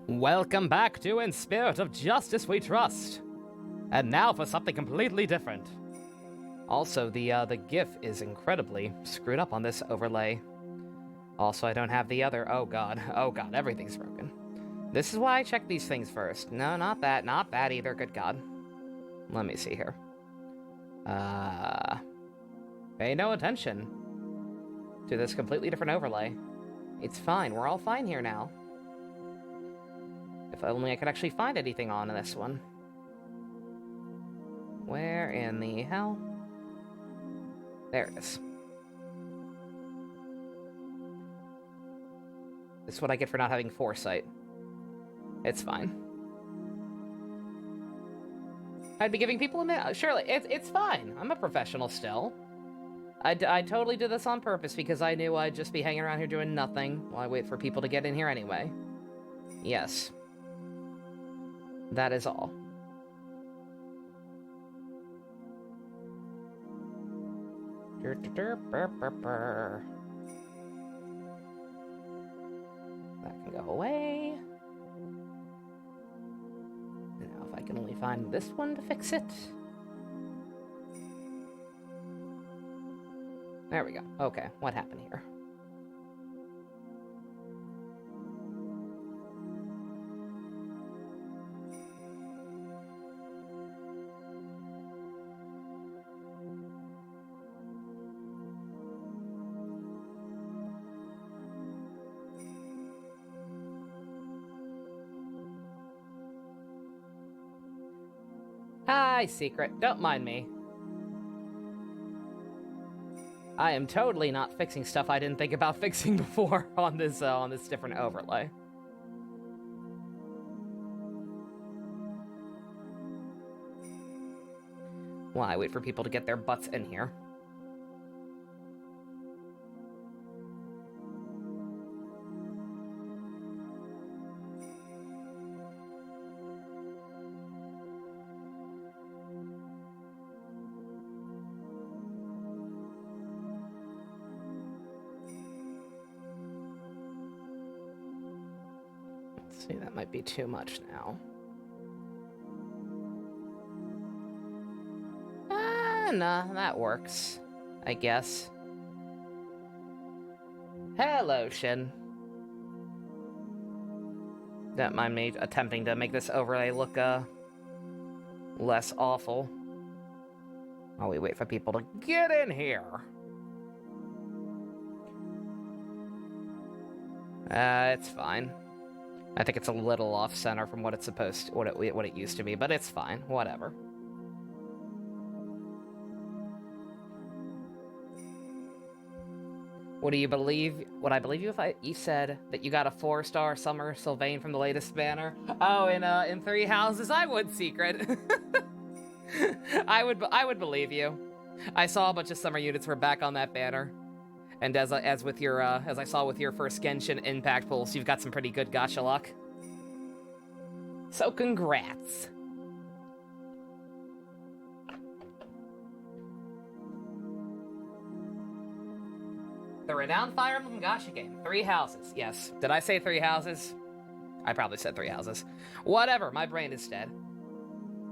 Welcome back to In Spirit of Justice We Trust. And now for something completely different. Also, the GIF is incredibly screwed up on this overlay. Also, I don't have the other. Oh god, everything's broken. This is why I check these things first. No, not that either, good god. Let me see here. Pay no attention to this completely different overlay. It's fine, we're all fine here now. If only I could actually find anything on this one. Where in the hell? There it is. This is what I get for not having foresight. It's fine. I'd be giving people a minute. Surely, it's fine. I'm a professional still. I totally did this on purpose because I knew I'd just be hanging around here doing nothing while I wait for people to get in here anyway. Yes. That is all. That can go away. Now if I can only find this one to fix it. There we go. Okay, what happened here? Hi, Secret. Don't mind me. I am totally not fixing stuff I didn't think about fixing before on this different overlay. Why wait for people to get their butts in here? See, that might be too much now. Nah, that works, I guess. Hello, Shin. Don't mind me attempting to make this overlay look, less awful. While we wait for people to get in here. It's fine. I think it's a little off-center from what it's supposed to, what it used to be, but it's fine. Whatever. Would I believe you if you said that you got a 4-star Summer Sylvain from the latest banner? Oh, in 3 houses, I would, Secret. I would believe you. I saw a bunch of summer units were back on that banner. And as I saw with your first Genshin Impact pulls, you've got some pretty good gacha luck. So congrats. The renowned Fire Emblem gacha game. 3 houses. Yes. Did I say 3 houses? I probably said 3 houses. Whatever, my brain is dead.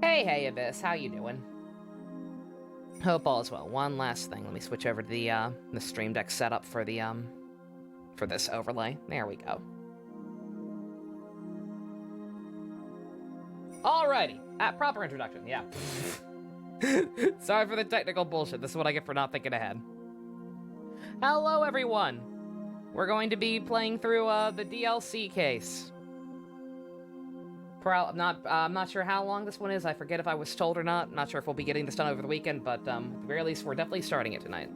Hey, Abyss, how you doing? Hope all is well. One last thing. Let me switch over to the Stream Deck setup for the for this overlay. There we go. Alrighty. Proper introduction. Yeah. Sorry for the technical bullshit. This is what I get for not thinking ahead. Hello, everyone. We're going to be playing through the DLC case. I'm not sure how long this one is. I forget if I was told or not. I'm not sure if we'll be getting this done over the weekend, but at the very least, we're definitely starting it tonight.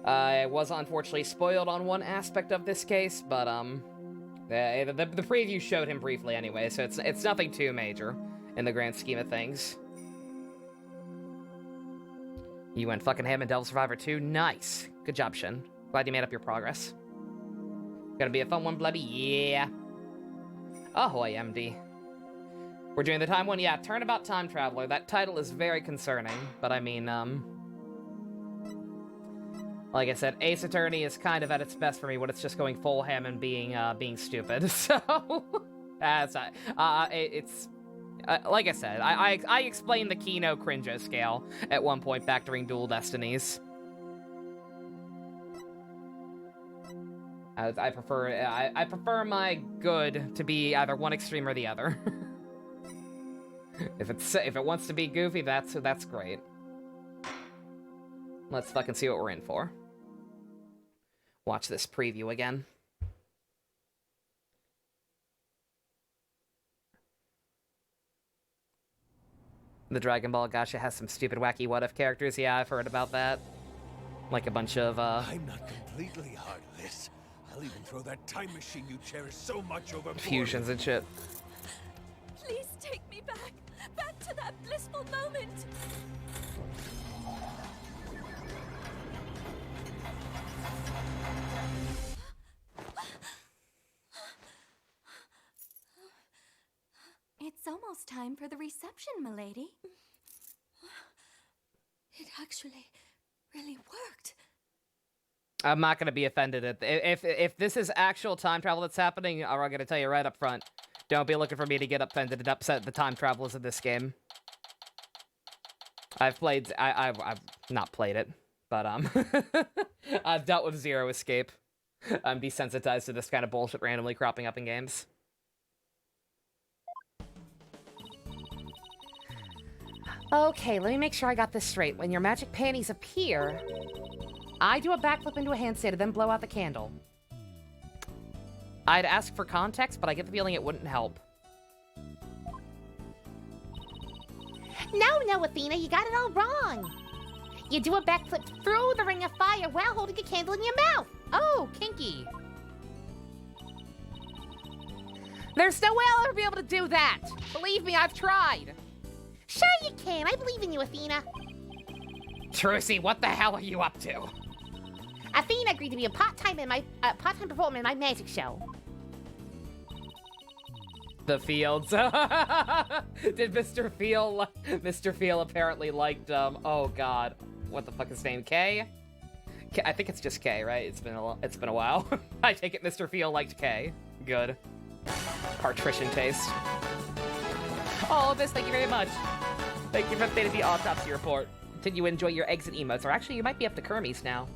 I was unfortunately spoiled on one aspect of this case, but the preview showed him briefly anyway, so it's nothing too major in the grand scheme of things. You went fucking ham in Devil Survivor 2. Nice. Good job, Shin. Glad you made up your progress. Gonna be a fun one, bloody yeah. Ahoy, MD. We're doing the time one? Yeah, Turnabout Time Traveler. That title is very concerning, but I mean, like I said, Ace Attorney is kind of at its best for me when it's just going full ham and being stupid, so... That's it's like I said, I explained the Kino Crinjo scale at one point back during Dual Destinies. I prefer my good to be either one extreme or the other. If it wants to be goofy, that's great. Let's fucking see what we're in for. Watch this preview again. The Dragon Ball Gacha has some stupid, wacky what-if characters. Yeah, I've heard about that. Like a bunch of, I'm not completely heartless. I'll even throw that time machine you cherish so much overboard. Fusions and shit. Please take me back. Back to that blissful moment. It's almost time for the reception, milady. It actually really worked. I'm not gonna be offended at if this is actual time travel that's happening. I'm gonna tell you right up front. Don't be looking for me to get offended and upset at the time travelers of this game. I've not played it, but I've dealt with Zero Escape. I'm desensitized to this kind of bullshit randomly cropping up in games. Okay, let me make sure I got this straight. When your magic panties appear, I do a backflip into a handstand and then blow out the candle. I'd ask for context, but I get the feeling it wouldn't help. No, Athena, you got it all wrong. You do a backflip through the ring of fire while holding a candle in your mouth. Oh, kinky. There's no way I'll ever be able to do that. Believe me, I've tried. Sure you can. I believe in you, Athena. Trucy, what the hell are you up to? Athena agreed to be a part-time performer in my magic show. The Fields. Did Mr. Feel apparently liked, oh god. What the fuck is his name? K? I think it's just K, right? It's been a while. I take it Mr. Feel liked K. Good. Patrician taste. Oh, Abyss, thank you very much. Thank you for updating the autopsy report. Did you enjoy your exit emotes? Or actually, you might be up to Kermis now.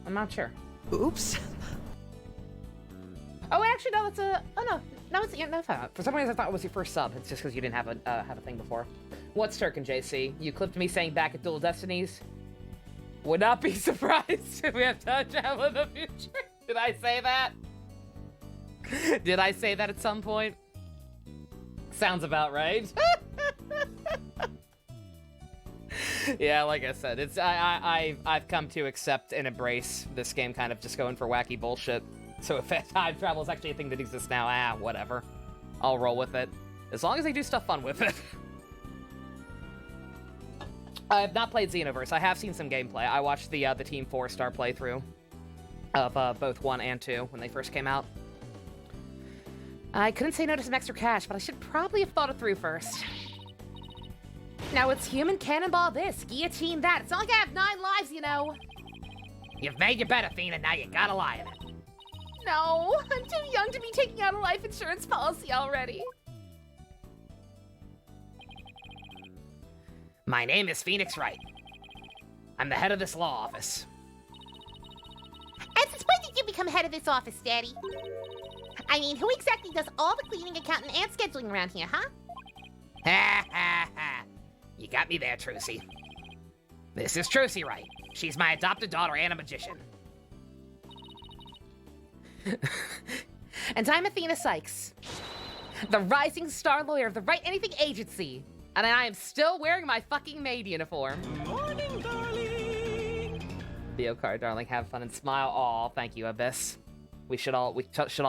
I'm not sure. Oops. Oh, actually, no, that's a... Oh, no. No, it's... Yeah, no, it's not. For some reason, I thought it was your first sub. It's just because you didn't have a thing before. What's Turkin, JC? You clipped me saying back at Dual Destinies? Would not be surprised if we have time travel in the future. Did I say that? Did I say that at some point? Sounds about right. Yeah, like I said, it's I've come to accept and embrace this game kind of just going for wacky bullshit. So if time travel is actually a thing that exists now, whatever. I'll roll with it. As long as they do stuff fun with it. I have not played Xenoverse. I have seen some gameplay. I watched the Team 4-star playthrough of both 1 and 2 when they first came out. I couldn't say no to some extra cash, but I should probably have thought it through first. Now it's human cannonball this, guillotine that. It's not like I have 9 lives, you know. You've made your bet, Athena. Now you gotta lie in it. No, I'm too young to be taking out a life insurance policy already. My name is Phoenix Wright. I'm the head of this law office. And since when did you become head of this office, Daddy? I mean, who exactly does all the cleaning, accounting, and scheduling around here, huh? Ha ha ha. You got me there, Trucy. This is Trucy Wright. She's my adopted daughter and a magician. And I'm Athena Sykes, the rising star lawyer of the Write Anything Agency. And I am still wearing my fucking maid uniform. Morning, darling. Theo card, darling, have fun and smile. Aw, thank you, Abyss. We should all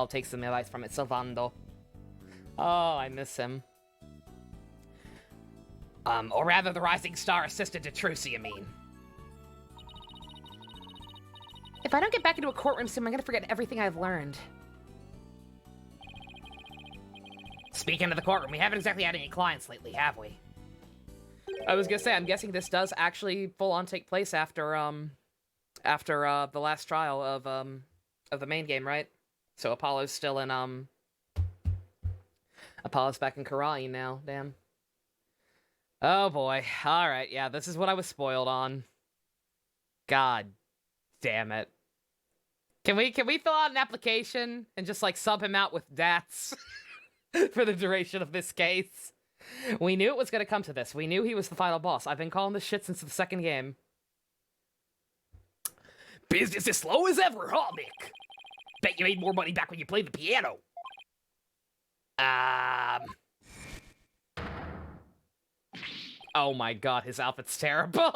take some advice from it, Silvando. Oh, I miss him. Or rather, the rising star assistant to Trucy, you mean. If I don't get back into a courtroom soon, I'm gonna forget everything I've learned. Speaking of the courtroom, we haven't exactly had any clients lately, have we? I was gonna say, I'm guessing this does actually full-on take place after the last trial of the main game, right? So Apollo's still in, Apollo's back in karate now, damn. Oh boy. Alright, yeah, this is what I was spoiled on. God damn it. Can we fill out an application and just like sub him out with DATs for the duration of this case? We knew it was gonna come to this. We knew he was the final boss. I've been calling this shit since the second game. Business as slow as ever, huh, Mick? Bet you made more money back when you played the piano. Oh my god, his outfit's terrible.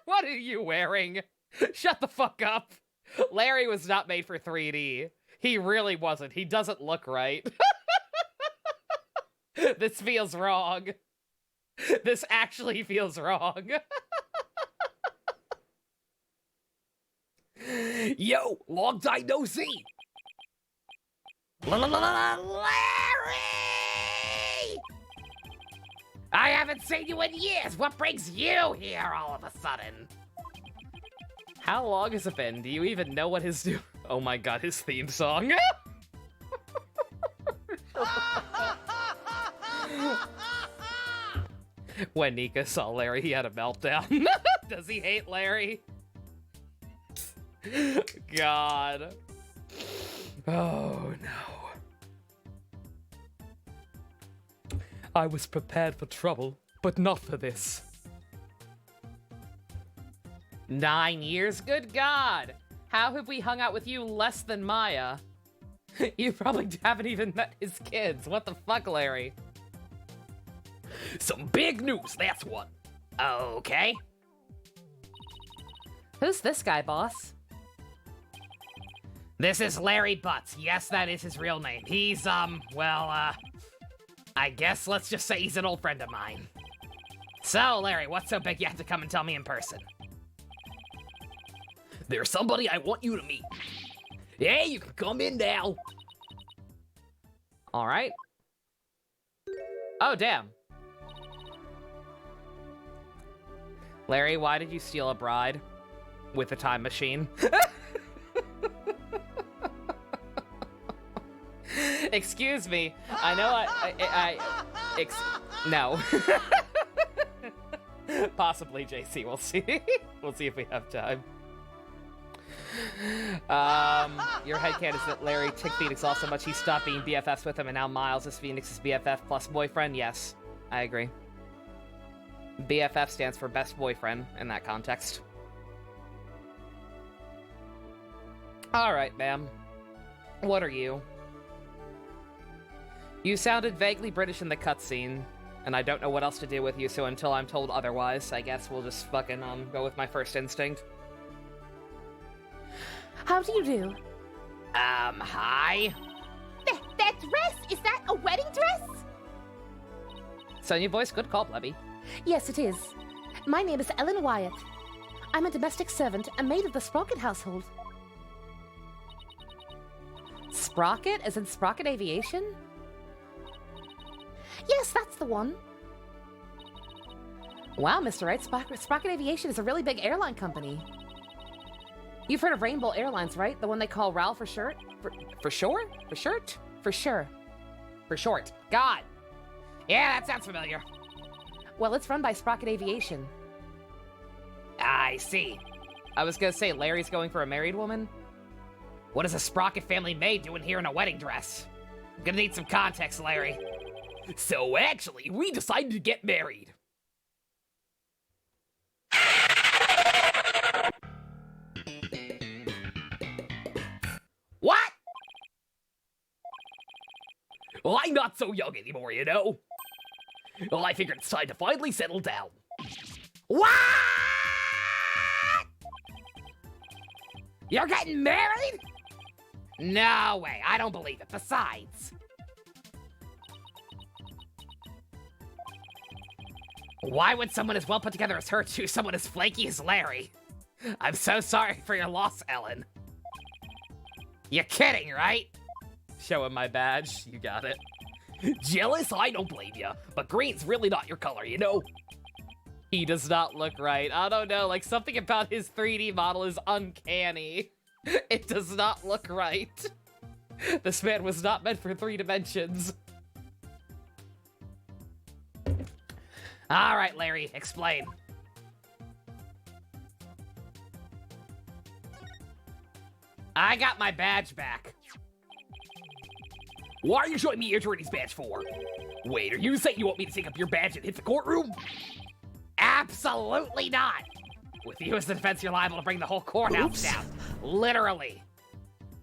What are you wearing? Shut the fuck up. Larry was not made for 3D. He really wasn't. He doesn't look right. This feels wrong. This actually feels wrong. Yo, long time no see. Larry! I haven't seen you in years. What brings you here all of a sudden? How long has it been? Do you even know what his do? Oh my god, his theme song. When Nika saw Larry, he had a meltdown. Does he hate Larry? God. Oh no. I was prepared for trouble, but not for this. 9 years? Good God! How have we hung out with you less than Maya? You probably haven't even met his kids. What the fuck, Larry? Some big news, that's what. Okay. Who's this guy, boss? This is Larry Butts. Yes, that is his real name. He's, I guess let's just say he's an old friend of mine. So, Larry, what's so big you have to come and tell me in person? There's somebody I want you to meet. Yeah, you can come in now. All right. Oh, damn. Larry, why did you steal a bride with a time machine? Excuse me. I know no. Possibly, JC. We'll see. We'll see if we have time. Your headcanon is that Larry ticked Phoenix off so much he stopped being BFFs with him, and now Miles is Phoenix's BFF plus boyfriend? Yes, I agree. BFF stands for best boyfriend in that context. Alright, ma'am. What are you? You sounded vaguely British in the cutscene, and I don't know what else to do with you, so until I'm told otherwise, I guess we'll just fucking, go with my first instinct. How do you do? Hi? That dress? Is that a wedding dress? Sonya voice, good call, Blebby. Yes, it is. My name is Ellen Wyatt. I'm a domestic servant, a maid of the Sprocket household. Sprocket? As in Sprocket Aviation? Yes, that's the one. Wow, Mr. Wright, Sprocket Aviation is a really big airline company. You've heard of Rainbow Airlines, right? The one they call RAL for short? For short? For shirt? For sure. For short. God! Yeah, that sounds familiar. Well, it's run by Sprocket Aviation. I see. I was gonna say, Larry's going for a married woman? What is a Sprocket family maid doing here in a wedding dress? I'm gonna need some context, Larry. So actually, we decided to get married. What? Well, I'm not so young anymore, you know? Well, I figured it's time to finally settle down. What? You're getting married? No way, I don't believe it. Besides... why would someone as well put together as her choose someone as flaky as Larry? I'm so sorry for your loss, Ellen. You're kidding, right? Show him my badge. You got it. Jealous? I don't blame you. But green's really not your color, you know? He does not look right. I don't know, like something about his 3D model is uncanny. It does not look right. This man was not meant for 3 dimensions. All right, Larry, explain. I got my badge back. Why are you showing me your attorney's badge for? Wait, are you saying you want me to take up your badge and hit the courtroom? Absolutely not. With you as the defense, you're liable to bring the whole courthouse down. Literally.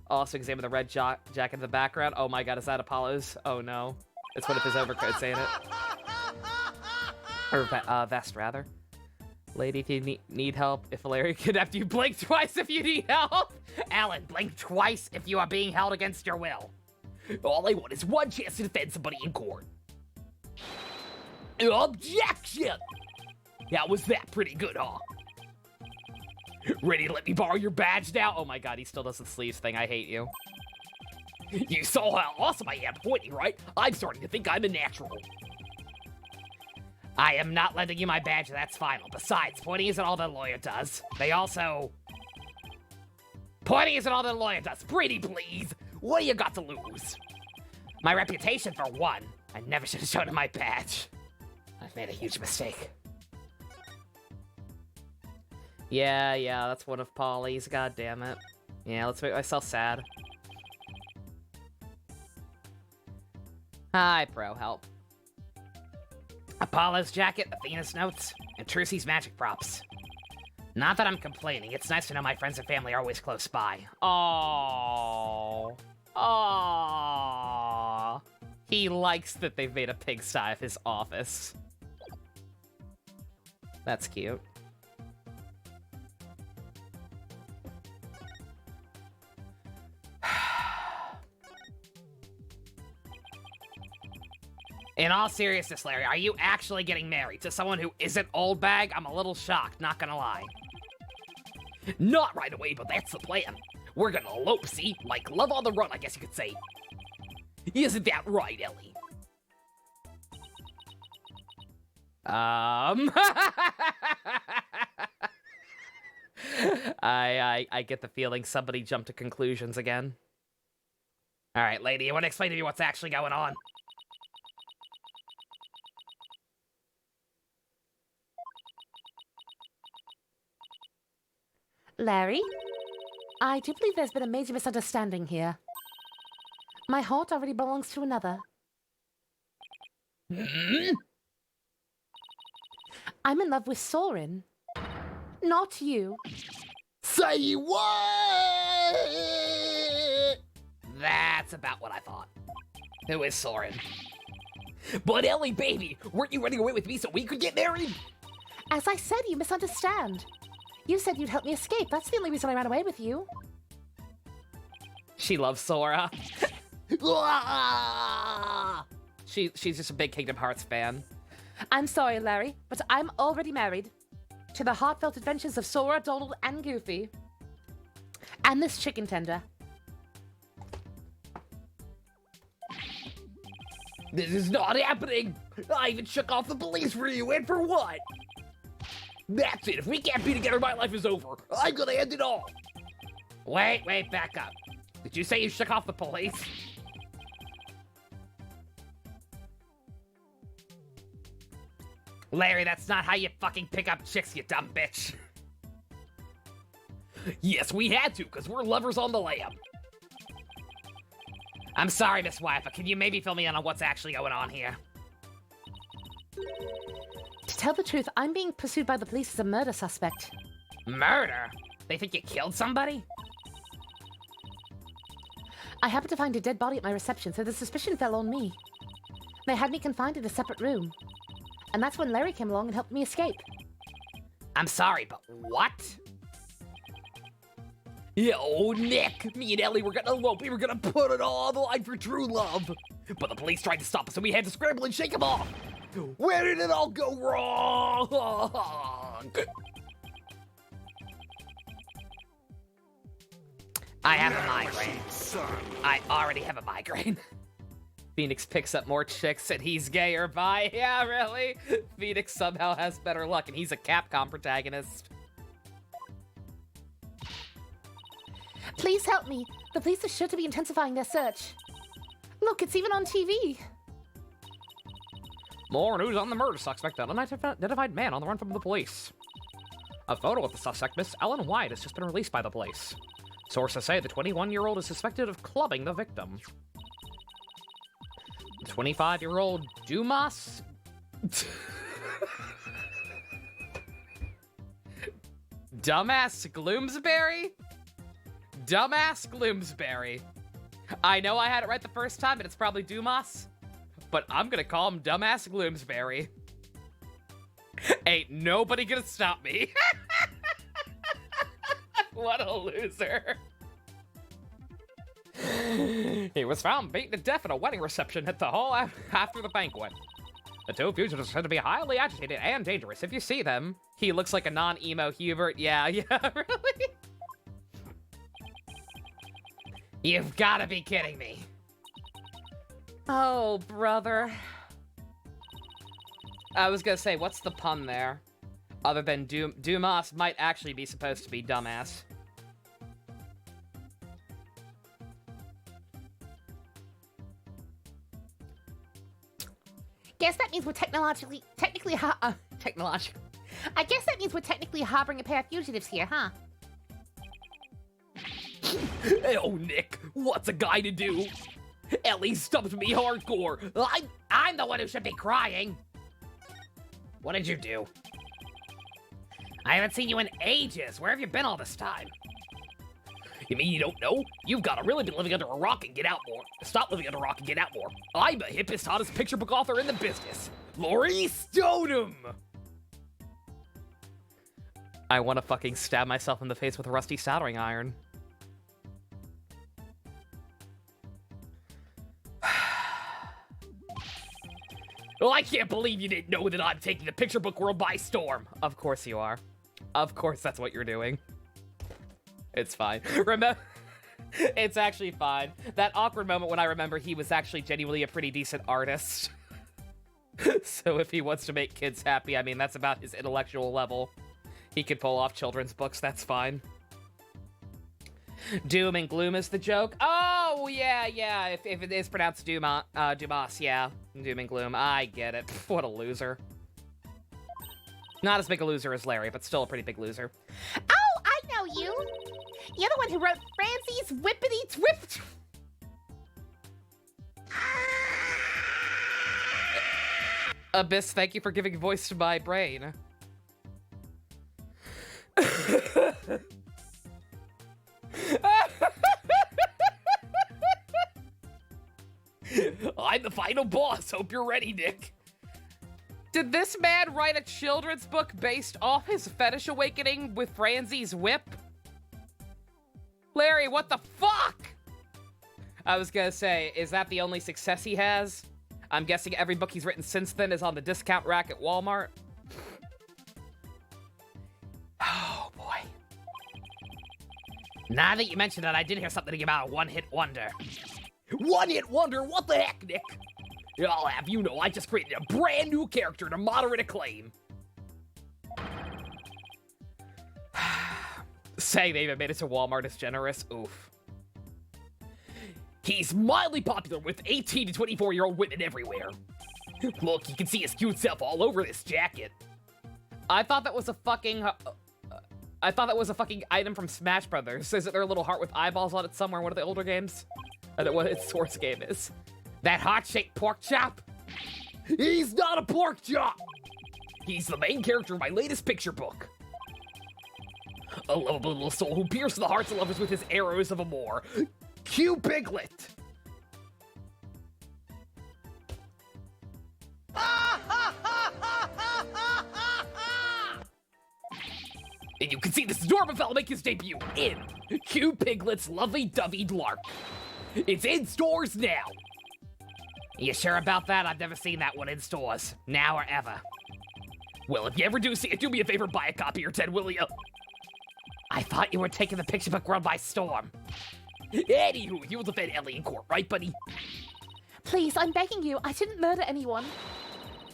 Also examine the red jacket in the background. Oh my god, is that Apollo's? Oh no. It's one of his overcoats, ain't it? Or vest, rather. Lady, if you need help, if Larry kidnapped you, blink twice if you need help. Alan, blink twice if you are being held against your will. All I want is one chance to defend somebody in court. Objection! How was that pretty good, huh? Ready to let me borrow your badge now? Oh my god, he still does the sleeves thing. I hate you. You saw how awesome I am pointing, right? I'm starting to think I'm a natural. I am not lending you my badge, that's final. Besides, pointing isn't all that a lawyer does. Pointing isn't all that a lawyer does. Pretty please. What do you got to lose? My reputation, for one. I never should have shown him my badge. I've made a huge mistake. Yeah, that's one of Polly's. God damn it. Yeah, let's make myself sad. Hi, Pro, help. Apollo's jacket, Athena's notes, and Trucy's magic props. Not that I'm complaining, it's nice to know my friends and family are always close by. Oh. Oh. He likes that they've made a pigsty of his office. That's cute. In all seriousness, Larry, are you actually getting married to someone who isn't old bag? I'm a little shocked, not gonna lie. Not right away, but that's the plan. We're gonna elope, see? Like love on the run, I guess you could say. Isn't that right, Ellie? I get the feeling somebody jumped to conclusions again. All right, lady, you want to explain to me what's actually going on? Larry, I do believe there's been a major misunderstanding here. My heart already belongs to another. I'm in love with Soren. Not you. Say what? That's about what I thought. Who is Soren? But Ellie, baby, weren't you running away with me so we could get married? As I said, you misunderstand. You said you'd help me escape. That's the only reason I ran away with you. She loves Sora. She's just a big Kingdom Hearts fan. I'm sorry, Larry, but I'm already married to the heartfelt adventures of Sora, Donald, and Goofy. And this chicken tender. This is not happening! I even shook off the police for you, and for what? That's it, if we can't be together, my life is over. I'm gonna end it all. Wait, back up. Did you say you shook off the police? Larry, that's not how you fucking pick up chicks, you dumb bitch. Yes, we had to, because we're lovers on the lam. I'm sorry, Miss Wyatt, but can you maybe fill me in on what's actually going on here? To tell the truth, I'm being pursued by the police as a murder suspect. Murder? They think you killed somebody? I happened to find a dead body at my reception, so the suspicion fell on me. They had me confined in a separate room. And that's when Larry came along and helped me escape. I'm sorry, but what? Yeah, oh, Nick, me and Ellie were gonna elope. We were gonna put it all on the line for true love. But the police tried to stop us, and we had to scramble and shake them off. Where did it all go wrong? I have a migraine. I already have a migraine. Phoenix picks up more chicks and he's gay or bi. Yeah, really? Phoenix somehow has better luck and he's a Capcom protagonist. Please help me. The police are sure to be intensifying their search. Look, it's even on TV. More news on the murder suspect. An unidentified man on the run from the police. A photo of the suspect, Miss Ellen White, has just been released by the police. Sources say the 21-year-old is suspected of clubbing the victim. The 25-year-old Dumas? Dumbass Gloomsbury? Dumbass Gloomsbury. I know I had it right the first time, and it's probably Dumas, but I'm gonna call him Dumbass Gloomsbury. Ain't nobody gonna stop me. What a loser. He was found beaten to death at a wedding reception at the hall after the banquet. The two fugitives are said to be highly agitated and dangerous. If you see them, he looks like a non-emo Hubert. Yeah, really? You've gotta be kidding me. Oh, brother. I was gonna say, what's the pun there? Other than Dumas might actually be supposed to be dumbass. Guess that means we're technically I guess that means we're technically harboring a pair of fugitives here, huh? Oh, Nick, what's a guy to do? Ellie stumped me hardcore. I'm the one who should be crying. What did you do? I haven't seen you in ages. Where have you been all this time? You mean you don't know? You've got to really be living under a rock and get out more. Stop living under a rock and get out more. I'm the hippest, hottest picture book author in the business. Laurie Stoneham! I want to fucking stab myself in the face with a rusty soldering iron. Well, I can't believe you didn't know that I'm taking the picture book world by storm. Of course you are. Of course that's what you're doing. It's fine. Remember, it's actually fine. That awkward moment when I remember he was actually genuinely a pretty decent artist. So if he wants to make kids happy, I mean, that's about his intellectual level. He could pull off children's books, that's fine. Doom and gloom is the joke. Oh, yeah. If it is pronounced Dumas, yeah. Doom and gloom. I get it. Pff, what a loser. Not as big a loser as Larry, but still a pretty big loser. Oh, I know you. You're the one who wrote Francie's Whippity Twip. Abyss, thank you for giving voice to my brain. I'm the final boss. Hope you're ready, Nick. Did this man write a children's book based off his fetish awakening with Franzie's whip? Larry, what the fuck? I was gonna say, is that the only success he has? I'm guessing every book he's written since then is on the discount rack at Walmart. Oh, boy. Now that you mentioned that, I did hear something about a one-hit wonder. One-hit wonder? What the heck, Nick? I'll have you know, I just created a brand new character to moderate acclaim. Saying they even made it to Walmart is generous. Oof. He's mildly popular with 18 to 24-year-old women everywhere. Look, you can see his cute self all over this jacket. I thought that was a fucking... I thought that was a fucking item from Smash Brothers. Is it their little heart with eyeballs on it somewhere in one of the older games? I don't know what its source game is. That heart-shaped pork chop? He's not a pork chop! He's the main character of my latest picture book. A lovable little soul who pierces the hearts of lovers with his arrows of amour. Q Piglet! And you can see this adorable fellow make his debut in Q Piglet's lovey-dovey lark. It's in stores now. You sure about that? I've never seen that one in stores. Now or ever. Well, if you ever do see it, do me a favor, buy a copy or 10, will you? I thought you were taking the picture book world by storm. Anywho, you'll defend Ellie in court, right, buddy? Please, I'm begging you. I didn't murder anyone.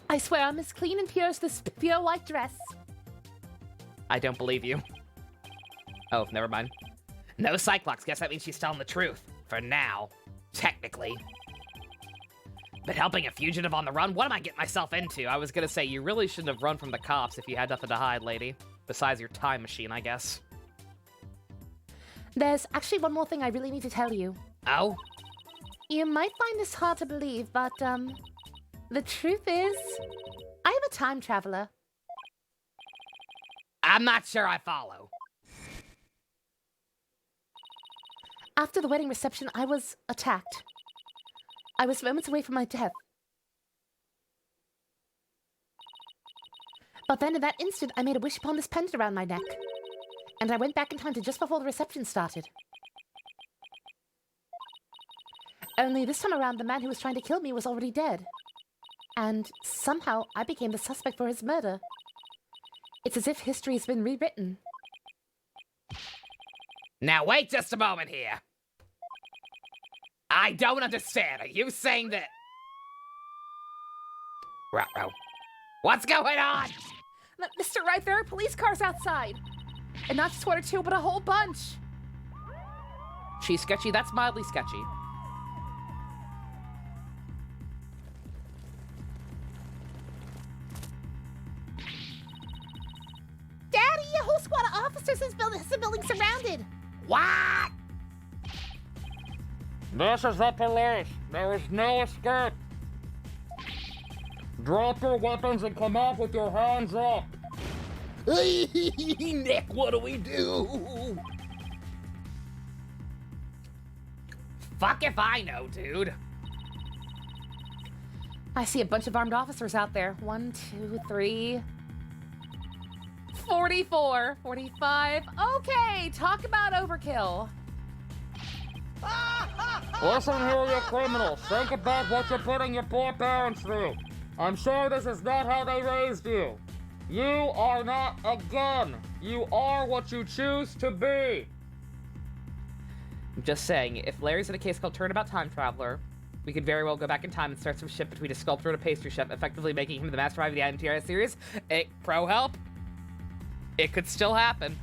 I swear I'm as clean and pure as this pure white dress. I don't believe you. Oh, never mind. No Cyclops, guess that means she's telling the truth. For now. Technically. But helping a fugitive on the run? What am I getting myself into? I was gonna say, you really shouldn't have run from the cops if you had nothing to hide, lady. Besides your time machine, I guess. There's actually one more thing I really need to tell you. Oh? You might find this hard to believe, but, the truth is, I am a time traveler. I'm not sure I follow. After the wedding reception, I was attacked. I was moments away from my death. But then in that instant, I made a wish upon this pendant around my neck. And I went back in time to just before the reception started. Only this time around, the man who was trying to kill me was already dead. And somehow, I became the suspect for his murder. It's as if history has been rewritten. Now wait just a moment here. I don't understand. Are you saying that... Ruh-roh. What's going on? Mr. Wright, there are police cars outside. And not just one or two, but a whole bunch. She's sketchy, that's mildly sketchy. Daddy, a whole squad of officers has the building surrounded. What? This is the police. There is no escape. Drop your weapons and come out with your hands up. Nick, what do we do? Fuck if I know, dude. I see a bunch of armed officers out there. 1, 2, 3... 44, 45. Okay, talk about overkill. Listen here, you criminals. Think about what you're putting your poor parents through. I'm sure this is not how they raised you. You are not a gun. You are what you choose to be. I'm just saying, if Larry's in a case called Turnabout Time Traveler, we could very well go back in time and start some shit between a sculptor and a pastry chef, effectively making him the mastermind of the entire series. Pro help? It could still happen.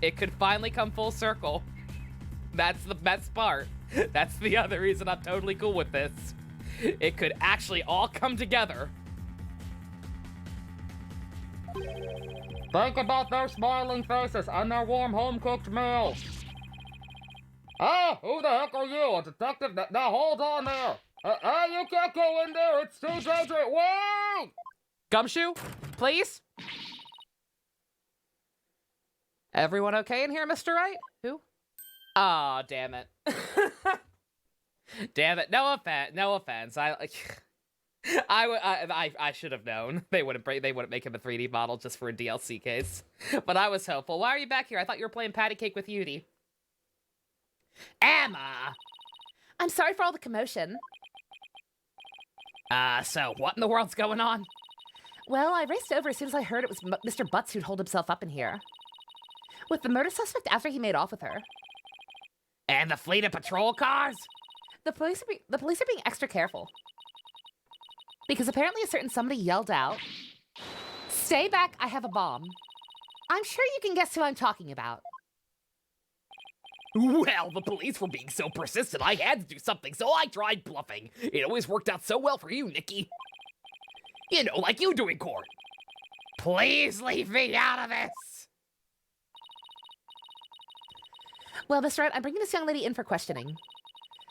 It could finally come full circle. That's the best part. That's the other reason I'm totally cool with this. It could actually all come together. Think about their smiling faces and their warm home-cooked meals. Ah, who the heck are you? A detective? Now hold on there. You can't go in there. It's too dangerous. Wait! Gumshoe, please? Everyone okay in here, Mr. Wright? Who? Aw, damn it. Damn it. No offense. I should have known. They wouldn't make him a 3D model just for a DLC case. But I was hopeful. Why are you back here? I thought you were playing patty cake with Yudi. Emma! I'm sorry for all the commotion. So what in the world's going on? Well, I raced over as soon as I heard it was Mr. Butts who'd holed himself up in here. With the murder suspect after he made off with her. And the fleet of patrol cars? The police are being extra careful. Because apparently a certain somebody yelled out, "Stay back, I have a bomb." I'm sure you can guess who I'm talking about. Well, the police were being so persistent, I had to do something, so I tried bluffing. It always worked out so well for you, Nikki. You know, like you do in court. Please leave me out of this! Well, Mr. Wright, I'm bringing this young lady in for questioning.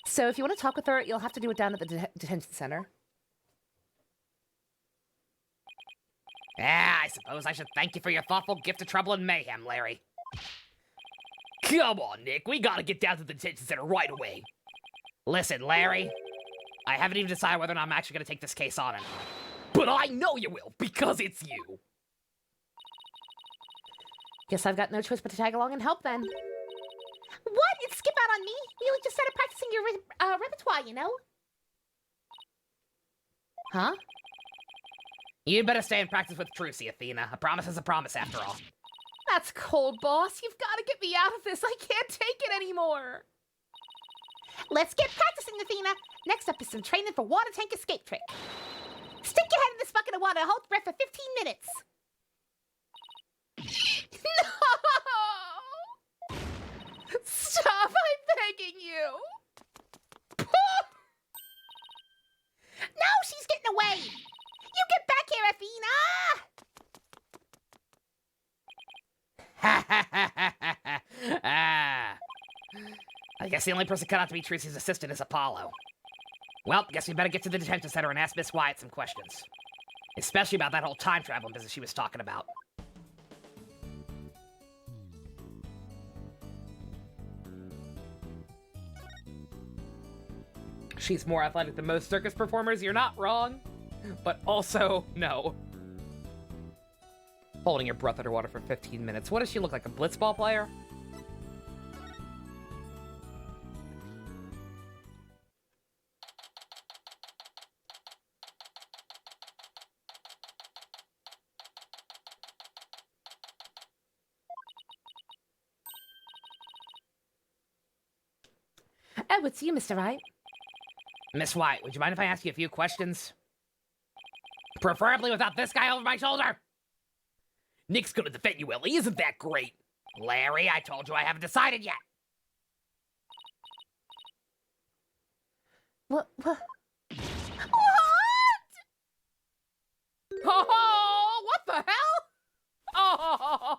So if you want to talk with her, you'll have to do it down at the detention center. I suppose I should thank you for your thoughtful gift of trouble and mayhem, Larry. Come on, Nick, we gotta get down to the detention center right away. Listen, Larry, I haven't even decided whether or not I'm actually gonna take this case on or not. But I know you will, because it's you. Guess I've got no choice but to tag along and help then. What? It's skip out on me? We only just started practicing your repertoire, you know? Huh? You'd better stay and practice with Trucy, Athena. A promise is a promise, after all. That's cold, boss. You've got to get me out of this. I can't take it anymore. Let's get practicing, Athena. Next up is some training for water tank escape trick. Stick your head in this bucket of water and hold your breath for 15 minutes. No! Stop! Guess the only person cut out to be Tracy's assistant is Apollo. Well, guess we better get to the detention center and ask Miss Wyatt some questions. Especially about that whole time travel business she was talking about. She's more athletic than most circus performers, you're not wrong. But also, no. Holding your breath underwater for 15 minutes. What does she look like, a blitzball player? Oh, it's you, Mr. Wright. Miss White, would you mind if I ask you a few questions? Preferably without this guy over my shoulder. Nick's gonna defend you, Ellie. Isn't that great? Larry, I told you I haven't decided yet. What? Oh, what the hell? Oh,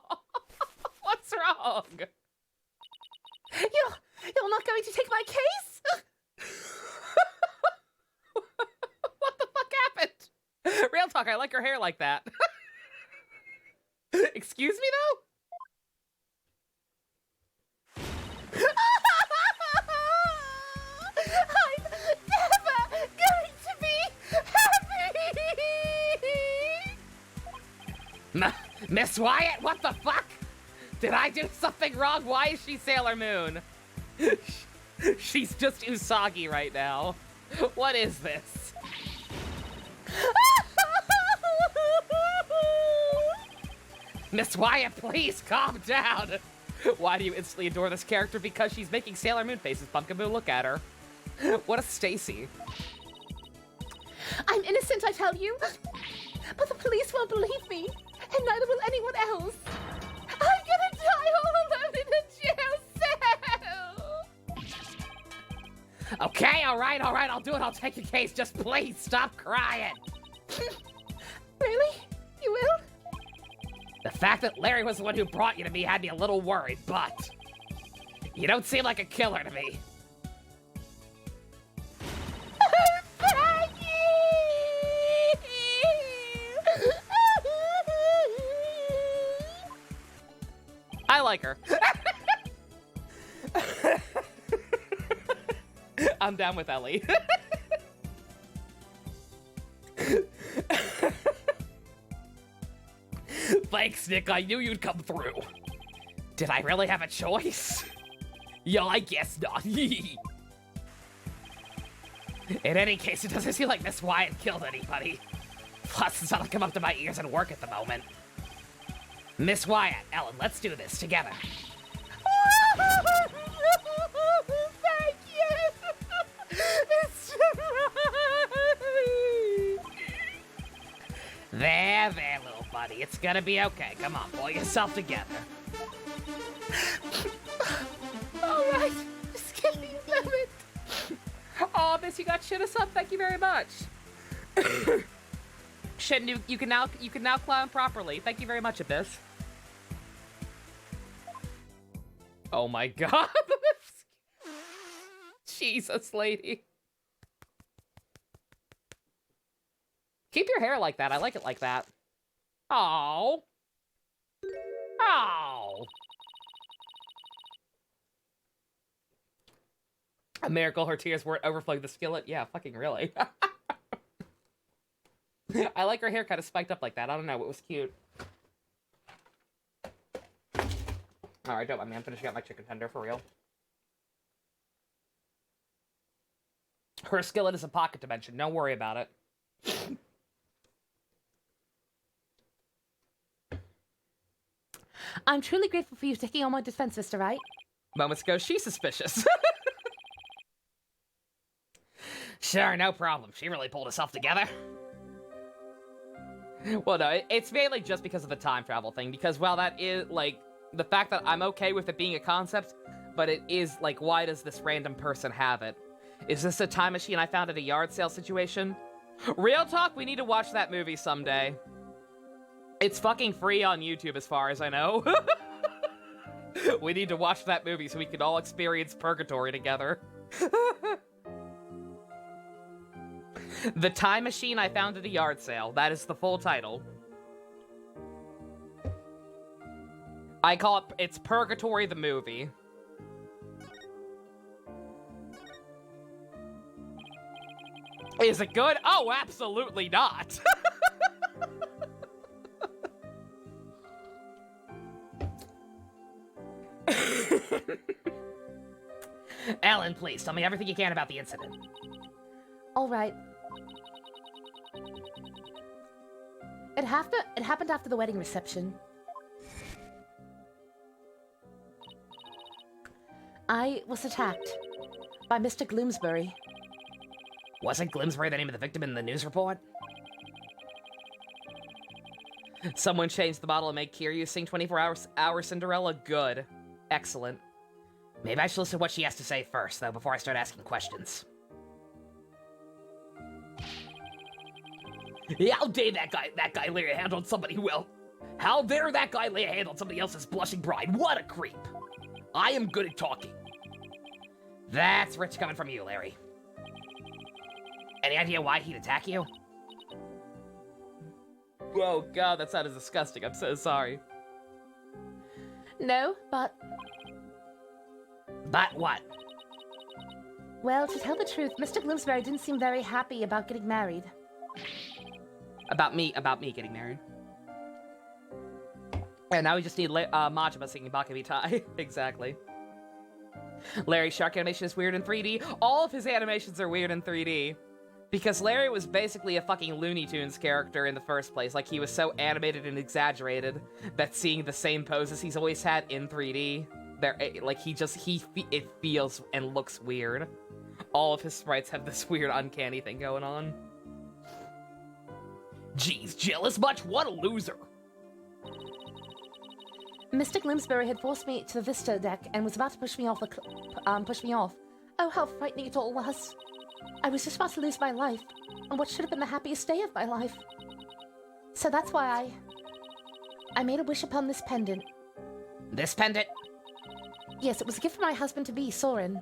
what's wrong? You're not going to take my case? What the fuck happened? Real talk, I like her hair like that. Excuse me, though? I'm never going to be happy! Miss Wyatt, what the fuck? Did I do something wrong? Why is she Sailor Moon? She's just Usagi right now. What is this? Miss Wyatt, please calm down. Why do you instantly adore this character? Because she's making Sailor Moon faces, Pumpkin. Look at her. What a Stacy. I'm innocent, I tell you. But the police won't believe me, and neither will anyone else. I'm gonna die all alone in a jail cell. Okay, all right, I'll do it. I'll take your case. Just please stop crying. Really? You will? The fact that Larry was the one who brought you to me had me a little worried, but you don't seem like a killer to me. I like her. I'm down with Ellie. Thanks, Nick. I knew you'd come through. Did I really have a choice? Yeah, I guess not. In any case, it doesn't seem like Miss Wyatt killed anybody. Plus, it's not like I'm up to my ears in work at the moment. Miss Wyatt, Ellen, let's do this together. Thank you, Mr. Wright. There, little buddy. It's gonna be okay. Come on, pull yourself together. All right, just give me a moment. Oh, Miss, you got shit us up. Thank you very much. Shouldn't you can now clown properly. Thank you very much, Abyss. Oh my god. Jesus, lady. Keep your hair like that. I like it like that. Oh. Oh. A miracle her tears weren't overflowing the skillet. Yeah, fucking really. I like her hair kind of spiked up like that. I don't know. It was cute. Alright, don't mind me. I'm finishing up my chicken tender for real. Her skillet is a pocket dimension. Don't worry about it. I'm truly grateful for you taking on my defense, Mr. Wright. Moments ago, she's suspicious. Sure, no problem. She really pulled herself together. Well, no, it's mainly just because of the time travel thing. Because while that is, like, the fact that I'm okay with it being a concept, but it is, like, why does this random person have it? Is this a time machine I found at a yard sale situation? Real talk, we need to watch that movie someday. It's fucking free on YouTube as far as I know. We need to watch that movie so we can all experience purgatory together. The Time Machine I Found at a Yard Sale. That is the full title. I call it, it's Purgatory the movie. Is it good? Oh, absolutely not. Ellen, please, tell me everything you can about the incident. All right. It happened after the wedding reception. I was attacked by Mr. Gloomsbury. Wasn't Glimsbury the name of the victim in the news report? Someone changed the bottle and made Kiryu sing 24 Hour Cinderella. Good. Excellent. Maybe I should listen to what she has to say first, though, before I start asking questions. How dare that guy lay a hand on somebody who, well, how dare that guy lay a hand on somebody else's blushing bride? What a creep. I am good at talking. That's rich coming from you, Larry. Any idea why he'd attack you? Whoa, God, that sounded disgusting. I'm so sorry. No, but... But what? Well, to tell the truth, Mr. Gloomsbury didn't seem very happy about getting married. About me getting married. And now we just need Majima singing Bakabitai. Exactly. Larry's shark animation is weird in 3D. All of his animations are weird in 3D. Because Larry was basically a fucking Looney Tunes character in the first place. Like, he was so animated and exaggerated that seeing the same poses he's always had in 3D, like, it feels and looks weird. All of his sprites have this weird uncanny thing going on. Jeez, jealous much? What a loser. Mr. Gloomsbury had forced me to the Vista deck and was about to push me off Oh, how frightening it all was. I was just about to lose my life, on what should have been the happiest day of my life. So that's why I made a wish upon this pendant. This pendant? Yes, it was a gift from my husband-to-be, Soren.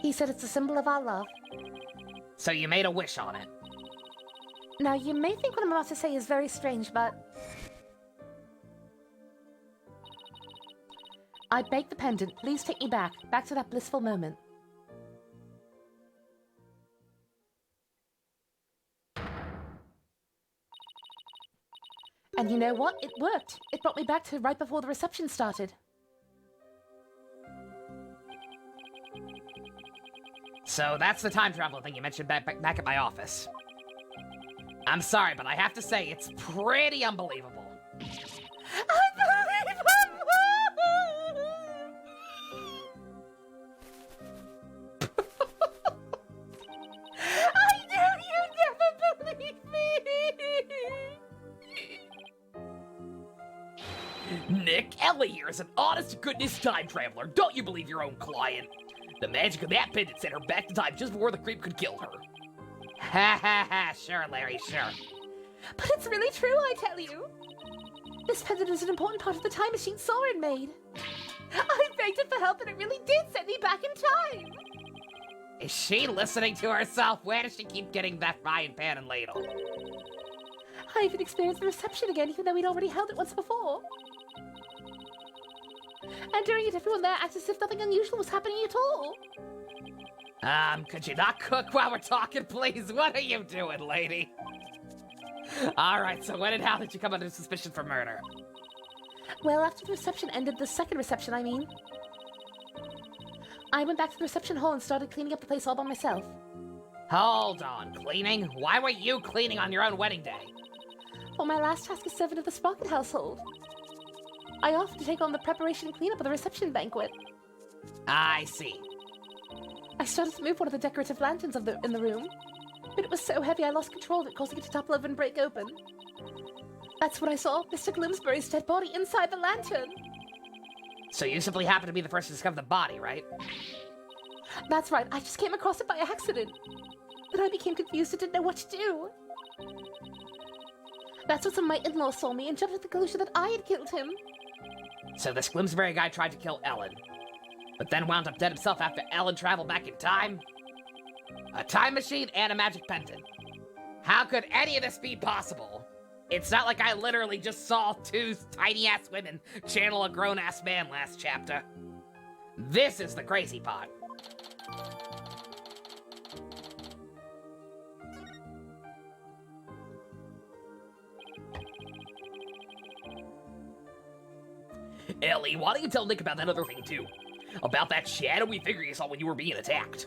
He said it's a symbol of our love. So you made a wish on it? Now, you may think what I'm about to say is very strange, but... I beg the pendant, please take me back to that blissful moment. And you know what? It worked. It brought me back to right before the reception started. So that's the time travel thing you mentioned back at my office. I'm sorry, but I have to say, it's pretty unbelievable. I knew you'd never believe me! Nick, Ellie here is an honest-to-goodness time traveler. Don't you believe your own client? The magic of that pendant sent her back to time just before the creep could kill her. Ha ha ha, sure, Larry, sure. But it's really true, I tell you. This pendant is an important part of the time machine Soren made. I begged it for help and it really did send me back in time. Is she listening to herself? Where does she keep getting that frying pan and ladle? I even experienced the reception again, even though we'd already held it once before. And during it, everyone there acted as if nothing unusual was happening at all. Could you not cook while we're talking, please? What are you doing, lady? Alright, so when and how did you come under suspicion for murder? Well, after the reception ended, the second reception, I mean. I went back to the reception hall and started cleaning up the place all by myself. Hold on, cleaning? Why were you cleaning on your own wedding day? Well, my last task as servant of the Sprocket household. I offered to take on the preparation and cleanup of the reception banquet. I see. I started to move one of the decorative lanterns in the room, but it was so heavy I lost control of it, causing it to topple over and break open. That's when I saw Mr. Gloomsbury's dead body inside the lantern. So you simply happened to be the first to discover the body, right? That's right, I just came across it by accident. Then I became confused and didn't know what to do. That's when some of my in-laws saw me and jumped to the conclusion that I had killed him. So this Glimsbury guy tried to kill Ellen, but then wound up dead himself after Ellen traveled back in time? A time machine and a magic pendant. How could any of this be possible? It's not like I literally just saw two tiny-ass women channel a grown-ass man last chapter. This is the crazy part. Ellie, why don't you tell Nick about that other thing, too? About that shadowy figure you saw when you were being attacked.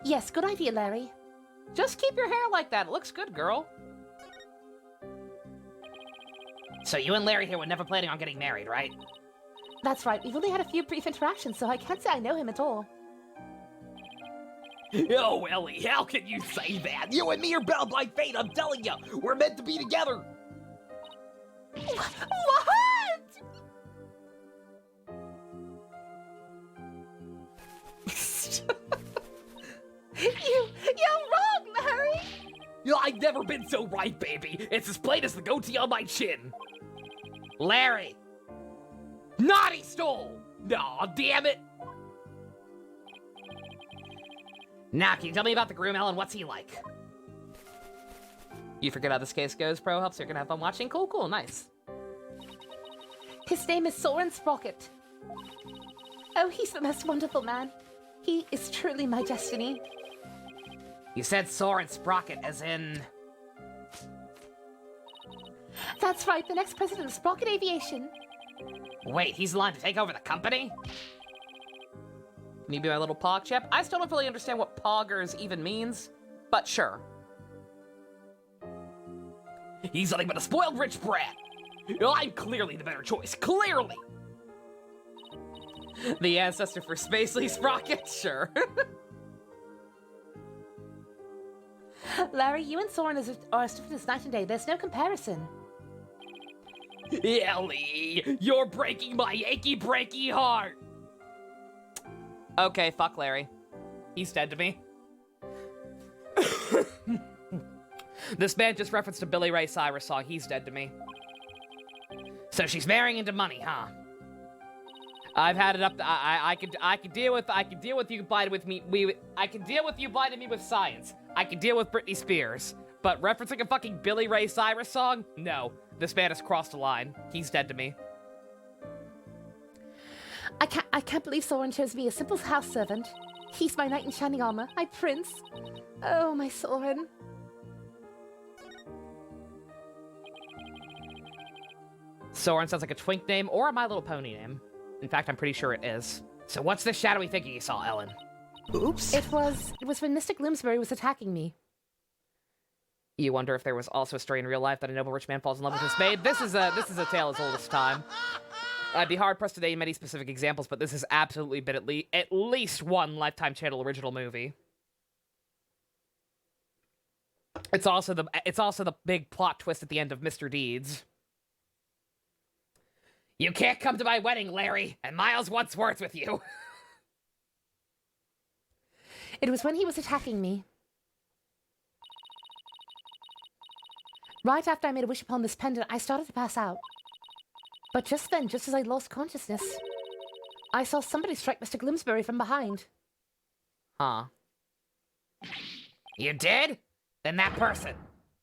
Yes, good idea, Larry. Just keep your hair like that. It looks good, girl. So you and Larry here were never planning on getting married, right? That's right, we've only had a few brief interactions, so I can't say I know him at all. Oh, Ellie, how can you say that? You and me are bound by fate, I'm telling you! We're meant to be together! What? You're wrong, Larry! I've never been so right, baby! It's as plain as the goatee on my chin! Larry! Naughty stole! Aw, damn it! Now, can you tell me about the groom, Ellen? What's he like? You forget how this case goes, Pro? Helps you're gonna have fun watching? Cool, cool, nice. His name is Soren Sprocket. Oh, he's the most wonderful man. He is truly my destiny. You said Soren Sprocket, as in... That's right, the next president of Sprocket Aviation. Wait, he's the line to take over the company? Can you be my little pog chap? I still don't really understand what poggers even means, but sure. He's nothing but a spoiled rich brat. I'm clearly the better choice, clearly! The ancestor for Spacely Sprocket? Sure. Larry, you and Soren are as different as night and day. There's no comparison. Ellie, you're breaking my achy-breaky heart! Okay, fuck Larry. He's dead to me. This man just referenced a Billy Ray Cyrus song. He's dead to me. So she's marrying into money, huh? I've had it up. I could deal with you blinded with me. I can deal with you blinding me with science. I can deal with Britney Spears, but referencing a fucking Billy Ray Cyrus song? No, this man has crossed a line. He's dead to me. I can't believe Soren chose me, a simple house servant. He's my knight in shining armor, my prince. Oh, my Soren. Soren sounds like a twink name or a My Little Pony name. In fact, I'm pretty sure it is. So what's this shadowy figure you saw, Ellen? Oops. It was when Mr. Glimsbury was attacking me. You wonder if there was also a story in real life that a noble rich man falls in love with his maid? This is a tale as old as time. I'd be hard-pressed to name many specific examples, but this has absolutely been at least one Lifetime Channel original movie. It's also the big plot twist at the end of Mr. Deeds. You can't come to my wedding, Larry, and Miles wants words with you. It was when he was attacking me. Right after I made a wish upon this pendant, I started to pass out. But just then, just as I lost consciousness, I saw somebody strike Mr. Glimsbury from behind. Huh. You did? Then that person.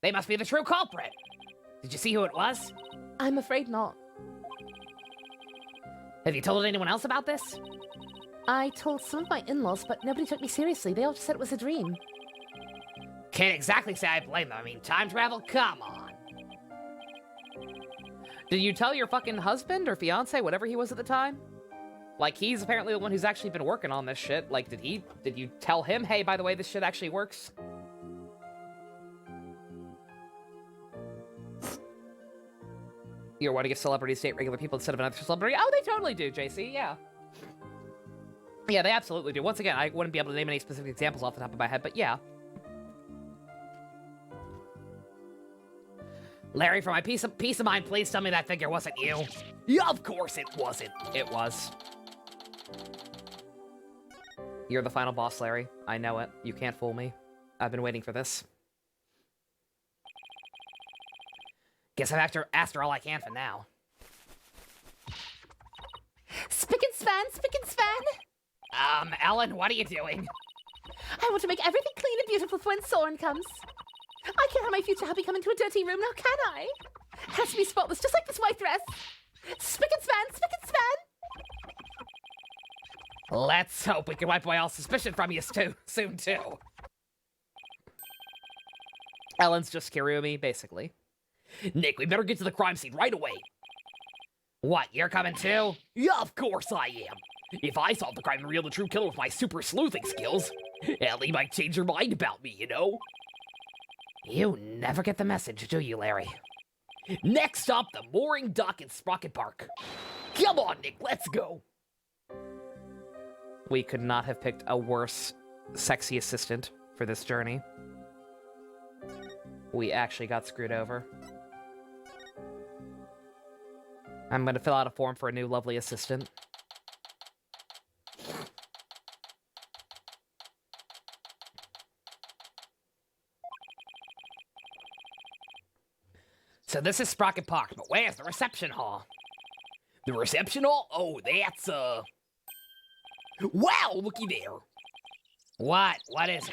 They must be the true culprit. Did you see who it was? I'm afraid not. Have you told anyone else about this? I told some of my in-laws, but nobody took me seriously. They all just said it was a dream. Can't exactly say I blame them. I mean, time travel? Come on. Did you tell your fucking husband or fiance, whatever he was at the time? Like, he's apparently the one who's actually been working on this shit. Like, did you tell him, hey, by the way, this shit actually works? You're wanting to give celebrities date regular people instead of another celebrity? Oh, they totally do, JC, yeah. Yeah, they absolutely do. Once again, I wouldn't be able to name any specific examples off the top of my head, but yeah. Larry, for my peace of mind, please tell me that figure wasn't you. Yeah, of course it wasn't. It was. You're the final boss, Larry. I know it. You can't fool me. I've been waiting for this. Guess I've asked her all I can for now. Spick and span, spick and span! Ellen, what are you doing? I want to make everything clean and beautiful for when Soren comes. I can't have my future hubby come into a dirty room now, can I? It has to be spotless, just like this white dress. Spick and span, spick and span! Let's hope we can wipe away all suspicion from you soon, too. Ellen's just Kirumi, basically. Nick, we better get to the crime scene right away. What, you're coming too? Yeah, of course I am. If I solve the crime and reveal the true killer with my super sleuthing skills, Ellie might change her mind about me, you know? You never get the message, do you, Larry? Next stop, the mooring dock in Sprocket Park. Come on, Nick, let's go. We could not have picked a worse sexy assistant for this journey. We actually got screwed over. I'm gonna fill out a form for a new lovely assistant. So this is Sprocket Park, but where's the reception hall? The reception hall? Oh, that's, wow, looky there. What? What is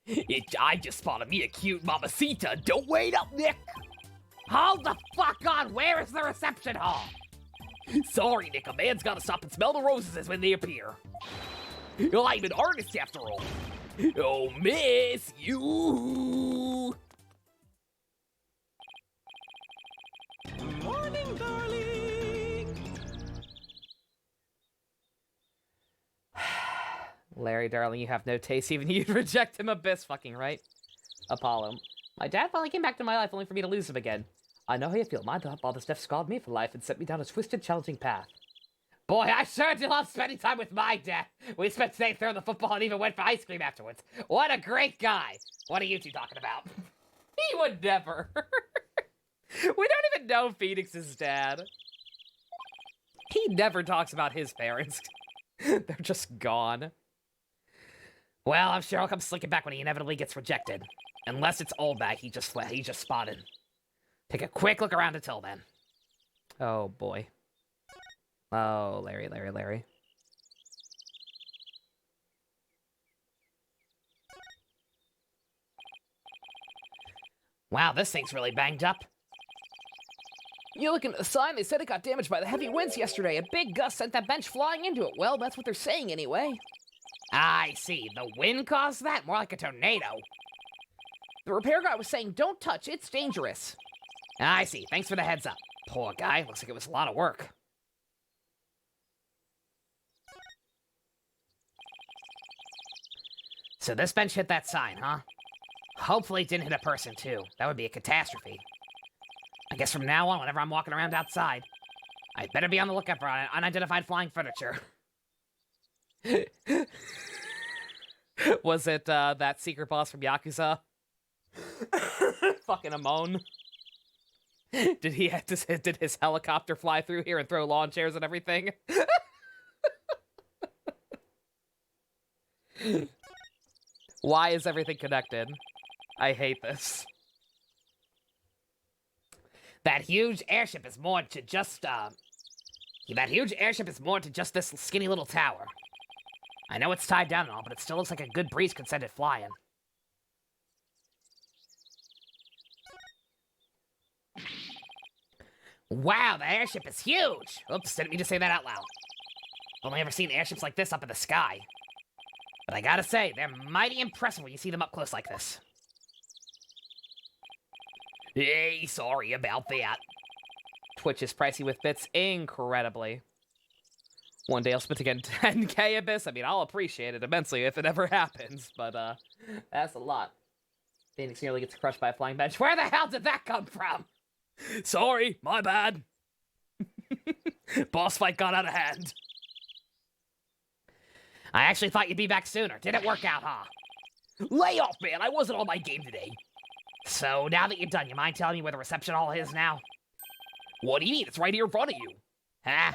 it? I just spotted me a cute mamacita. Don't wait up, Nick. Hold the fuck on! Where is the reception hall? Sorry, Nick, a man's gotta stop and smell the roses when they appear. I'm an artist after all. Oh, miss you. Morning, darling. Larry, darling, you have no taste. Even you'd reject him, Abyss. Fucking right. Apollo. My dad finally came back to my life only for me to lose him again. I know how you feel. My father Steph scarred me for life and set me down a twisted, challenging path. Boy, I sure do love spending time with my dad. We spent today throwing the football and even went for ice cream afterwards. What a great guy. What are you two talking about? He would never. We don't even know Phoenix's dad. He never talks about his parents. They're just gone. Well, I'm sure I'll come slinking back when he inevitably gets rejected. Unless it's old bag he just spotted. Take a quick look around until then. Oh, boy. Oh, Larry, Larry, Larry. Wow, this thing's really banged up. You looking at the sign? They said it got damaged by the heavy winds yesterday. A big gust sent that bench flying into it. Well, that's what they're saying anyway. I see. The wind caused that? More like a tornado. The repair guy was saying, don't touch, it's dangerous. I see. Thanks for the heads up. Poor guy. Looks like it was a lot of work. So this bench hit that sign, huh? Hopefully it didn't hit a person, too. That would be a catastrophe. I guess from now on, whenever I'm walking around outside, I'd better be on the lookout for unidentified flying furniture. Was it that secret boss from Yakuza? Fucking Amon. Did his helicopter fly through here and throw lawn chairs and everything? Why is everything connected? I hate this. That huge airship is more to just, this skinny little tower. I know it's tied down and all, but it still looks like a good breeze could send it flying. Wow, the airship is huge! Oops, didn't mean to say that out loud. I've only ever seen airships like this up in the sky. But I gotta say, they're mighty impressive when you see them up close like this. Hey, sorry about that. Twitch is pricey with bits incredibly. One day I'll spit to get 10k Abyss. I mean, I'll appreciate it immensely if it ever happens, but that's a lot. Phoenix nearly gets crushed by a flying bench. Where the hell did that come from? Sorry, my bad. Boss fight got out of hand. I actually thought you'd be back sooner. Didn't work out, huh? Lay off, man. I wasn't on my game today. So, now that you're done, you mind telling me where the reception hall is now? What do you mean? It's right here in front of you. Huh?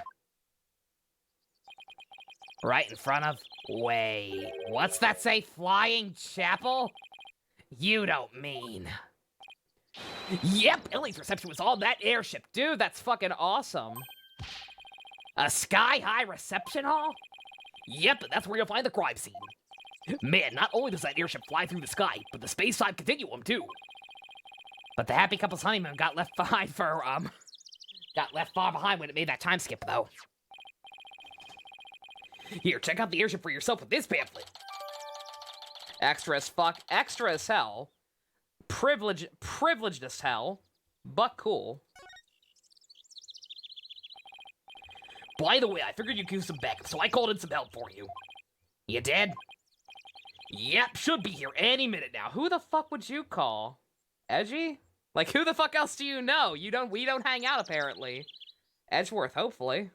Right in front of... Wait, what's that say? Flying Chapel? You don't mean... Yep, Ellie's reception was on that airship. Dude, that's fucking awesome. A sky-high reception hall? Yep, that's where you'll find the crime scene. Man, not only does that airship fly through the sky, but the space-time continuum, too. But the happy couple's honeymoon got left behind for, got left far behind when it made that time skip, though. Here, check out the airship for yourself with this pamphlet. Extra as fuck, extra as hell. Privileged as hell, but cool. By the way, I figured you'd use some backup, so I called in some help for you. You did? Yep, should be here any minute now. Who the fuck would you call? Edgy? Like, who the fuck else do you know? We don't hang out, apparently. Edgeworth, hopefully.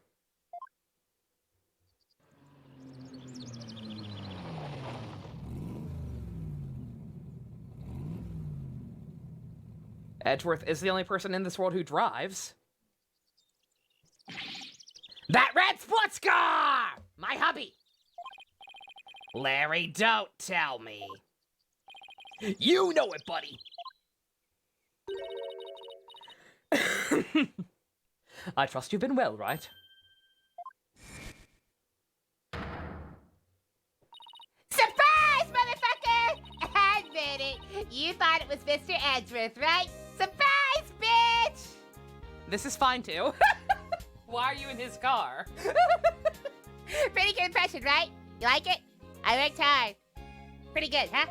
Edgeworth is the only person in this world who drives. That red sports car! My hubby! Larry, don't tell me. You know it, buddy! I trust you've been well, right? Surprise, motherfucker! Admit it. You thought it was Mr. Edgeworth, right? Surprise, bitch! This is fine, too. Why are you in his car? Pretty good impression, right? You like it? I worked hard. Pretty good, huh?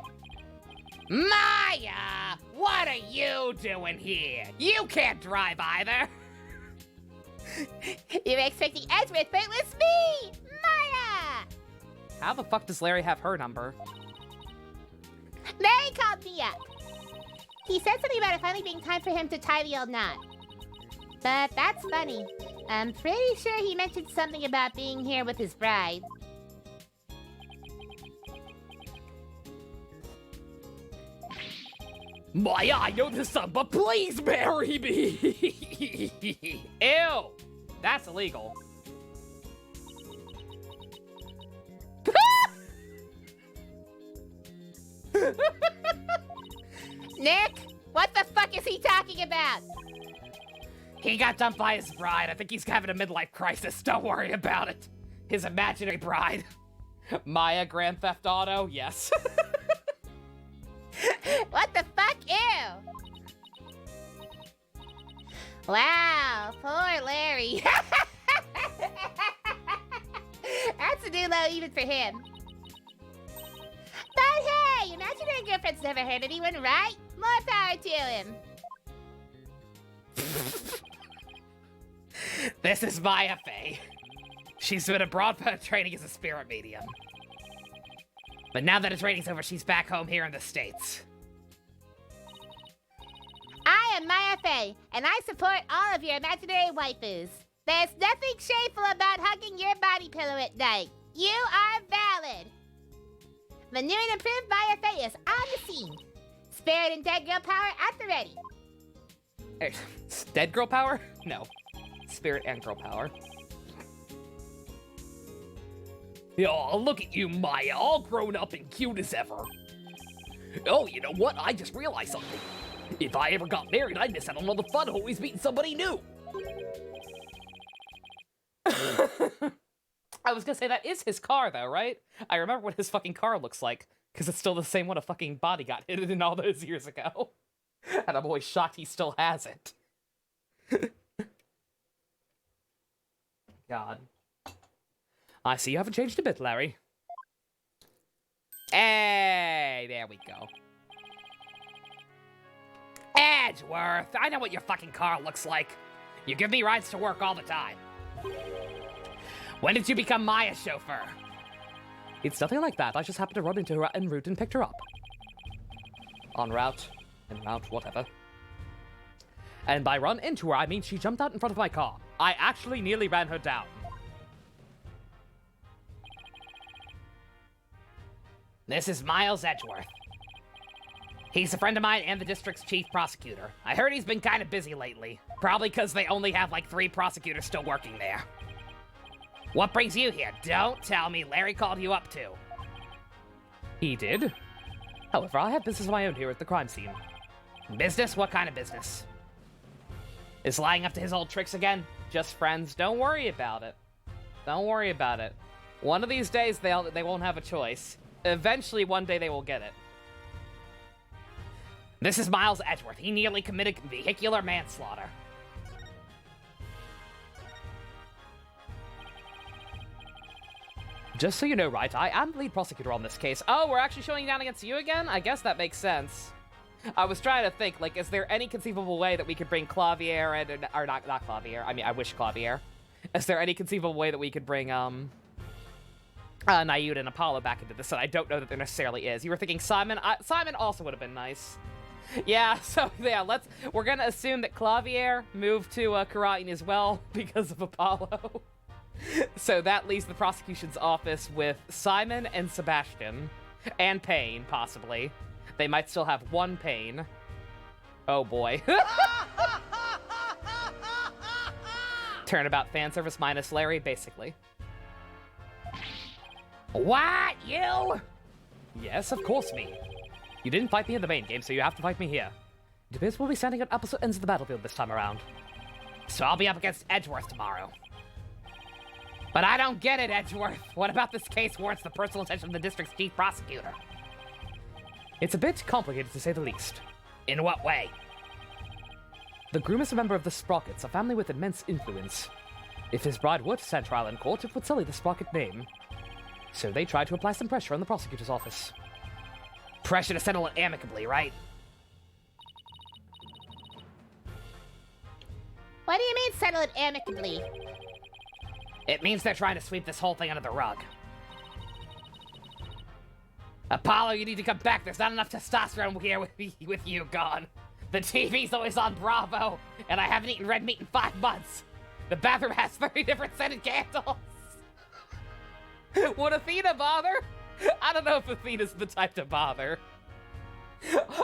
Maya! What are you doing here? You can't drive either! You were expecting Edgeworth, but it was me! Maya! How the fuck does Larry have her number? Larry called me up. He said something about it finally being time for him to tie the old knot. But that's funny. I'm pretty sure he mentioned something about being here with his bride. Maya, I know this son, but please marry me! Ew! That's illegal. Nick, what the fuck is he talking about? He got dumped by his bride. I think he's having a midlife crisis. Don't worry about it. His imaginary bride. Maya Grand Theft Auto? Yes. What the fuck? Ew! Wow, poor Larry. That's a new low even for him. But hey, imaginary girlfriend's never hurt anyone, right? More power to him. This is Maya Fey. She's been abroad for training as a spirit medium. But now that her training's over, she's back home here in the States. I am Maya Fey, and I support all of your imaginary waifus. There's nothing shameful about hugging your body pillow at night. You are valid. The new and improved Maya Fey is on the scene. Spirit and dead girl power at the ready. Hey, dead girl power? No. Spirit and girl power. Oh, look at you, Maya, all grown up and cute as ever. Oh, you know what? I just realized something. If I ever got married, I'd miss out on all the fun of always meeting somebody new. I was gonna say, that is his car, though, right? I remember what his fucking car looks like, because it's still the same one a fucking body got hit in all those years ago. And I'm always shocked he still has it. God. I see you haven't changed a bit, Larry. Hey, there we go. Edgeworth, I know what your fucking car looks like. You give me rides to work all the time. When did you become Maya's chauffeur? It's nothing like that. I just happened to run into her en route and picked her up. En route, whatever. And by run into her, I mean she jumped out in front of my car. I actually nearly ran her down. This is Miles Edgeworth. He's a friend of mine and the district's chief prosecutor. I heard he's been kind of busy lately. Probably because they only have like 3 prosecutors still working there. What brings you here? Don't tell me Larry called you up too. He did. However, I have business of my own here at the crime scene. Business? What kind of business? Is lying up to his old tricks again? Just friends. Don't worry about it. Don't worry about it. One of these days, they won't have a choice. Eventually, one day they will get it. This is Miles Edgeworth. He nearly committed vehicular manslaughter. Just so you know, Wright, I am the lead prosecutor on this case. Oh, we're actually showing down against you again? I guess that makes sense. I was trying to think, like, is there any conceivable way that we could bring Clavier and... Or not Clavier. I mean, I wish Clavier. Is there any conceivable way that we could bring, Nayuda and Apollo back into this? And I don't know that there necessarily is. You were thinking Simon? Simon also would have been nice. Yeah, so, yeah, we're gonna assume that Clavier moved to, Karatin as well because of Apollo. So that leaves the prosecution's office with Simon and Sebastian. And Payne, possibly. They might still have one Payne. Oh boy. Turnabout fan service minus Larry, basically. What? You? Yes, of course me. You didn't fight me in the main game, so you have to fight me here. It appears we'll be standing at opposite ends of the battlefield this time around. So I'll be up against Edgeworth tomorrow. But I don't get it, Edgeworth. What about this case warrants the personal attention of the district's chief prosecutor? It's a bit complicated, to say the least. In what way? The groom is a member of the Sprockets, a family with immense influence. If his bride were to stand trial in court, it would sully the Sprocket name. So they tried to apply some pressure on the prosecutor's office. Pressure to settle it amicably, right? What do you mean settle it amicably? It means they're trying to sweep this whole thing under the rug. Apollo, you need to come back. There's not enough testosterone here with you gone. The TV's always on Bravo, and I haven't eaten red meat in 5 months. The bathroom has 30 different scented candles. Would Athena bother? I don't know if Athena's the type to bother.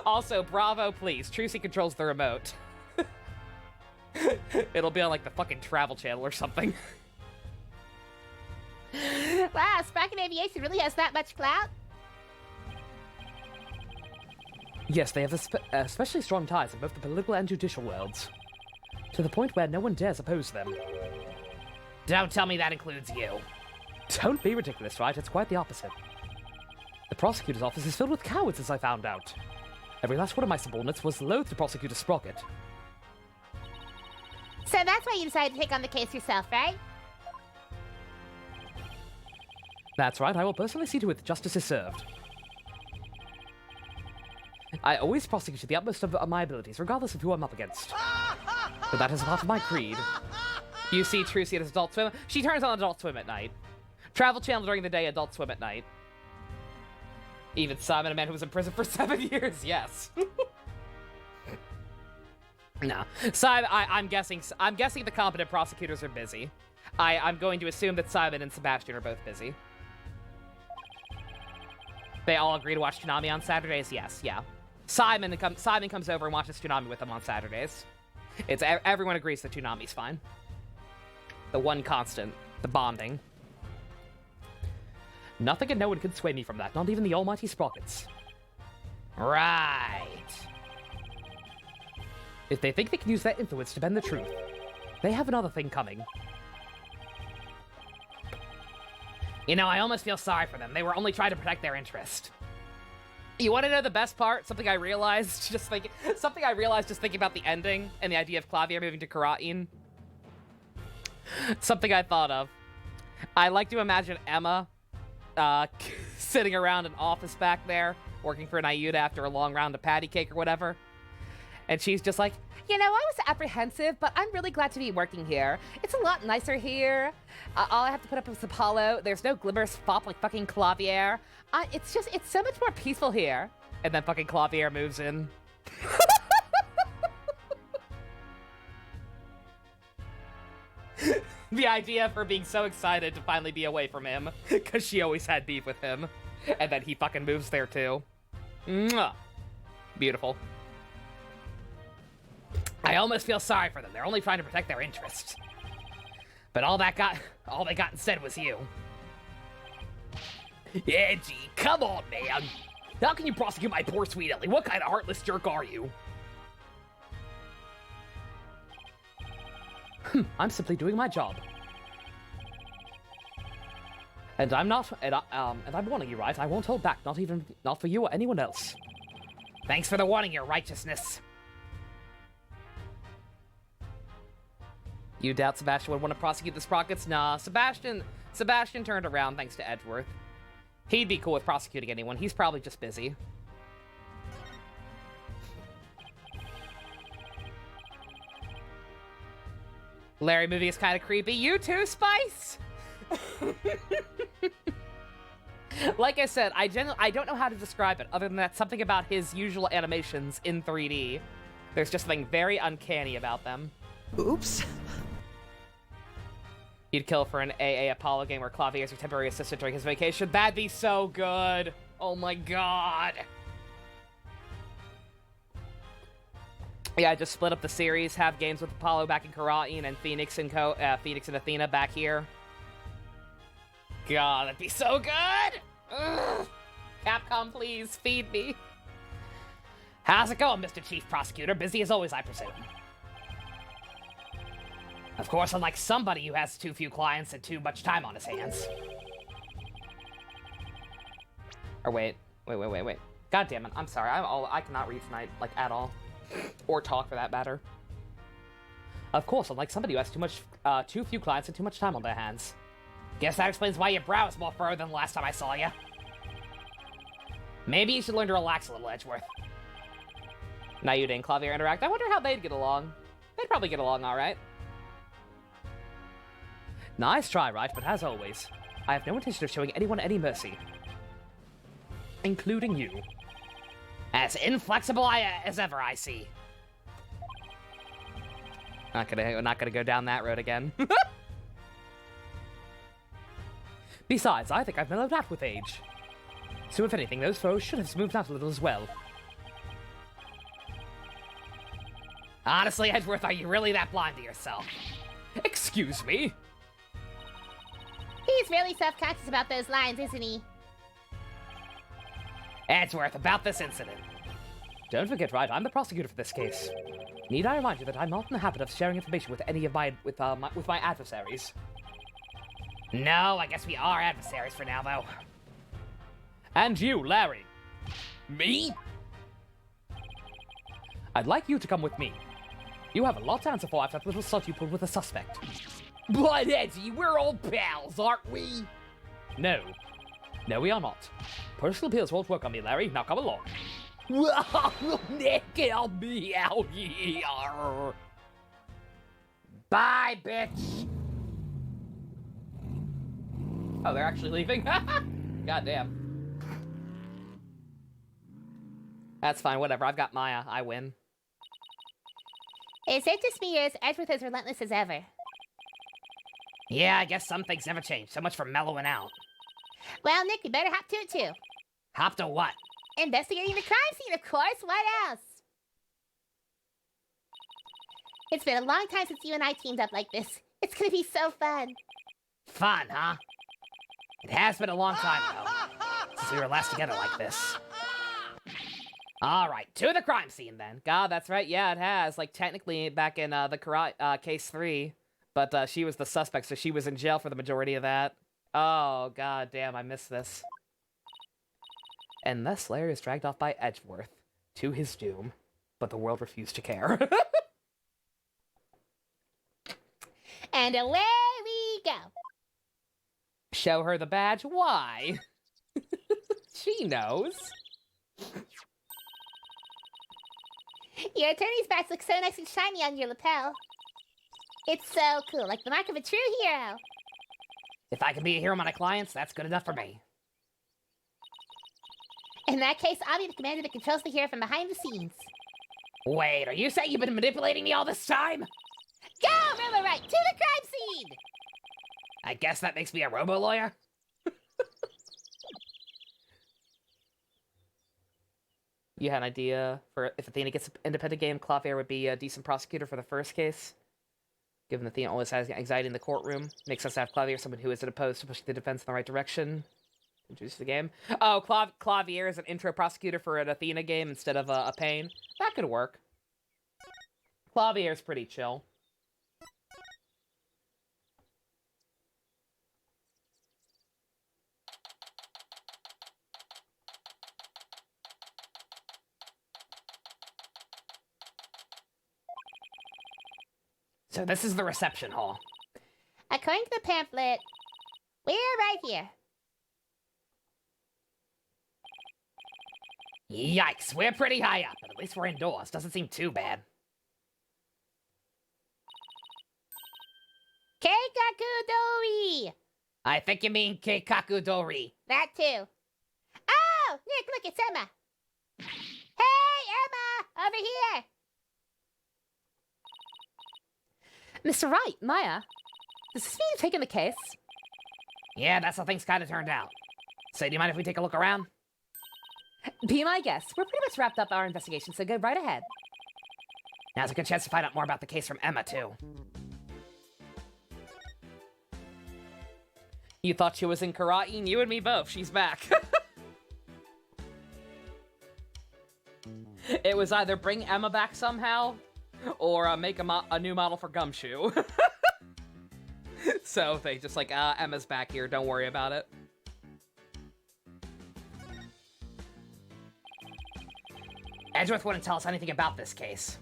Also, Bravo, please. Trucy controls the remote. It'll be on, like, the fucking Travel Channel or something. Wow, Sprocket Aviation really has that much clout? Yes, they have especially strong ties in both the political and judicial worlds. To the point where no one dares oppose them. Don't tell me that includes you. Don't be ridiculous, right? It's quite the opposite. The prosecutor's office is filled with cowards, as I found out. Every last one of my subordinates was loath to prosecute a Sprocket. So that's why you decided to take on the case yourself, right? That's right, I will personally see to it that justice is served. I always prosecute to the utmost of my abilities, regardless of who I'm up against. But that is part of my creed. You see Trucy at Adult Swim? She turns on Adult Swim at night. Travel Channel during the day, Adult Swim at night. Even Simon, a man who was in prison for 7 years, yes. No. Simon, I'm guessing the competent prosecutors are busy. I'm going to assume that Simon and Sebastian are both busy. They all agree to watch Toonami on Saturdays? Yes, yeah. Simon comes over and watches Toonami with them on Saturdays. Everyone agrees that Toonami's fine. The one constant, the bonding. Nothing and no one can sway me from that, not even the almighty Sprockets. Right. If they think they can use their influence to bend the truth, they have another thing coming. You know, I almost feel sorry for them. They were only trying to protect their interest. You want to know the best part? Something I realized just thinking about the ending and the idea of Clavier moving to Karatin. Something I thought of. I like to imagine Emma sitting around an office back there, working for Nayuda after a long round of patty cake or whatever. And she's just like, you know, I was apprehensive, but I'm really glad to be working here. It's a lot nicer here. All I have to put up is Apollo. There's no glimmers fop like fucking Clavier. It's so much more peaceful here. And then fucking Clavier moves in. The idea of her being so excited to finally be away from him, because she always had beef with him. And then he fucking moves there too. Mwah. Beautiful. I almost feel sorry for them. They're only trying to protect their interests. But all they got instead was you. Edgy, come on, man. How can you prosecute my poor sweet Ellie? What kind of heartless jerk are you? I'm simply doing my job. And I'm not, and I'm warning you, right? I won't hold back, not for you or anyone else. Thanks for the warning, your righteousness. You doubt Sebastian would want to prosecute the Sprockets? Nah, Sebastian turned around thanks to Edgeworth. He'd be cool with prosecuting anyone. He's probably just busy. Larry movie is kind of creepy. You too, Spice? Like I said, I don't know how to describe it, other than that something about his usual animations in 3D. There's just something very uncanny about them. Oops. You'd kill for an AA Apollo game where Clavier is your temporary assistant during his vacation. That'd be so good. Oh my god. Yeah, just split up the series, have games with Apollo back in Karain and Phoenix and Athena back here. God, that'd be so good! Ugh. Capcom, please, feed me. How's it going, Mr. Chief Prosecutor? Busy as always, I presume. Of course, unlike somebody who has too few clients and too much time on his hands. Or wait. God damn it, I'm sorry, I cannot read tonight, like, at all. Or talk, for that matter. Of course, unlike somebody who has too few clients and too much time on their hands. Guess that explains why your brow is more furrowed than the last time I saw you. Maybe you should learn to relax a little, Edgeworth. Nayuda and Clavier interact. I wonder how they'd get along. They'd probably get along alright. Nice try, Wright, but as always, I have no intention of showing anyone any mercy. Including you. As inflexible as ever, I see. Not gonna go down that road again. Besides, I think I've mellowed out with age. So if anything, those foes should have smoothed out a little as well. Honestly, Edgeworth, are you really that blind to yourself? Excuse me? He's really self-conscious about those lines, isn't he? Edgeworth, about this incident. Don't forget, Wright, I'm the prosecutor for this case. Need I remind you that I'm not in the habit of sharing information with any of my adversaries? No, I guess we are adversaries for now, though. And you, Larry. Me? I'd like you to come with me. You have a lot to answer for after that little stunt you pulled with a suspect. But Edgy, we're old pals, aren't we? No. No, we are not. Personal appeals won't work on me, Larry. Now come along. Get me out here. Bye, bitch. Oh, they're actually leaving? God damn. That's fine, whatever. I've got Maya. I win. It's just me as Edgeworth as relentless as ever. Yeah, I guess some things never change. So much for mellowing out. Well, Nick, you better hop to it too. Hop to what? Investigating the crime scene, of course. What else? It's been a long time since you and I teamed up like this. It's gonna be so fun. Fun, huh? It has been a long time, though, since we were last together like this. All right, to the crime scene, then. God, that's right. Yeah, it has. Like, technically, back in the case 3. But she was the suspect, so she was in jail for the majority of that. Oh, god damn, I missed this. And thus, Larry is dragged off by Edgeworth to his doom. But the world refused to care. And away we go. Show her the badge? Why? She knows. Your attorney's badge looks so nice and shiny on your lapel. It's so cool, like the mark of a true hero. If I can be a hero to my clients, that's good enough for me. In that case, I'll be the commander that controls the hero from behind the scenes. Wait, are you saying you've been manipulating me all this time? Go, Robo Wright, to the crime scene! I guess that makes me a robo-lawyer? You had an idea for if Athena gets an independent game, Clavier would be a decent prosecutor for the first case? Given that Athena always has anxiety in the courtroom, makes us have Clavier, someone who isn't opposed to pushing the defense in the right direction. Introduce the game. Oh, Clavier is an intro prosecutor for an Athena game instead of a Pain. That could work. Clavier's pretty chill. So this is the reception hall. According to the pamphlet, we're right here. Yikes, we're pretty high up, but at least we're indoors. Doesn't seem too bad. Keikakudori! I think you mean Keikakudori. That too. Oh, Nick, look, it's Emma. Hey, Emma, over here. Mr. Wright, Maya, does this mean you've taken the case? Yeah, that's how things kind of turned out. So do you mind if we take a look around? Be my guest. We're pretty much wrapped up our investigation, so go right ahead. Now's a good chance to find out more about the case from Emma, too. You thought she was in karate? You and me both. She's back. It was either bring Emma back somehow, or make a new model for Gumshoe. So they just like, Emma's back here, don't worry about it. Edgeworth wouldn't tell us anything about this case.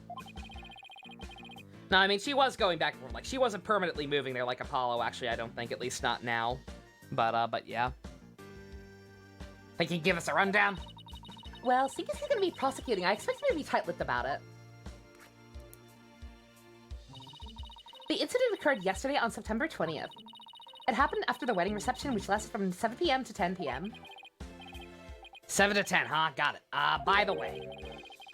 No, I mean, she was going back and forth. Like, she wasn't permanently moving there like Apollo, actually, I don't think. At least not now. But yeah. Think you'd give us a rundown? Well, seeing as he's going to be prosecuting, I expect him to be tight-lipped about it. The incident occurred yesterday on September 20th. It happened after the wedding reception, which lasted from 7 p.m. to 10 p.m. 7 to 10, huh? Got it. By the way,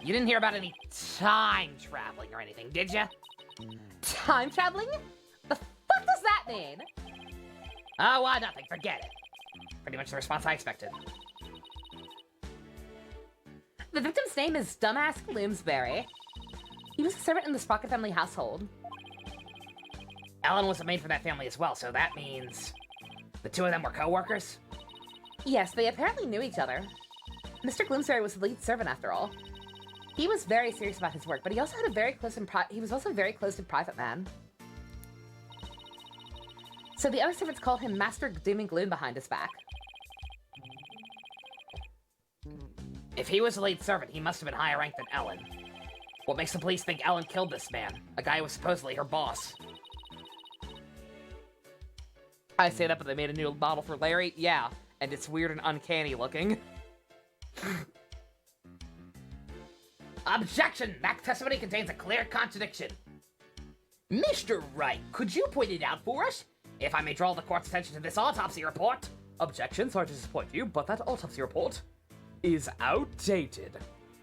you didn't hear about any time traveling or anything, did ya? Time traveling? The fuck does that mean? Oh, nothing. Forget it. Pretty much the response I expected. The victim's name is Dumbass Gloomsbury. He was a servant in the Sprocket family household. Ellen was a maid for that family as well, so that means the two of them were co-workers? Yes, they apparently knew each other. Mr. Gloomsbury was the lead servant after all. He was very serious about his work, but he also had a very close and he was also a very close and private man. So the other servants called him Master Doom and Gloom behind his back. If he was the lead servant, he must have been higher ranked than Ellen. What makes the police think Ellen killed this man, a guy who was supposedly her boss? I stayed up and they made a new model for Larry. Yeah, and it's weird and uncanny looking. Objection! That testimony contains a clear contradiction. Mr. Wright, could you point it out for us? If I may draw the court's attention to this autopsy report. Objection, sorry to disappoint you, but that autopsy report is outdated.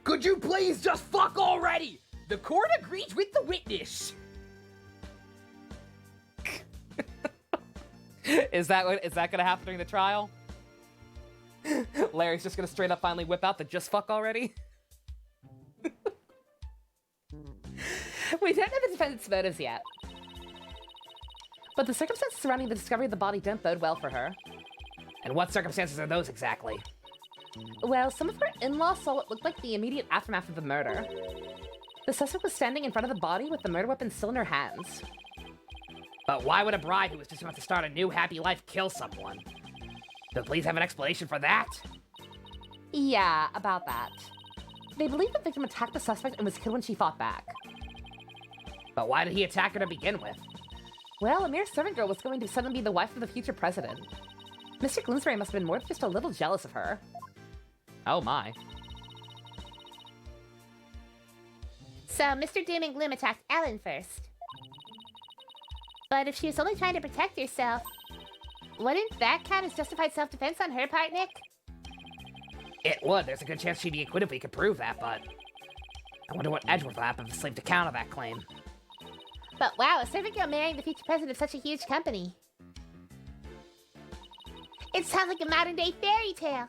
Could you please just fuck already? The court agrees with the witness. Is that gonna happen during the trial? Larry's just gonna straight up finally whip out the just fuck already? We don't know the defendant's motives yet. But the circumstances surrounding the discovery of the body don't bode well for her. And what circumstances are those exactly? Well, some of her in-laws saw what looked like the immediate aftermath of the murder. The suspect was standing in front of the body with the murder weapon still in her hands. But why would a bride who was just about to start a new happy life kill someone? Do the police have an explanation for that? Yeah, about that. They believe the victim attacked the suspect and was killed when she fought back. But why did he attack her to begin with? Well, a mere servant girl was going to suddenly be the wife of the future president. Mr. Gloomsbury must have been more than just a little jealous of her. Oh my. So Mr. Doom and Gloom attacked Ellen first. But if she was only trying to protect herself, wouldn't that count as justified self-defense on her part, Nick? It would. There's a good chance she'd be acquitted if we could prove that, but I wonder what Edgeworth will happen if the slave to counter that claim. But wow, a servant girl marrying the future president of such a huge company. It sounds like a modern-day fairy tale.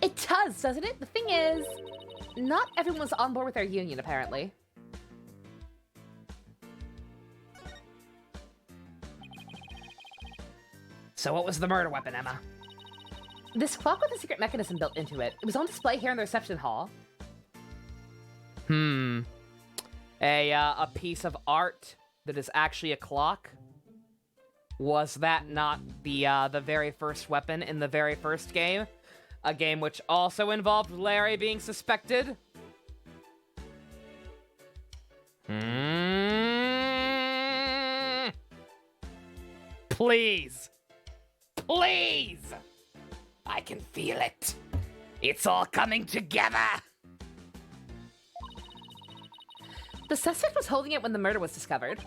It does, doesn't it? The thing is, not everyone was on board with their union, apparently. So what was the murder weapon, Emma? This clock with a secret mechanism built into it. It was on display here in the reception hall. A piece of art that is actually a clock? Was that not the very first weapon in the very first game? A game which also involved Larry being suspected? Please! Please! I can feel it. It's all coming together! The suspect was holding it when the murder was discovered.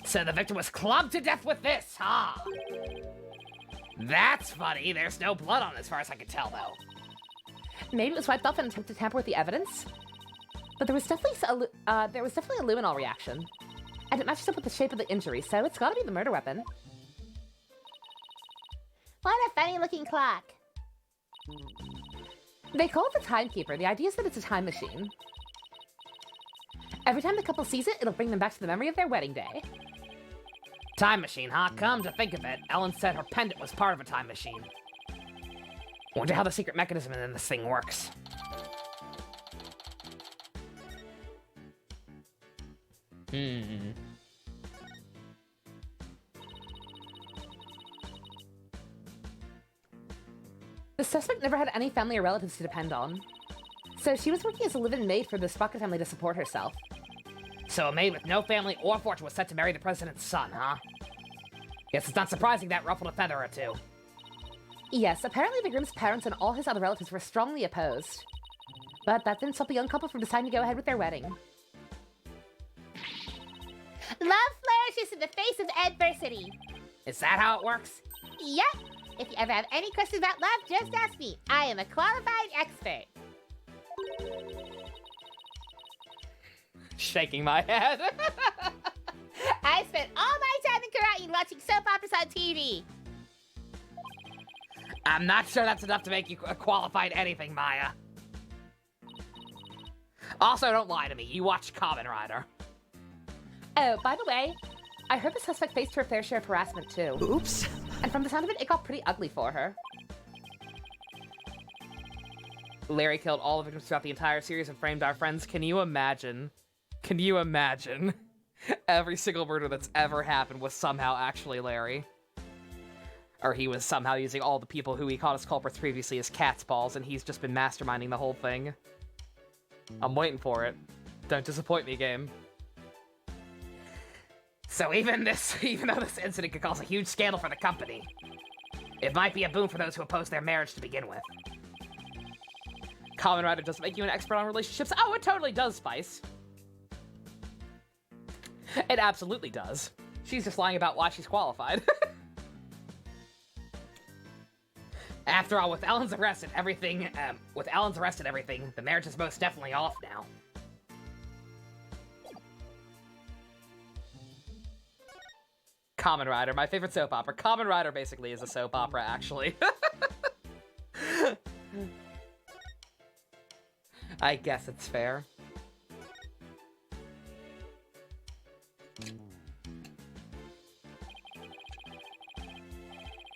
So the victim was clubbed to death with this, huh? That's funny. There's no blood on it as far as I can tell, though. Maybe it was wiped off in an attempt to tamper with the evidence. But there was definitely a luminol reaction. And it matches up with the shape of the injury, so it's gotta be the murder weapon. What a funny-looking clock. They call it the timekeeper. The idea is that it's a time machine. Every time the couple sees it, it'll bring them back to the memory of their wedding day. Time machine, huh? Come to think of it, Ellen said her pendant was part of a time machine. Wonder how the secret mechanism in this thing works. The suspect never had any family or relatives to depend on. So she was working as a live-in maid for the Sprocket family to support herself. So a maid with no family or fortune was set to marry the president's son, huh? Guess it's not surprising that ruffled a feather or two. Yes, apparently the groom's parents and all his other relatives were strongly opposed. But that didn't stop the young couple from deciding to go ahead with their wedding. Love flourishes in the face of adversity. Is that how it works? Yep. If you ever have any questions about love, just ask me. I am a qualified expert. Shaking my head. I spent all my time in karate watching soap operas on TV. I'm not sure that's enough to make you a qualified anything, Maya. Also, don't lie to me. You watched Kamen Rider. Oh, by the way, I heard the suspect faced her fair share of harassment too. Oops. And from the sound of it, it got pretty ugly for her. Larry killed all the victims throughout the entire series and framed our friends. Can you imagine? Can you imagine? Every single murder that's ever happened was somehow actually Larry. Or he was somehow using all the people who he caught as culprits previously as cat's balls, and he's just been masterminding the whole thing. I'm waiting for it. Don't disappoint me, game. So even though this incident could cause a huge scandal for the company, it might be a boon for those who oppose their marriage to begin with. Kamen Rider doesn't make you an expert on relationships. Oh, it totally does, Spice. It absolutely does. She's just lying about why she's qualified. After all, with Ellen's arrest and everything, the marriage is most definitely off now. Kamen Rider, my favorite soap opera. Kamen Rider basically is a soap opera, actually. I guess it's fair.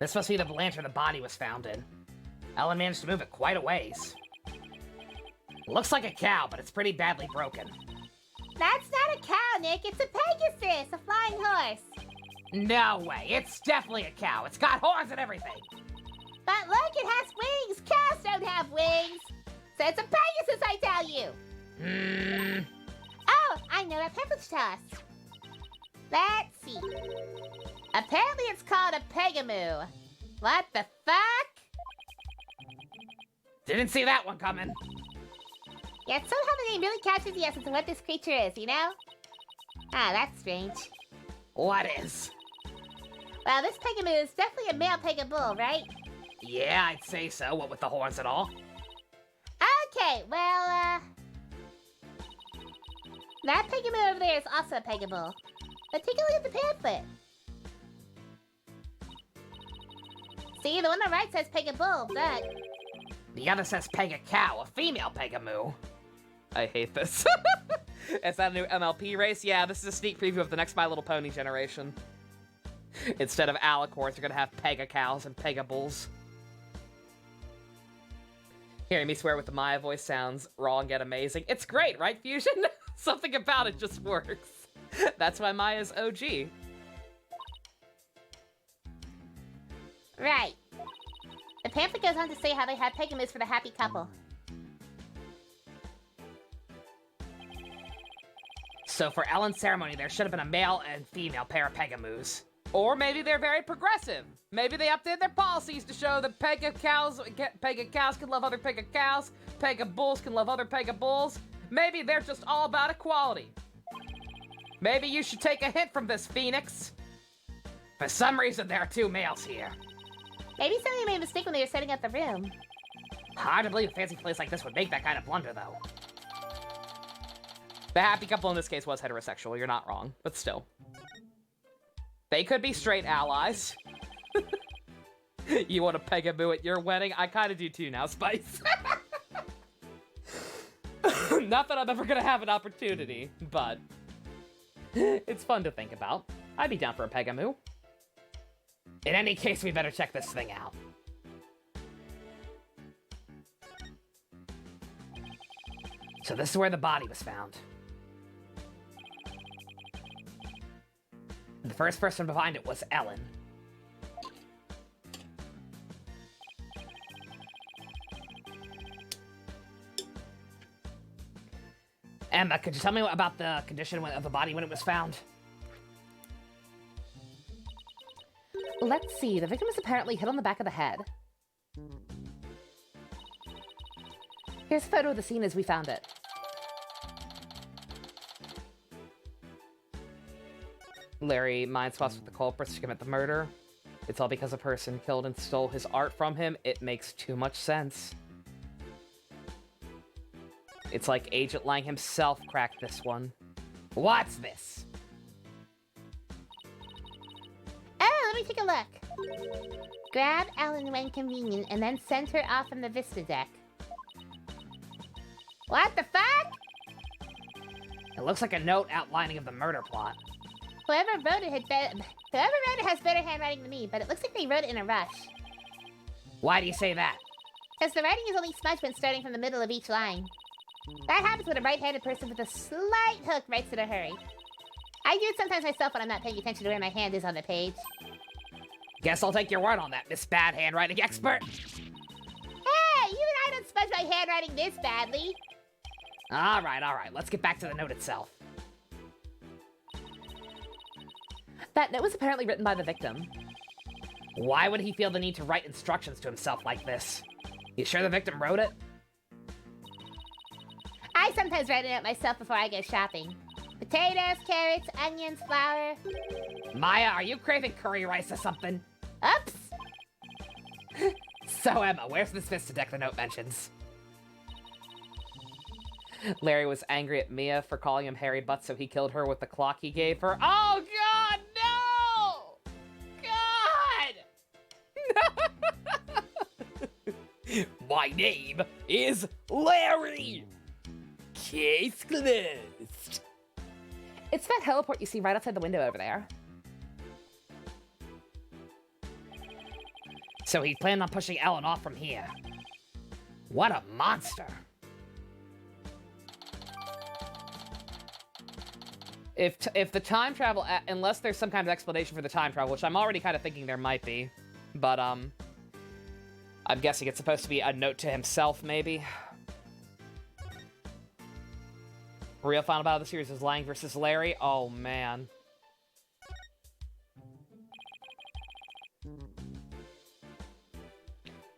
This must be the lantern the body was found in. Ellen managed to move it quite a ways. Looks like a cow, but it's pretty badly broken. That's not a cow, Nick. It's a Pegasus, a flying horse. No way. It's definitely a cow. It's got horns and everything. But look, it has wings. Cows don't have wings. So it's a Pegasus, I tell you. Oh, I know what privilege to us. Let's see. Apparently it's called a Pegamoo. What the fuck? Didn't see that one coming. Yet somehow the name really captures the essence of what this creature is, you know? Ah, that's strange. What is? Well, this Pegamoo is definitely a male Pegabull, right? Yeah, I'd say so. What with the horns and all. Okay, well, that Pegamoo over there is also a Pegabull. But take a look at the pamphlet. See, the one on the right says Pegabull, but... The other says Pega Cow, a female Pegamoo. I hate this. Is that a new MLP race? Yeah, this is a sneak preview of the next My Little Pony generation. Instead of alicorns, you're gonna have pega cows and pega bulls. Hearing me swear with the Maya voice sounds wrong yet amazing. It's great, right, Fusion? Something about it just works. That's why Maya's OG. Right. The pamphlet goes on to say how they had Pegamus for the happy couple. So for Ellen's ceremony, there should have been a male and female pair of Pegamoos. Or maybe they're very progressive. Maybe they updated their policies to show that pega cows can love other pega cows, pega bulls can love other pega bulls. Maybe they're just all about equality. Maybe you should take a hint from this, Phoenix. For some reason, there are two males here. Maybe somebody made a mistake when they were setting up the room. Hard to believe a fancy place like this would make that kind of blunder, though. The happy couple in this case was heterosexual, you're not wrong, but still. They could be straight allies. You want a pegamoo at your wedding? I kind of do too now, Spice. Not that I'm ever gonna have an opportunity, but it's fun to think about. I'd be down for a pegamoo. In any case, we better check this thing out. So this is where the body was found. The first person to find it was Ellen. Emma, could you tell me about the condition of the body when it was found? Let's see, the victim was apparently hit on the back of the head. Here's a photo of the scene as we found it. Larry mind swaps with the culprits to commit the murder. It's all because a person killed and stole his art from him. It makes too much sense. It's like Agent Lang himself cracked this one. What's this? Oh, let me take a look. Grab Ellen when convenient and then send her off from the Vista deck. What the fuck? It looks like a note outlining of the murder plot. Whoever wrote it has better handwriting than me, but it looks like they wrote it in a rush. Why do you say that? Because the writing is only smudged when starting from the middle of each line. That happens when a right-handed person with a slight hook writes in a hurry. I do it sometimes myself when I'm not paying attention to where my hand is on the page. Guess I'll take your word on that, Miss Bad Handwriting Expert. Hey, even I don't smudge my handwriting this badly. All right. Let's get back to the note itself. That note was apparently written by the victim. Why would he feel the need to write instructions to himself like this? You sure the victim wrote it? I sometimes write it out myself before I go shopping. Potatoes, carrots, onions, flour. Maya, are you craving curry rice or something? Oops! So, Emma, where's this Vista deck the note mentions? Larry was angry at Mia for calling him hairy butt, so he killed her with the clock he gave her. Oh, God, no! God! My name is Larry! Case closed. It's that heliport you see right outside the window over there. So he planned on pushing Ellen off from here. What a monster. If the time travel, unless there's some kind of explanation for the time travel, which I'm already kind of thinking there might be, but I'm guessing it's supposed to be a note to himself, maybe. Real final battle of the series is Lang versus Larry. Oh, man.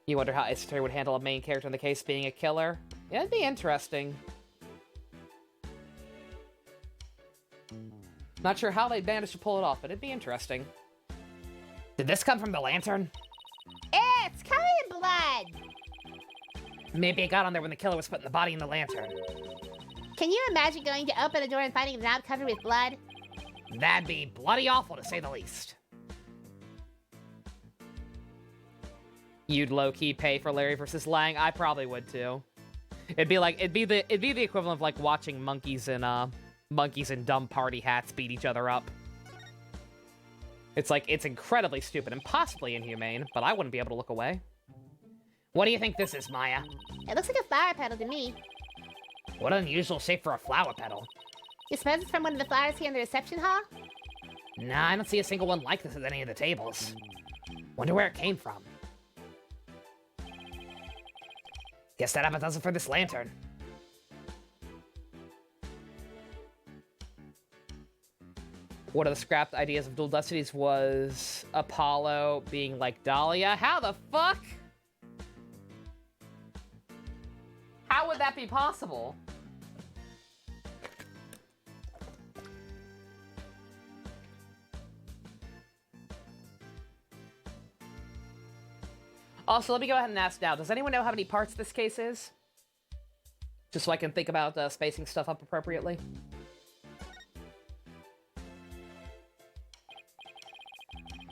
You wonder how Ace Attorney would handle a main character in the case being a killer? Yeah, it'd be interesting. Not sure how they managed to pull it off, but it'd be interesting. Did this come from the lantern? It's covered in blood! Maybe it got on there when the killer was putting the body in the lantern. Can you imagine going to open the door and finding the knob covered with blood? That'd be bloody awful, to say the least. You'd low-key pay for Larry versus Lang? I probably would too. It'd be the equivalent of like watching monkeys in dumb party hats beat each other up. It's like, it's incredibly stupid and possibly inhumane, but I wouldn't be able to look away. What do you think this is, Maya? It looks like a flower petal to me. What an unusual shape for a flower petal. You suppose it's from one of the flowers here in the reception hall? Nah, I don't see a single one like this at any of the tables. Wonder where it came from. Guess that does it for this lantern. One of the scrapped ideas of Dual Destinies was Apollo being like Dahlia. How the fuck? How would that be possible? Also, let me go ahead and ask now. Does anyone know how many parts this case is? Just so I can think about spacing stuff up appropriately.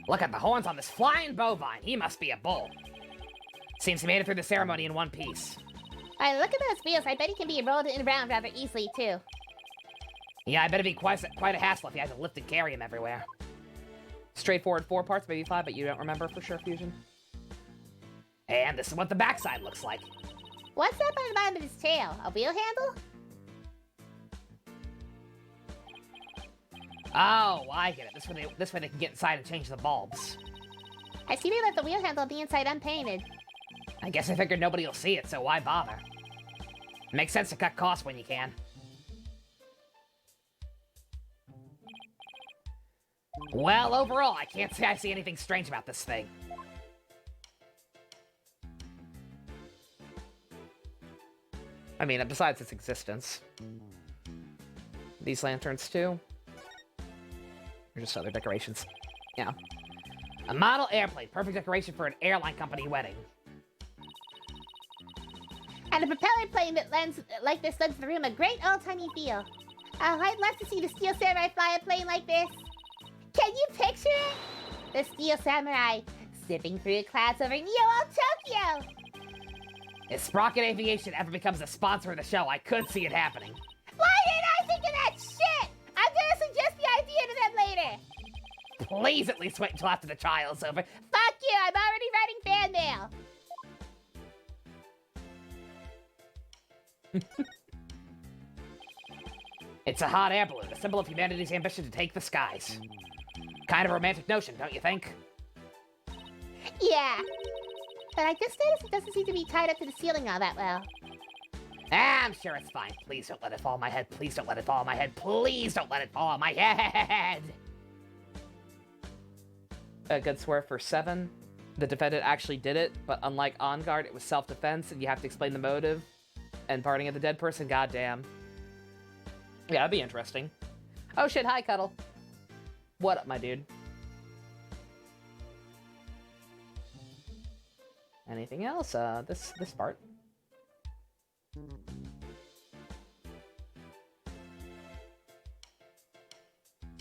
Look at the horns on this flying bovine. He must be a bull. Seems he made it through the ceremony in one piece. Alright, look at those wheels. I bet he can be rolled around rather easily, too. Yeah, I bet it'd be quite a hassle if you had to lift and carry him everywhere. Straightforward 4 parts, maybe 5, but you don't remember for sure, Fusion? And this is what the backside looks like. What's that on the bottom of his tail? A wheel handle? Oh, I get it. This way they can get inside and change the bulbs. I see they left the wheel handle on the inside unpainted. I guess I figured nobody will see it, so why bother? Makes sense to cut costs when you can. Well, overall, I can't say I see anything strange about this thing. I mean, besides its existence. These lanterns, too. Or just other decorations. Yeah. A model airplane, perfect decoration for an airline company wedding. And a propeller plane that lends the room a great old-timey feel. Oh, I'd love to see the Steel Samurai fly a plane like this. Can you picture it? The Steel Samurai zipping through the clouds over Neo Tokyo. If Sprocket Aviation ever becomes a sponsor of the show, I could see it happening. Why didn't I think of that shit? I'm gonna suggest the idea to them later. Please at least wait until after the trial's over. Fuck you, I'm already writing fan mail. It's a hot air balloon, a symbol of humanity's ambition to take the skies. Kind of a romantic notion, don't you think? Yeah. But I just noticed it doesn't seem to be tied up to the ceiling all that well. I'm sure it's fine. Please don't let it fall on my head. Please don't let it fall on my head. Please don't let it fall on my head. A good swear for 7. The defendant actually did it, but unlike On Guard, it was self-defense, and you have to explain the motive. And parting of the dead person, goddamn. Yeah, that'd be interesting. Oh shit, hi, Cuddle. What up, my dude? Anything else? This part.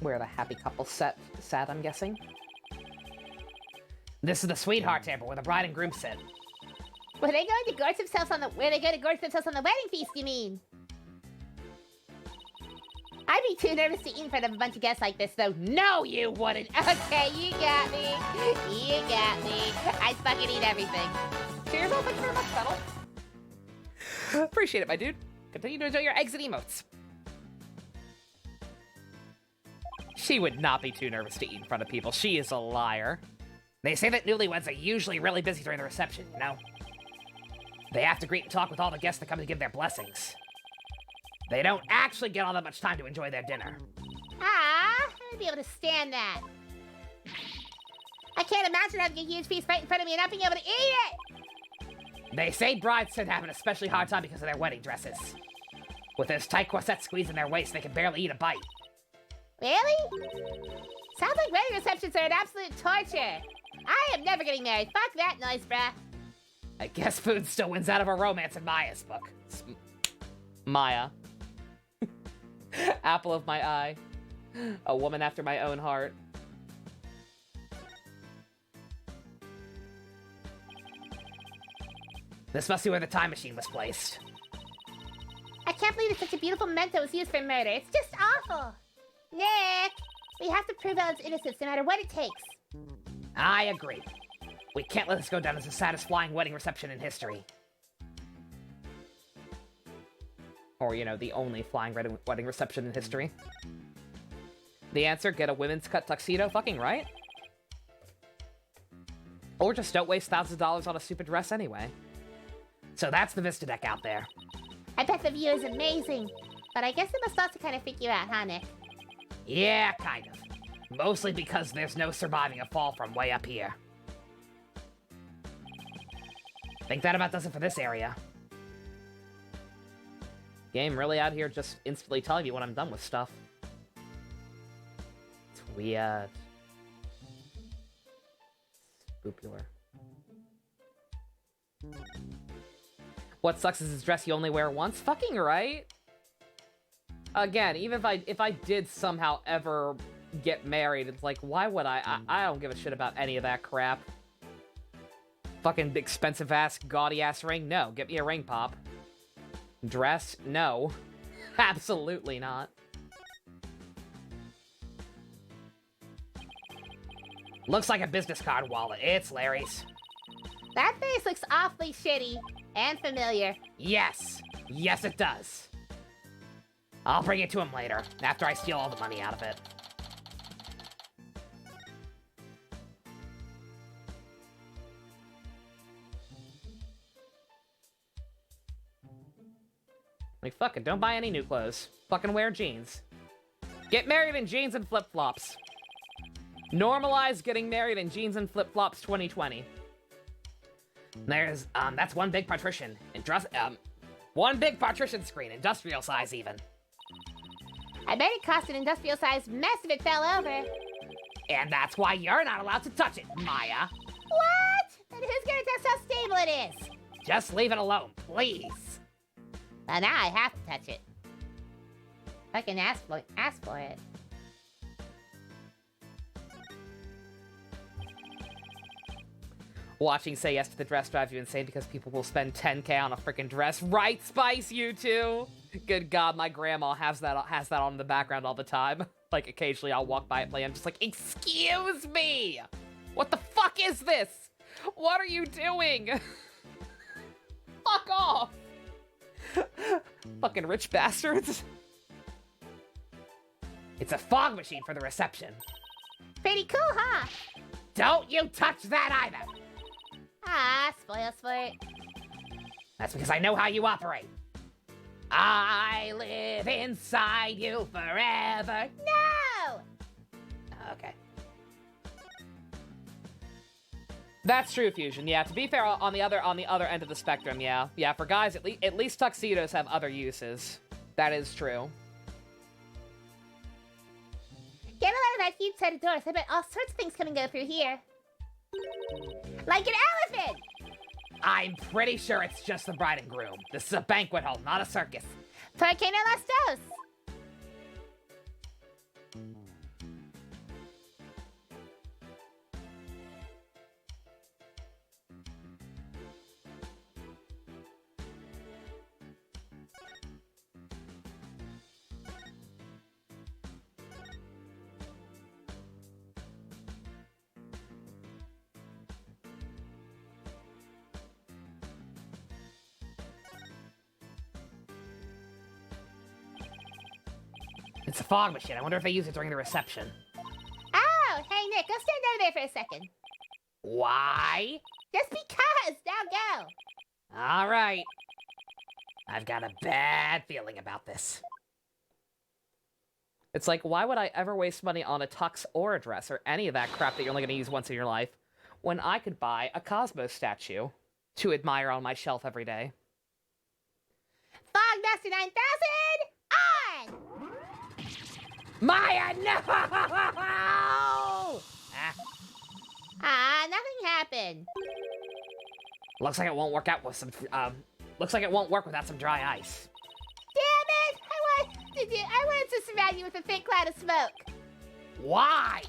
Where the happy couple sat, I'm guessing. This is the sweetheart table where the bride and groom sit. Where they going to gorge themselves on the wedding feast, you mean? I'd be too nervous to eat in front of a bunch of guests like this, though. No, you wouldn't. Okay, you got me. You got me. I'd fucking eat everything. Cheers, thank you very much, Cuddle. Appreciate it, my dude. Continue to enjoy your exit emotes. She would not be too nervous to eat in front of people. She is a liar. They say that newlyweds are usually really busy during the reception, you know? They have to greet and talk with all the guests that come to give their blessings. They don't actually get all that much time to enjoy their dinner. I'd be able to stand that. I can't imagine having a huge feast right in front of me and not being able to eat it! They say brides tend to have an especially hard time because of their wedding dresses. With those tight corsets squeezing their waist, they can barely eat a bite. Really? Sounds like wedding receptions are an absolute torture. I am never getting married. Fuck that noise, bruh. I guess food still wins out of a romance in Maya's book. Maya. Apple of my eye. A woman after my own heart. This must be where the time machine was placed. I can't believe that such a beautiful memento was used for murder. It's just awful. Nick! We have to prove Ellen's innocence no matter what it takes. I agree. We can't let this go down as the saddest flying wedding reception in history. Or, you know, the only flying wedding reception in history. The answer, get a women's cut tuxedo, fucking right. Or just don't waste thousands of dollars on a stupid dress anyway. So that's the Vista deck out there. I bet the view is amazing. But I guess it must also kind of freak you out, huh, Nick? Yeah, kind of. Mostly because there's no surviving a fall from way up here. Think that about does it for this area. Game really out here just instantly telling me when I'm done with stuff. It's weird. Spoopular. What sucks is this dress you only wear once? Fucking right. Again, even if I did somehow ever get married, it's like, why would I? I don't give a shit about any of that crap. Fucking expensive ass, gaudy ass ring? No. Get me a ring pop. Dress? No. Absolutely not. Looks like a business card wallet. It's Larry's. That face looks awfully shitty and familiar. Yes. Yes, it does. I'll bring it to him later, after I steal all the money out of it. Like, fuck it, don't buy any new clothes. Fucking wear jeans. Get married in jeans and flip-flops. Normalize getting married in jeans and flip-flops 2020. There's, that's one big partition. One big partition screen, industrial size even. I bet it cost an industrial sized mess if it fell over. And that's why you're not allowed to touch it, Maya. What? Then who's gonna test how stable it is? Just leave it alone, please. Well, now I have to touch it. I can ask for it. Watching Say Yes to the Dress drives you insane because people will spend 10K on a freaking dress. Right, Spice, you too? Good God, my grandma has that on in the background all the time. Like, occasionally I'll walk by it play, I'm just like, excuse me! What the fuck is this? What are you doing? Fuck off! Fucking rich bastards. It's a fog machine for the reception. Pretty cool, huh? Don't you touch that either! Ah, spoil sport. That's because I know how you operate. I live inside you forever. No! Okay. That's true, Fusion. Yeah, to be fair, on the other end of the spectrum, yeah. Yeah, for guys, at least tuxedos have other uses. That is true. Get a lot of that huge set of doors. I bet all sorts of things come and go through here. Like an elephant! I'm pretty sure it's just the bride and groom. This is a banquet hall, not a circus. ¿Por qué no las dos? It's a fog machine. I wonder if they use it during the reception. Oh, hey Nick, go stand over there for a second. Why? Just because. Now go. All right. I've got a bad feeling about this. It's like, why would I ever waste money on a tux or a dress or any of that crap that you're only going to use once in your life when I could buy a Cosmos statue to admire on my shelf every day? Fog Master 9000 on! Maya, no! Nothing happened. Looks like it won't work out with some. Looks like it won't work without some dry ice. Damn it! I wanted to surround you with a thick cloud of smoke. Why?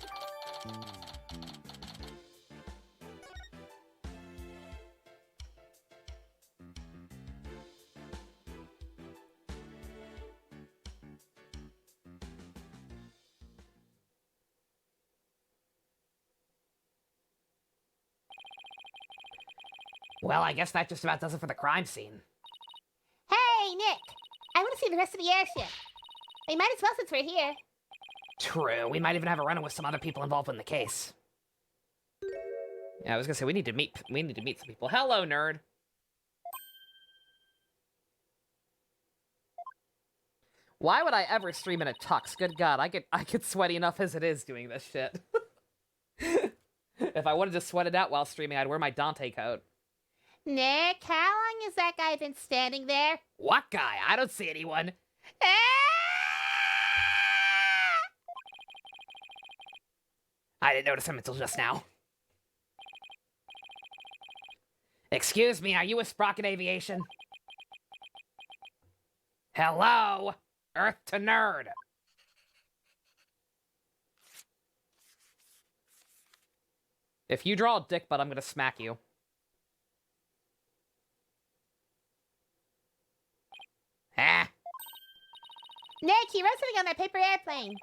Well, I guess that just about does it for the crime scene. Hey, Nick! I want to see the rest of the airship. We might as well since we're here. True, we might even have a run-in with some other people involved in the case. Yeah, I was gonna say we need to meet some people. Hello, nerd. Why would I ever stream in a tux? Good God, I get sweaty enough as it is doing this shit. If I wanted to sweat it out while streaming, I'd wear my Dante coat. Nick, how long has that guy been standing there? What guy? I don't see anyone. Ah! I didn't notice him until just now. Excuse me, are you with Sprocket Aviation? Hello? Earth to Nerd. If you draw a dick butt, I'm gonna smack you. Ah, Nick, he wrote something on that paper airplane.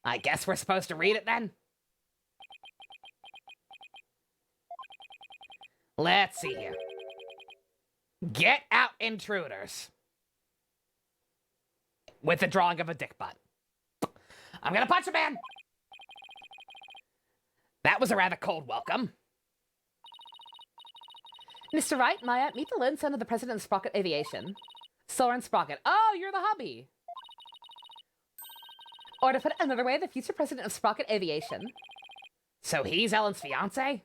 I guess we're supposed to read it then? Let's see here. Get out, intruders. With a drawing of a dick butt. I'm gonna punch a man! That was a rather cold welcome. Mr. Wright, Maya, meet the lone son of the president of Sprocket Aviation. Soren Sprocket. Oh, you're the hubby. Or to put it another way, the future president of Sprocket Aviation. So he's Ellen's fiance?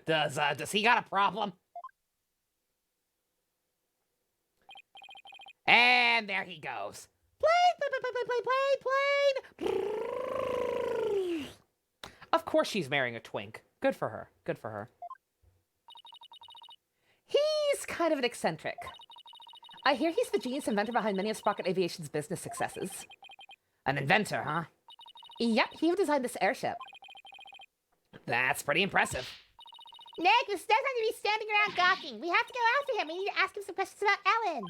Does he got a problem? And there he goes. Plane. Of course she's marrying a twink. Good for her. Good for her. He's kind of an eccentric. I hear he's the genius inventor behind many of Sprocket Aviation's business successes. An inventor, huh? Yep, he designed this airship. That's pretty impressive. Nick, this doesn't have to be standing around gawking. We have to go after him. We need to ask him some questions about Ellen.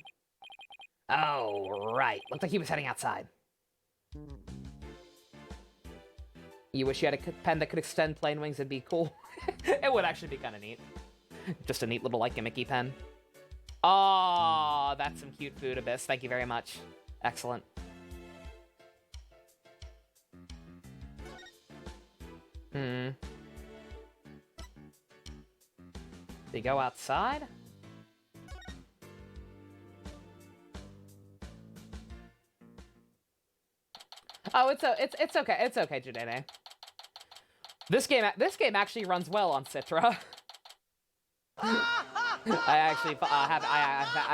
Oh, right. Looked like he was heading outside. You wish you had a pen that could extend plane wings, it'd be cool. It would actually be kind of neat. Just a neat little, like, gimmicky pen. Oh, that's some cute food, Abyss. Thank you very much. Excellent. Do you go outside? Oh, it's okay. It's okay, Jadene. This game actually runs well on Citra. I've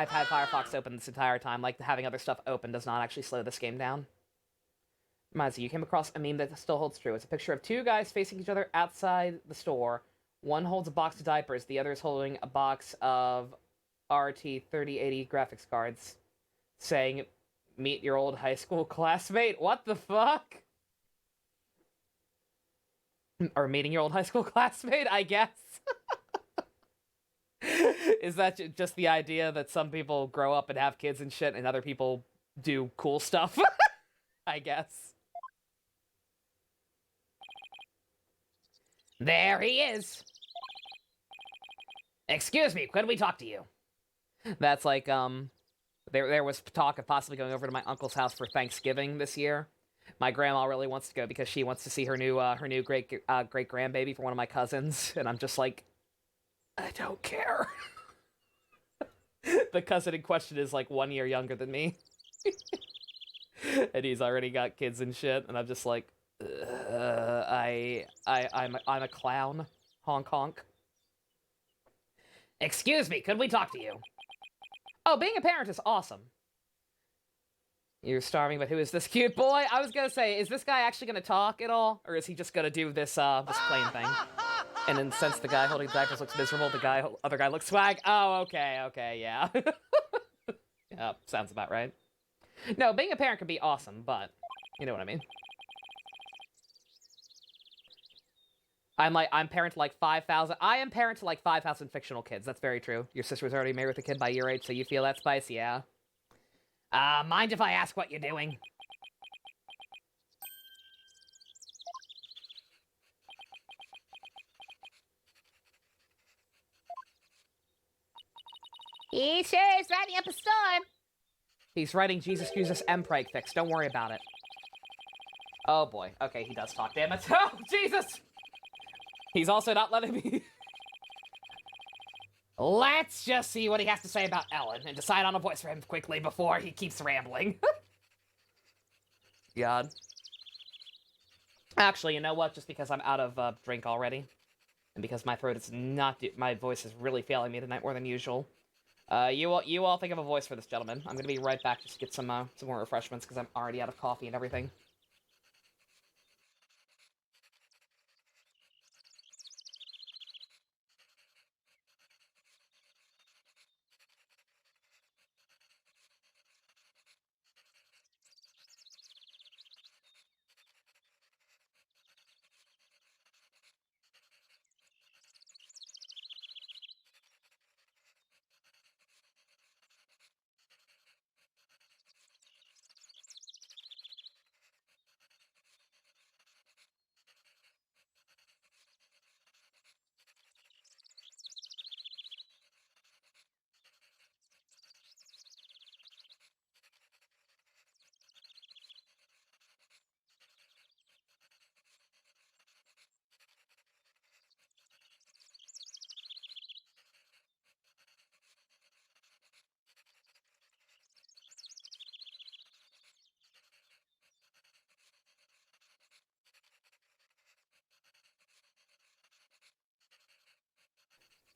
had Firefox open this entire time. Like, having other stuff open does not actually slow this game down. Mazi, you came across a meme that still holds true. It's a picture of two guys facing each other outside the store. One holds a box of diapers. The other is holding a box of RT 3080 graphics cards, saying, "Meet your old high school classmate." What the fuck? Or meeting your old high school classmate, I guess. Is that just the idea that some people grow up and have kids and shit, and other people do cool stuff? I guess. There he is. Excuse me, could we talk to you? That's like, there was talk of possibly going over to my uncle's house for Thanksgiving this year. My grandma really wants to go because she wants to see her new great grandbaby for one of my cousins, and I'm just like, I don't care. The cousin in question is like 1 year younger than me. And he's already got kids and shit, and I'm just like, I'm a clown. Honk honk. Excuse me, could we talk to you? Oh, being a parent is awesome. You're starving, but who is this cute boy? I was gonna say, is this guy actually gonna talk at all? Or is he just gonna do this plane thing? And then since the guy holding diapers looks miserable, the other guy looks swag? Oh, okay, yeah. Yeah, sounds about right. No, being a parent can be awesome, but you know what I mean. I'm parent to like 5,000. I am parent to like 5,000 fictional kids. That's very true. Your sister was already married with a kid by your age, so you feel that spice, yeah. Mind if I ask what you're doing? He sure is riding up a storm. He's writing Jesus Jesus Empreg fix. Don't worry about it. Oh boy. Okay, he does talk. Damn it. Oh, Jesus! He's also not letting me... Let's just see what he has to say about Ellen and decide on a voice for him quickly before he keeps rambling. God. Actually, you know what? Just because I'm out of drink already, and because my throat is not... my voice is really failing me tonight more than usual. You all think of a voice for this gentleman. I'm gonna be right back just to get some more refreshments because I'm already out of coffee and everything.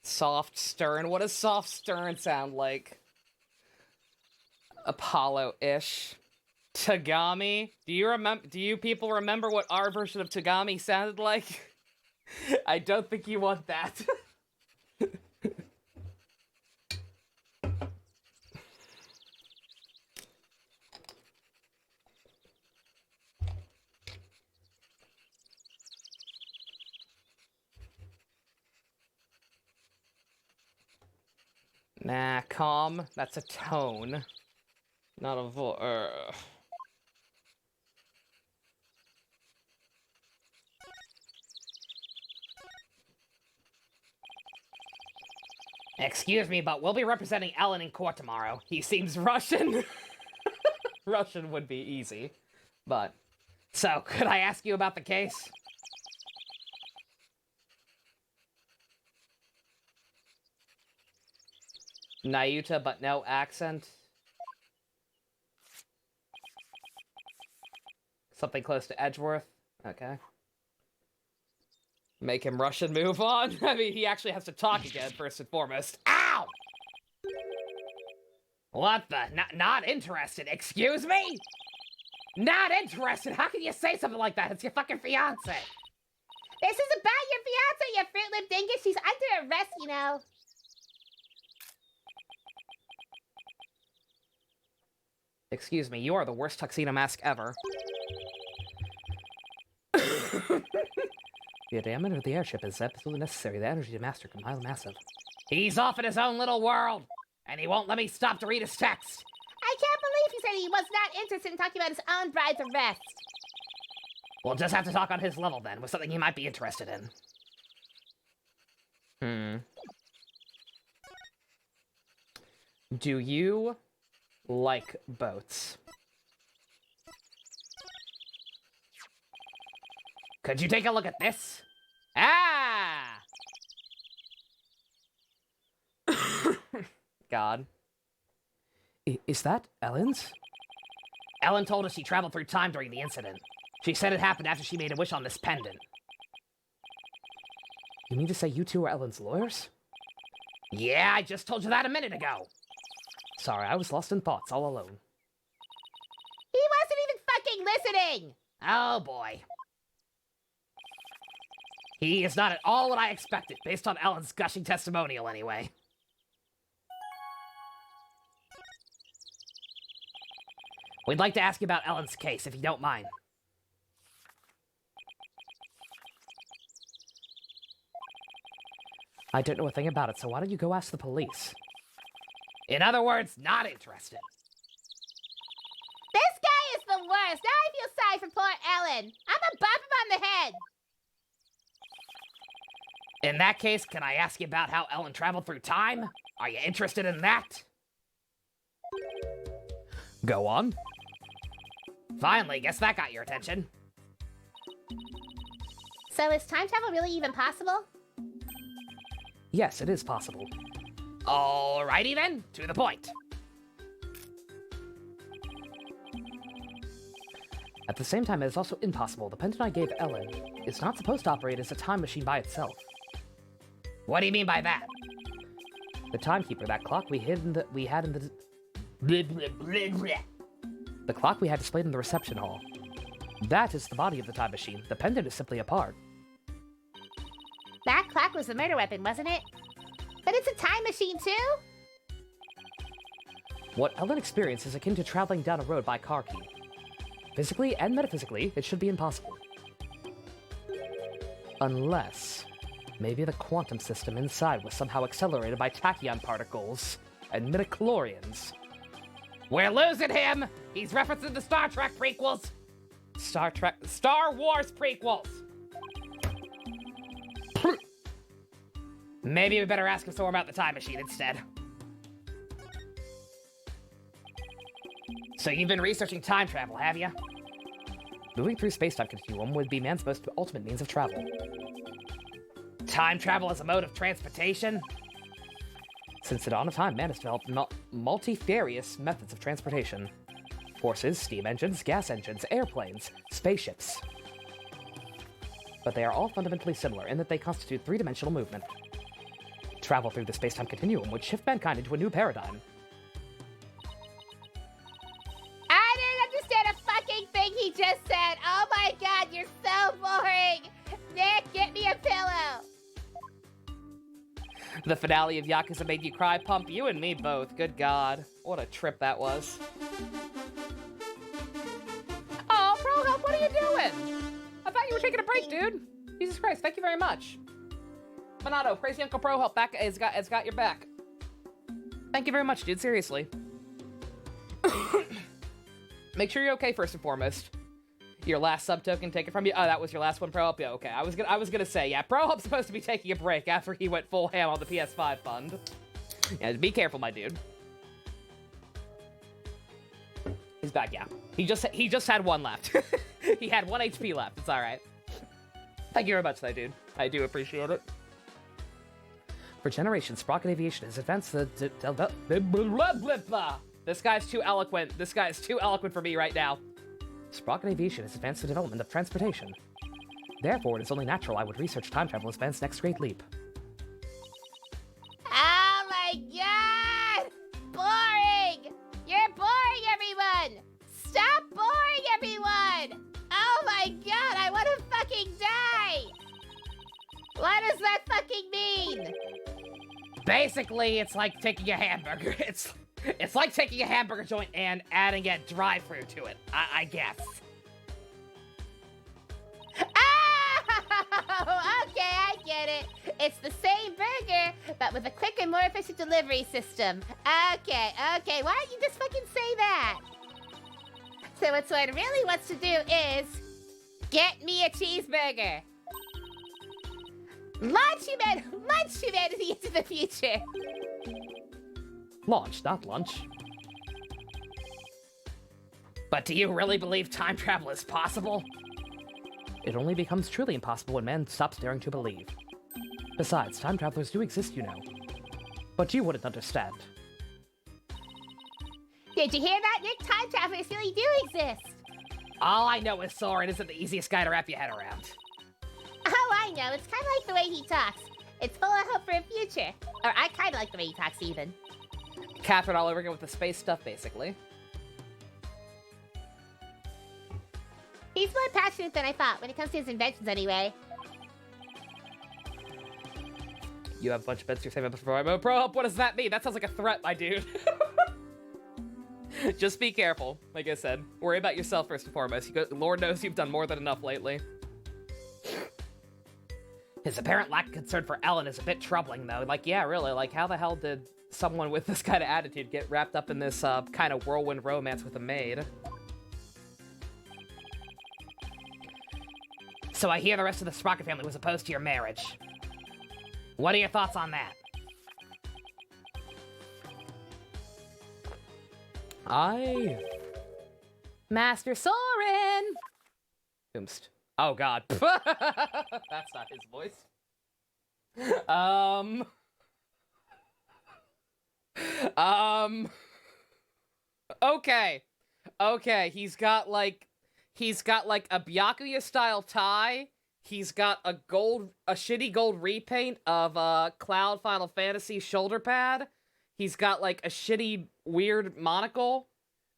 Soft stern. What does soft stern sound like? Apollo-ish. Tagami? Do you people remember what our version of Tagami sounded like? I don't think you want that. Nah, calm. That's a tone. Not a voice. Excuse me, but we'll be representing Ellen in court tomorrow. He seems Russian. Russian would be easy, but... So, could I ask you about the case? Nayuta, but no accent. Something close to Edgeworth. Okay. Make him Russian, move on. I mean, he actually has to talk again, first and foremost. Ow! What the? Not interested. Excuse me? Not interested? How can you say something like that? It's your fucking fiance. This is about your fiance, you fruit lip dingus. She's under arrest, you know. Excuse me, you are the worst tuxedo mask ever. The diameter of the airship is absolutely necessary. The energy to master compile massive. He's off in his own little world, and he won't let me stop to read his text. I can't believe he said he was not interested in talking about his own bride's arrest. We'll just have to talk on his level then, with something he might be interested in. Do you like boats? Could you take a look at this? Ah! God. Is that Ellen's? Ellen told us she traveled through time during the incident. She said it happened after she made a wish on this pendant. You mean to say you two are Ellen's lawyers? Yeah, I just told you that a minute ago. Sorry, I was lost in thoughts all alone. He wasn't even fucking listening! Oh boy. He is not at all what I expected, based on Ellen's gushing testimonial anyway. We'd like to ask you about Ellen's case, if you don't mind. I don't know a thing about it, so why don't you go ask the police? In other words, not interested. This guy is the worst. Now I feel sorry for poor Ellen. I'm a bop him on the head. In that case, can I ask you about how Ellen traveled through time? Are you interested in that? Go on. Finally, guess that got your attention. So is time travel really even possible? Yes, it is possible. Alrighty then, to the point. At the same time, it is also impossible. The pendant I gave Ellen is not supposed to operate as a time machine by itself. What do you mean by that? The timekeeper, that clock we had in the the clock we had displayed in the reception hall. That is the body of the time machine. The pendant is simply a part. That clock was the murder weapon, wasn't it? But it's a time machine too? What Ellen experienced is akin to traveling down a road by car key. Physically and metaphysically, it should be impossible. Unless, maybe the quantum system inside was somehow accelerated by tachyon particles and midichlorians. We're losing him! He's referencing the Star Trek prequels! Star Wars prequels! Maybe we better ask him some more about the time machine instead. So you've been researching time travel, have you? Moving through space-time continuum would be man's most ultimate means of travel. Time travel as a mode of transportation? Since the dawn of time, man has developed multifarious methods of transportation. Horses, steam engines, gas engines, airplanes, spaceships. But they are all fundamentally similar in that they constitute three-dimensional movement. Travel through the space-time continuum would shift mankind into a new paradigm. I didn't understand a fucking thing he just said. Oh my god, you're so boring. Nick, get me a pillow. The finale of Yakuza made you cry, Pump. You and me both. Good God. What a trip that was. Oh, Pro Help, what are you doing? I thought you were taking a break, dude. Jesus Christ, thank you very much. Minato, crazy Uncle Pro Help back has got your back. Thank you very much, dude. Seriously. Make sure you're okay first and foremost. Your last sub token taken from you. Oh, that was your last one, Pro Help. Yeah, okay. I was gonna say, yeah, Pro Help's supposed to be taking a break after he went full ham on the PS5 fund. Yeah, be careful, my dude. He's back, yeah. He just had one left. He had 1 HP left. It's all right. Thank you very much, though, dude. I do appreciate it. For generations, Sprocket Aviation has advanced the... This guy's too eloquent. This guy is too eloquent for me right now. Sprocket Aviation has advanced the development of transportation. Therefore, it is only natural I would research time travel as man's next great leap. Oh my god! Boring! You're boring, everyone! Stop boring, everyone! Oh my god, I want to fucking die! What does that fucking mean? Basically, it's like taking a hamburger. It's like taking a hamburger joint and adding a drive-thru to it, I guess. Oh, okay, I get it. It's the same burger, but with a quicker, more efficient delivery system. Okay, why don't you just fucking say that? So what Sword really wants to do is get me a cheeseburger. Launch humanity into the future. Launch, not lunch. But do you really believe time travel is possible? It only becomes truly impossible when man stops daring to believe. Besides, time travelers do exist, you know. But you wouldn't understand. Did you hear that, Nick? Time travelers really do exist. All I know is Soren isn't the easiest guy to wrap your head around. Oh, I know. It's kind of like the way he talks. It's full of hope for a future. Or I kind of like the way he talks, even. Catherine all over again with the space stuff, basically. He's more passionate than I thought when it comes to his inventions, anyway. You have a bunch of bets you're saving up for my Pro Help. What does that mean? That sounds like a threat, my dude. Just be careful. Like I said, worry about yourself first and foremost. Lord knows you've done more than enough lately. His apparent lack of concern for Ellen is a bit troubling, though. Like, yeah, really. Like, how the hell did someone with this kind of attitude get wrapped up in this kind of whirlwind romance with a maid? So I hear the rest of the Sprocket family was opposed to your marriage. What are your thoughts on that? Master Soren! Oomst. Oh god. That's not his voice. Okay. Okay, he's got like a Byakuya style tie. He's got a shitty gold repaint of Cloud Final Fantasy shoulder pad. He's got like a shitty weird monocle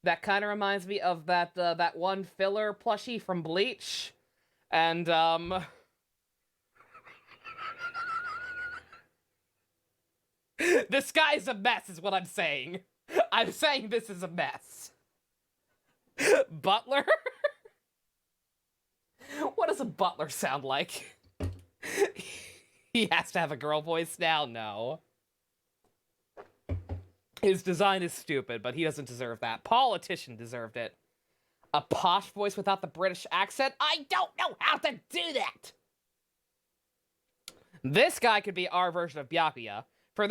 that kind of reminds me of that one filler plushie from Bleach. And this guy's a mess is what I'm saying. I'm saying this is a mess. Butler? What does a butler sound like? He has to have a girl voice now? No. His design is stupid, but he doesn't deserve that. Politician deserved it. A posh voice without the British accent? I don't know how to do that! This guy could be our version of Byakuya. For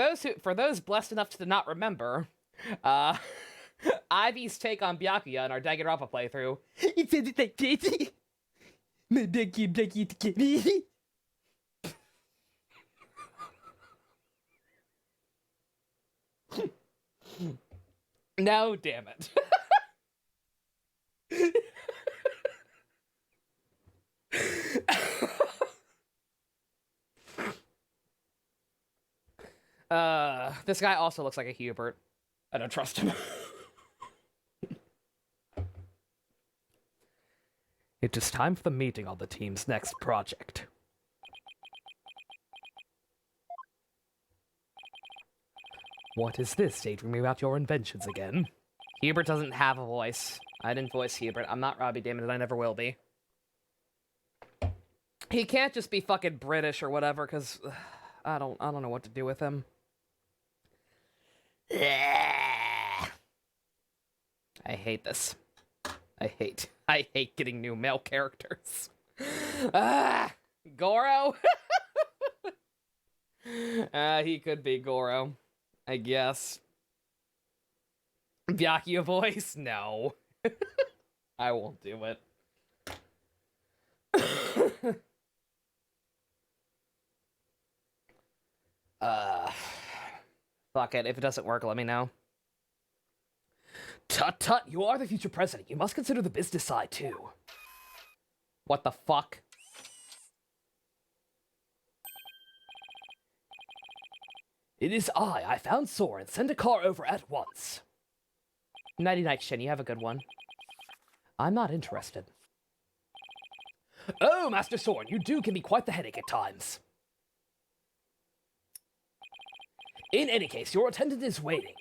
those blessed enough to not remember, Ivy's take on Byakuya in our Danganronpa playthrough. No, damn it. This guy also looks like a Hubert. I don't trust him. It is time for the meeting on the team's next project. What is this, daydreaming about your inventions again? Hubert doesn't have a voice. I didn't voice Hubert. I'm not Robbie Damon, and I never will be. He can't just be fucking British or whatever, because I don't know what to do with him. I hate this. I hate getting new male characters. Goro? He could be Goro, I guess. Byakuya voice? No. I won't do it. Fuck it. If it doesn't work, let me know. Tut tut, you are the future president. You must consider the business side, too. What the fuck? It is I found Soren. Send a car over at once. Nighty-night, Shin. You have a good one. I'm not interested. Oh, Master Soren, you do give me quite the headache at times. In any case, your attendant is waiting.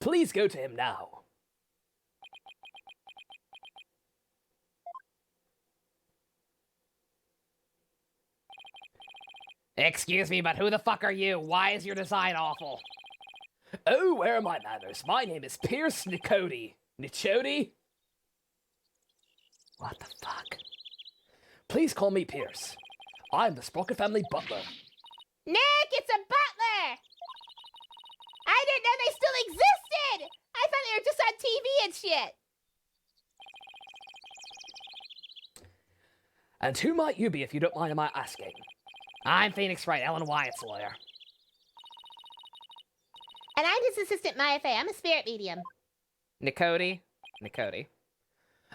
Please go to him now. Excuse me, but who the fuck are you? Why is your design awful? Oh, where are my manners? My name is Pierce Nicody. Nichody? What the fuck? Please call me Pierce. I'm the Sprocket family butler. Nick, it's a butler! I didn't know they still existed! I thought they were just on TV and shit! And who might you be if you don't mind my asking? I'm Phoenix Wright, Ellen Wyatt's lawyer. And I'm his assistant, Maya Fey. I'm a spirit medium. Nicody? Nicody.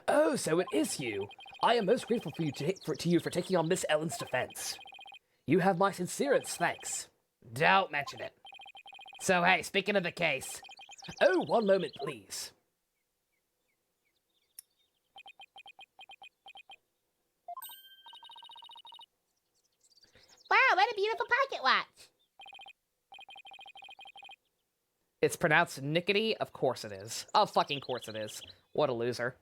Oh, so it is you. I am most grateful to you for taking on Miss Ellen's defense. You have my sincerest thanks. Don't mention it. So hey, speaking of the case. Oh, one moment, please. Wow, what a beautiful pocket watch. It's pronounced Nickety? Of course it is. Of fucking course it is. What a loser.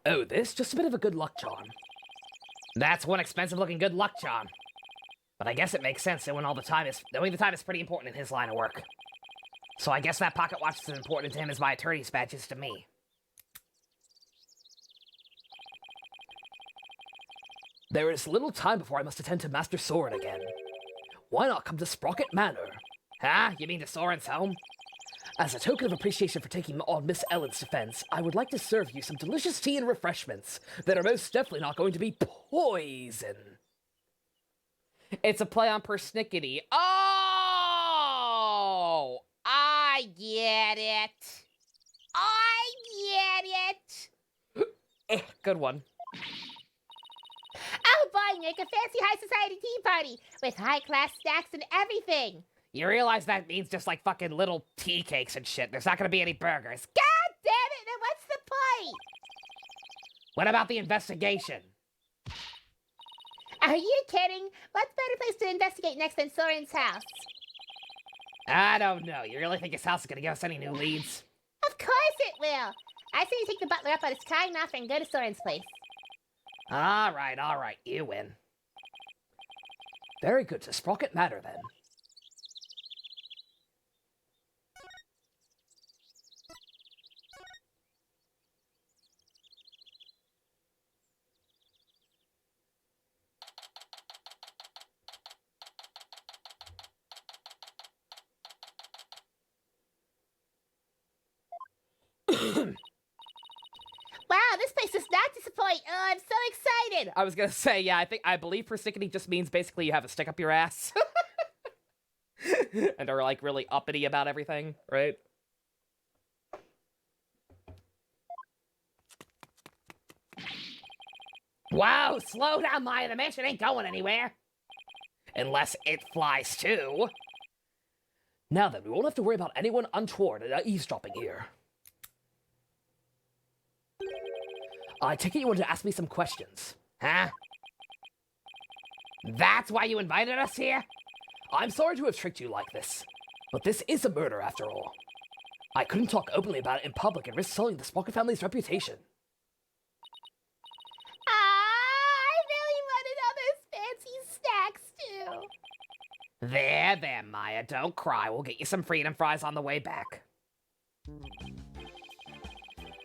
Oh, this? Just a bit of a good luck charm. That's one expensive looking good luck charm. But I guess it makes sense knowing the time is pretty important in his line of work. So I guess that pocket watch is as important to him as my attorney's badge is to me. There is little time before I must attend to Master Soren again. Why not come to Sprocket Manor? Huh? You mean to Soren's home? As a token of appreciation for taking on Miss Ellen's defense, I would like to serve you some delicious tea and refreshments that are most definitely not going to be poison. It's a play on persnickety. Oh! I get it. I get it. Good one. Oh boy, Nick, a fancy high society tea party with high-class snacks and everything. You realize that means just like fucking little tea cakes and shit. There's not gonna be any burgers. God damn it, then what's the point? What about the investigation? Are you kidding? What's better place to investigate next than Soren's house? I don't know. You really think his house is gonna give us any new leads? Of course it will. I say you take the butler up on his kind offer and go to Soren's place. All right. You win. Very good. To Sprocket matter, then. Wow, this place does not disappoint. Oh, I'm so excited. I was gonna say, yeah, I believe persnickety just means basically you have a stick up your ass. And are like really uppity about everything, right? Wow, slow down, Maya. The mansion ain't going anywhere. Unless it flies too. Now then, we won't have to worry about anyone untoward eavesdropping here. I take it you want to ask me some questions. Huh? That's why you invited us here? I'm sorry to have tricked you like this, but this is a murder after all. I couldn't talk openly about it in public and risk sullying the Sprocket family's reputation. I really wanted all those fancy snacks too. There, Maya, don't cry. We'll get you some freedom fries on the way back.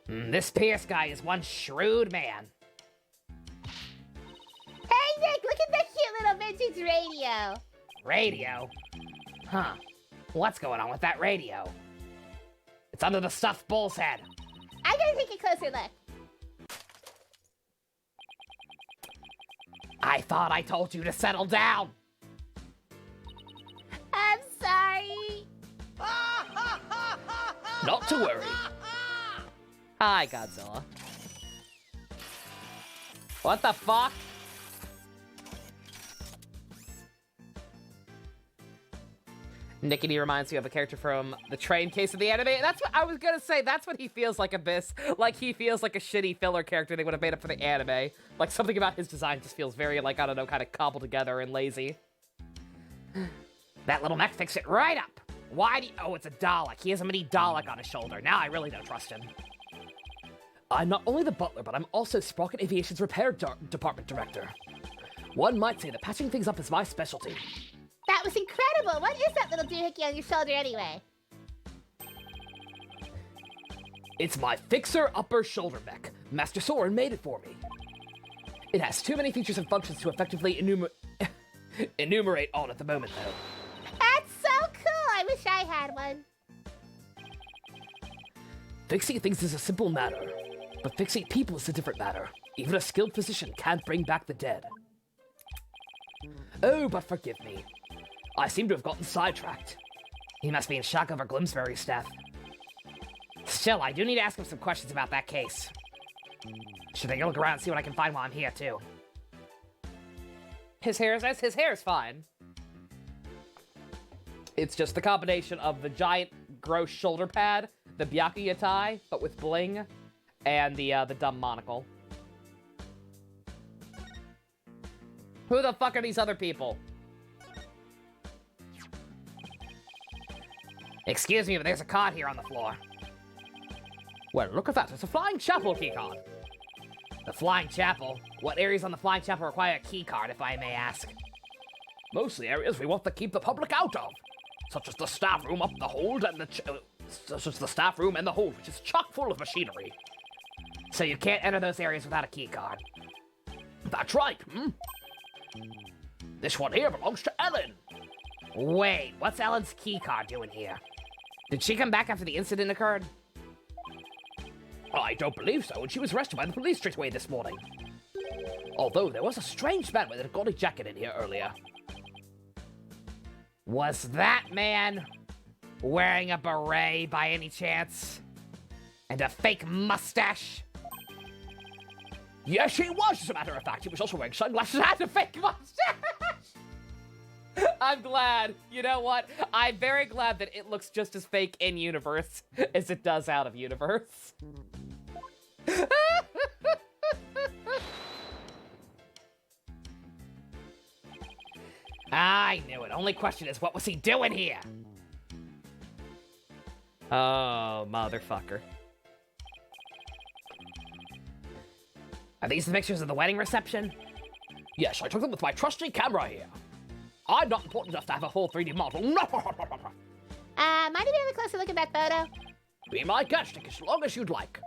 This Pierce guy is one shrewd man. Hey, Nick, look at that cute little vintage radio. Radio? Huh. What's going on with that radio? It's under the stuffed bull's head. I'm gonna take a closer look. I thought I told you to settle down. I'm sorry. Not to worry. Hi, Godzilla. What the fuck? Nickety reminds me of a character from the train case of the anime. That's what I was gonna say. That's what he feels like, Abyss. Like, he feels like a shitty filler character they would have made up for the anime. Like, something about his design just feels very, like, I don't know, kind of cobbled together and lazy. That little mech fixed it right up. Why do you... Oh, it's a Dalek. He has a mini Dalek on his shoulder. Now I really don't trust him. I'm not only the butler, but I'm also Sprocket Aviation's repair department director. One might say that patching things up is my specialty. That was incredible. What is that little doohickey on your shoulder anyway? It's my fixer upper shoulder mech. Master Soren made it for me. It has too many features and functions to effectively enumerate on at the moment, though. That's so cool. I wish I had one. Fixing things is a simple matter, but fixing people is a different matter. Even a skilled physician can't bring back the dead. Oh, but forgive me. I seem to have gotten sidetracked. He must be in shock over Gloomsbury's death. Still, I do need to ask him some questions about that case. Should I go look around and see what I can find while I'm here, too? His hair's fine. It's just the combination of the giant, gross shoulder pad, the Byakuya tie, but with bling, and the dumb monocle. Who the fuck are these other people? Excuse me, but there's a card here on the floor. Well, look at that. It's a Flying Chapel keycard. The Flying Chapel? What areas on the Flying Chapel require a key card, if I may ask? Mostly areas we want to keep the public out of, such as the staff room up the hold and such as the staff room and the hold, which is chock full of machinery. So you can't enter those areas without a key card. That's right. This one here belongs to Ellen. Wait, what's Ellen's key card doing here? Did she come back after the incident occurred? I don't believe so, and she was arrested by the police straight away this morning. Although there was a strange man with a gaudy jacket in here earlier. Was that man wearing a beret by any chance? And a fake mustache? Yes, he was, as a matter of fact. He was also wearing sunglasses and a fake mustache. I'm glad. You know what? I'm very glad that it looks just as fake in universe as it does out of universe. I knew it. Only question is, what was he doing here? Oh, motherfucker. Are these the pictures of the wedding reception? Yes, I took them with my trusty camera here. I'm not important enough to have a full 3D model. Mind if you have a closer look at that photo? Be my guest, take as long as you'd like.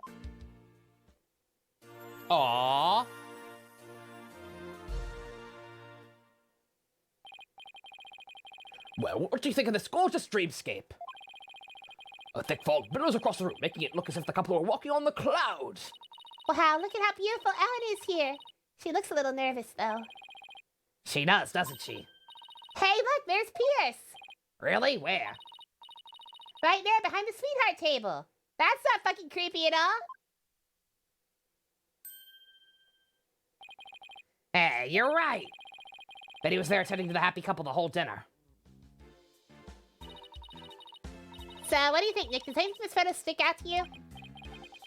Aww. Well, what do you think of this gorgeous dreamscape? A thick fog billows across the room, making it look as if the couple are walking on the clouds. Wow, look at how beautiful Ellen is here. She looks a little nervous, though. She does, doesn't she? Hey, look, there's Pierce. Really? Where? Right there behind the sweetheart table. That's not fucking creepy at all. Hey, you're right. Bet he was there attending to the happy couple the whole dinner. So, what do you think, Nick? Does any of this photo stick out to you?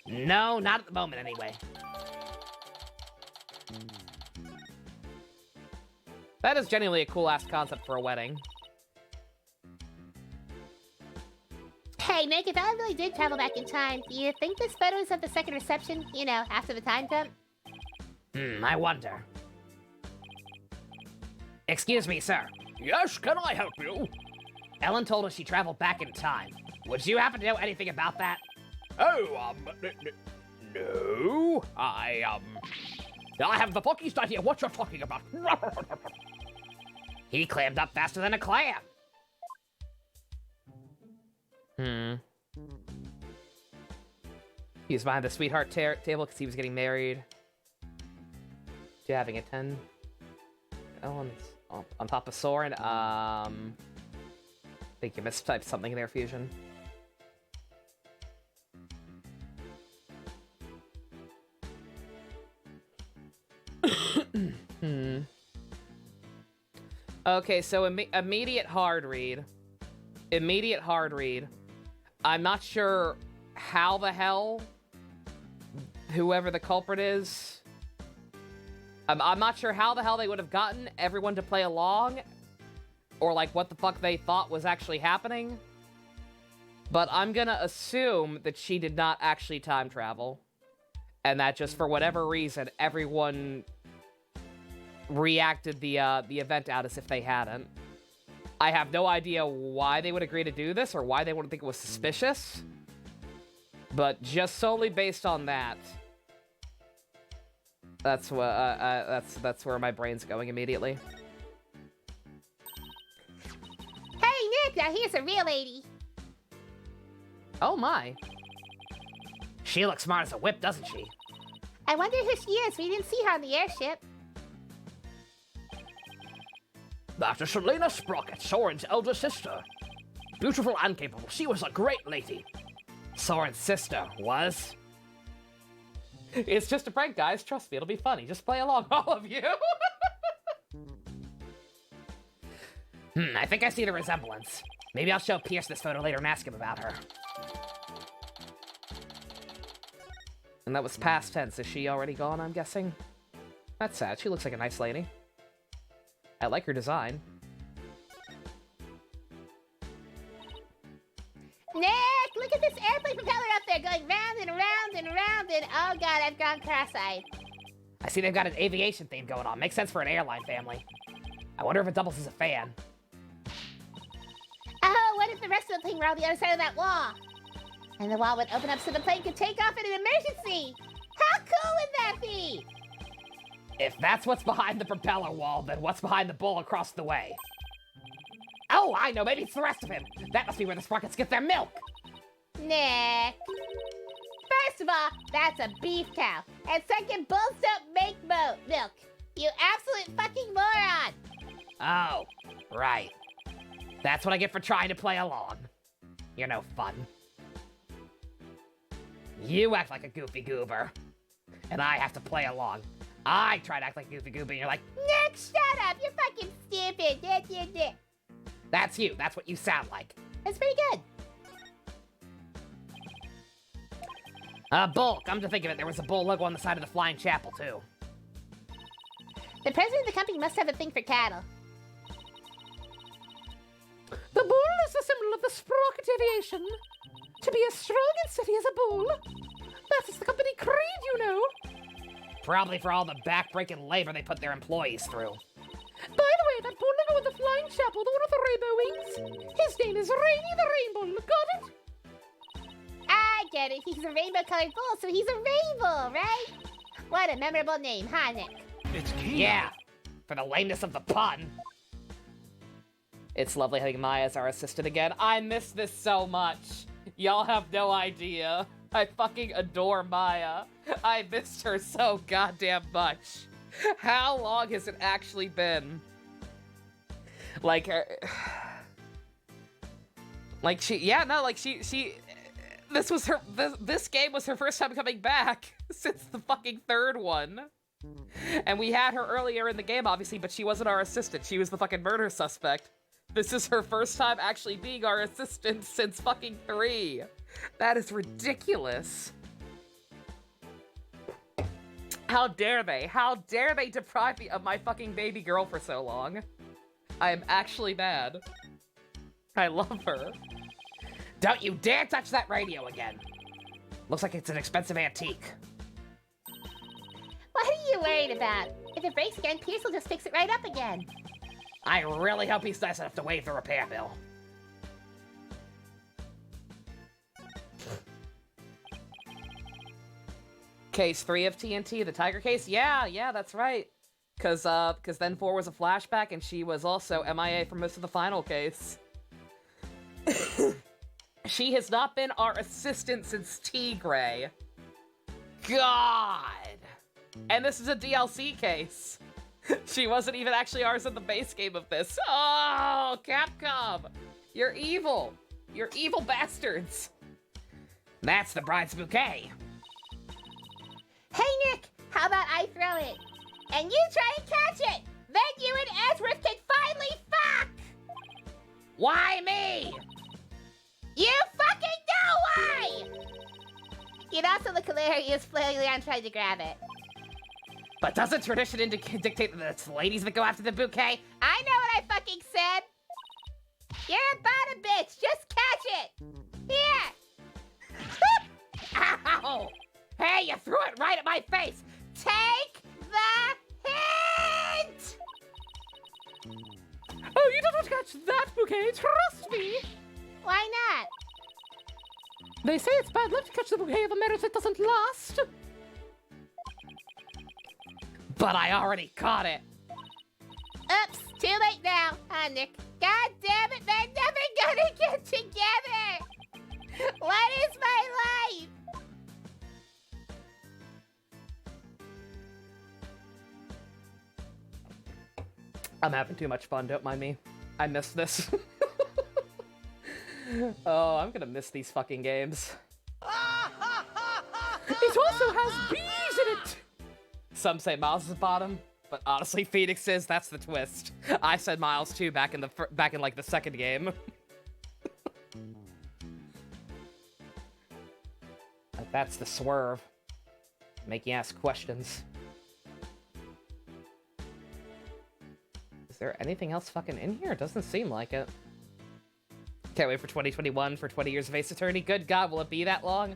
No, not at the moment, anyway. That is genuinely a cool-ass concept for a wedding. Hey, Nick, if Ellen really did travel back in time, do you think this photo is of the second reception? You know, after the time jump? I wonder. Excuse me, sir. Yes, can I help you? Ellen told us she traveled back in time. Would you happen to know anything about that? Oh, no. I have the foggiest idea what you're talking about. He clammed up faster than a clam. He was behind the sweetheart table because he was getting married to having a 10. Ellen's on top of Soren. I think you mistyped something in there, Fusion. Okay, so immediate hard read. Immediate hard read. I'm not sure how the hell whoever the culprit is. I'm not sure how the hell they would have gotten everyone to play along, or like what the fuck they thought was actually happening. But I'm gonna assume that she did not actually time travel, and that just for whatever reason everyone reacted the event out as if they hadn't. I have no idea why they would agree to do this or why they would think it was suspicious, but just solely based on that, that's what that's where my brain's going immediately. Hey, Nick, now here's a real lady. Oh my. She looks smart as a whip, doesn't she? I wonder who she is. We didn't see her on the airship. That is Selena Sprocket, Soren's elder sister. Beautiful and capable. She was a great lady. Soren's sister was? It's just a prank, guys. Trust me, it'll be funny. Just play along, all of you. I think I see the resemblance. Maybe I'll show Pierce this photo later and ask him about her. And that was past tense. Is she already gone, I'm guessing? That's sad. She looks like a nice lady. I like her design. Nick, look at this airplane propeller up there going round and around and around and oh god, I've gone cross-eyed. I see they've got an aviation theme going on. Makes sense for an airline family. I wonder if it doubles as a fan. Oh, what if the rest of the plane were on the other side of that wall? And the wall would open up so the plane could take off in an emergency! How cool would that be? If that's what's behind the propeller wall, then what's behind the bowl across the way? Oh, Oh, I know, maybe it's the rest of him. That must be where the sprockets get their milk. Nick. First of all, that's a beef cow. And second, bulls don't make milk. You absolute fucking moron. Oh, right. That's what I get for trying to play along. You're no fun. You act like a goofy goober. And I have to play along. I try to act like a goofy goober and you're like, Nick, shut up. You're fucking stupid. that's you. That's what you sound like. That's pretty good. Bull, come to think of it, there was a bull logo on the side of the Flying Chapel, too. The president of the company must have a thing for cattle. The bull is the symbol of the sprocket aviation. To be as strong and steady as a bull. That is the company creed, you know. Probably for all the back-breaking labor they put their employees through. By the way, that bull logo with the flying chapel, the one with the rainbow wings, his name is Rainy the Rainbow. Got it? I get it. He's a rainbow-colored bull, so he's a rainbow, right? What a memorable name, huh, Nick? It's key. Yeah, for the lameness of the pun. It's lovely having Maya as our assistant again. I miss this so much. Y'all have no idea. I fucking adore Maya. I missed her so goddamn much. How long has it actually been? Like, this game was her first time coming back since the fucking third one. And we had her earlier in the game, obviously, but she wasn't our assistant. She was the fucking murder suspect. This is her first time actually being our assistant since fucking 3. That is ridiculous. How dare they? How dare they deprive me of my fucking baby girl for so long? I am actually mad. I love her. Don't you dare touch that radio again. Looks like it's an expensive antique. What are you worried about? If it breaks again, Pierce will just fix it right up again. I really hope he's nice enough to waive the repair bill. Case 3 of TNT, the Tiger case? Yeah, that's right. Cause then 4 was a flashback and she was also MIA for most of the final case. She has not been our assistant since Tigray. God! And this is a DLC case. She wasn't even actually ours in the base game of this. Oh, Capcom! You're evil! You're evil bastards! That's the bride's bouquet. Hey, Nick, how about I throw it? And you try and catch it! Then you and Edgeworth can finally fuck! Why me? You fucking know why! You'd also look hilarious flailing around trying to grab it. But doesn't tradition dictate that it's the ladies that go after the bouquet? I know what I fucking said! You're a bottom bitch, just catch it! Here! Ow! Hey, you threw it right at my face! Take the hint! Oh, you don't catch that bouquet, trust me! Why not? They say it's bad luck to catch the bouquet of a marriage that doesn't last. But I already caught it. Oops, too late now, huh, Nick? God damn it, they're never gonna get together! What is my life? I'm having too much fun, don't mind me. I miss this. Oh, I'm gonna miss these fucking games. It also has bees in it! Some say Miles is bottom, but honestly, Phoenix is. That's the twist. I said Miles too back in like the second game. That's the swerve. Make you ask questions. Is there anything else fucking in here? It doesn't seem like it. Can't wait for 2021 for 20 years of Ace Attorney. Good God, will it be that long?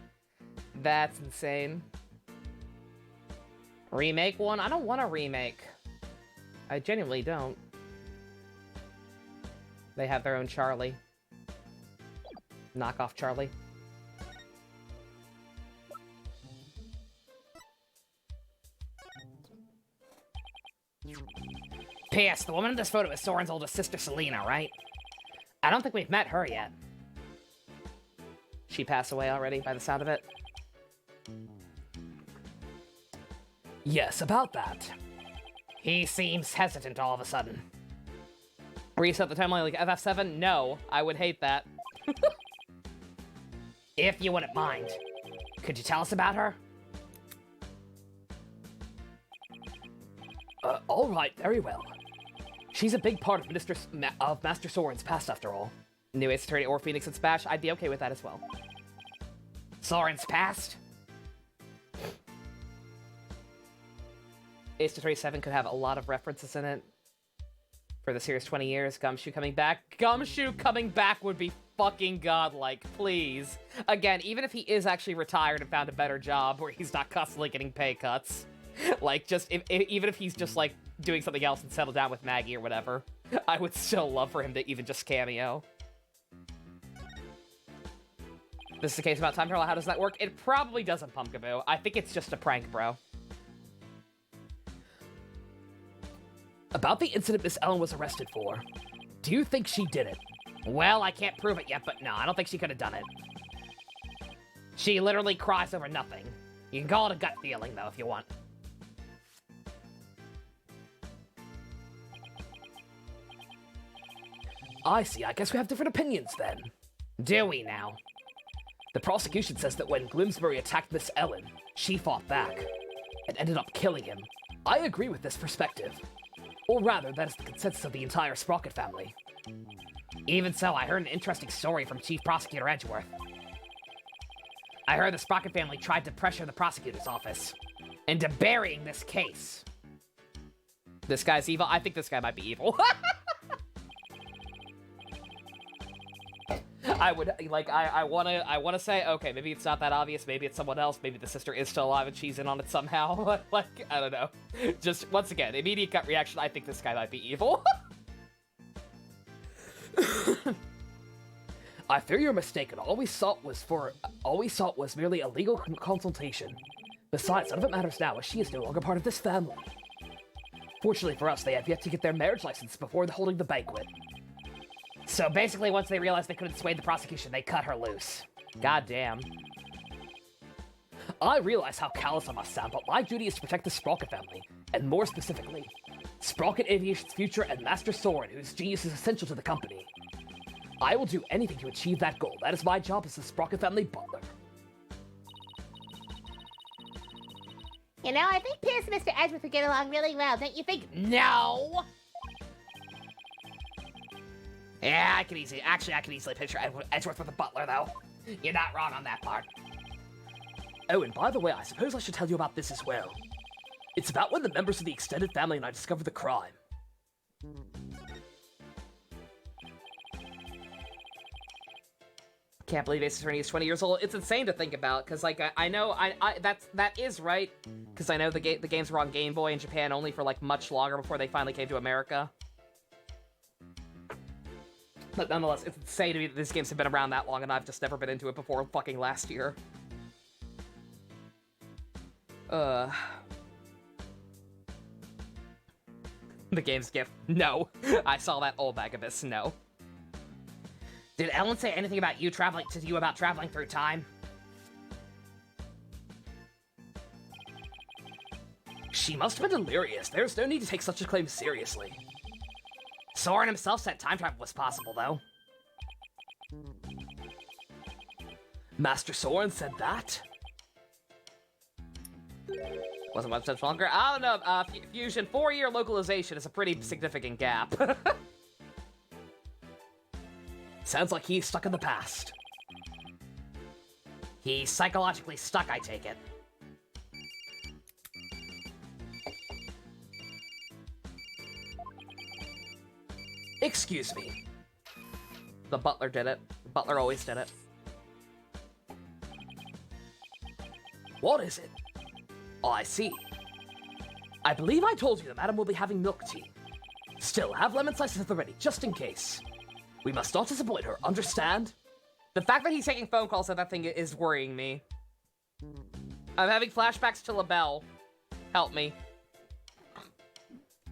That's insane. Remake one? I don't want a remake. I genuinely don't. They have their own Charlie. Knockoff Charlie. P.S. The woman in this photo is Soren's oldest sister, Selena, right? I don't think we've met her yet. She passed away already, by the sound of it. Yes, about that. He seems hesitant all of a sudden. Reset the timeline like FF7? No, I would hate that. If you wouldn't mind, could you tell us about her? All right, very well. She's a big part of Master Soren's past, after all. New Ace Attorney or Phoenix and Smash, I'd be okay with that as well. Soren's past? Ace Attorney 7 could have a lot of references in it. For the series 20 years, Gumshoe coming back. Gumshoe coming back would be fucking godlike, please. Again, even if he is actually retired and found a better job where he's not constantly getting pay cuts. Like, just, even if he's just, like, doing something else and settle down with Maggie or whatever, I would still love for him to even just cameo. This is the case about time travel. How does that work? It probably doesn't, Pumpkaboo. I think it's just a prank, bro. About the incident Miss Ellen was arrested for, do you think she did it? Well, I can't prove it yet, but no, I don't think she could have done it. She literally cries over nothing. You can call it a gut feeling, though, if you want. I see, I guess we have different opinions then. Do we now? The prosecution says that when Glimsbury attacked Miss Ellen, she fought back, and ended up killing him. I agree with this perspective. Or rather, that is the consensus of the entire Sprocket family. Even so, I heard an interesting story from Chief Prosecutor Edgeworth. I heard the Sprocket family tried to pressure the prosecutor's office into burying this case. This guy's evil? I think this guy might be evil. I would, like, I wanna say, okay, maybe it's not that obvious, maybe it's someone else, maybe the sister is still alive and she's in on it somehow. Like, I don't know. Just, once again, immediate gut reaction, I think this guy might be evil. I fear you're mistaken. All we sought was merely a legal consultation. Besides, none of it matters now, as she is no longer part of this family. Fortunately for us, they have yet to get their marriage license before holding the banquet. So basically, once they realized they couldn't sway the prosecution, they cut her loose. God damn. I realize how callous I must sound, but my duty is to protect the Sprocket family, and more specifically, Sprocket Aviation's future and Master Soren, whose genius is essential to the company. I will do anything to achieve that goal. That is my job as the Sprocket family butler. You know, I think Pierce and Mr. Edgeworth would get along really well, don't you think? No! Yeah, I could easily picture Edgeworth with a butler, though. You're not wrong on that part. Oh, and by the way, I suppose I should tell you about this as well. It's about when the members of the extended family and I discovered the crime. Can't believe Ace Attorney is 20 years old. It's insane to think about, because, like, I know, that is right, because I know the games were on Game Boy in Japan only for, like, much longer before they finally came to America. But nonetheless, it's insane to me that these games have been around that long and I've just never been into it before fucking last year. The game's gift. No. I saw that old bag of this. No. Did Ellen say anything about traveling through time? She must have been delirious. There's no need to take such a claim seriously. Soren himself said time travel was possible, though. Master Soren said that? Wasn't much longer. I don't know. Fusion 4-year localization is a pretty significant gap. Sounds like he's stuck in the past. He's psychologically stuck, I take it. Excuse me. The butler did it. The butler always did it. What is it? Oh, I see. I believe I told you that Madam will be having milk tea. Still, have lemon slices at the ready, just in case. We must not disappoint her, understand? The fact that he's taking phone calls at that thing is worrying me. I'm having flashbacks to LaBelle. Help me.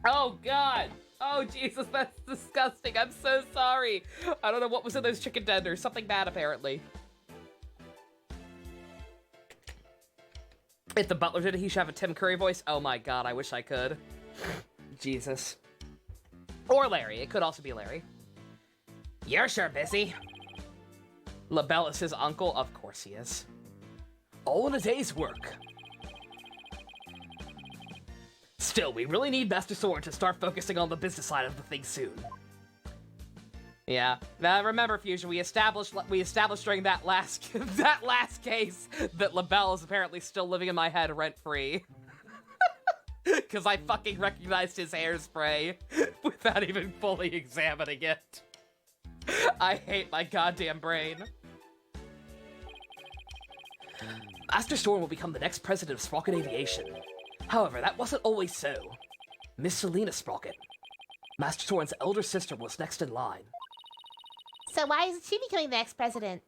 Oh, God! Oh, Jesus, that's disgusting. I'm so sorry. I don't know what was in those chicken tenders. Something bad, apparently. If the butler did it, he should have a Tim Curry voice. Oh my god, I wish I could. Jesus. Or Larry. It could also be Larry. You're sure busy. LaBelle is his uncle? Of course he is. All in a day's work. Still, we really need Master Sword to start focusing on the business side of the thing soon. Yeah. Now remember, Fusion, we established during that last that last case that LaBelle is apparently still living in my head rent-free. Because I fucking recognized his hairspray without even fully examining it. I hate my goddamn brain. Master Storm will become the next president of Sprocket Aviation. However, that wasn't always so. Miss Selena Sprocket, Master Soren's elder sister, was next in line. So why isn't she becoming the next president?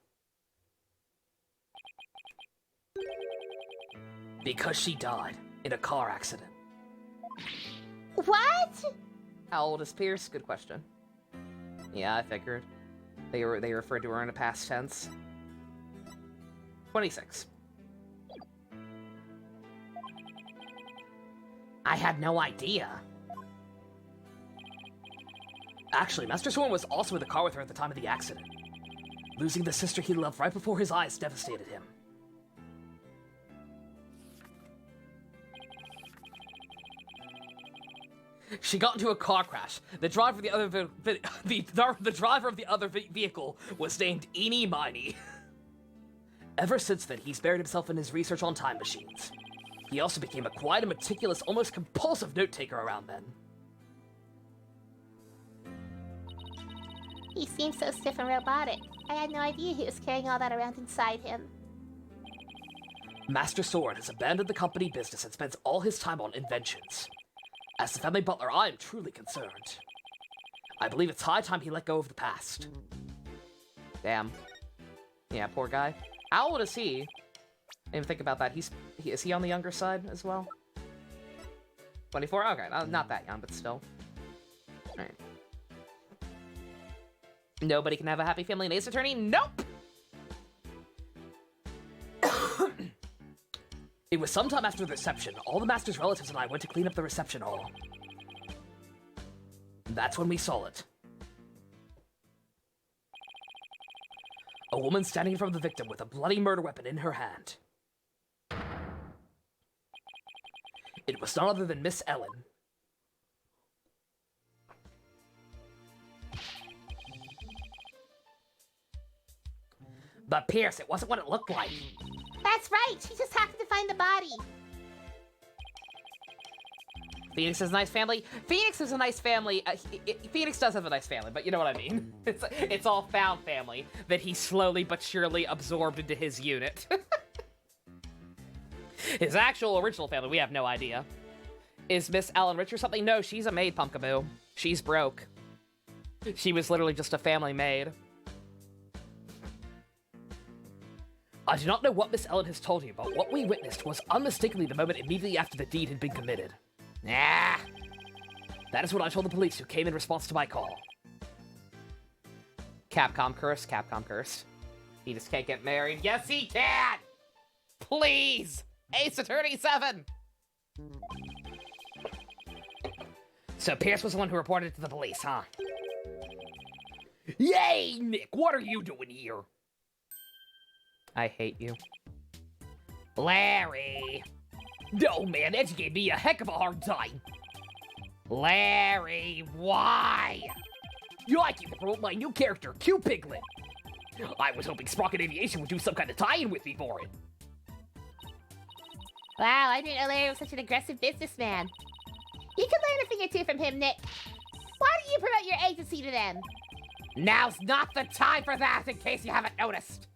Because she died in a car accident. What? How old is Pierce? Good question. Yeah, I figured. They referred to her in a past tense. 26. I had no idea. Actually, Master Soren was also in the car with her at the time of the accident. Losing the sister he loved right before his eyes devastated him. She got into a car crash. The driver of the other the driver of the other vehicle was named Eenie Miney. Ever since then, he's buried himself in his research on time machines. He also became quite a meticulous, almost compulsive note-taker around then. He seems so stiff and robotic. I had no idea he was carrying all that around inside him. Master Soren has abandoned the company business and spends all his time on inventions. As the family butler, I am truly concerned. I believe it's high time he let go of the past. Damn. Yeah, poor guy. How old is he? I didn't even think about that. Is he on the younger side as well? 24? Okay, not that young, but still. Alright. Nobody can have a happy family in Ace Attorney? Nope! It was sometime after the reception. All the Master's relatives and I went to clean up the reception hall. That's when we saw it. A woman standing in front of the victim with a bloody murder weapon in her hand. It was none other than Miss Ellen. But Pierce, it wasn't what it looked like. That's right. She just happened to find the body. Phoenix is a nice family. Phoenix is a nice family. Phoenix does have a nice family, but you know what I mean. It's all found family that he slowly but surely absorbed into his unit. His actual original family, we have no idea. Is Miss Ellen rich or something? No, she's a maid, Pumpkaboo. She's broke. She was literally just a family maid. I do not know what Miss Ellen has told you, but what we witnessed was unmistakably the moment immediately after the deed had been committed. Ah! That is what I told the police who came in response to my call. Capcom cursed, Capcom cursed. He just can't get married. Yes, he can! Please! Ace Attorney 7! So Pierce was the one who reported it to the police, huh? Yay, Nick, what are you doing here? I hate you. Larry! No, man, Edgy gave me a heck of a hard time. Larry, why? You like to promote my new character, Q Piglet. I was hoping Sprocket Aviation would do some kind of tie-in with me for it. Wow, I didn't know Larry was such an aggressive businessman. You could learn a thing or two from him, Nick. Why don't you promote your agency to them? Now's not the time for that, in case you haven't noticed.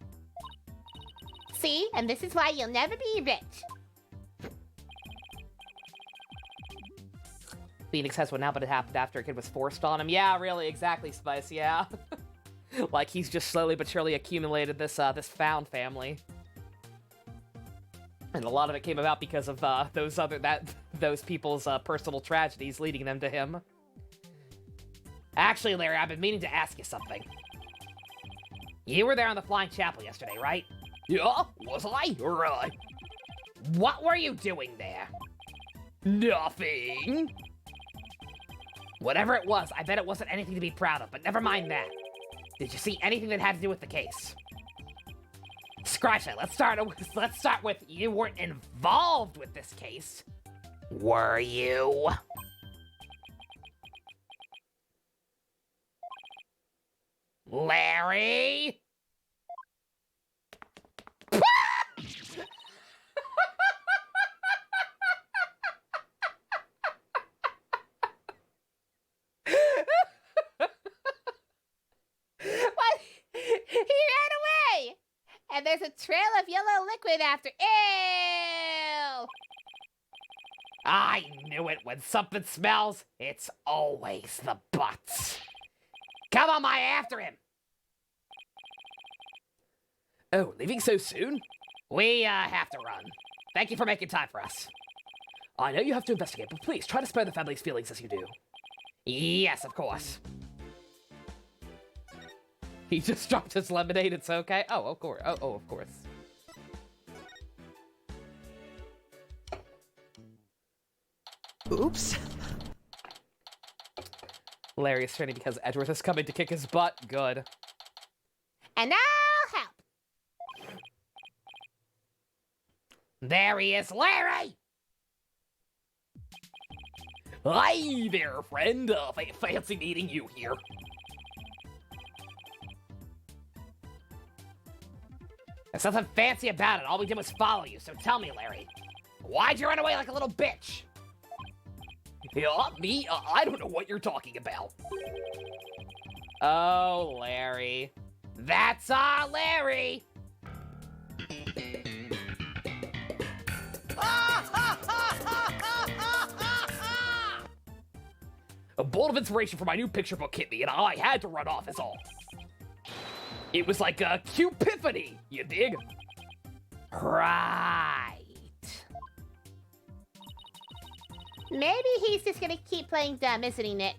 See? And this is why you'll never be rich. Phoenix has one now, but it happened after a kid was forced on him. Yeah, really, exactly, Spice, yeah. Like, he's just slowly but surely accumulated this, this found family. And a lot of it came about because of, those people's, personal tragedies leading them to him. Actually, Larry, I've been meaning to ask you something. You were there on the Flying Chapel yesterday, right? Yeah, was I? Right. What were you doing there? Nothing. Whatever it was, I bet it wasn't anything to be proud of, but never mind that. Did you see anything that had to do with the case? Scratch it. Let's start with you weren't involved with this case. Were you? Larry? What? He ran away! And there's a trail of yellow liquid after. Ew! I knew it. When something smells, it's always the butts. Come on, Maya, after him. Oh, leaving so soon? We have to run. Thank you for making time for us. I know you have to investigate, but please try to spare the family's feelings as you do. Yes, of course. He just dropped his lemonade. It's okay. Oh, of course. Oh, of course. Oops. Larry is turning because Edgeworth is coming to kick his butt. Good. And I'll help. There he is, Larry! Hi there, friend. Fancy meeting you here. There's nothing fancy about it. All we did was follow you, so tell me, Larry. Why'd you run away like a little bitch? Yeah, me? I don't know what you're talking about. Oh, Larry. That's our Larry! A bolt of inspiration for my new picture book hit me, and I had to run off, is all. It was like a Cupiphany, you dig? Right. Maybe he's just gonna keep playing dumb, isn't he, Nick?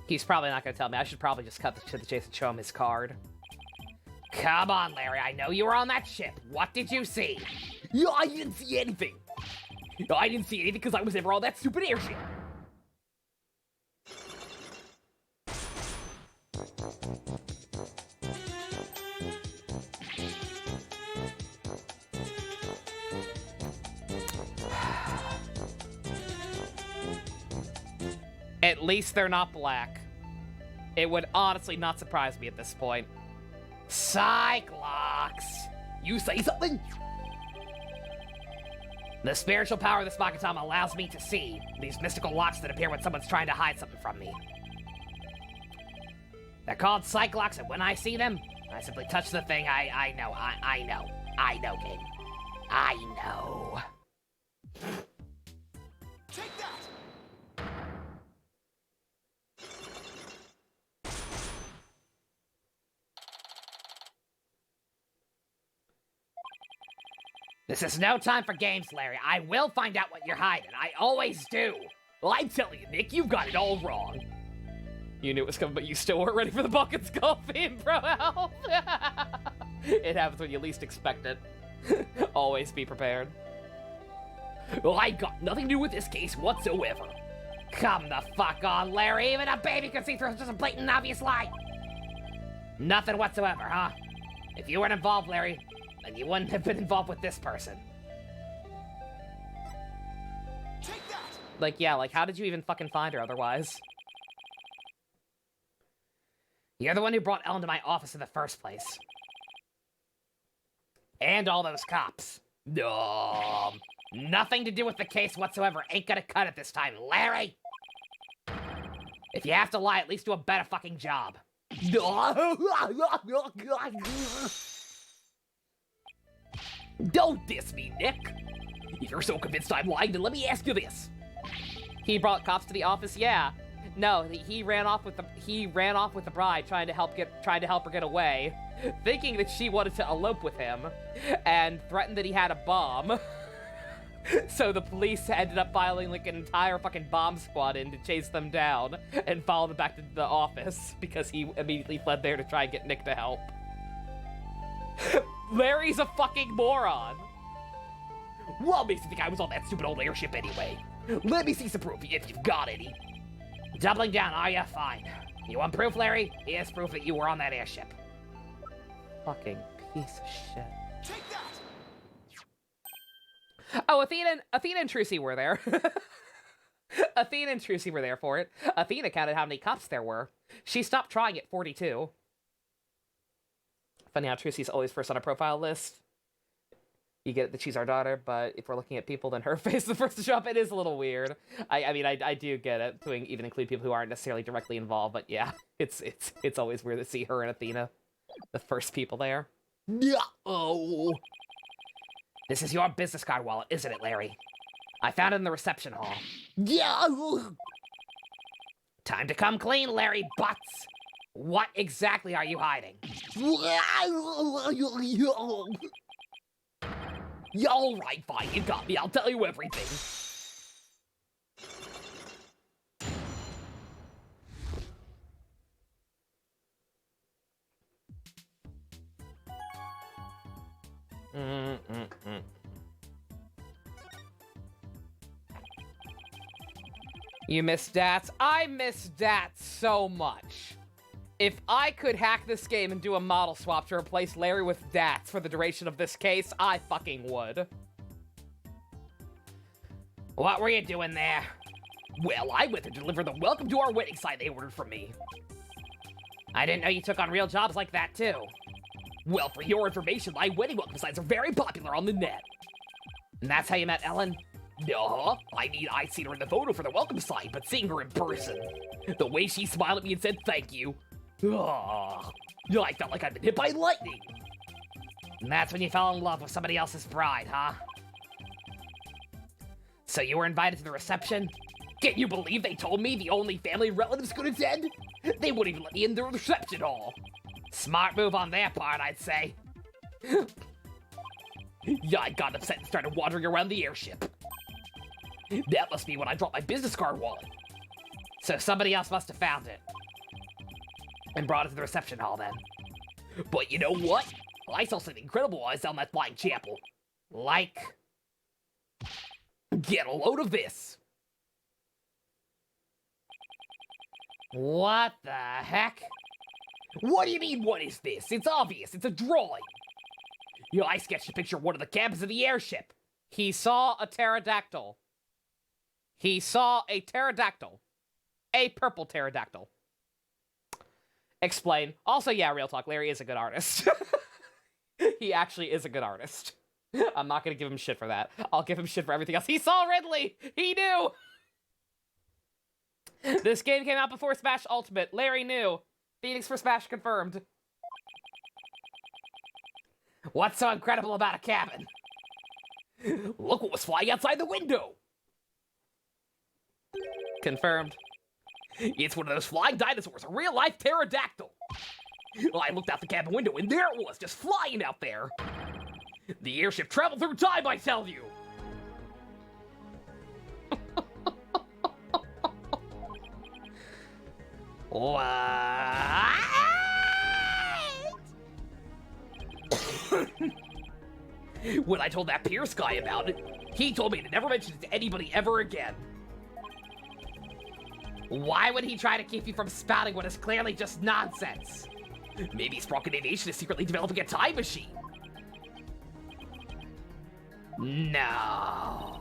He's probably not going to tell me. I should probably just cut to the chase and show him his card. Come on, Larry. I know you were on that ship. What did you see? Yeah, I didn't see anything. I didn't see anything because I was never on that stupid airship. At least they're not black. It would honestly not surprise me at this point. Cyclops! You say something? The spiritual power of this Makatama allows me to see these mystical locks that appear when someone's trying to hide something from me. They're called Cyclops, and when I see them, I simply touch the thing. I know, King. I know. Take that! This is no time for games, Larry. I will find out what you're hiding. I always do. Well, I'm telling you, Nick, you've got it all wrong. You knew it was coming, but you still weren't ready for the buckets coffee and pro health. It happens when you least expect it. Always be prepared. Well, I got nothing to do with this case whatsoever. Come the fuck on, Larry. Even a baby can see through such a blatant, obvious lie. Nothing whatsoever, huh? If you weren't involved, Larry, then you wouldn't have been involved with this person. Take that! Like, yeah, like, how did you even fucking find her otherwise? You're the one who brought Ellen to my office in the first place. And all those cops. Nothing to do with the case whatsoever. Ain't gonna cut it this time, Larry! If you have to lie, at least do a better fucking job. Don't diss me, Nick. If you're so convinced I'm lying, then let me ask you this. He brought cops to the office, yeah. No, he ran off with the bride, trying to help her get away, thinking that she wanted to elope with him, and threatened that he had a bomb. So the police ended up filing like an entire fucking bomb squad in to chase them down and follow them back to the office because he immediately fled there to try and get Nick to help. Larry's a fucking moron. What makes you think I was on that stupid old airship anyway? Let me see some proof if you've got any. Doubling down, are ya? Fine. You want proof, Larry? Here's proof that you were on that airship. Fucking piece of shit. Take that! Oh, Athena and Trucy were there. Athena and Trucy were there for it. Athena counted how many cops there were. She stopped trying at 42. Funny how Trucy's always first on a profile list. You get that she's our daughter, but if we're looking at people, then her face is the first to show up. It is a little weird. I mean, I do get it, to even include people who aren't necessarily directly involved, but yeah, it's always weird to see her and Athena, the first people there. Oh. This is your business card wallet, isn't it, Larry? I found it in the reception hall. Yeah. Time to come clean, Larry Butts. What exactly are you hiding? Yeah, all right, fine, you got me. I'll tell you everything. You miss Dats? I miss Dats so much. If I could hack this game and do a model swap to replace Larry with Dats for the duration of this case, I fucking would. What were you doing there? Well, I went to deliver the welcome to our wedding sign they ordered from me. I didn't know you took on real jobs like that, too. Well, for your information, my wedding welcome signs are very popular on the net. And that's how you met Ellen? No, I mean, I'd seen her in the photo for the welcome sign, but seeing her in person, the way she smiled at me and said thank you, I felt like I'd been hit by lightning. And that's when you fell in love with somebody else's bride, huh? So you were invited to the reception? Can you believe they told me the only family relatives could attend? They wouldn't even let me in the reception hall. Smart move on their part, I'd say. Yeah, I got upset and started wandering around the airship. That must be when I dropped my business card wallet. So somebody else must have found it. And brought it to the reception hall then. But you know what? I saw something incredible while I was down that flying chapel. Like... Get a load of this. What the heck? What do you mean, what is this? It's obvious, it's a drawing. You know, I sketched a picture of one of the cabins of the airship. He saw a pterodactyl. He saw a pterodactyl. A purple pterodactyl. Explain. Also, yeah, real talk, Larry is a good artist. He actually is a good artist. I'm not gonna give him shit for that. I'll give him shit for everything else. He saw Ridley! He knew! This game came out before Smash Ultimate. Larry knew. Phoenix for Smash confirmed. What's so incredible about a cabin? Look what was flying outside the window! Confirmed. It's one of those flying dinosaurs, a real-life pterodactyl. I looked out the cabin window, and there it was, just flying out there. The airship traveled through time, I tell you! What? When I told that Pierce guy about it, he told me to never mention it to anybody ever again. Why would he try to keep you from spouting what is clearly just nonsense? Maybe Sprocket Aviation is secretly developing a time machine. No.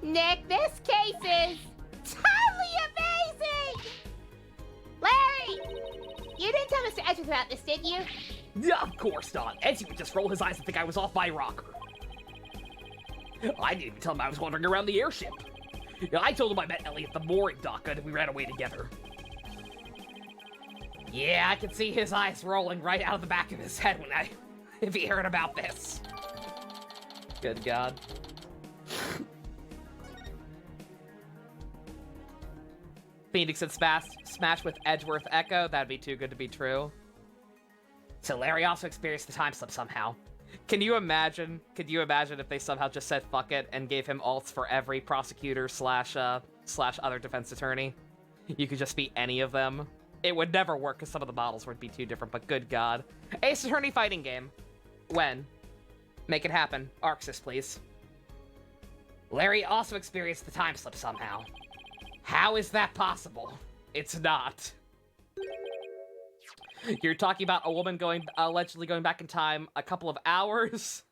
Nick, this case is totally amazing! Larry! You didn't tell Mr. Edgeworth about this, did you? Of course not. Edgy would just roll his eyes and think I was off my rocker. I didn't even tell him I was wandering around the airship. I told him I met Ellie at the mooring dock and we ran away together. Yeah, I could see his eyes rolling right out of the back of his head if he heard about this. Good God. Phoenix and Smash with Edgeworth Echo. That'd be too good to be true. So Larry also experienced the time slip somehow. Can you imagine if they somehow just said fuck it and gave him alts for every prosecutor slash other defense attorney? You could just be any of them. It would never work because some of the models would be too different, but good god. Ace Attorney fighting game. When? Make it happen. Arxis, please. Larry also experienced the time slip somehow. How is that possible? It's not. You're talking about a woman allegedly going back in time a couple of hours,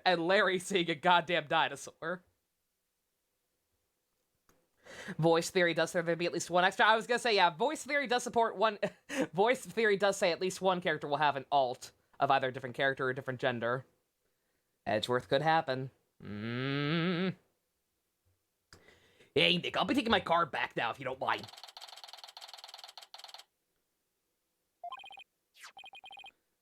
and Larry seeing a goddamn dinosaur. Voice theory does say there'd be at least one extra. I was gonna say, yeah, voice theory does support one. Voice theory does say at least one character will have an alt of either a different character or a different gender. Edgeworth could happen. Hey, Nick, I'll be taking my car back now if you don't mind.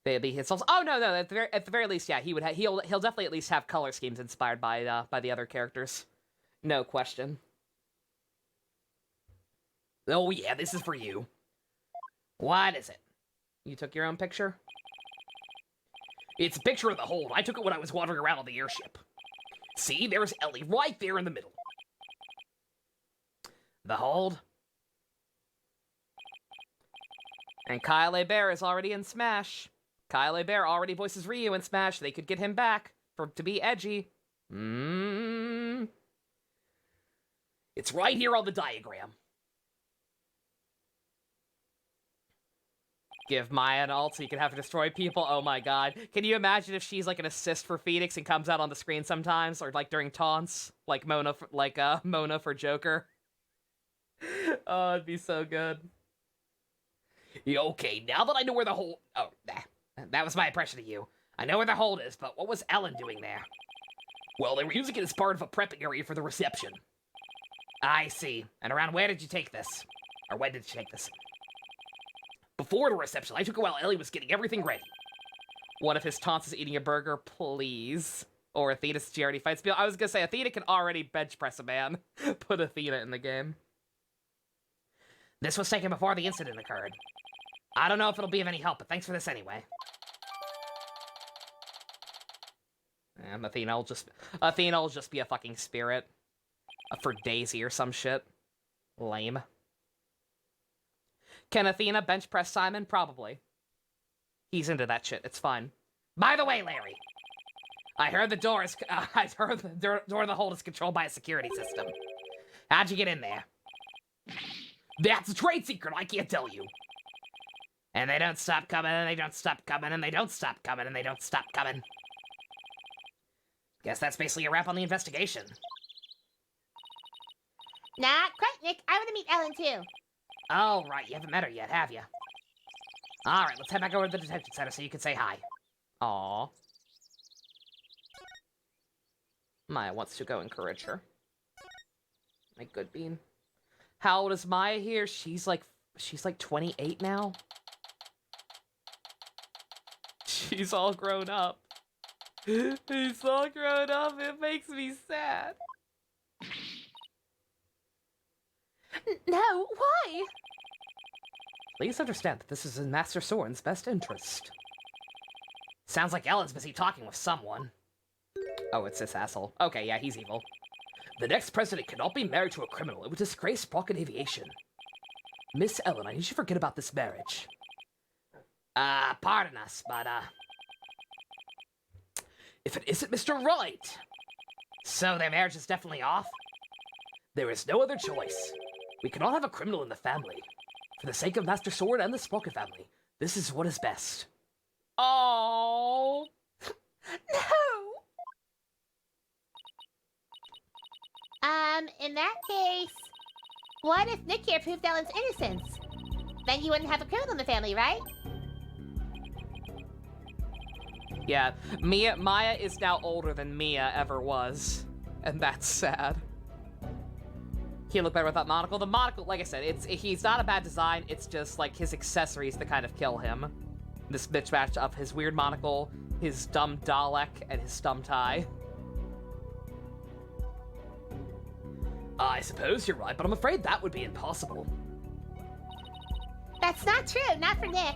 Oh no, at the very least, yeah, he'll definitely at least have color schemes inspired by the other characters. No question. Oh yeah, this is for you. What is it? You took your own picture? It's a picture of the hold. I took it when I was wandering around on the airship. See, there's Ellie right there in the middle. The hold. And Kyle Bear is already in Smash. Kyle Bear already voices Ryu in Smash. They could get him back to be edgy. It's right here on the diagram. Give Maya an ult so you can have her destroy people. Oh my god. Can you imagine if she's like an assist for Phoenix and comes out on the screen sometimes? Or like during taunts? Like Mona for Joker? Oh, it'd be so good. Okay, now that I know where the hold... Oh, that was my impression of you. I know where the hold is, but what was Ellen doing there? Well, they were using it as part of a prepping area for the reception. I see. And around where did you take this? Or when did you take this? Before the reception, I took it while Ellie was getting everything ready. One of his taunts is eating a burger, please. Or Athena, since she already fights people. I was gonna say, Athena can already bench press a man. Put Athena in the game. This was taken before the incident occurred. I don't know if it'll be of any help, but thanks for this anyway. And Athena will just be a fucking spirit. For Daisy or some shit. Lame. Can Athena bench press Simon? Probably. He's into that shit. It's fine. By the way, Larry, I heard the door of the hold is controlled by a security system. How'd you get in there? That's a trade secret. I can't tell you. And they don't stop coming, and they don't stop coming, and they don't stop coming, and they don't stop coming. Guess that's basically a wrap on the investigation. Not quite, Nick. I want to meet Ellen, too. Oh, right. You haven't met her yet, have you? All right, let's head back over to the detention center so you can say hi. Aww. Maya wants to go encourage her. My good bean. How old is Maya here? She's like 28 now. She's all grown up. He's all grown up. It makes me sad. No, why? Please understand that this is in Master Soren's best interest. Sounds like Ellen's busy talking with someone. Oh, it's this asshole. Okay, yeah, he's evil. The next president cannot be married to a criminal. It would disgrace Sprocket Aviation. Miss Ellen, I need you to forget about this marriage. Pardon us, but, if it isn't Mr. Wright. So their marriage is definitely off? There is no other choice. We cannot have a criminal in the family. For the sake of Master Sword and the Sprocket family, this is what is best. Oh. No! In that case, what if Nick here proved Ellen's innocence? Then you wouldn't have a criminal in the family, right? Yeah, Maya is now older than Mia ever was. And that's sad. He'll look better with that monocle. The monocle, like I said, he's not a bad design. It's just like his accessories that kind of kill him. This mismatch of his weird monocle, his dumb Dalek, and his dumb tie. I suppose you're right, but I'm afraid that would be impossible. That's not true, not for Nick.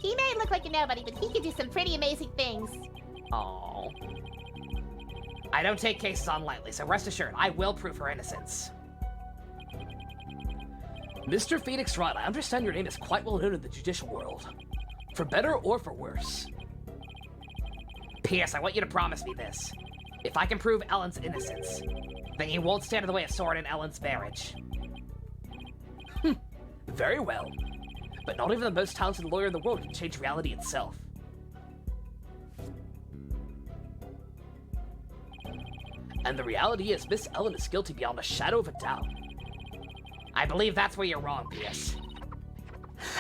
He may look like a nobody, but he can do some pretty amazing things. Oh. I don't take cases on lightly, so rest assured, I will prove her innocence. Mr. Phoenix Wright, I understand your name is quite well known in the judicial world. For better or for worse. P.S. I want you to promise me this. If I can prove Ellen's innocence, then you won't stand in the way of Soren and Ellen's marriage. Very well. But not even the most talented lawyer in the world can change reality itself. And the reality is, Miss Ellen is guilty beyond a shadow of a doubt. I believe that's where you're wrong, P.S.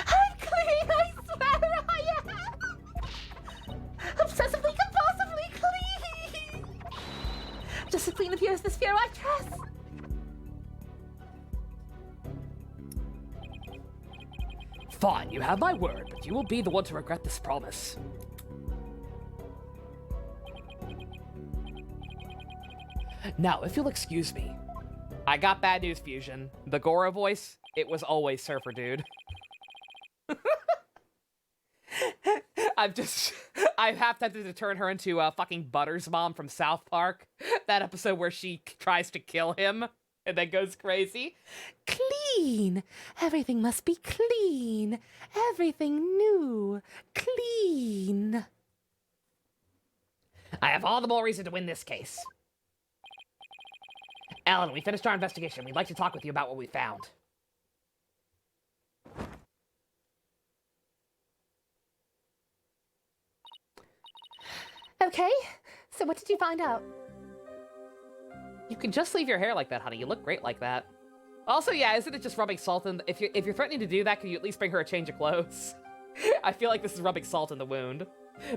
I'm clean, I swear I am! Obsessively, compulsively clean! Just as clean of you as this fear I trust. Fine, you have my word, but you will be the one to regret this promise. Now, if you'll excuse me. I got bad news, Fusion. The Goro voice, it was always Surfer Dude. I'm half tempted to turn her into fucking Butters' mom from South Park. That episode where she tries to kill him and then goes crazy. Clean. Everything must be clean. Everything new. Clean. I have all the more reason to win this case. Ellen, we finished our investigation. We'd like to talk with you about what we found. Okay, so what did you find out? You can just leave your hair like that, honey. You look great like that. Also, yeah, isn't it just rubbing salt in... If you're threatening to do that, can you at least bring her a change of clothes? I feel like this is rubbing salt in the wound.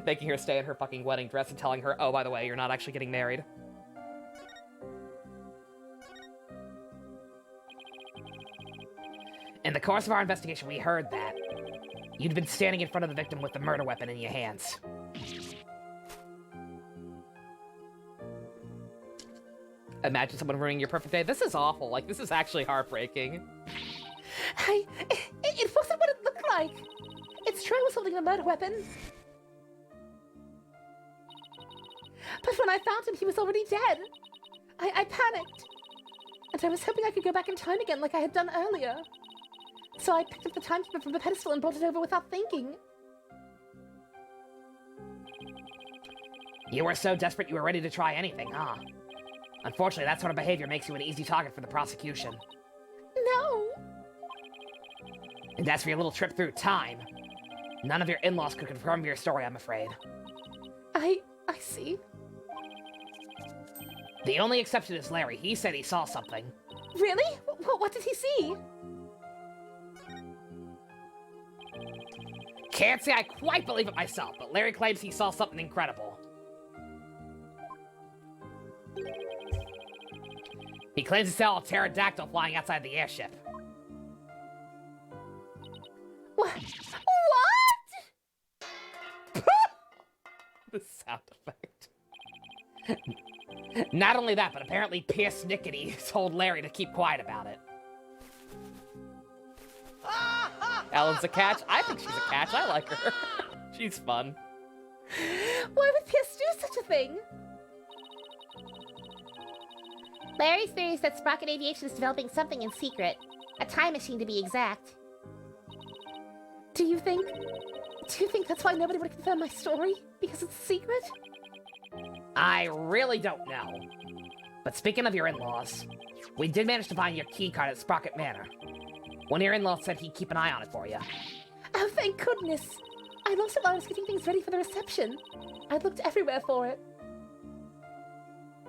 Making her stay in her fucking wedding dress and telling her, oh, by the way, you're not actually getting married. In the course of our investigation, we heard that you'd been standing in front of the victim with the murder weapon in your hands. Imagine someone ruining your perfect day. This is awful. Like, this is actually heartbreaking. It wasn't what it looked like. It's true I was holding a murder weapon. But when I found him, he was already dead. I panicked. And I was hoping I could go back in time again like I had done earlier. So I picked up the timekeeper from the pedestal and brought it over without thinking. You were so desperate you were ready to try anything, huh? Unfortunately, that sort of behavior makes you an easy target for the prosecution. No! And as for your little trip through time, none of your in-laws could confirm your story, I'm afraid. I see. The only exception is Larry. He said he saw something. Really? What did he see? Can't say I quite believe it myself, but Larry claims he saw something incredible. He claims he saw a pterodactyl flying outside the airship. What? The sound effect. Not only that, but apparently Pierce Nickety told Larry to keep quiet about it. Ellen's a catch? I think she's a catch. I like her. She's fun. Why would Pierce do such a thing? Larry's theory is that Sprocket Aviation is developing something in secret. A time machine, to be exact. Do you think that's why nobody would confirm my story? Because it's a secret? I really don't know. But speaking of your in-laws, we did manage to find your key card at Sprocket Manor. One of your in-laws said he'd keep an eye on it for you. Oh, thank goodness. I lost it while I was getting things ready for the reception. I looked everywhere for it.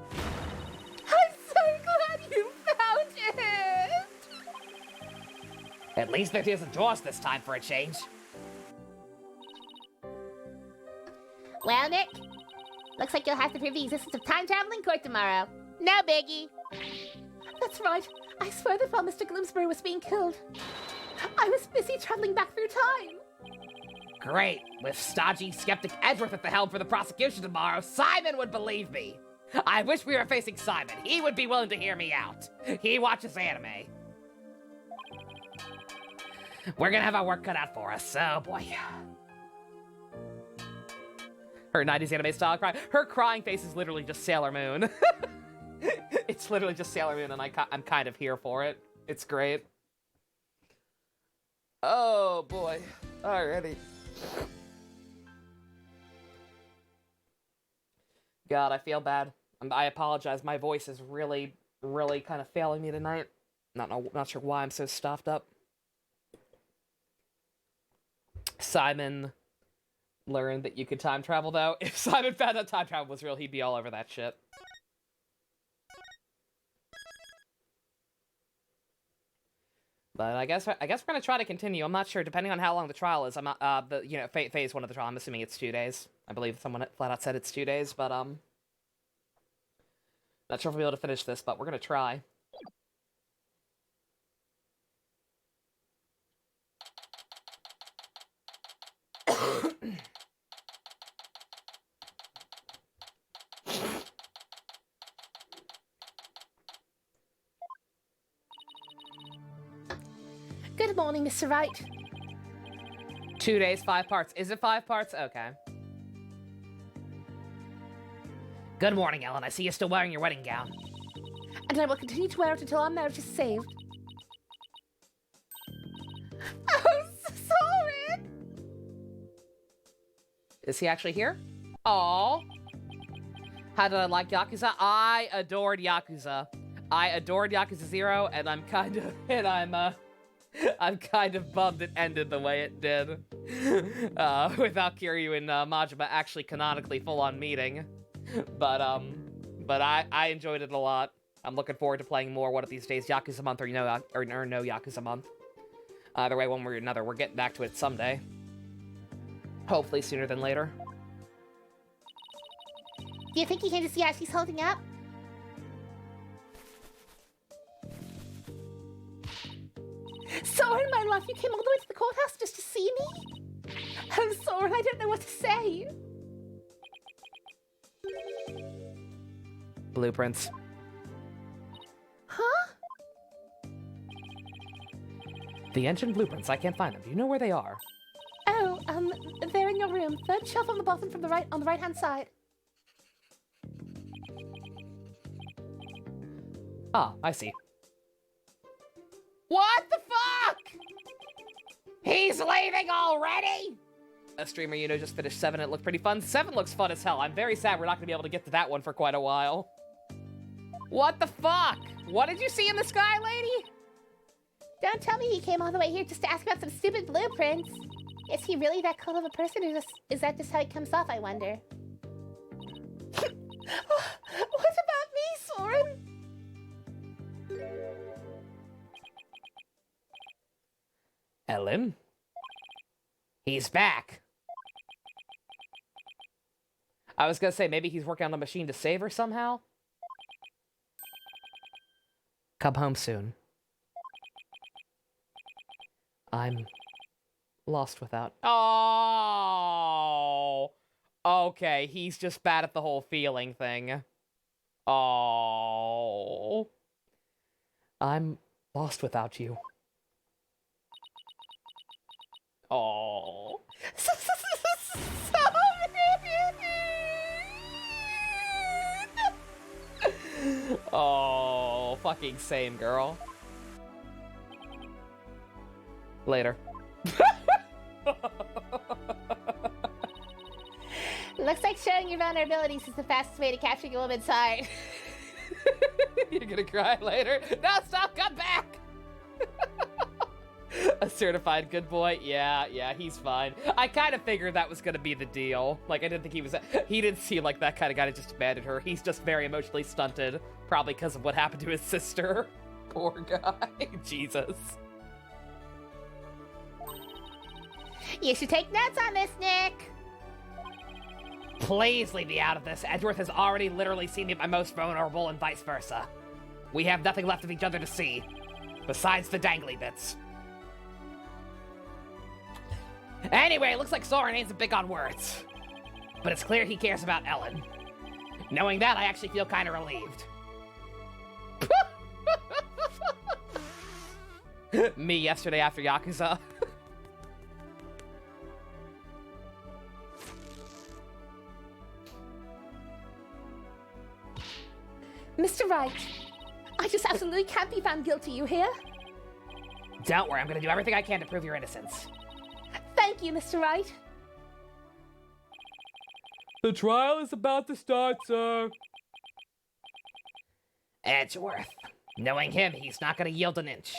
I'm so glad you found it! At least there isn't Jaws this time for a change. Well, Nick, looks like you'll have to prove the existence of time travel in court tomorrow. No biggie. That's right. I swear that while Mr. Gloomsbury was being killed, I was busy traveling back through time. Great. With stodgy skeptic Edgeworth at the helm for the prosecution tomorrow, Simon would believe me. I wish we were facing Simon. He would be willing to hear me out. He watches anime. We're gonna have our work cut out for us, oh boy. Her 90s anime style cry. Her crying face is literally just Sailor Moon. It's literally just Sailor Moon, and I'm kind of here for it. It's great. Oh, boy. Alrighty. God, I feel bad. I apologize. My voice is really, really kind of failing me tonight. Not sure why I'm so stuffed up. Simon learned that you could time travel, though. If Simon found out time travel was real, he'd be all over that shit. But I guess we're gonna try to continue. I'm not sure, depending on how long the trial is. I'm not phase 1 of the trial. I'm assuming it's 2 days. I believe someone flat out said it's 2 days, but not sure if we'll be able to finish this, but we're gonna try. Good morning, Mr. Wright. 2 days, 5 parts. Is it 5 parts? Okay. Good morning, Ellen. I see you're still wearing your wedding gown. And I will continue to wear it until our marriage is saved. Oh, Soren! Is he actually here? Aww. How did I like Yakuza? I adored Yakuza. I adored Yakuza 0, and I'm kind of bummed it ended the way it did. Without Kiryu and Majima actually canonically full-on meeting. But I enjoyed it a lot. I'm looking forward to playing more one of these days, Yakuza month or no Yakuza month. Either way, one way or another, we're getting back to it someday. Hopefully sooner than later. Do you think he came to see how she's holding up? Soren, my love, you came all the way to the courthouse just to see me? Oh, Soren, I don't know what to say. Blueprints. Huh? The engine blueprints. I can't find them. Do you know where they are? Oh, they're in your room. Third shelf on the bottom from the right, on the right-hand side. Ah, I see. What the fuck? He's leaving already? A streamer you know just finished 7. It looked pretty fun. 7 looks fun as hell. I'm very sad we're not going to be able to get to that one for quite a while. What the fuck? What did you see in the sky, lady? Don't tell me he came all the way here just to ask about some stupid blueprints. Is he really that cold of a person, or is that just how he comes off, I wonder? What about me, Soren? Ellen? He's back. I was gonna say, maybe he's working on a machine to save her somehow? Come home soon. I'm lost without... Oh! Okay, he's just bad at the whole feeling thing. Oh. I'm lost without you. Oh. Oh, fucking same, girl. Later. Looks like showing your vulnerabilities is the fastest way to capturing a woman's heart. You're gonna cry later? No, stop, come back! A certified good boy? Yeah, he's fine. I kind of figured that was gonna be the deal. Like, I didn't think he didn't seem like that kind of guy to just abandon her. He's just very emotionally stunted, probably because of what happened to his sister. Poor guy. Jesus. You should take notes on this, Nick. Please leave me out of this. Edgeworth has already literally seen me at my most vulnerable and vice versa. We have nothing left of each other to see, besides the dangly bits. Anyway, it looks like Soren ain't so big on words. But it's clear he cares about Ellen. Knowing that, I actually feel kind of relieved. Me yesterday after Yakuza. Mr. Wright, I just absolutely can't be found guilty, you hear? Don't worry, I'm gonna do everything I can to prove your innocence. Thank you, Mr. Wright. The trial is about to start, sir. Edgeworth. Knowing him, he's not gonna yield an inch.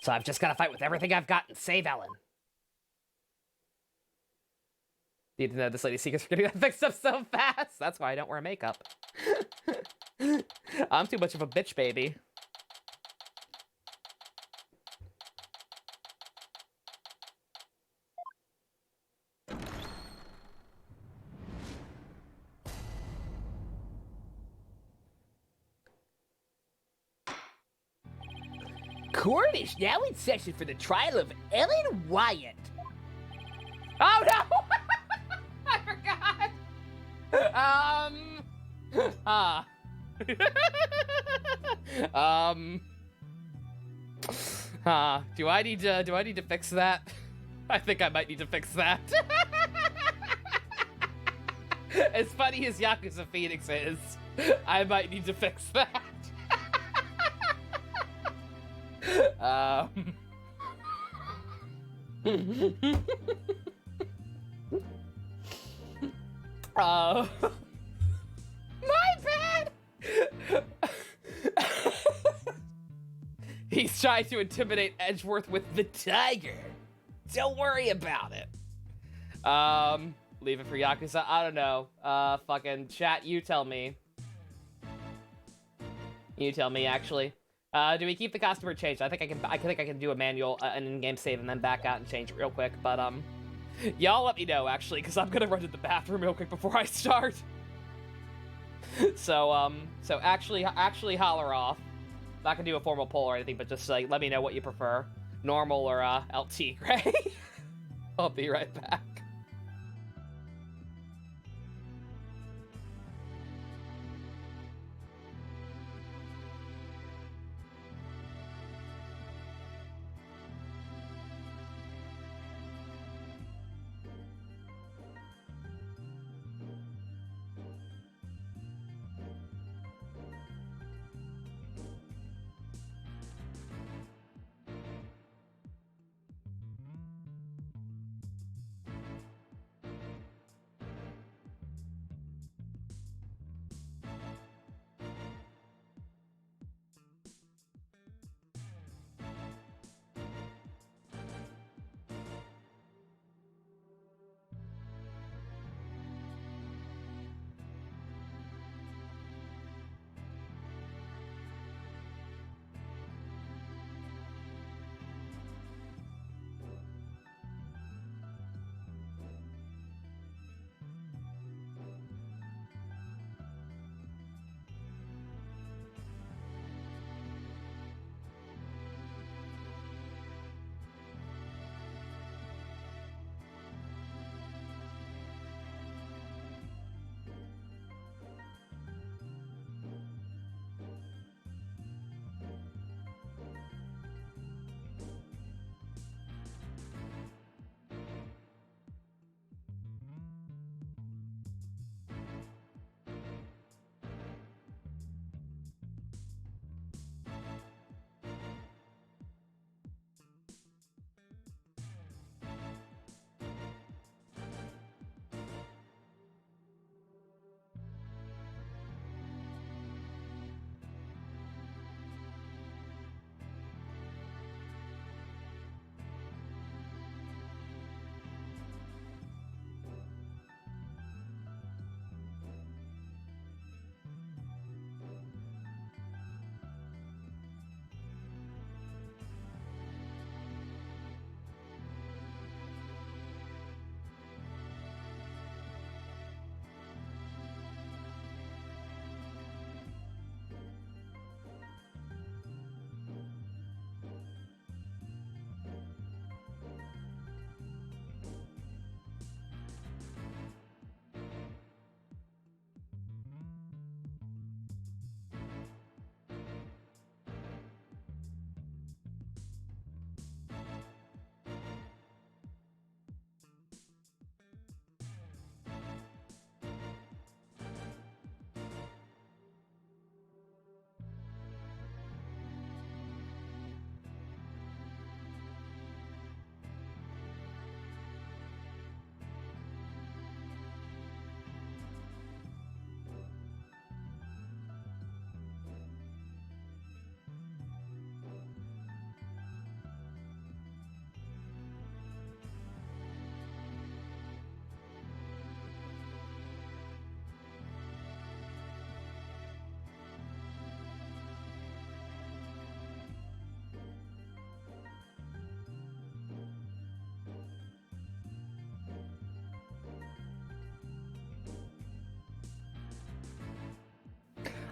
So I've just gotta fight with everything I've got and save Ellen. Need to know this lady's secrets are getting fixed up so fast. That's why I don't wear makeup. I'm too much of a bitch baby. Court is now in session for the trial of Ellen Wyatt. Oh no! I forgot. Do I need to fix that? I think I might need to fix that. As funny as Yakuza Phoenix is, I might need to fix that. My bad! He's trying to intimidate Edgeworth with the tiger. Don't worry about it. Leave it for Yakuza. I don't know. Fucking chat, you tell me. You tell me, actually. Do we keep the customer changed? I think I can do a manual, an in-game save, and then back out and change it real quick. But y'all let me know actually, because I'm gonna run to the bathroom real quick before I start. So actually holler off. Not gonna do a formal poll or anything, but just like let me know what you prefer, normal or LT gray. I'll be right back.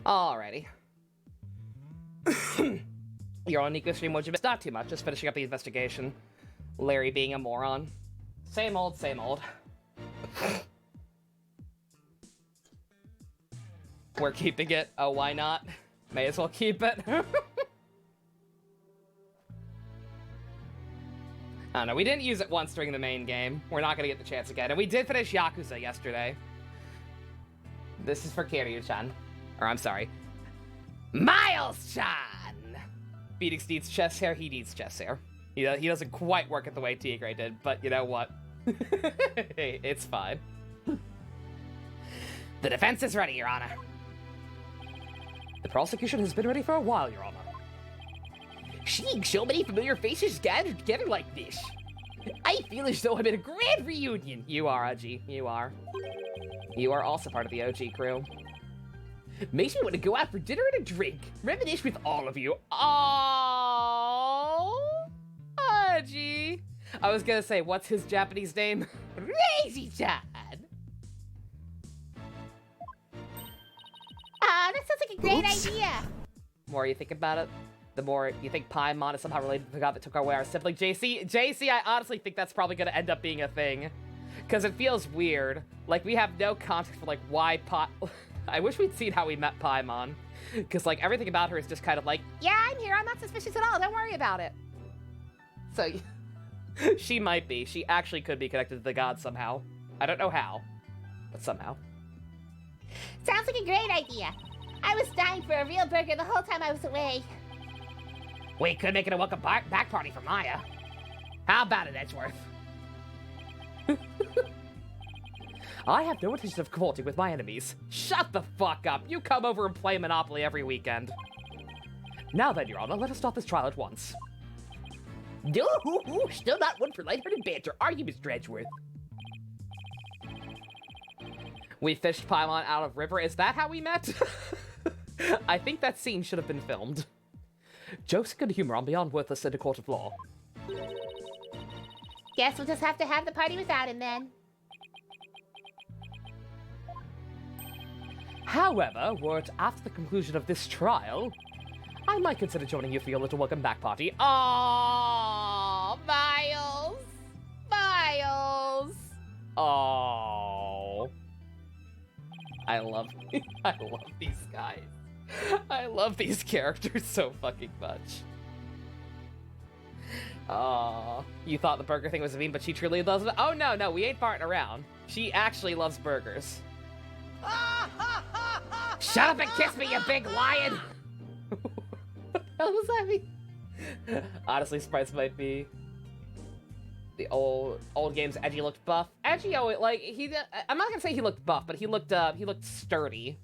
Alrighty. You're on Nico stream, what'd you miss? Not too much, just finishing up the investigation. Larry being a moron. Same old, same old. We're keeping it. Oh, why not? May as well keep it. I don't know, we didn't use it once during the main game. We're not gonna get the chance again. And we did finish Yakuza yesterday. This is for Kiryu-chan. Or, I'm sorry. Miles-chan! Phoenix needs chest hair, he needs chest hair. He doesn't quite work it the way Tigre did, but you know what? Hey, it's fine. The defense is ready, Your Honor. The prosecution has been ready for a while, Your Honor. Seeing so many familiar faces gathered together like this, I feel as though I'm at a grand reunion. You are, Uji. You are. You are also part of the OG crew. Makes me want to go out for dinner and a drink. Reminisce with all of you. Oh, Uji. I was gonna say, what's his Japanese name? Reiji-chan. That sounds like a great idea. The more you think about it, the more you think Paimon is somehow related to the god that took away our sibling. JC, I honestly think that's probably gonna end up being a thing. Because it feels weird. Like, we have no context for, like, why I wish we'd seen how we met Paimon. Because, like, everything about her is just kind of like, yeah, I'm here, I'm not suspicious at all, don't worry about it. So, she might be. She actually could be connected to the god somehow. I don't know how, but somehow. Sounds like a great idea. I was dying for a real burger the whole time I was away. We could make it a welcome back party for Maya. How about it, Edgeworth? I have no intention of cavorting with my enemies. Shut the fuck up. You come over and play Monopoly every weekend. Now then, Your Honor, let us start this trial at once. No, still not one for lighthearted banter, are you, Mr. Edgeworth? We fished Paimon out of river. Is that how we met? I think that scene should have been filmed. Jokes and good humor are beyond worthless in a court of law. Guess we'll just have to have the party without him then. However, were it after the conclusion of this trial, I might consider joining you for your little welcome back party. Aww, Miles! Miles! Aww. I love these guys. I love these characters so fucking much. Aw, you thought the burger thing was a meme, but she truly loves it? Oh, no, we ain't farting around. She actually loves burgers. Shut up and kiss me, you big lion! What the hell does that mean? Honestly, Sprites might be the old games. Edgy looked buff. Edgy, like, I'm not gonna say he looked buff, but he looked sturdy.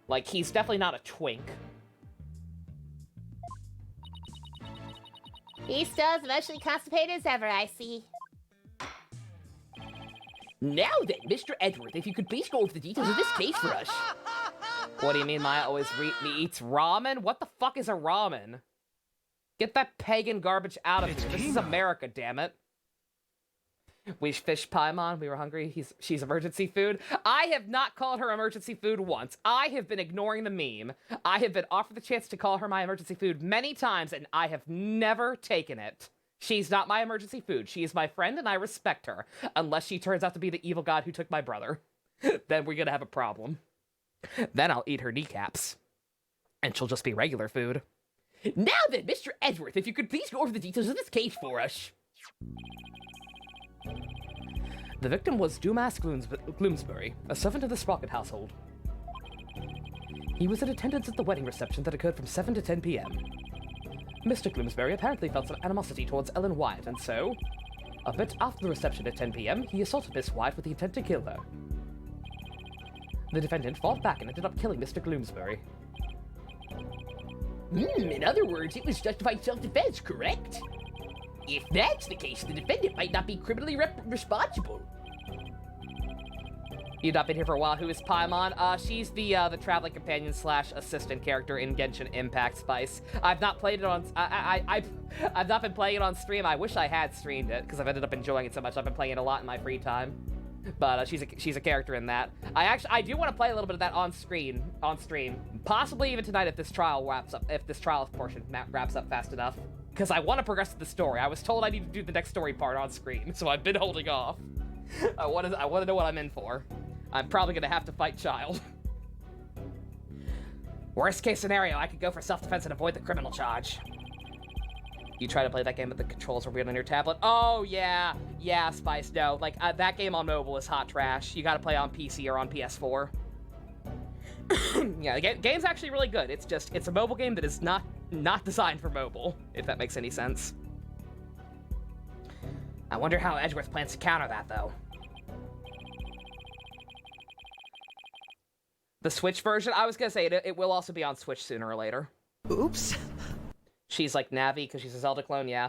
Like, he's definitely not a twink. He's still as emotionally constipated as ever, I see. Now then, Mr. Edward, if you could please go over the details of this case for us. What do you mean Maya always eats ramen? What the fuck is a ramen? Get that pagan garbage out of here. This is America, damn it. We fished Paimon. We were hungry. She's emergency food. I have not called her emergency food once. I have been ignoring the meme. I have been offered the chance to call her my emergency food many times, and I have never taken it. She's not my emergency food. She is my friend, and I respect her. Unless she turns out to be the evil god who took my brother. Then we're gonna have a problem. Then I'll eat her kneecaps. And she'll just be regular food. Now then, Mr. Edgeworth, if you could please go over the details of this case for us. The victim was Dumas Gloomsbury, a servant of the Sprocket household. He was in attendance at the wedding reception that occurred from 7 to 10 p.m. Mr. Gloomsbury apparently felt some animosity towards Ellen Wyatt, and so, a bit after the reception at 10 p.m., he assaulted Miss Wyatt with the intent to kill her. The defendant fought back and ended up killing Mr. Gloomsbury. In other words, it was justified self-defense, correct? If that's the case, the defendant might not be criminally responsible. You've not been here for a while. Who is Paimon? She's the traveling companion / assistant character in Genshin Impact Spice. I've not played it on. I've not been playing it on stream. I wish I had streamed it because I've ended up enjoying it so much. I've been playing it a lot in my free time. But she's a character in that. I do want to play a little bit of that on stream, possibly even tonight if this trial portion wraps up fast enough. Because I want to progress the story. I was told I need to do the next story part on screen, so I've been holding off. I want to know what I'm in for. I'm probably gonna have to fight Child. Worst case scenario, I could go for self-defense and avoid the criminal charge. You try to play that game, but the controls are weird on your tablet. Oh, yeah. Yeah, Spice, no. Like, that game on mobile is hot trash. You gotta play on PC or on PS4. Yeah, the game's actually really good. It's a mobile game that is not designed for mobile, if that makes any sense. I wonder how Edgeworth plans to counter that, though. The Switch version? I was gonna say, it will also be on Switch sooner or later. Oops. She's like Navi because she's a Zelda clone, yeah.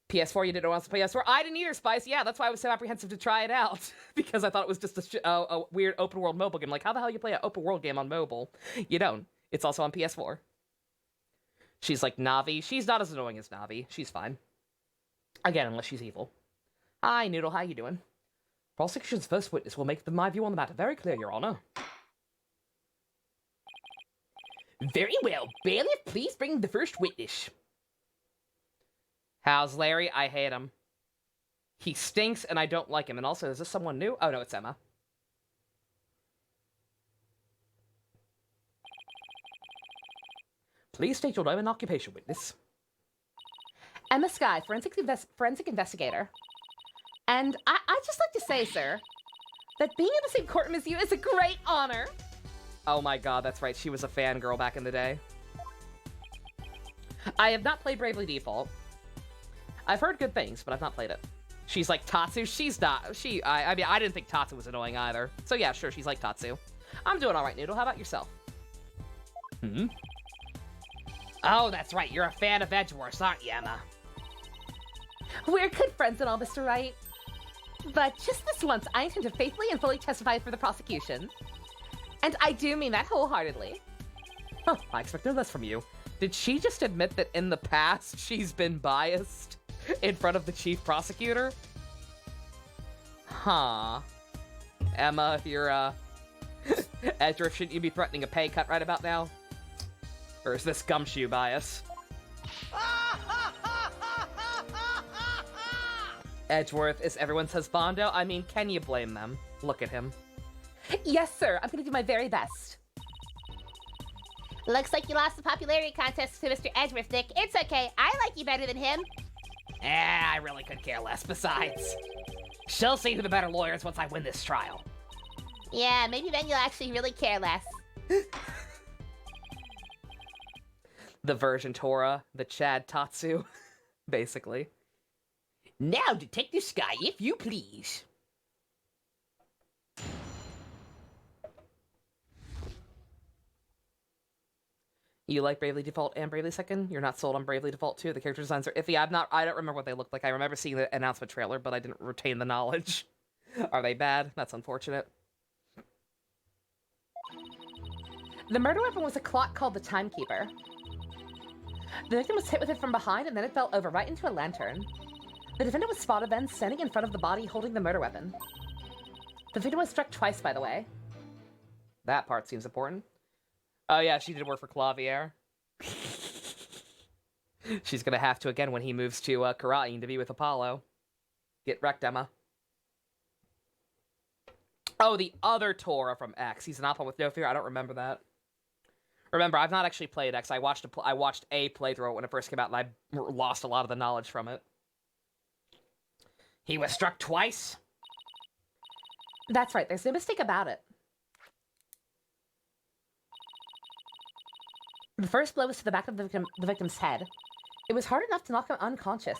PS4, you didn't want to play PS4? I didn't either, Spice. Yeah, that's why I was so apprehensive to try it out. Because I thought it was just a weird open world mobile game. Like, how the hell you play an open world game on mobile? You don't. It's also on PS4. She's like Navi. She's not as annoying as Navi. She's fine. Again, unless she's evil. Hi, Noodle. How you doing? Prosecution's first witness will make my view on the matter very clear, Your Honor. Very well. Bailiff, please bring the first witness. How's Larry? I hate him. He stinks and I don't like him. And also, is this someone new? Oh, no, it's Emma. Please state your name and occupation, witness. Emma Sky, forensic investigator. And I'd just like to say, sir, that being in the same courtroom as you is a great honor. Oh my god, that's right. She was a fangirl back in the day. I have not played Bravely Default. I've heard good things, but I've not played it. She's like Tatsu. She's not. I mean, I didn't think Tatsu was annoying either. So yeah, sure, she's like Tatsu. I'm doing alright, Noodle. How about yourself? Oh, that's right. You're a fan of Edgeworth, aren't you, Emma? We're good friends and all, Mr. Wright. But just this once, I intend to faithfully and fully testify for the prosecution. And I do mean that wholeheartedly. Huh, I expect no less from you. Did she just admit that in the past she's been biased in front of the chief prosecutor? Huh. Emma, you're, Edgeworth, shouldn't you be threatening a pay cut right about now? Or is this gumshoe bias? Edgeworth is everyone's husbando? I mean, can you blame them? Look at him. Yes, sir. I'm gonna do my very best. Looks like you lost the popularity contest to Mr. Edgeworth, Nick. It's okay. I like you better than him. I really could care less. Besides, she'll see who the better lawyer is once I win this trial. Yeah, maybe then you'll actually really care less. The Virgin Torah, the Chad Tatsu, basically. Now, Detective Sky, if you please. You like Bravely Default and Bravely Second? You're not sold on Bravely Default 2? The character designs are iffy. I don't remember what they looked like. I remember seeing the announcement trailer, but I didn't retain the knowledge. Are they bad? That's unfortunate. The murder weapon was a clock called the Timekeeper. The victim was hit with it from behind, and then it fell over right into a lantern. The defendant was spotted then, standing in front of the body holding the murder weapon. The victim was struck twice, by the way. That part seems important. Oh yeah, she did work for Clavier. She's gonna have to again when he moves to Karain to be with Apollo. Get wrecked, Emma. Oh, the other Tora from X. He's an Appa with no fear. I don't remember that. Remember, I've not actually played X. I watched a playthrough when it first came out, and I lost a lot of the knowledge from it. He was struck twice? That's right. There's no mistake about it. The first blow was to the back of the victim's head. It was hard enough to knock him unconscious.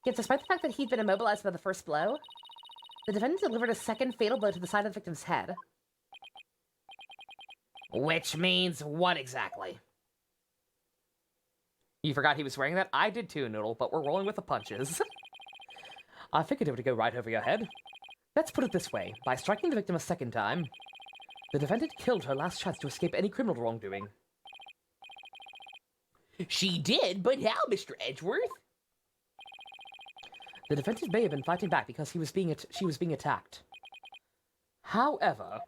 Yet despite the fact that he'd been immobilized by the first blow, the defendant delivered a second fatal blow to the side of the victim's head. Which means what exactly? You forgot he was wearing that? I did too, Noodle, but we're rolling with the punches. I figured it would go right over your head. Let's put it this way. By striking the victim a second time, the defendant killed her last chance to escape any criminal wrongdoing. She did, but how, Mr. Edgeworth? The defendant may have been fighting back because she was being attacked. However,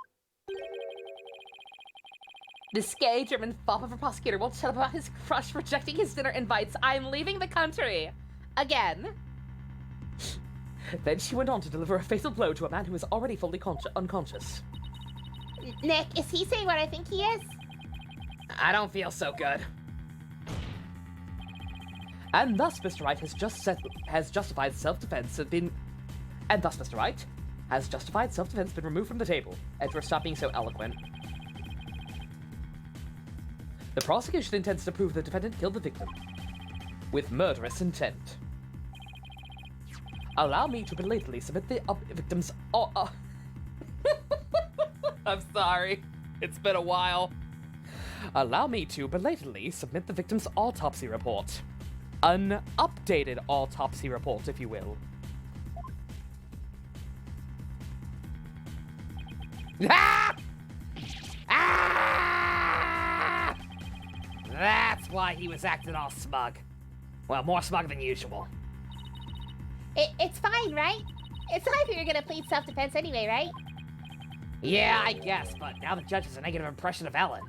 this gay German fop of a prosecutor won't tell about his crush rejecting his dinner invites. I'm leaving the country. Again. then she went on to deliver a fatal blow to a man who was already fully unconscious. Nick, is he saying what I think he is? I don't feel so good. And thus, Mr. Wright has justified self-defense been removed from the table. Edward, stop being so eloquent. The prosecution intends to prove the defendant killed the victim with murderous intent. Allow me to belatedly submit the victim's. I'm sorry. It's been a while. Allow me to belatedly submit the victim's autopsy report. An updated autopsy report, if you will. Ah! Ah! That's why he was acting all smug. Well, more smug than usual. It's fine, right? It's not like you're gonna plead self-defense anyway, right? Yeah, I guess, but now the judge has a negative impression of Ellen.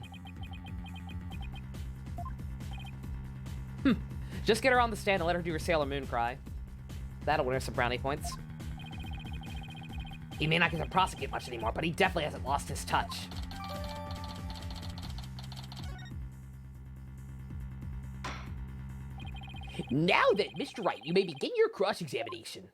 Just get her on the stand and let her do her Sailor Moon cry. That'll win her some brownie points. He may not get to prosecute much anymore, but he definitely hasn't lost his touch. Now then, Mr. Wright, you may begin your cross-examination.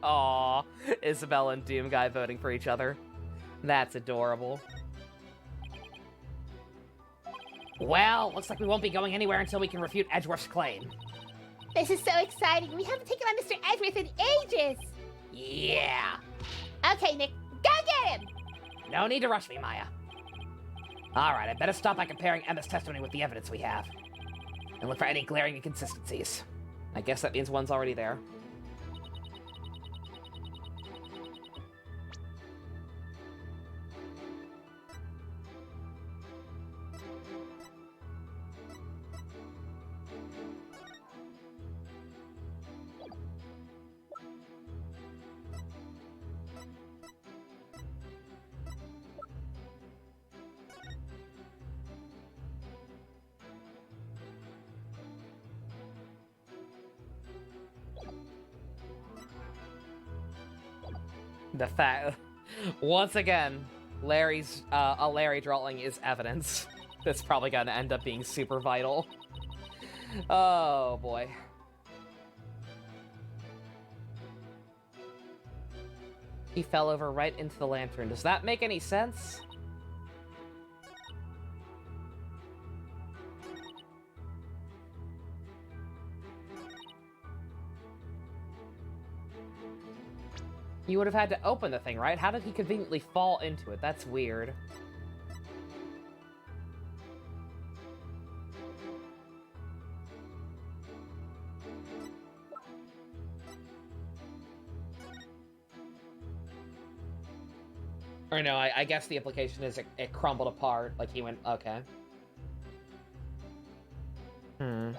Aw, Isabel and Doom Guy voting for each other. That's adorable. Well, looks like we won't be going anywhere until we can refute Edgeworth's claim. This is so exciting. We haven't taken on Mr. Edgeworth in ages. Yeah. Okay, Nick, go get him. No need to rush me, Maya. Alright, I better stop by comparing Emma's testimony with the evidence we have. And look for any glaring inconsistencies. I guess that means one's already there. The fact, once again, Larry's a Larry drawing is evidence. That's probably gonna end up being super vital. Oh boy. He fell over right into the lantern. Does that make any sense? You would have had to open the thing, right? How did he conveniently fall into it? That's weird. Or no, I guess the implication is it crumbled apart, like he went, okay. Hmm.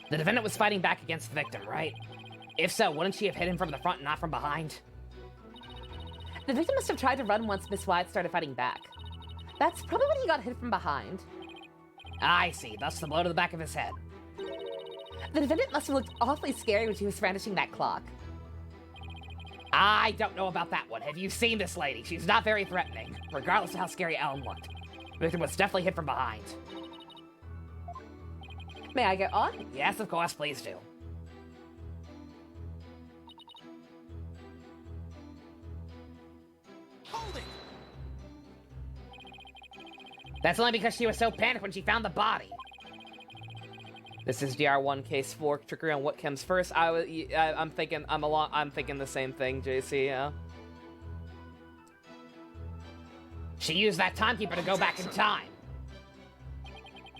The defendant was fighting back against the victim, right? If so, wouldn't she have hit him from the front and not from behind? The victim must have tried to run once Miss Wyatt started fighting back. That's probably when he got hit from behind. I see, thus the blow to the back of his head. The defendant must have looked awfully scary when she was brandishing that clock. I don't know about that one. Have you seen this lady? She's not very threatening, regardless of how scary Ellen looked. The victim was definitely hit from behind. May I go on? Yes, of course, please do. That's only because she was so panicked when she found the body. This is DR1 case 4 trickery on what comes first. I'm thinking the same thing, JC. Yeah. She used that timekeeper to go back in time.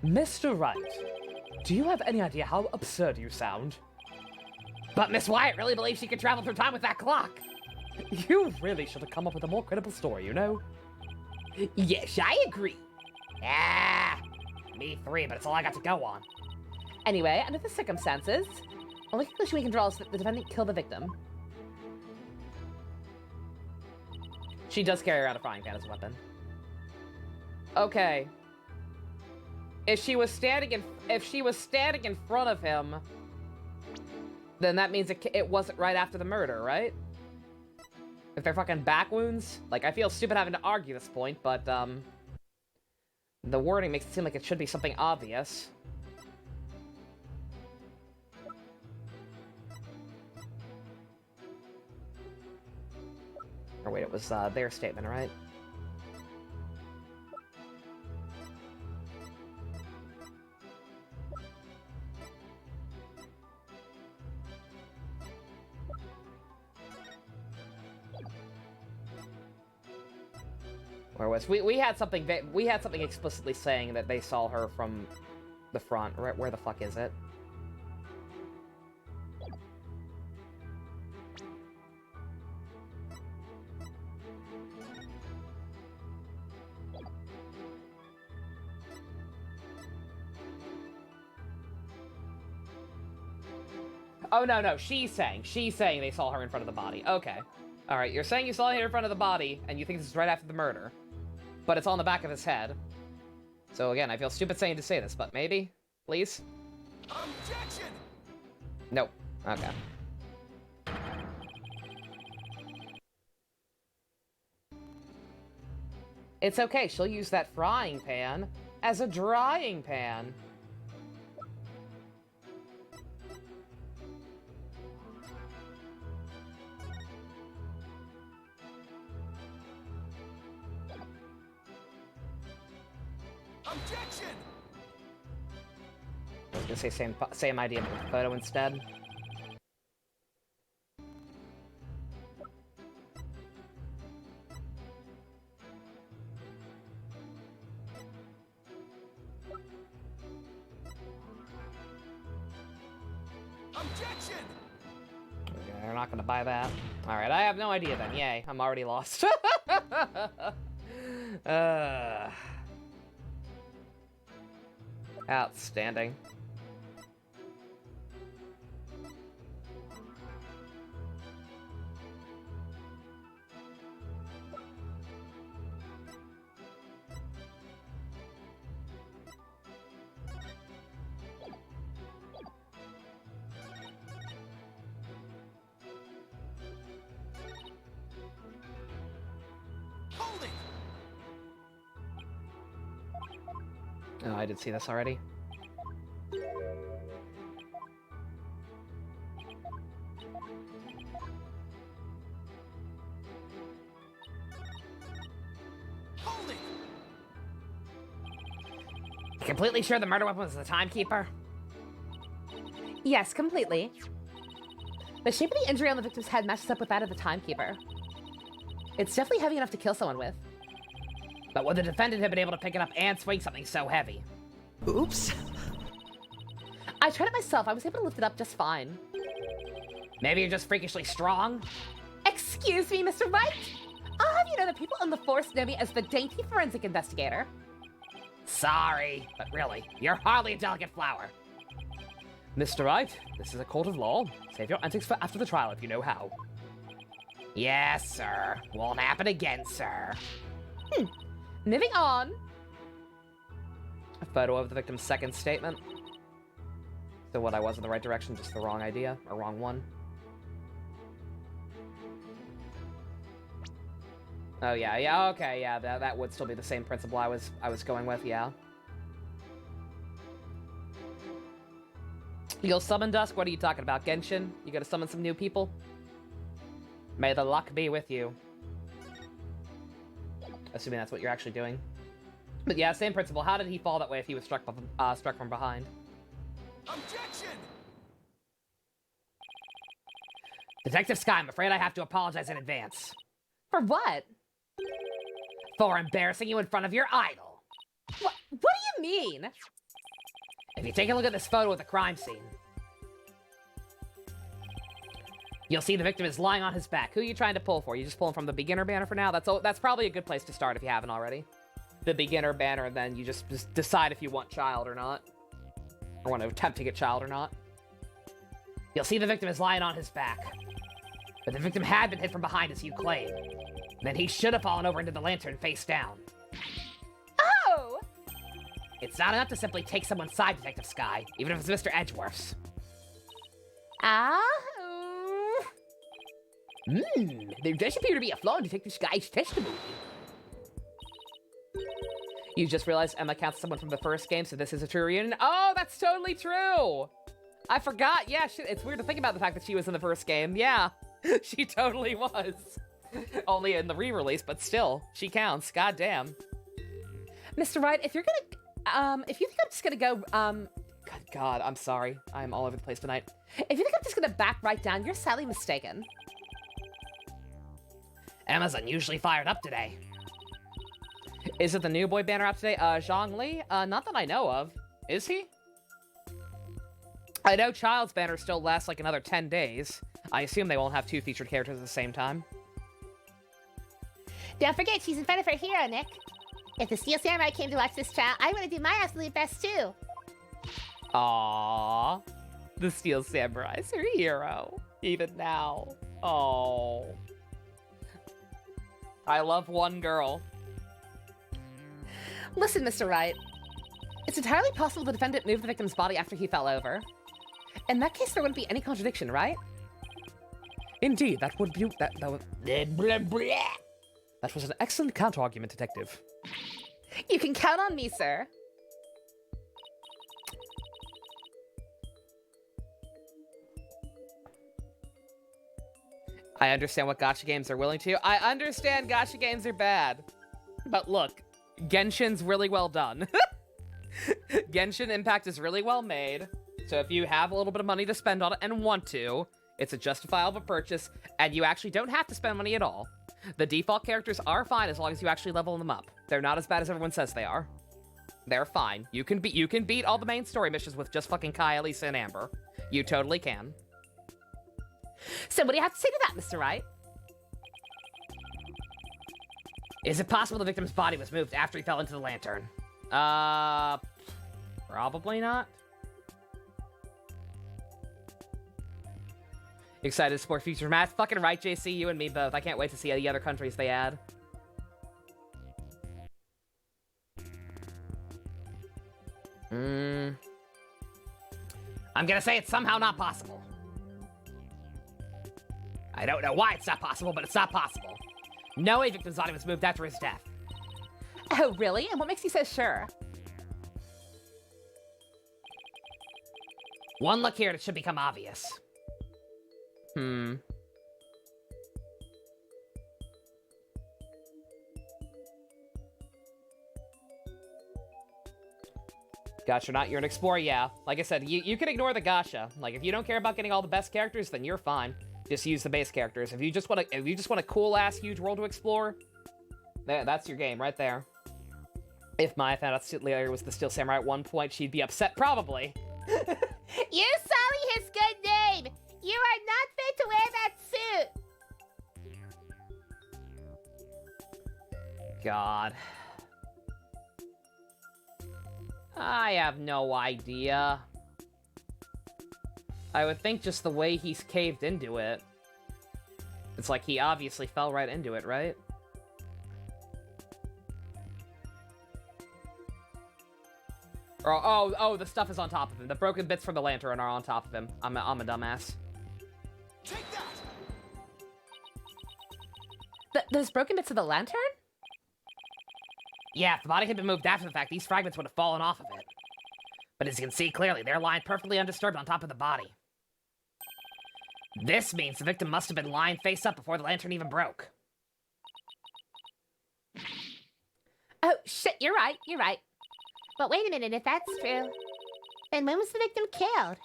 Mr. Wright, do you have any idea how absurd you sound? But Miss Wyatt really believes she could travel through time with that clock. You really should have come up with a more credible story, you know? Yes, I agree. Ah, me three, but it's all I got to go on. Anyway, under the circumstances, only conclusion we can draw is that the defendant killed the victim. She does carry around a frying pan as a weapon. Okay. If she was standing in front of him, then that means it wasn't right after the murder, right? If they're fucking back wounds? Like, I feel stupid having to argue this point, but, the wording makes it seem like it should be something obvious. Or wait, it was, their statement, right? Where was we had something explicitly saying that they saw her from the front. Right, where the fuck is it? Oh no, she's saying they saw her in front of the body. Okay. Alright, you're saying you saw her in front of the body, and you think this is right after the murder. But it's on the back of his head. So again, I feel stupid saying to say this, but maybe? Please? Objection! Nope. Okay. It's okay, she'll use that frying pan as a drying pan. Objection! I was gonna say same idea, but with the photo instead. Objection! Okay, they're not gonna buy that. Alright, I have no idea then. Yay, I'm already lost. Outstanding. Hold it! Oh, I did see this already. Hold it! Completely sure the murder weapon was the timekeeper? Yes, completely. The shape of the injury on the victim's head matches up with that of the timekeeper. It's definitely heavy enough to kill someone with. But would the defendant have been able to pick it up and swing something so heavy? Oops. I tried it myself. I was able to lift it up just fine. Maybe you're just freakishly strong? Excuse me, Mr. Wright? I'll have you know that people in the force know me as the dainty forensic investigator. Sorry, but really, you're hardly a delicate flower. Mr. Wright, this is a court of law. Save your antics for after the trial if you know how. Yes, sir. Won't happen again, sir. Moving on. A photo of the victim's second statement. So what, I was in the right direction, just the wrong idea, or wrong one. Oh yeah, okay, yeah, that would still be the same principle I was going with, yeah. You'll summon Dusk? What are you talking about, Genshin? You gotta summon some new people? May the luck be with you. Assuming that's what you're actually doing. But yeah, same principle. How did he fall that way if he was struck from behind? Objection! Detective Sky, I'm afraid I have to apologize in advance. For what? For embarrassing you in front of your idol. What do you mean? If you take a look at this photo of the crime scene, you'll see the victim is lying on his back. Who are you trying to pull for? You just pulling from the beginner banner for now? That's probably a good place to start if you haven't already. The beginner banner, and then you just decide if you want child or not. Or want to attempt to get child or not. You'll see the victim is lying on his back. But the victim had been hit from behind as you claim. Then he should have fallen over into the lantern face down. Oh! It's not enough to simply take someone's side, Detective Sky, even if it's Mr. Edgeworth's. There does appear to be a flaw in Detective Sky's testimony. You just realized Emma counts someone from the first game, so this is a true reunion. Oh, that's totally true! I forgot. Yeah, shit, it's weird to think about the fact that she was in the first game. Yeah, she totally was. Only in the re-release, but still, she counts. God damn. Mr. Wright, if you're gonna, if you think I'm just gonna go, Good God, I'm sorry. I'm all over the place tonight. if you think I'm just gonna back right down, you're sadly mistaken. Emma's unusually fired up today. Is it the new boy banner out today? Zhang Li? Not that I know of. Is he? I know Child's banner still lasts like another 10 days. I assume they won't have 2 featured characters at the same time. Don't forget, she's in front of her hero, Nick. If the Steel Samurai came to watch this trial, I want to do my absolute best, too. Aww. The Steel Samurai's her hero. Even now. Oh. I love one girl. Listen, Mr. Wright. It's entirely possible the defendant moved the victim's body after he fell over. In that case, there wouldn't be any contradiction, right? Indeed, that would be... That was an excellent counter-argument, Detective. You can count on me, sir. I understand what gacha games are willing to. I understand gacha games are bad. But look, Genshin's really well done. Genshin Impact is really well made. So if you have a little bit of money to spend on it and want to, it's a justifiable purchase, and you actually don't have to spend money at all. The default characters are fine as long as you actually level them up. They're not as bad as everyone says they are. They're fine. You can beat all the main story missions with just fucking Kai, Elisa, and Amber. You totally can. So what do you have to say to that, Mr. Wright? Is it possible the victim's body was moved after he fell into the lantern? Probably not. Excited to support future match? Fucking right, JC, you and me both. I can't wait to see the other countries they add. I'm gonna say it's somehow not possible. I don't know why it's not possible, but it's not possible. No way victim's body was moved after his death. Oh, really? And what makes you so sure? One look here and it should become obvious. Gacha or not, you're an explorer, yeah. Like I said, you can ignore the gacha. Like, if you don't care about getting all the best characters, then you're fine. Just use the base characters. If you just want a cool-ass huge world to explore, that's your game right there. If Maya found out Larry was the Steel Samurai at one point, she'd be upset, probably. You sully his good name! You are not fit to wear that suit! God. I have no idea. I would think just the way he's caved into it. It's like he obviously fell right into it, right? Oh, the stuff is on top of him. The broken bits from the lantern are on top of him. I'm a dumbass. Take that! Those broken bits of the lantern? Yeah, if the body had been moved after the fact, these fragments would have fallen off of it. But as you can see clearly, they're lying perfectly undisturbed on top of the body. This means the victim must have been lying face up before the lantern even broke. Oh, shit, you're right. But wait a minute, if that's true, then when was the victim killed?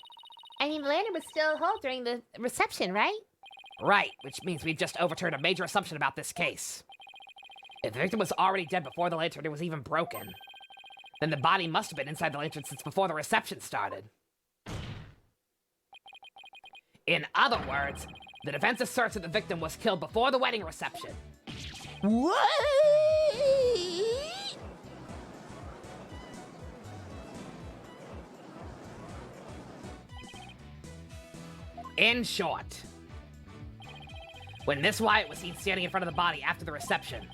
I mean, the lantern was still whole during the reception, right? Right, which means we've just overturned a major assumption about this case. If the victim was already dead before the lantern was even broken, then the body must have been inside the lantern since before the reception started. In other words, the defense asserts that the victim was killed before the wedding reception. What? In short, when Miss Wyatt was seen standing in front of the body after the reception,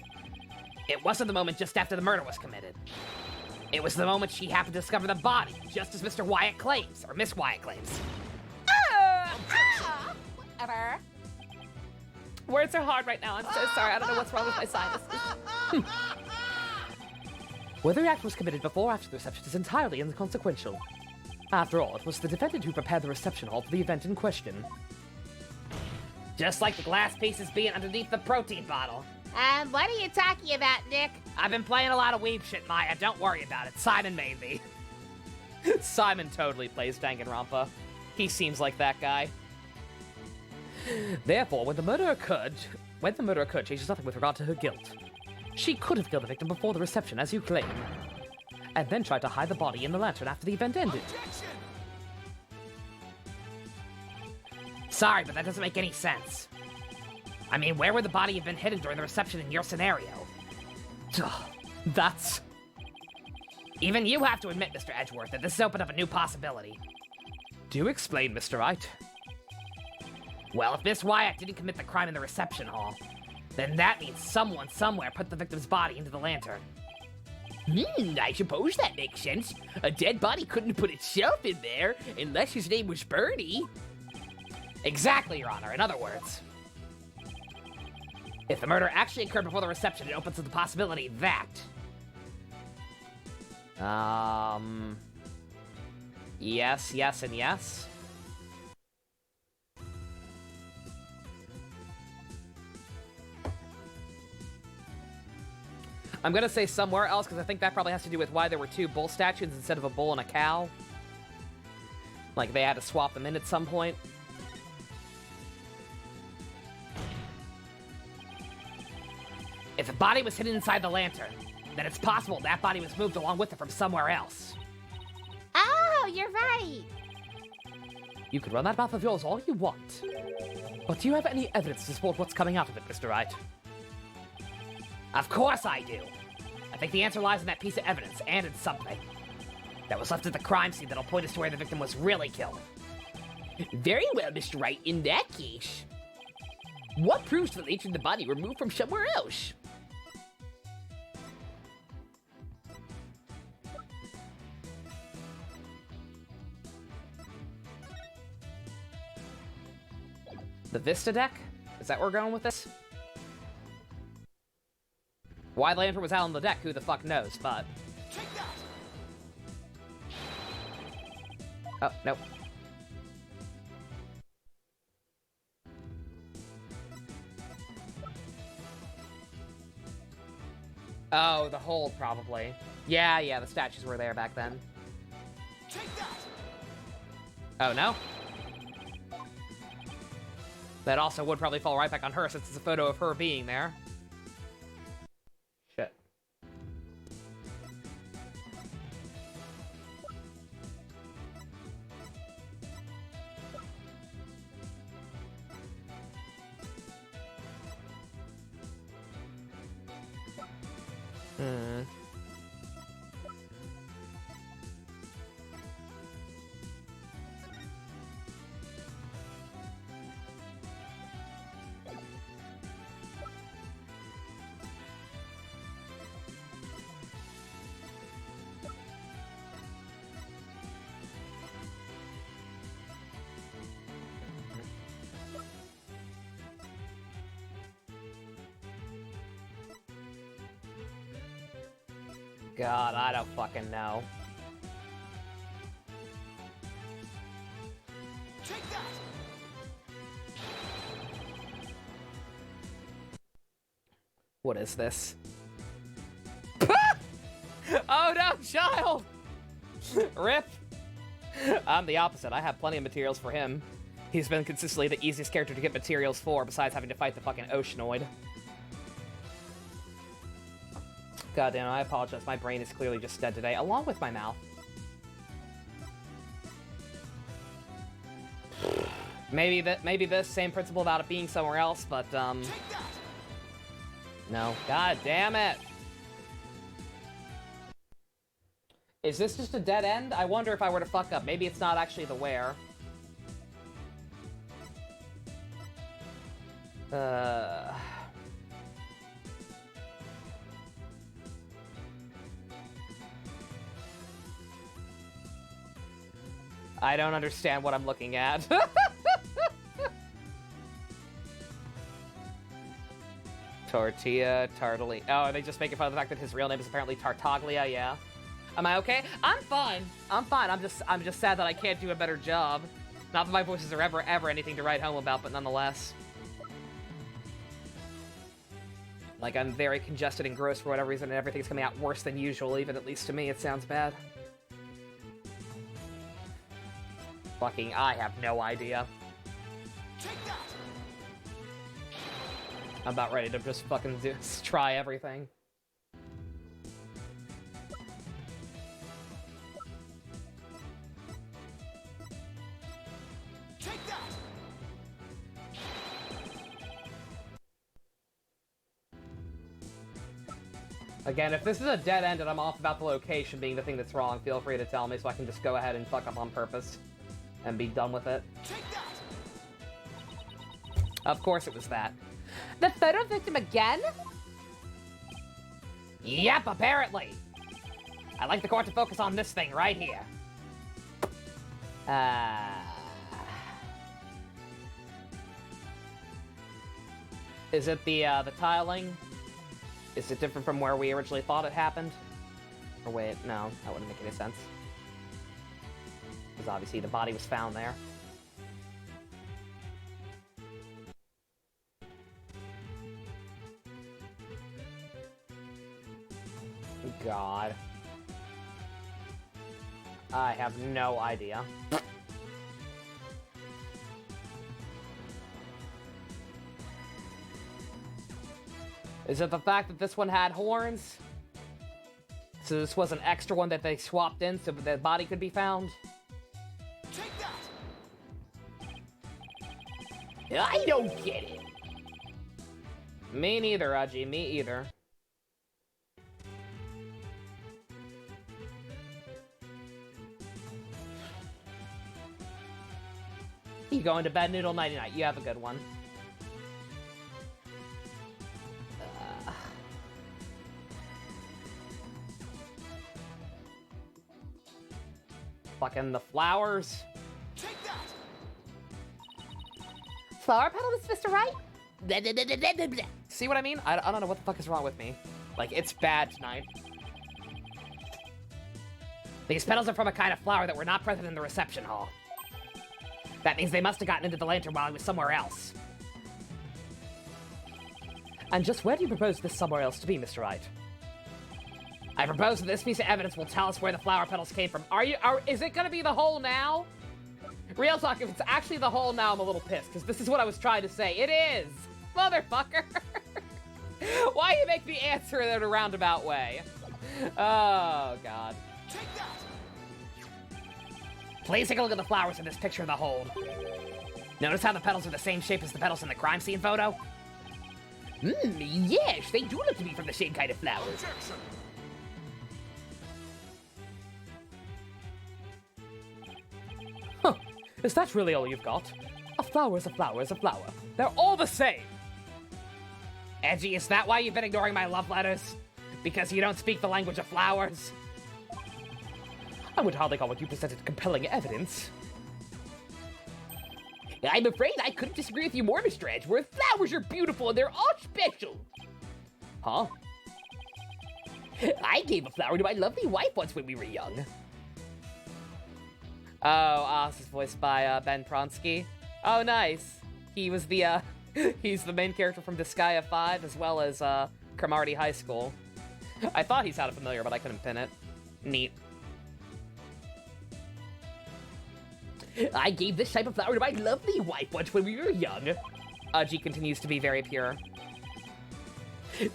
it wasn't the moment just after the murder was committed. It was the moment she happened to discover the body, just as Mr. Wyatt claims, or Miss Wyatt claims. Whatever. Words are hard right now. I'm so sorry. I don't know what's wrong with my sinuses. Whether the act was committed before or after the reception is entirely inconsequential. After all, it was the defendant who prepared the reception hall for the event in question. Just like the glass pieces being underneath the protein bottle. What are you talking about, Nick? I've been playing a lot of weeb shit, Maya. Don't worry about it. Simon made me. Simon totally plays Danganronpa. He seems like that guy. Therefore, when the murder occurred, changes nothing with regard to her guilt. She could have killed the victim before the reception, as you claim, and then tried to hide the body in the lantern after the event ended. Sorry, but that doesn't make any sense. I mean, where would the body have been hidden during the reception in your scenario? That's... Even you have to admit, Mr. Edgeworth, that this has opened up a new possibility. Do explain, Mr. Wright. Well, if Miss Wyatt didn't commit the crime in the reception hall, then that means someone somewhere put the victim's body into the lantern. I suppose that makes sense. A dead body couldn't put itself in there unless his name was Bernie. Exactly, Your Honor. In other words, if the murder actually occurred before the reception, it opens up the possibility that... Yes, and yes. I'm gonna say somewhere else, because I think that probably has to do with why there were two bull statues instead of a bull and a cow. Like, they had to swap them in at some point. If the body was hidden inside the lantern, then it's possible that body was moved along with it from somewhere else. Oh, you're right. You could run that math of yours all you want. But do you have any evidence to support what's coming out of it, Mr. Wright? Of course I do. I think the answer lies in that piece of evidence, and in something that was left at the crime scene that'll point us to where the victim was really killed. Very well, Mr. Wright, in that case. What proves the nature of the body removed from somewhere else? The Vista deck? Is that where we're going with this? Why the lantern was out on the deck, who the fuck knows, but... Oh, nope. Oh, the hold, probably. Yeah, the statues were there back then. Oh, no? That also would probably fall right back on her, since it's a photo of her being there. Shit. God, I don't fucking know. What is this? Oh no, child! Rip! I'm the opposite. I have plenty of materials for him. He's been consistently the easiest character to get materials for, besides having to fight the fucking Oceanoid. Goddamn, I apologize. My brain is clearly just dead today, along with my mouth. Maybe this same principle about it being somewhere else, but no. God damn it! Is this just a dead end? I wonder if I were to fuck up. Maybe it's not actually the where. I don't understand what I'm looking at. Tortilla, Tartali. Oh, are they just making fun of the fact that his real name is apparently Tartaglia? Yeah. Am I okay? I'm fine. I'm fine. I'm just sad that I can't do a better job. Not that my voices are ever anything to write home about, but nonetheless. Like, I'm very congested and gross for whatever reason, and everything's coming out worse than usual, even at least to me, it sounds bad. Fucking, I have no idea. I'm about ready to just fucking try everything. Again, if this is a dead end and I'm off about the location being the thing that's wrong, feel free to tell me so I can just go ahead and fuck up on purpose and be done with it. Of course it was that. The photo victim again? Yep, apparently. I'd like the court to focus on this thing right here. Is it the tiling? Is it different from where we originally thought it happened? Or wait, no, that wouldn't make any sense. Because obviously the body was found there. God. I have no idea. Is it the fact that this one had horns? So this was an extra one that they swapped in so the body could be found? I don't get it. Me neither, Raji. Me either. You going to bed, Noodle? Nighty night. You have a good one. Fucking the flowers. Flower petals, Mr. Wright? See what I mean? I don't know what the fuck is wrong with me. Like, it's bad tonight. These petals are from a kind of flower that were not present in the reception hall. That means they must have gotten into the lantern while he was somewhere else. And just where do you propose this somewhere else to be, Mr. Wright? I propose that this piece of evidence will tell us where the flower petals came from. Is it gonna be the hole now? Real talk, if it's actually the hole now, I'm a little pissed, because this is what I was trying to say. It is! Motherfucker! Why you make me answer it in a roundabout way? Oh, God. Please take a look at the flowers in this picture of the hold. Notice how the petals are the same shape as the petals in the crime scene photo? Yes, they do look to be from the same kind of flowers. Huh. Is that really all you've got? A flower is a flower is a flower. They're all the same! Edgy, is that why you've been ignoring my love letters? Because you don't speak the language of flowers? I would hardly call what you presented compelling evidence. I'm afraid I couldn't disagree with you more, Mr. Edgeworth. Flowers are beautiful and they're all special. Huh? I gave a flower to my lovely wife once when we were young. Oh, this is voiced by Ben Pronsky. Oh, nice. He was the, he's the main character from Disgaea 5, as well as Cromartie High School. I thought he sounded familiar, but I couldn't pin it. Neat. I gave this type of flower to my lovely wife once when we were young. Udgy continues to be very pure.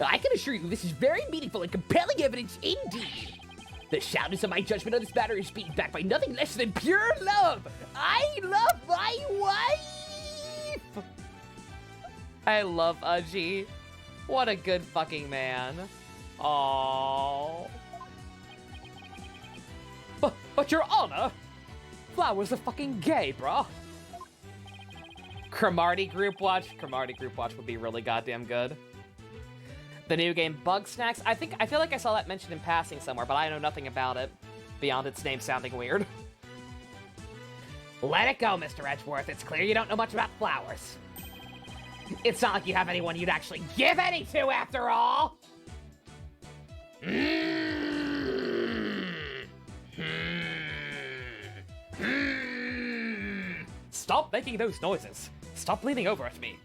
I can assure you this is very meaningful and compelling evidence indeed. The soundness of my judgment on this matter is being backed by nothing less than pure love. I love my wife! I love Udgy. What a good fucking man. Aww. But Your Honor, Flower's a fucking gay, bruh. Cromartie Group Watch? Cromartie Group Watch would be really goddamn good. The new game Bug Snacks? I feel like I saw that mentioned in passing somewhere, but I know nothing about it, beyond its name sounding weird. Let it go, Mr. Edgeworth. It's clear you don't know much about flowers. It's not like you have anyone you'd actually give any to, after all! Stop making those noises. Stop leaning over at me.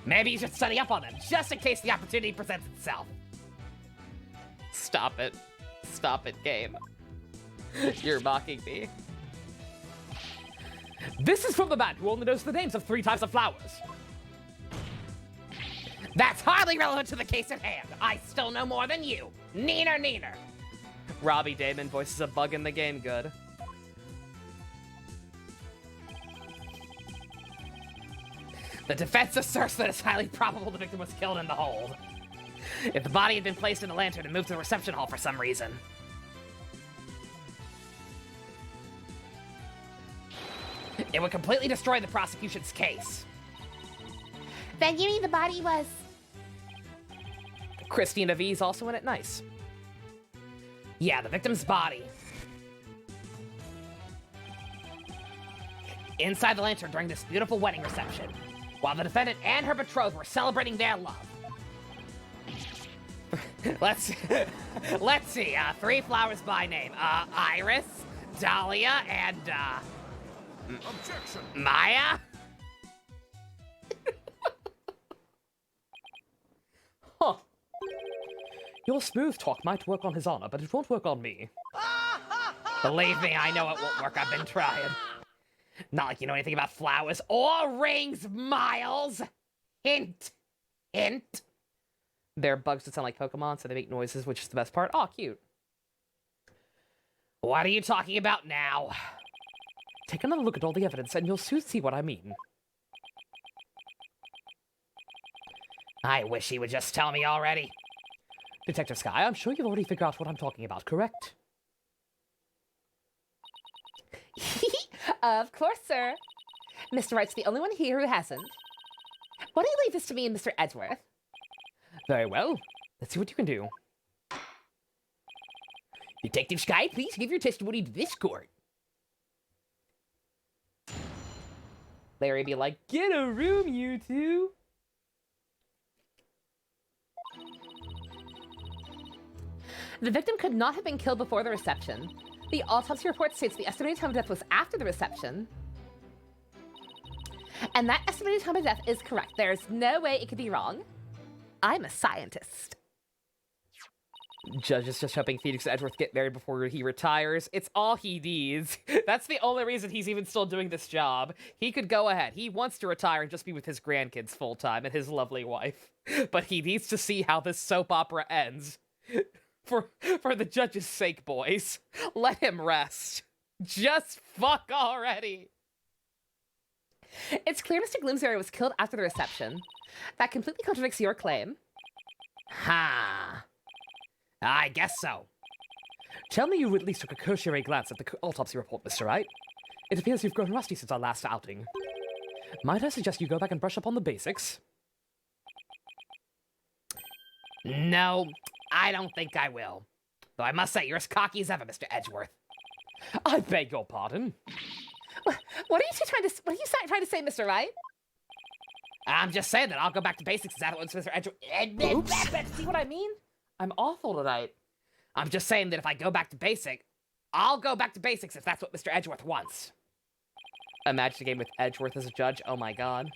Maybe you should study up on them, just in case the opportunity presents itself. Stop it. Stop it, game. You're mocking me. This is from the man who only knows the names of 3 types of flowers. That's hardly relevant to the case at hand. I still know more than you. Neener, neener. Robbie Damon voices a bug in the game good. The defense asserts that it's highly probable the victim was killed in the hold. If the body had been placed in a lantern and moved to the reception hall for some reason. It would completely destroy the prosecution's case. Then you mean the body was... Christina V's also in it. Nice. Yeah, the victim's body. Inside the lantern during this beautiful wedding reception, while the defendant and her betrothed were celebrating their love. Let's see, 3 flowers by name. Iris, Dahlia, and, Objection! Maya? Huh. Your smooth talk might work on his honor, but it won't work on me. Believe me, I know it won't work. I've been trying. Not like you know anything about flowers or rings, Miles. Hint. Hint. They're bugs that sound like Pokemon, so they make noises, which is the best part. Aw, cute. What are you talking about now? Take another look at all the evidence, and you'll soon see what I mean. I wish he would just tell me already. Detective Sky, I'm sure you've already figured out what I'm talking about, correct? Of course, sir. Mr. Wright's the only one here who hasn't. Why don't you leave this to me and Mr. Edgeworth? Very well. Let's see what you can do. Detective Sky, please give your testimony to this court. Larry be like, get a room, you two. The victim could not have been killed before the reception. The autopsy report states the estimated time of death was after the reception. And that estimated time of death is correct. There's no way it could be wrong. I'm a scientist. Judge is just hoping Phoenix and Edgeworth get married before he retires. It's all he needs. That's the only reason he's even still doing this job. He could go ahead. He wants to retire and just be with his grandkids full time and his lovely wife. But he needs to see how this soap opera ends. For the judge's sake, boys. Let him rest. Just fuck already. It's clear Mr. Gloomsbury was killed after the reception. That completely contradicts your claim. Ha. I guess so. Tell me you at least took a cursory glance at the autopsy report, Mr. Wright. It appears you've grown rusty since our last outing. Might I suggest you go back and brush up on the basics? No, I don't think I will. Though I must say, you're as cocky as ever, Mr. Edgeworth. I beg your pardon. What are you trying to say, Mr. Wright? I'm just saying that I'll go back to basics as that Mr. Edgeworth. Oops. See what I mean? I'm awful tonight. I'm just saying that if I go back to basic, I'll go back to basics if that's what Mr. Edgeworth wants. Imagine a game with Edgeworth as a judge. Oh my god.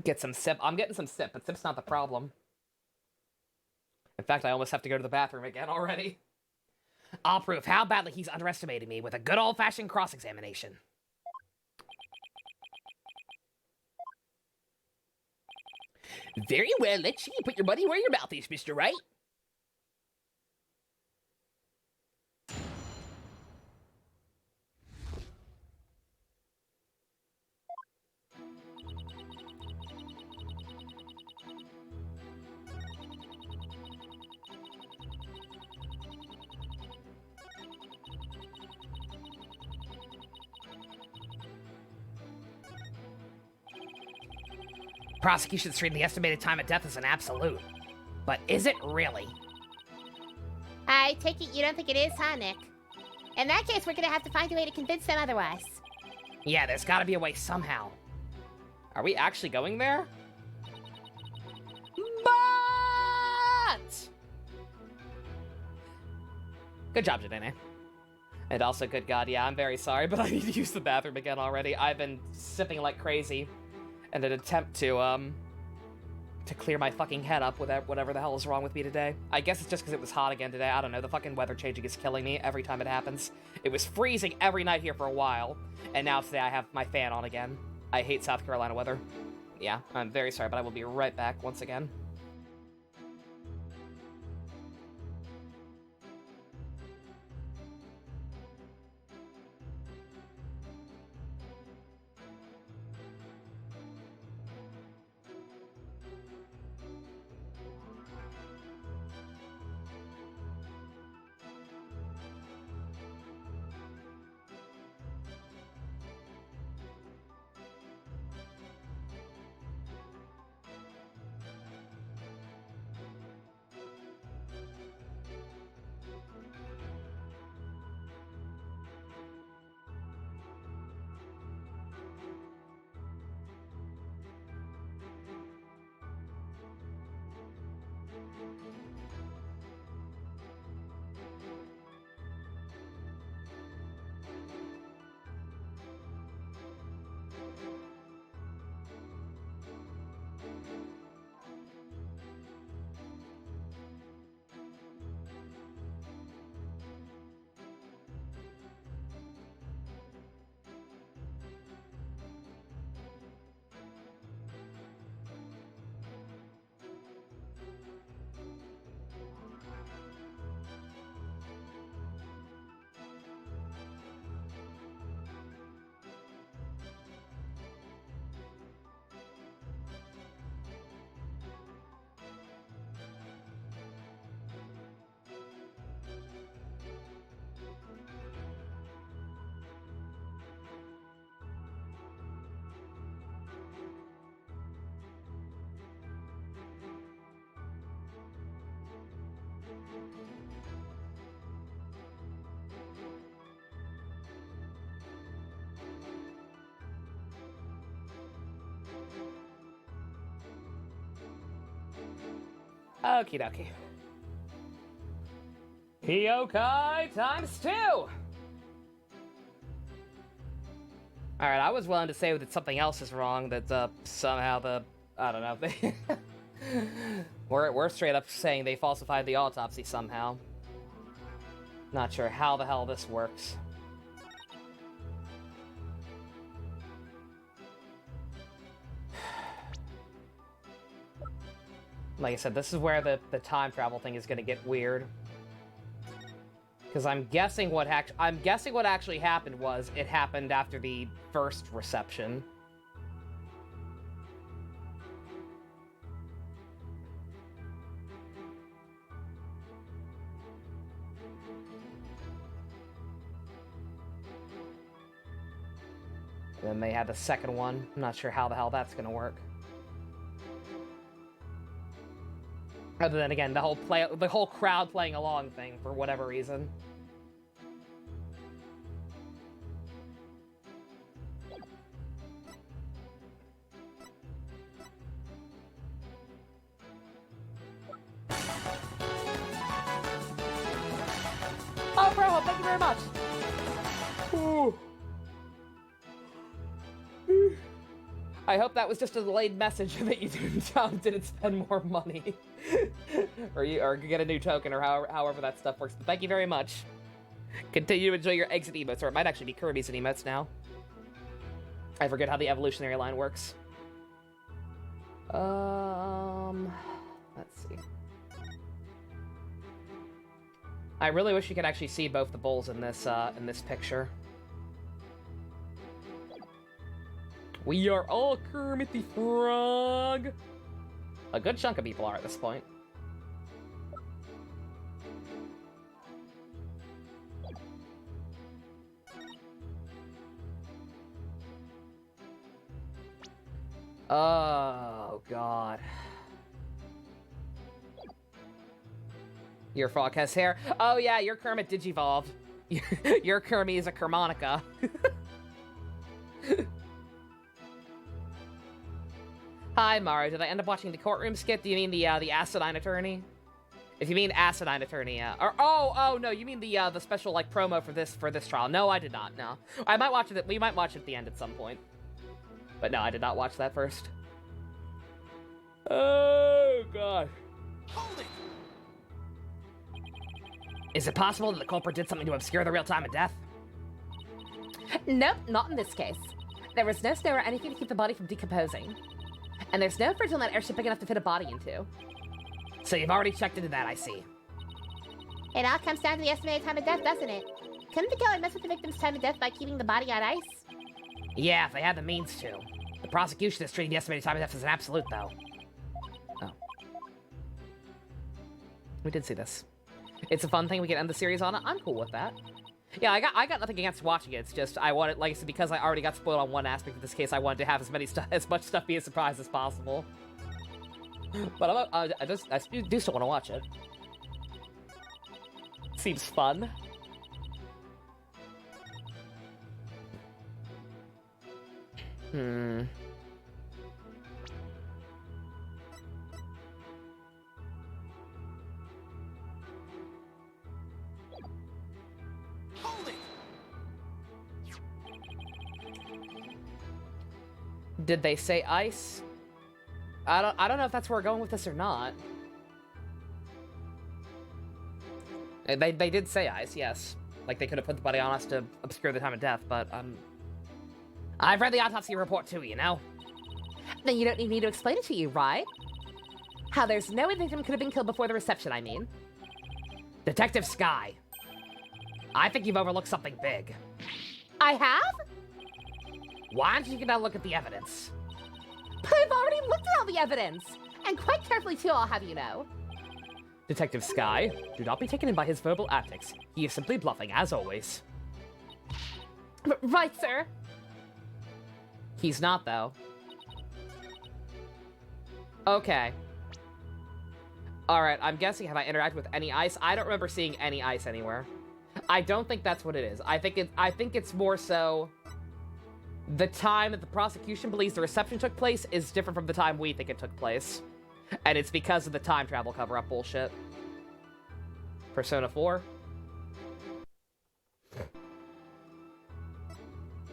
Get some sip. I'm getting some sip, but sip's not the problem. In fact, I almost have to go to the bathroom again already. I'll prove how badly he's underestimated me with a good old-fashioned cross-examination. Very well, let's see you put your money where your mouth is, Mr. Wright. Prosecution's treating the estimated time of death as an absolute. But is it really? I take it you don't think it is, huh, Nick? In that case, we're gonna have to find a way to convince them otherwise. Yeah, there's gotta be a way somehow. Are we actually going there? But! Good job, Jadene. And also, good God, yeah, I'm very sorry, but I need to use the bathroom again already. I've been sipping like crazy in an attempt to clear my fucking head up with whatever the hell is wrong with me today. I guess it's just because it was hot again today. I don't know, the fucking weather changing is killing me every time it happens. It was freezing every night here for a while, and now today I have my fan on again. I hate South Carolina weather. Yeah, I'm very sorry, but I will be right back once again. Okie dokie. Yokai times 2! Alright, I was willing to say that something else is wrong, that somehow I don't know, we're straight up saying they falsified the autopsy somehow. Not sure how the hell this works. Like I said, this is where the time travel thing is gonna get weird. Because I'm guessing what actually happened was it happened after the first reception. And then they had the second one. I'm not sure how the hell that's gonna work. Other than, again, the whole crowd playing along thing, for whatever reason. Oh, bro, thank you very much! Ooh. I hope that was just a delayed message that you didn't spend more money. or get a new token, or however that stuff works. But thank you very much. Continue to enjoy your exit emotes, or it might actually be Kirby's and emotes now. I forget how the evolutionary line works. Let's see. I really wish you could actually see both the bowls in this picture. We are all Kermit the Frog. A good chunk of people are at this point. Oh, God. Your frog has hair. Oh, yeah, your Kermit digivolved. Your Kermit is a Kermonica. Hi, Mario. Did I end up watching the courtroom skit? Do you mean the acidine attorney? If you mean acidine attorney, yeah. Or oh no, you mean the special like promo for this trial? No, I did not. No, I might watch it. We might watch it at the end at some point. But no, I did not watch that first. Oh God. Hold it! Is it possible that the culprit did something to obscure the real time of death? Nope, not in this case. There was no snow or anything to keep the body from decomposing. And there's no fridge on that airship big enough to fit a body into. So you've already checked into that, I see. It all comes down to the estimated time of death, doesn't it? Couldn't the killer mess with the victim's time of death by keeping the body on ice? Yeah, if they had the means to. The prosecution is treating the estimated time of death as an absolute, though. Oh. We did see this. It's a fun thing we can end the series on. I'm cool with that. Yeah, I got nothing against watching it. It's just I wanted, like I said, because I already got spoiled on one aspect of this case, I wanted to have as much stuff be a surprise as possible. But I do still want to watch it. Seems fun. Hold it! Did they say ice? I don't know if that's where we're going with this or not. They did say ice, yes. Like they could have put the body on us to obscure the time of death, but I've read the autopsy report too, you know? Then you don't need me to explain it to you, right? How there's no way the victim could have been killed before the reception, I mean. Detective Sky. I think you've overlooked something big. I have? Why don't you get a look at the evidence? But I've already looked at all the evidence! And quite carefully too, I'll have you know. Detective Sky, do not be taken in by his verbal antics. He is simply bluffing, as always. Right, sir. He's not, though. Okay. Alright, I'm guessing, have I interacted with any ice? I don't remember seeing any ice anywhere. I don't think that's what it is. I think it's more so the time that the prosecution believes the reception took place is different from the time we think it took place. And it's because of the time travel cover-up bullshit. Persona 4?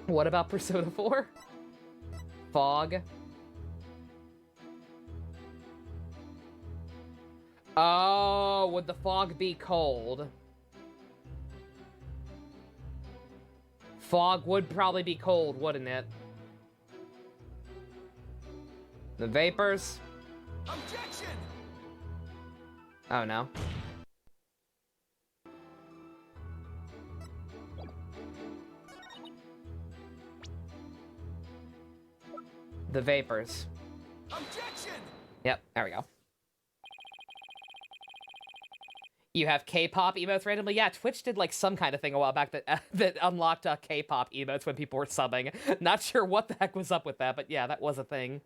What about Persona 4? Fog? Oh, would the fog be cold? Fog would probably be cold, wouldn't it? The vapors? Objection! Oh no. The vapors. Objection! Yep, there we go. You have K-pop emotes randomly? Yeah, Twitch did like some kind of thing a while back that that unlocked K-pop emotes when people were subbing. Not sure what the heck was up with that, but yeah, that was a thing.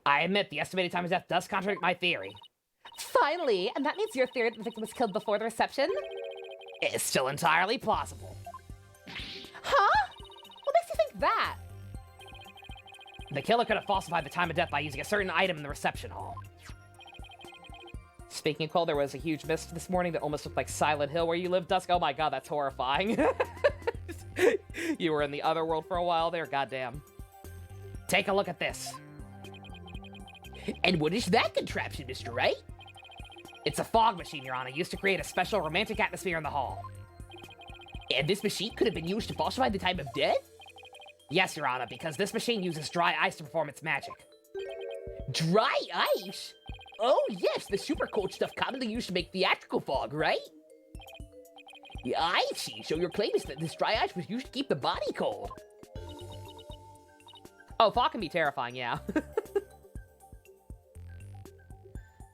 I admit the estimated time of death does contradict my theory. Finally! And that means your theory that the victim was killed before the reception? It's still entirely plausible. Huh? What makes you think that? The killer could have falsified the time of death by using a certain item in the reception hall. Speaking of cold, there was a huge mist this morning that almost looked like Silent Hill where you live, Dusk. Oh my god, that's horrifying. You were in the other world for a while there, goddamn. Take a look at this. And what is that contraption, Mr. Wright? It's a fog machine, Your Honor, used to create a special romantic atmosphere in the hall. And this machine could have been used to falsify the time of death? Yes, Your Honor, because this machine uses dry ice to perform its magic. Dry ice? Oh, yes, the super cold stuff commonly used to make theatrical fog, right? Yeah, I see. So your claim is that this dry ice was used to keep the body cold. Oh, fog can be terrifying, yeah.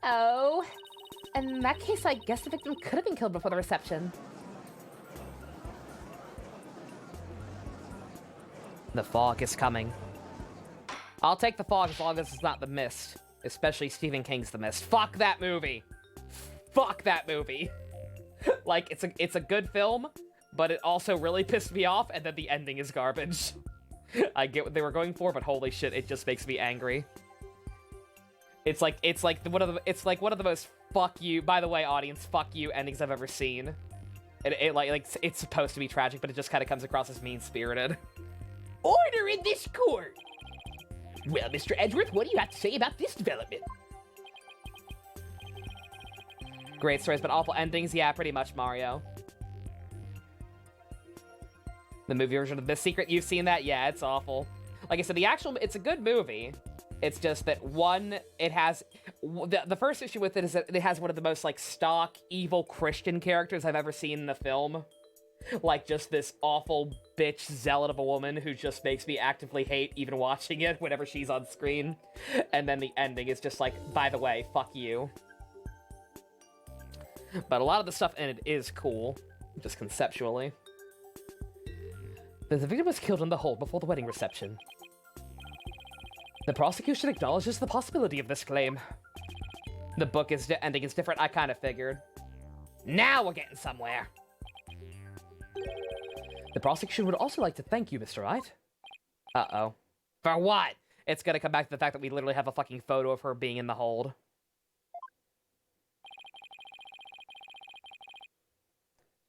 Oh. In that case, I guess the victim could have been killed before the reception. The fog is coming. I'll take the fog as long as it's not The Mist. Especially Stephen King's The Mist. Fuck that movie! Fuck that movie! Like, it's a good film, but it also really pissed me off, and then the ending is garbage. I get what they were going for, but holy shit, it just makes me angry. It's like one of the most fuck you, by the way, audience, fuck you endings I've ever seen. It's supposed to be tragic, but it just kind of comes across as mean-spirited. Order in this court! Well, Mr. Edgeworth, what do you have to say about this development? Great stories, but awful endings? Yeah, pretty much, Mario. The movie version of The Secret, you've seen that? Yeah, it's awful. Like I said, it's a good movie. It's just that, one, it has... The first issue with it is that it has one of the most, like, stock, evil Christian characters I've ever seen in the film. Like, just this awful bitch zealot of a woman who just makes me actively hate even watching it whenever she's on screen. And then the ending is just like, by the way, fuck you. But a lot of the stuff in it is cool, just conceptually. The victim was killed in the hold before the wedding reception. The prosecution acknowledges the possibility of this claim. The book ending is different, I kind of figured. Now we're getting somewhere. The prosecution would also like to thank you, Mr. Wright. Uh-oh. For what? It's gonna come back to the fact that we literally have a fucking photo of her being in the hold.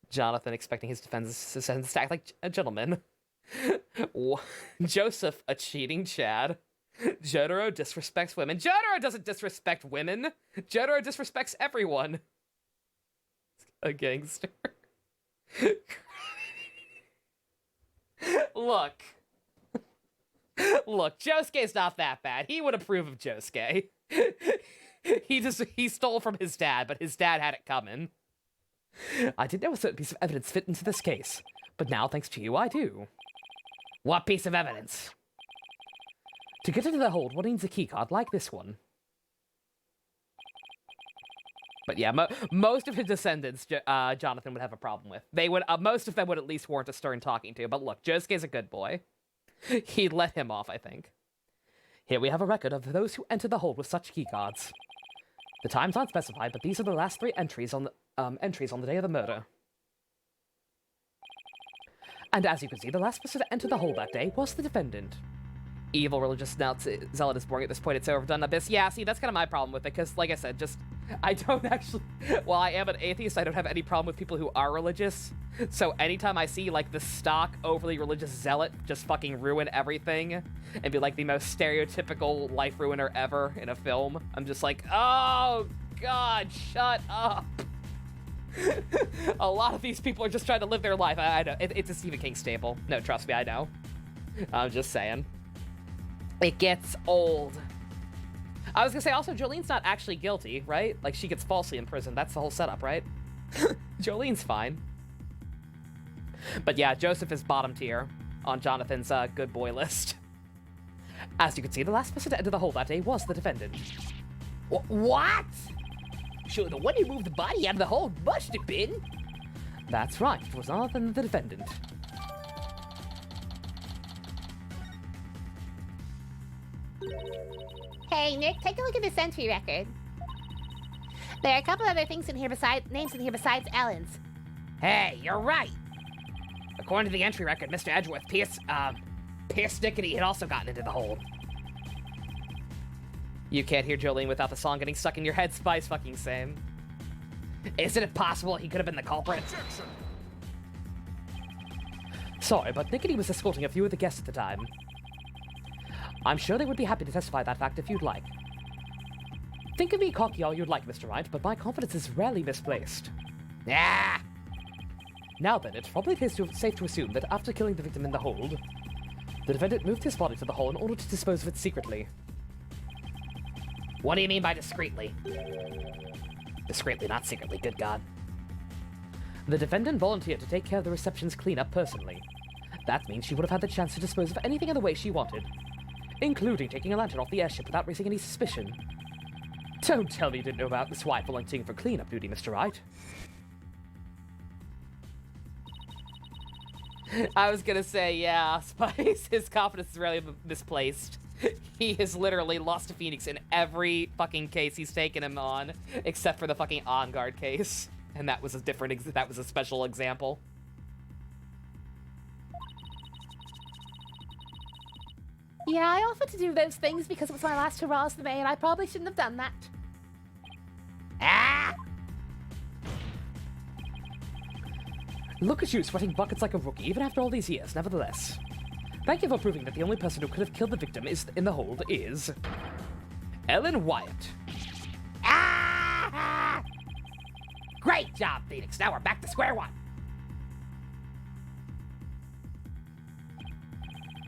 Jonathan expecting his defense to stack like a gentleman. Joseph, a cheating Chad. Jotaro disrespects women. Jotaro doesn't disrespect women. Jotaro disrespects everyone. A gangster. Look. Look, Josuke's not that bad. He would approve of Josuke. He stole from his dad, but his dad had it coming. I didn't know a certain piece of evidence fit into this case, but now, thanks to you, I do. What piece of evidence? To get into the hold, one needs a keycard like this one. But yeah, most of his descendants, Jonathan would have a problem with. They would, most of them would at least warrant a stern talking to. But look, Josuke's a good boy. He'd let him off, I think. Here we have a record of those who entered the hold with such keycards. The times aren't specified, but these are the last 3 entries on the day of the murder. And as you can see, the last person to enter the hold that day was the defendant. Evil religious zealot is boring at this point. It's overdone. Abyss. Yeah, see, that's kind of my problem with it, because, like I said, I don't actually... While I am an atheist, I don't have any problem with people who are religious. So anytime I see, like, the stock, overly religious zealot just fucking ruin everything and be, like, the most stereotypical life ruiner ever in a film, I'm just like, oh, God, shut up. A lot of these people are just trying to live their life. I know. It's a Stephen King staple. No, trust me, I know. I'm just saying. It gets old. I was gonna say, also, Jolene's not actually guilty, right? Like, she gets falsely imprisoned. That's the whole setup, right? Jolene's fine. But yeah, Joseph is bottom tier on Jonathan's good boy list. As you can see, the last person to enter the hold that day was the defendant. What? So the one who moved the body out of the hold must have been... That's right, it was none other than the defendant. Hey, Nick, take a look at this entry record. There are a couple other things in here names in here besides Ellen's. Hey, you're right. According to the entry record, Mr. Edgeworth, Pierce Nickety had also gotten into the hold. You can't hear Jolene without the song getting stuck in your head, Spice fucking same. Isn't it possible he could have been the culprit? Sorry, but Nickety was escorting a few of the guests at the time. I'm sure they would be happy to testify that fact if you'd like. Think of me cocky all you'd like, Mr. Wright, but my confidence is rarely misplaced. Ah! Now then, it's probably safe to assume that after killing the victim in the hold, the defendant moved his body to the hole in order to dispose of it secretly. What do you mean by discreetly? Discreetly, not secretly, good God. The defendant volunteered to take care of the reception's cleanup personally. That means she would have had the chance to dispose of anything in the way she wanted, including taking a lantern off the airship without raising any suspicion. Don't tell me you didn't know about Miss White volunteering for cleanup duty, Mr. Wright. I was gonna say, yeah, Spice, his confidence is really misplaced. He has literally lost to Phoenix in every fucking case he's taken him on, except for the fucking On Guard case. And that was that was a special example. Yeah, I offered to do those things because it was my last hurrah as the mayor, and I probably shouldn't have done that. Ah! Look at you, sweating buckets like a rookie, even after all these years, nevertheless. Thank you for proving that the only person who could have killed the victim in the hold is... Ellen Wyatt. Ah! Great job, Phoenix. Now we're back to square one.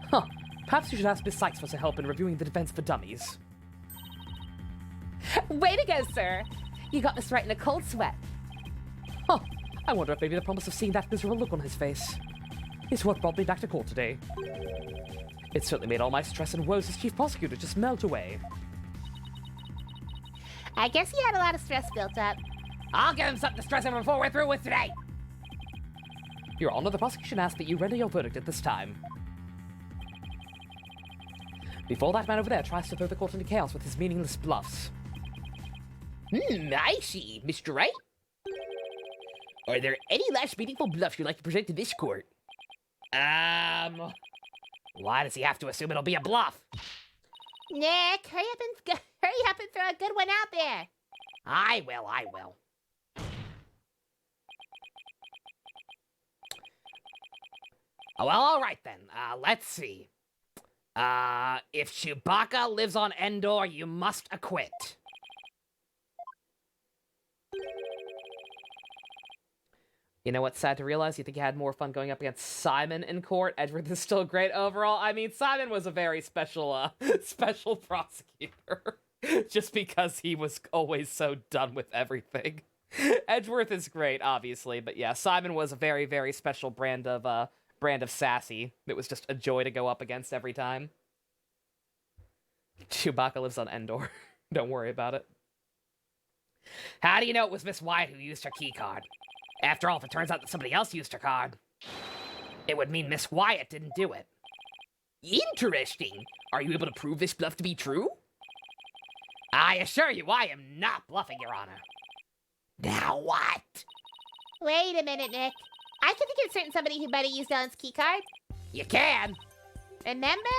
Huh. Perhaps you should ask Miss Sykes for some help in reviewing the defense for dummies. Way to go, sir. You got this right in a cold sweat. Huh. I wonder if maybe the promise of seeing that miserable look on his face is what brought me back to court today. It certainly made all my stress and woes as chief prosecutor just melt away. I guess he had a lot of stress built up. I'll give him something to stress him before we're through with today. Your Honor, the prosecution asks that you render your verdict at this time. Before that man over there tries to throw the court into chaos with his meaningless bluffs. I see, Mr. Wright. Are there any last meaningful bluffs you'd like to present to this court? Why does he have to assume it'll be a bluff? Nick, hurry up and throw a good one out there. I will. Oh, well, all right then. Let's see. If Chewbacca lives on Endor, you must acquit. You know what's sad to realize? You think you had more fun going up against Simon in court? Edward is still great overall. I mean, Simon was a very special, special prosecutor. Just because he was always so done with everything. Edgeworth is great, obviously, but yeah, Simon was a very, very special brand of sassy. It was just a joy to go up against every time. Chewbacca lives on Endor. Don't worry about it. How do you know it was Miss White who used her key card? After all, if it turns out that somebody else used her card, it would mean Miss Wyatt didn't do it. Interesting. Are you able to prove this bluff to be true? I assure you, I am not bluffing, Your Honor. Now what? Wait a minute, Nick. I can think of certain somebody who might have used Ellen's keycard. You can. Remember?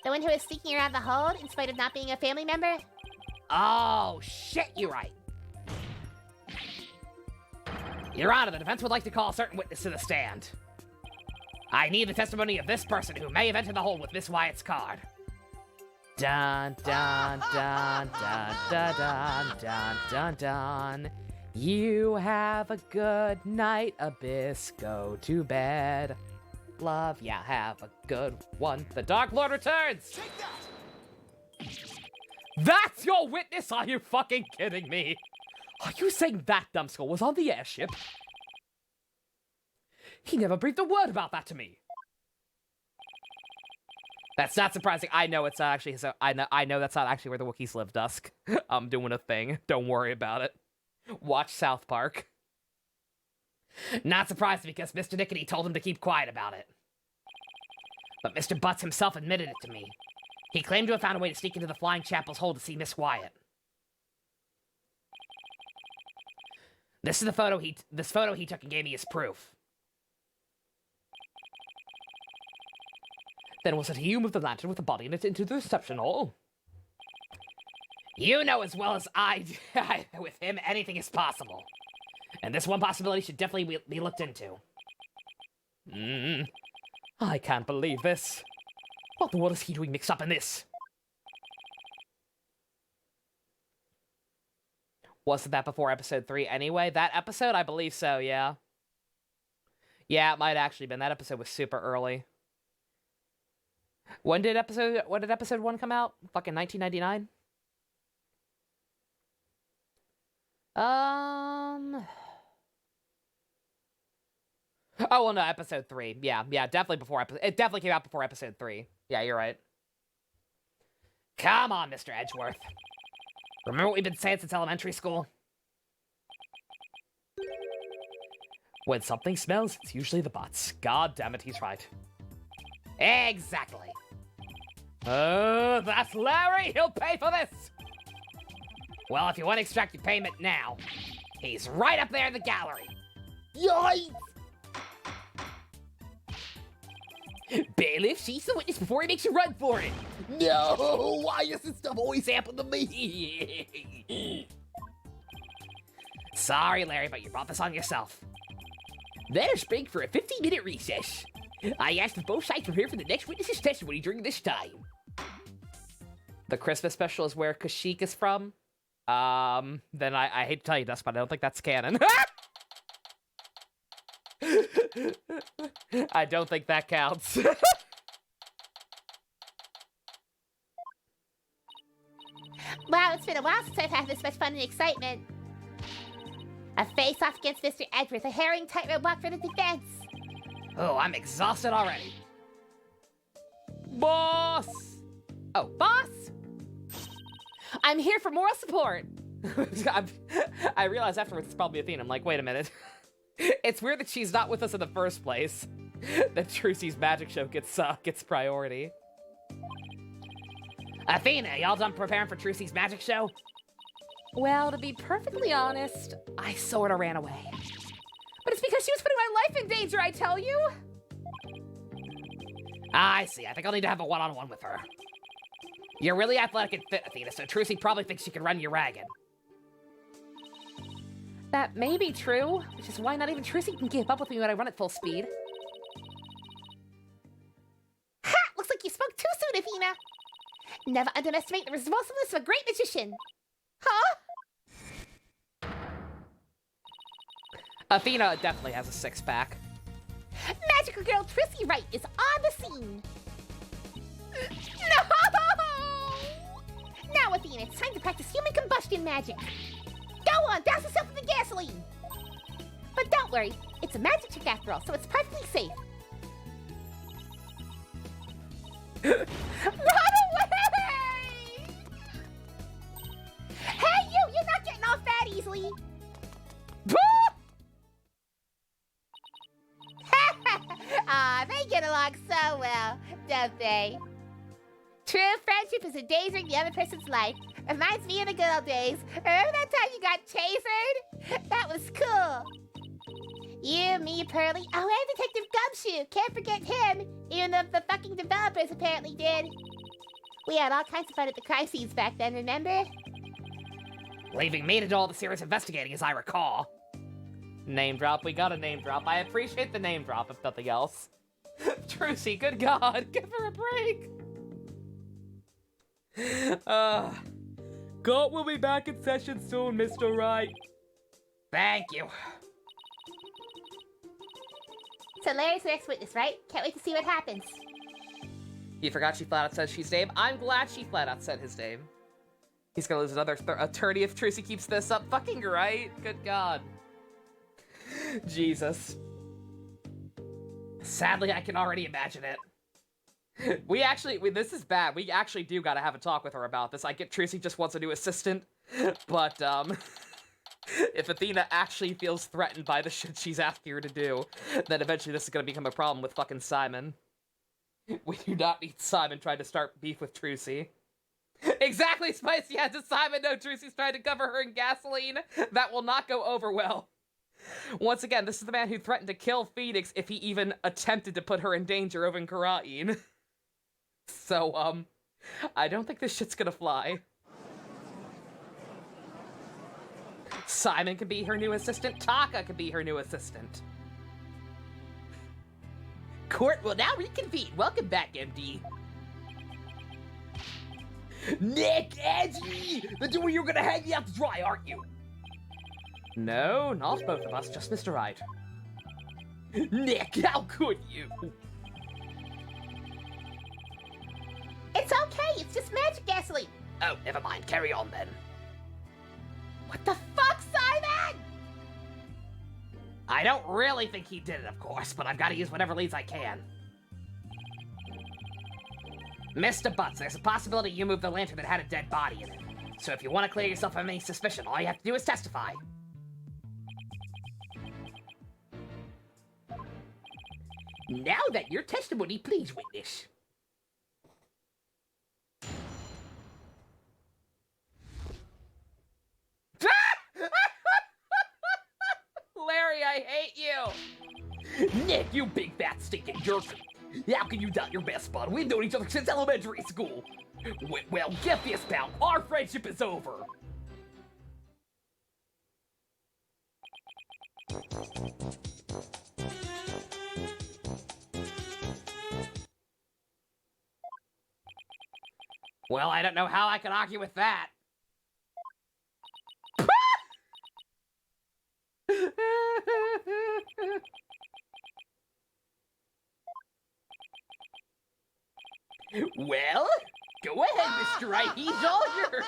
The one who was sneaking around the hold in spite of not being a family member? Oh, shit, you're right. Your Honor, the defense would like to call a certain witness to the stand. I need the testimony of this person who may have entered the hold with Miss Wyatt's card. Dun dun dun dun dun dun dun dun dun. You have a good night, Abyss. Go to bed. Love, yeah, have a good one. The Dark Lord returns! That's your witness? Are you fucking kidding me? Are you saying that numbskull was on the airship? He never breathed a word about that to me. That's not surprising. I know it's not actually. I know that's not actually where the Wookiees live. Dusk. I'm doing a thing. Don't worry about it. Watch South Park. Not surprised because Mr. Nickety told him to keep quiet about it. But Mr. Butts himself admitted it to me. He claimed to have found a way to sneak into the Flying Chapel's hold to see Miss Wyatt. This is the photo he took and gave me as proof. Then was it he who moved the lantern with the body in it into the reception hall? You know as well as I do, with him, anything is possible. And this one possibility should definitely be looked into. I can't believe this. What the world is he doing mixed up in this? Wasn't that before episode 3 anyway? That episode? I believe so, yeah. Yeah, it might actually been. That episode was super early. When did episode 1 come out? Fucking 1999? Oh, well, no, episode 3. Yeah, definitely before it definitely came out before episode 3. Yeah, you're right. Come on, Mr. Edgeworth. Remember what we've been saying since elementary school? When something smells, it's usually the butts. God damn it, he's right. Exactly. That's Larry! He'll pay for this! Well, if you want to extract your payment now, he's right up there in the gallery. Yikes! Bailiff, seize the witness before he makes you run for it! No! Why does this stuff always happen to me? Sorry, Larry, but you brought this on yourself. There's break for a 15-minute recess. I asked if both sides were here for the next witness's testimony during this time. The Christmas special is where Kashyyyk is from? Then I hate to tell you this, but I don't think that's canon. I don't think that counts. Wow, it's been a while since I've had this much fun and excitement. A face-off against Mr. Edgeworth, a herring tightrope walk for the defense. Oh, I'm exhausted already. Boss! Oh, boss? I'm here for moral support. I realized afterwards it's probably Athena. I'm like, wait a minute. It's weird that she's not with us in the first place. That Trucy's magic show gets priority. Athena, y'all done preparing for Trucy's magic show? Well, to be perfectly honest, I sorta ran away. but it's because she was putting my life in danger, I tell you! I see. I think I'll need to have a one-on-one with her. You're really athletic and fit, Athena, so Trucy probably thinks she can run you ragged. That may be true, which is why not even Trucy can keep up with me when I run at full speed. Ha! Looks like you spoke too soon, Athena. Never underestimate the resourcefulness of a great magician. Huh? Athena definitely has a six-pack. Magical girl Trissy Wright is on the scene. No! Now, Athena, it's time to practice human combustion magic. Go on, douse yourself in the gasoline. But don't worry, it's a magic trick after all, so it's perfectly safe. Run away! Hey, you're not getting off that easily. Ah, they get along so well, don't they? True friendship is a days in the other person's life. Reminds me of the good old days. Remember that time you got tasered? That was cool. You, me, Pearly. Oh, and Detective Gumshoe. Can't forget him, even though the fucking developers apparently did. We had all kinds of fun at the crime scenes back then, remember? Leaving me to do all the serious investigating, as I recall. Name drop, we got a name drop. I appreciate the name drop, if nothing else. Trucy, good God, give her a break. God will be back in session soon, Mr. Wright. Thank you. So Larry's the next witness, right? Can't wait to see what happens. You forgot she flat out said she's name? I'm glad she flat out said his name. He's gonna lose another attorney if Trucy keeps this up. Fucking right. Good God. Jesus. Sadly, I can already imagine it. This is bad. We actually do gotta have a talk with her about this. I get Trucy just wants a new assistant, but, if Athena actually feels threatened by the shit she's asking her to do, then eventually this is gonna become a problem with fucking Simon. We do not need Simon trying to start beef with Trucy. Exactly, Spicy! Yeah, does Simon know Trucy's trying to cover her in gasoline? That will not go over well. Once again, this is the man who threatened to kill Phoenix if he even attempted to put her in danger over in Karain. So, I don't think this shit's gonna fly. Simon can be her new assistant. Taka can be her new assistant. Court will now reconvene. Welcome back, MD. Nick, Edgy! The two of you are gonna hang me out to dry, aren't you? No, not both of us, just Mr. Wright. Nick, how could you? It's okay, it's just magic gasoline. Oh, never mind. Carry on then. What the fuck, Simon? I don't really think he did it, of course, but I've got to use whatever leads I can. Mr. Butts, there's a possibility you moved the lantern that had a dead body in it. So if you want to clear yourself of any suspicion, all you have to do is testify. Now that your testimony, please, witness. Larry, I hate you! Nick, you big fat stinking jerk. How can you doubt your best bud? We've known each other since elementary school. Well, get this, pal. Our friendship is over. Well, I don't know how I can argue with that. Well, go ahead, Mr. Wright. He's all yours.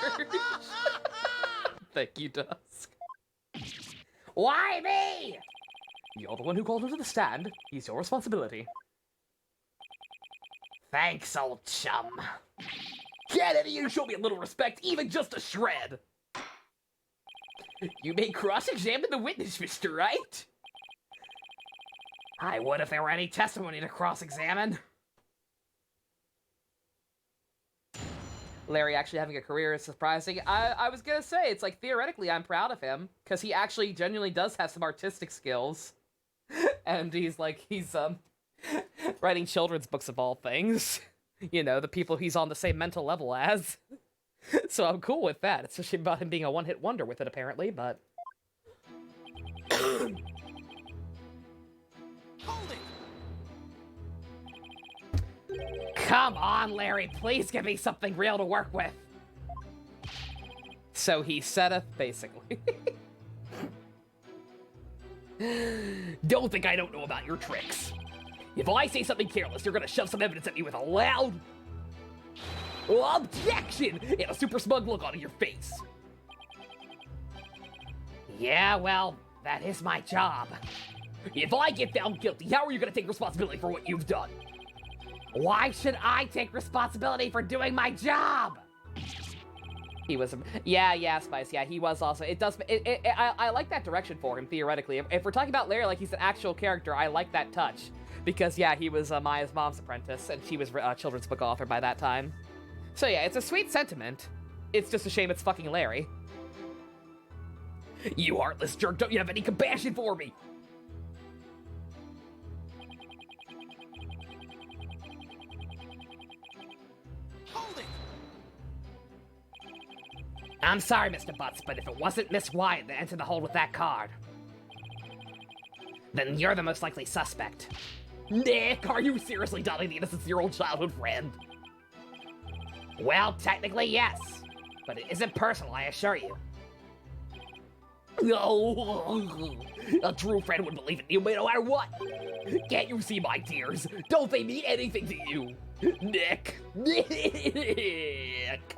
Thank you, Dusk. Why me? You're the one who called him to the stand. He's your responsibility. Thanks, old chum. Can't any of you show me a little respect, even just a shred? You may cross-examine the witness, Mr. Wright. I would if there were any testimony to cross-examine. Larry actually having a career is surprising. I was gonna say, it's like, theoretically, I'm proud of him, because he actually genuinely does have some artistic skills. And he's writing children's books of all things. You know, the people he's on the same mental level as. So I'm cool with that. It's just about him being a one-hit wonder with it, apparently, but... Hold it! Come on, Larry, please give me something real to work with. So he saideth, basically. Don't think I don't know about your tricks. If I say something careless, you're gonna shove some evidence at me with a loud objection and a super smug look on your face. Yeah, well, that is my job. If I get found guilty, how are you gonna take responsibility for what you've done? Why should I take responsibility for doing my job? He was, yeah, Spice, yeah, he was also, I like that direction for him, theoretically. If we're talking about Larry like he's an actual character, I like that touch. Because, yeah, he was Maya's mom's apprentice, and she was a children's book author by that time. So yeah, it's a sweet sentiment. It's just a shame it's fucking Larry. You heartless jerk, don't you have any compassion for me? Hold it! I'm sorry, Mr. Butts, but if it wasn't Miss Wyatt that entered the hold with that card, then you're the most likely suspect. Nick, are you seriously doubting the innocence of your old childhood friend? Well, technically, yes. But it isn't personal, I assure you. Oh, a true friend would believe in you no matter what. Can't you see my tears? Don't they mean anything to you? Nick. Nick.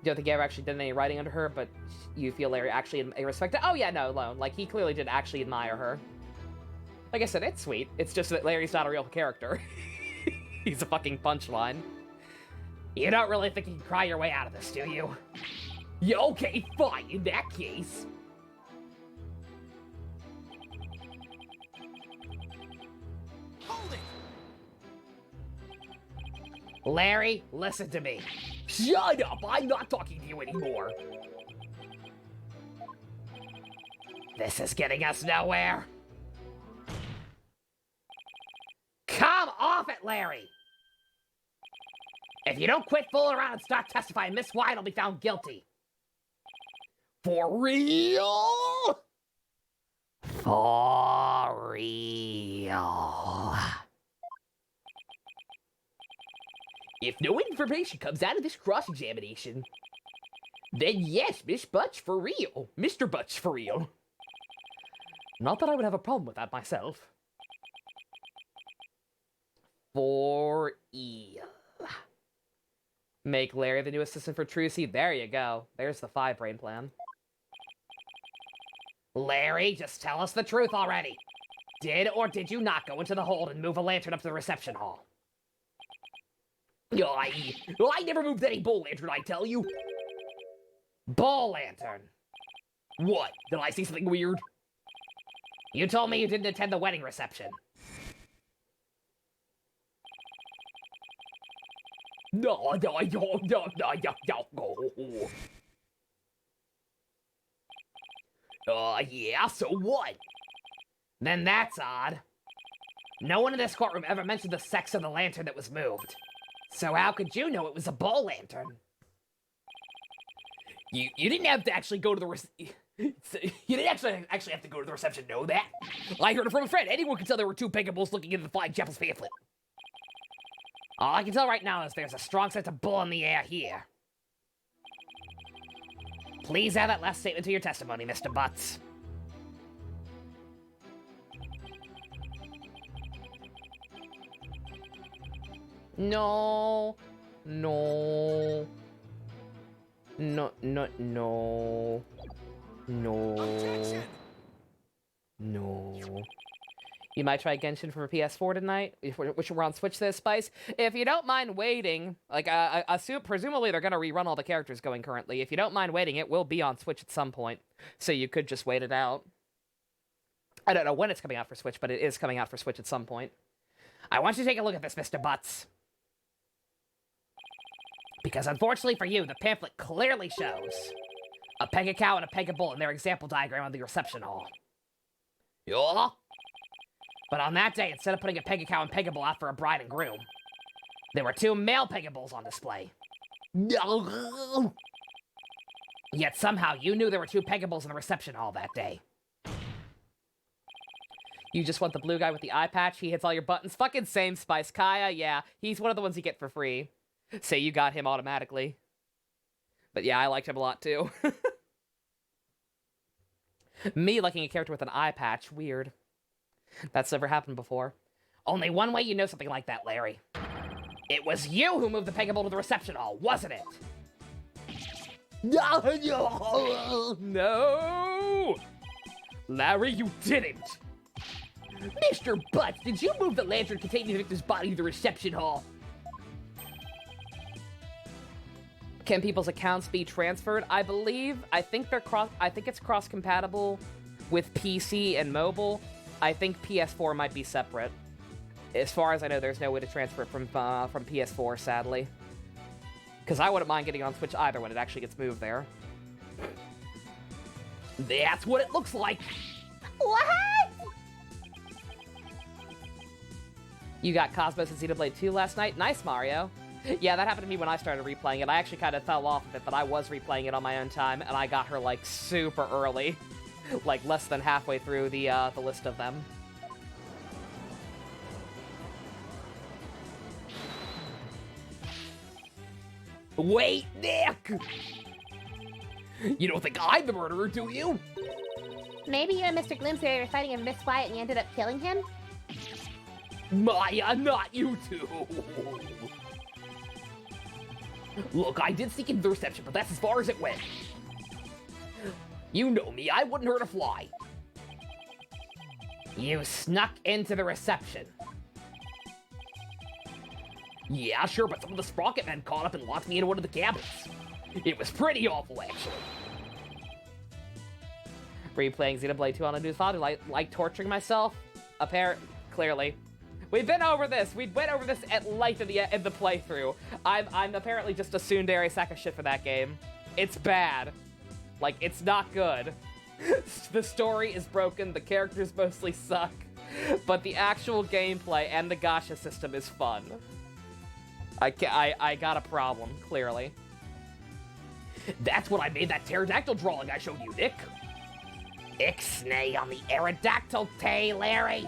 Don't think he ever actually did any writing under her, but you feel Larry actually respected. Oh yeah, no, Lone. Like, he clearly did actually admire her. Like I said, it's sweet. It's just that Larry's not a real character. He's a fucking punchline. You don't really think you can cry your way out of this, do you? Yeah, okay, fine, in that case. Hold it! Larry, listen to me. Shut up, I'm not talking to you anymore. This is getting us nowhere. Come off it, Larry! If you don't quit fooling around and start testifying, Miss Wyatt will be found guilty. For real? For real. If no information comes out of this cross-examination, then yes, Miss Butch for real. Mr. Butch for real. Not that I would have a problem with that myself. For eel. Make Larry the new assistant for Trucy. There you go. There's the 5-brain plan. Larry, just tell us the truth already. Did or did you not go into the hold and move a lantern up to the reception hall? I never moved any bull lantern, I tell you. Ball lantern. What? Did I see something weird? You told me you didn't attend the wedding reception. No. Yeah, so what? Then that's odd. No one in this courtroom ever mentioned the sex of the lantern that was moved. So how could you know it was a ball lantern? You didn't have to actually go to the you didn't actually have to go to the reception, know that? I heard it from a friend. Anyone could tell there were 2 pickables looking into the Flying Chapel's pamphlet. All I can tell right now is there's a strong sense of bull in the air here. Please add that last statement to your testimony, Mr. Butts. No. No. No. No. No. No. Objection! No. You might try Genshin for PS4 tonight, which we're on Switch this, Spice. If you don't mind waiting, like, presumably they're gonna rerun all the characters going currently. If you don't mind waiting, it will be on Switch at some point, so you could just wait it out. I don't know when it's coming out for Switch, but it is coming out for Switch at some point. I want you to take a look at this, Mr. Butts. Because unfortunately for you, the pamphlet clearly shows a pega cow and a pega bull in their example diagram of the reception hall. Yeah? But on that day, instead of putting a pega cow and pega bull out for a bride and groom, there were 2 male pega bulls on display. No. Yet somehow you knew there were 2 pega bulls in the reception hall that day. You just want the blue guy with the eye patch? He hits all your buttons? Fucking same, Spice. Kaya, yeah. He's one of the ones you get for free. Say you got him automatically. But yeah, I liked him a lot too. Me liking a character with an eye patch, weird. That's never happened before. Only one way you know something like that, Larry. It was you who moved the pega bull to the reception hall, wasn't it? No! Larry, you didn't! Mr. Butts, did you move the lantern containing the victim's body to the reception hall? Can people's accounts be transferred? I think it's cross-compatible with PC and mobile. I think PS4 might be separate. As far as I know, there's no way to transfer it from PS4, sadly. Because I wouldn't mind getting on Switch either when it actually gets moved there. That's what it looks like. What? You got Cosmos and Xenoblade 2 last night? Nice, Mario. Yeah, that happened to me when I started replaying it. I actually kind of fell off of it, but I was replaying it on my own time, and I got her, like, super early. Like, less than halfway through the list of them. Wait, Nick! You don't think I'm the murderer, do you? Maybe you and Mr. Gloomsbury were fighting with Miss Wyatt and you ended up killing him? Maya, not you two! Look, I did sneak into the reception, but that's as far as it went. You know me, I wouldn't hurt a fly. You snuck into the reception. Yeah, sure, but some of the Sprocket men caught up and locked me into one of the cabins. It was pretty awful, actually. Replaying Xenoblade 2 on a new father, like torturing myself? Clearly. We've been over this. We went over this at length in the playthrough. I'm apparently just a tsundere sack of shit for that game. It's bad. Like, it's not good. The story is broken, the characters mostly suck, but the actual gameplay and the gacha system is fun. I got a problem, clearly. That's what I made that pterodactyl drawing I showed you, Nick. Ixnay on the Aerodactyl Tay, Larry.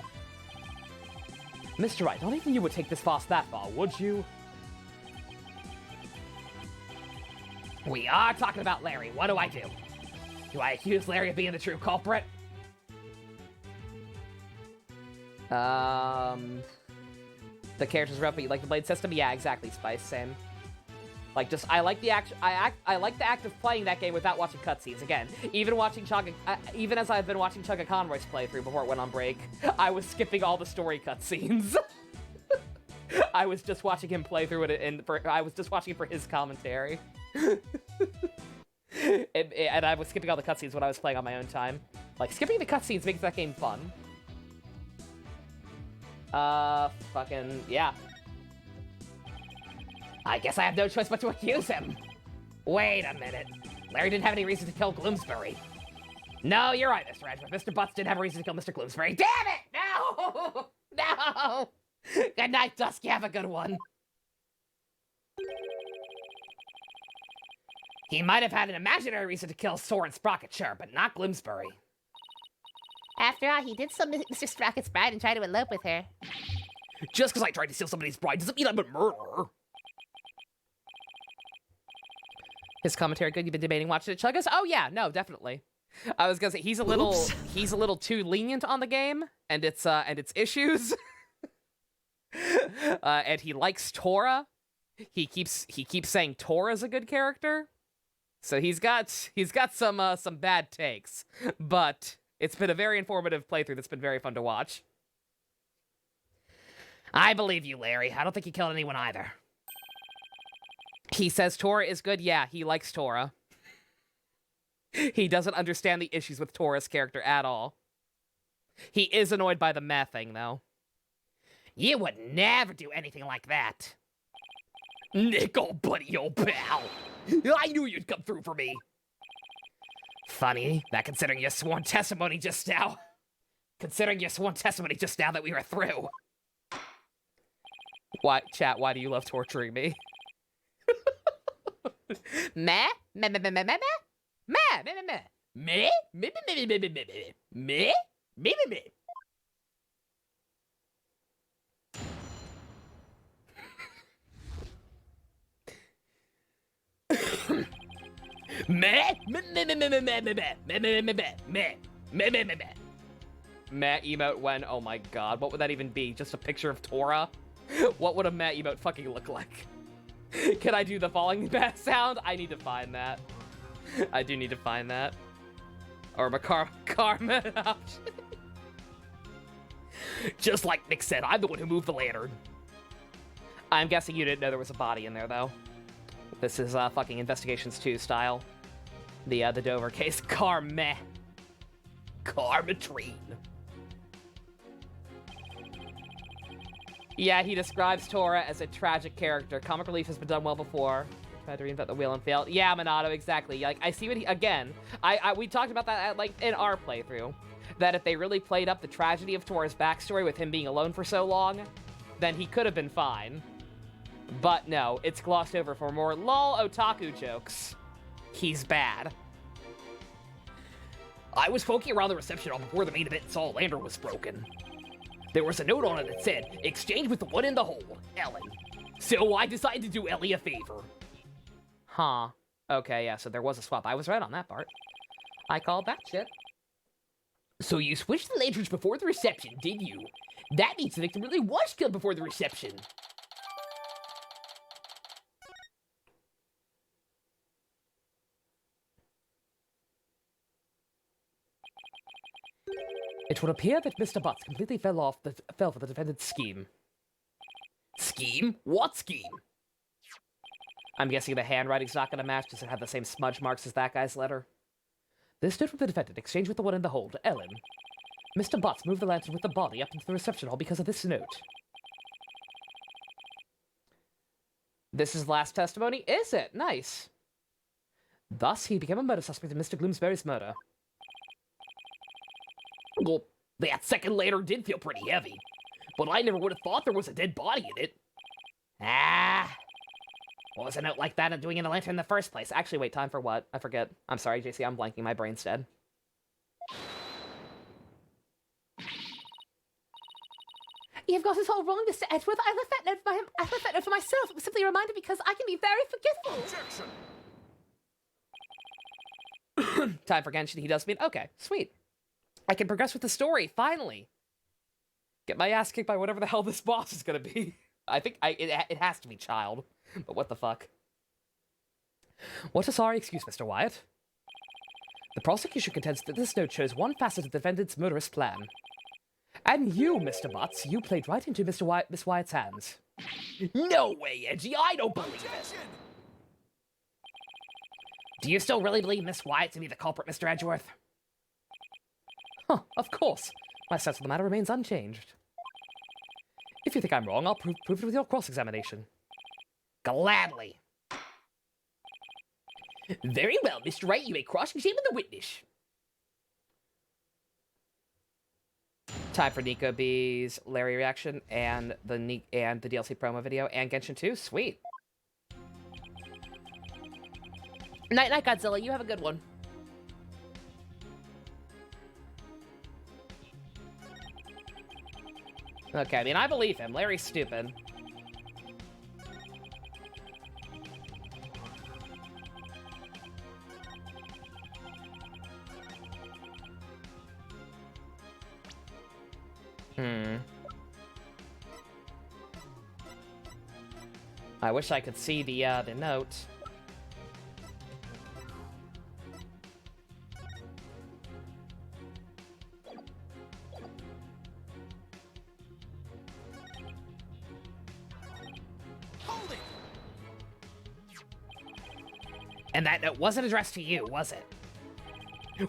Mr. Wright, not even you would take this fast that far, would you? We are talking about Larry. What do I do? Do I accuse Larry of being the true culprit? The characters rough, but you like the blade system? Yeah, exactly, Spice. Same. Like, just I like the act. I like the act of playing that game without watching cutscenes. Again, even as I've been watching Chugga Conroy's playthrough before it went on break, I was skipping all the story cutscenes. I was just watching him play through it, and I was just watching it for his commentary. and I was skipping all the cutscenes when I was playing on my own time. Like, skipping the cutscenes makes that game fun. Fucking, yeah. I guess I have no choice but to accuse him. Wait a minute. Larry didn't have any reason to kill Gloomsbury. No, you're right, Mr. Edgeworth. Mr. Butts didn't have a reason to kill Mr. Gloomsbury. Damn it! No! No! Good night, Dusky. Have a good one. He might have had an imaginary reason to kill Soren Sprocket, sure, but not Gloomsbury. After all, he did steal Mr. Sprocket's bride and try to elope with her. Just because I tried to steal somebody's bride doesn't mean I'm a murderer. His commentary good? You've been debating watching it, Chuggas? Oh yeah, no, definitely. I was gonna say he's a little too lenient on the game and its issues. And he likes Tora. He keeps saying Tora's a good character. So he's got some bad takes, but it's been a very informative playthrough that's been very fun to watch. I believe you, Larry. I don't think he killed anyone either. He says Tora is good. Yeah, he likes Tora. He doesn't understand the issues with Tora's character at all. He is annoyed by the meh thing, though. You would never do anything like that. Nick, old buddy, old pal. I knew you'd come through for me. Funny, that considering your sworn testimony just now. Considering your sworn testimony just now that we were through. Why, chat, why do you love torturing me? Meh? Meh, meh, meh, meh, meh, meh? Meh, meh, meh, meh. Meh? Meh, meh, meh, meh, meh, meh, meh. Meh? Meh, meh, meh. Meh? Meh, meh, meh, meh, meh, meh, meh, meh, meh, meh, meh, meh, meh, meh, meh, meh, meh. Meh emote when, oh my god, what would that even be? Just a picture of Tora? What would a meh emote fucking look like? Can I do the falling back sound? I need to find that. I do need to find that. Or a karma option. Just like Nick said, I'm the one who moved the lantern. I'm guessing you didn't know there was a body in there, though. This is fucking Investigations 2 style. The Dover case. Karma. Karmatrine. Yeah, he describes Tora as a tragic character. Comic relief has been done well before. Tried to reinvent the wheel and failed. Yeah, Minato, exactly. Like, I see what he... Again, we talked about that, like, in our playthrough. That if they really played up the tragedy of Tora's backstory with him being alone for so long, then he could have been fine. But no, it's glossed over for more lol otaku jokes. He's bad. I was poking around the reception hall before the main event and saw a lantern was broken. There was a note on it that said, exchange with the one in the hole, Ellen. So I decided to do Ellie a favor. Huh. Okay, yeah, so there was a swap. I was right on that part. I called that shit. So you switched the lanterns before the reception, did you? That means the victim really was killed before the reception. It would appear that Mr. Butts completely fell for the defendant's scheme. Scheme? What scheme? I'm guessing the handwriting's not gonna match. Does it have the same smudge marks as that guy's letter? This note from the defendant, exchanged with the one in the hold, Ellen. Mr. Butts moved the lantern with the body up into the reception hall because of this note. This is last testimony? Is it? Nice. Thus, he became a murder suspect in Mr. Gloomsbury's murder. Well, that second lantern did feel pretty heavy. But I never would have thought there was a dead body in it. Ah. What was a note like that doing in the lantern in the first place? Actually, wait, time for what? I forget. I'm sorry, JC, I'm blanking. My brain's dead. You've got it all wrong, Mr. Edgeworth. I left that note for myself. It was simply a reminder because I can be very forgetful. Objection! Time for Genshin. He does mean, okay, sweet. I can progress with the story, finally. Get my ass kicked by whatever the hell this boss is gonna be. I think it has to be Child. But what the fuck? What a sorry excuse, Mr. Wyatt. The prosecution contends that this note shows one facet of the defendant's murderous plan. And you, Mr. Butts, you played right into Miss Wyatt's hands. No way, Edgy, I don't believe it. Do you still really believe Miss Wyatt to be the culprit, Mr. Edgeworth? Huh, of course. My sense of the matter remains unchanged. If you think I'm wrong, I'll prove it with your cross-examination. Gladly. Very well, Mr. Wright, you may cross-examine the witness. Time for Nico B's Larry reaction and the DLC promo video and Genshin 2. Sweet. Night night, Godzilla. You have a good one. Okay, I mean, I believe him. Larry's stupid. I wish I could see the note. Hold it! And that note wasn't addressed to you, was it?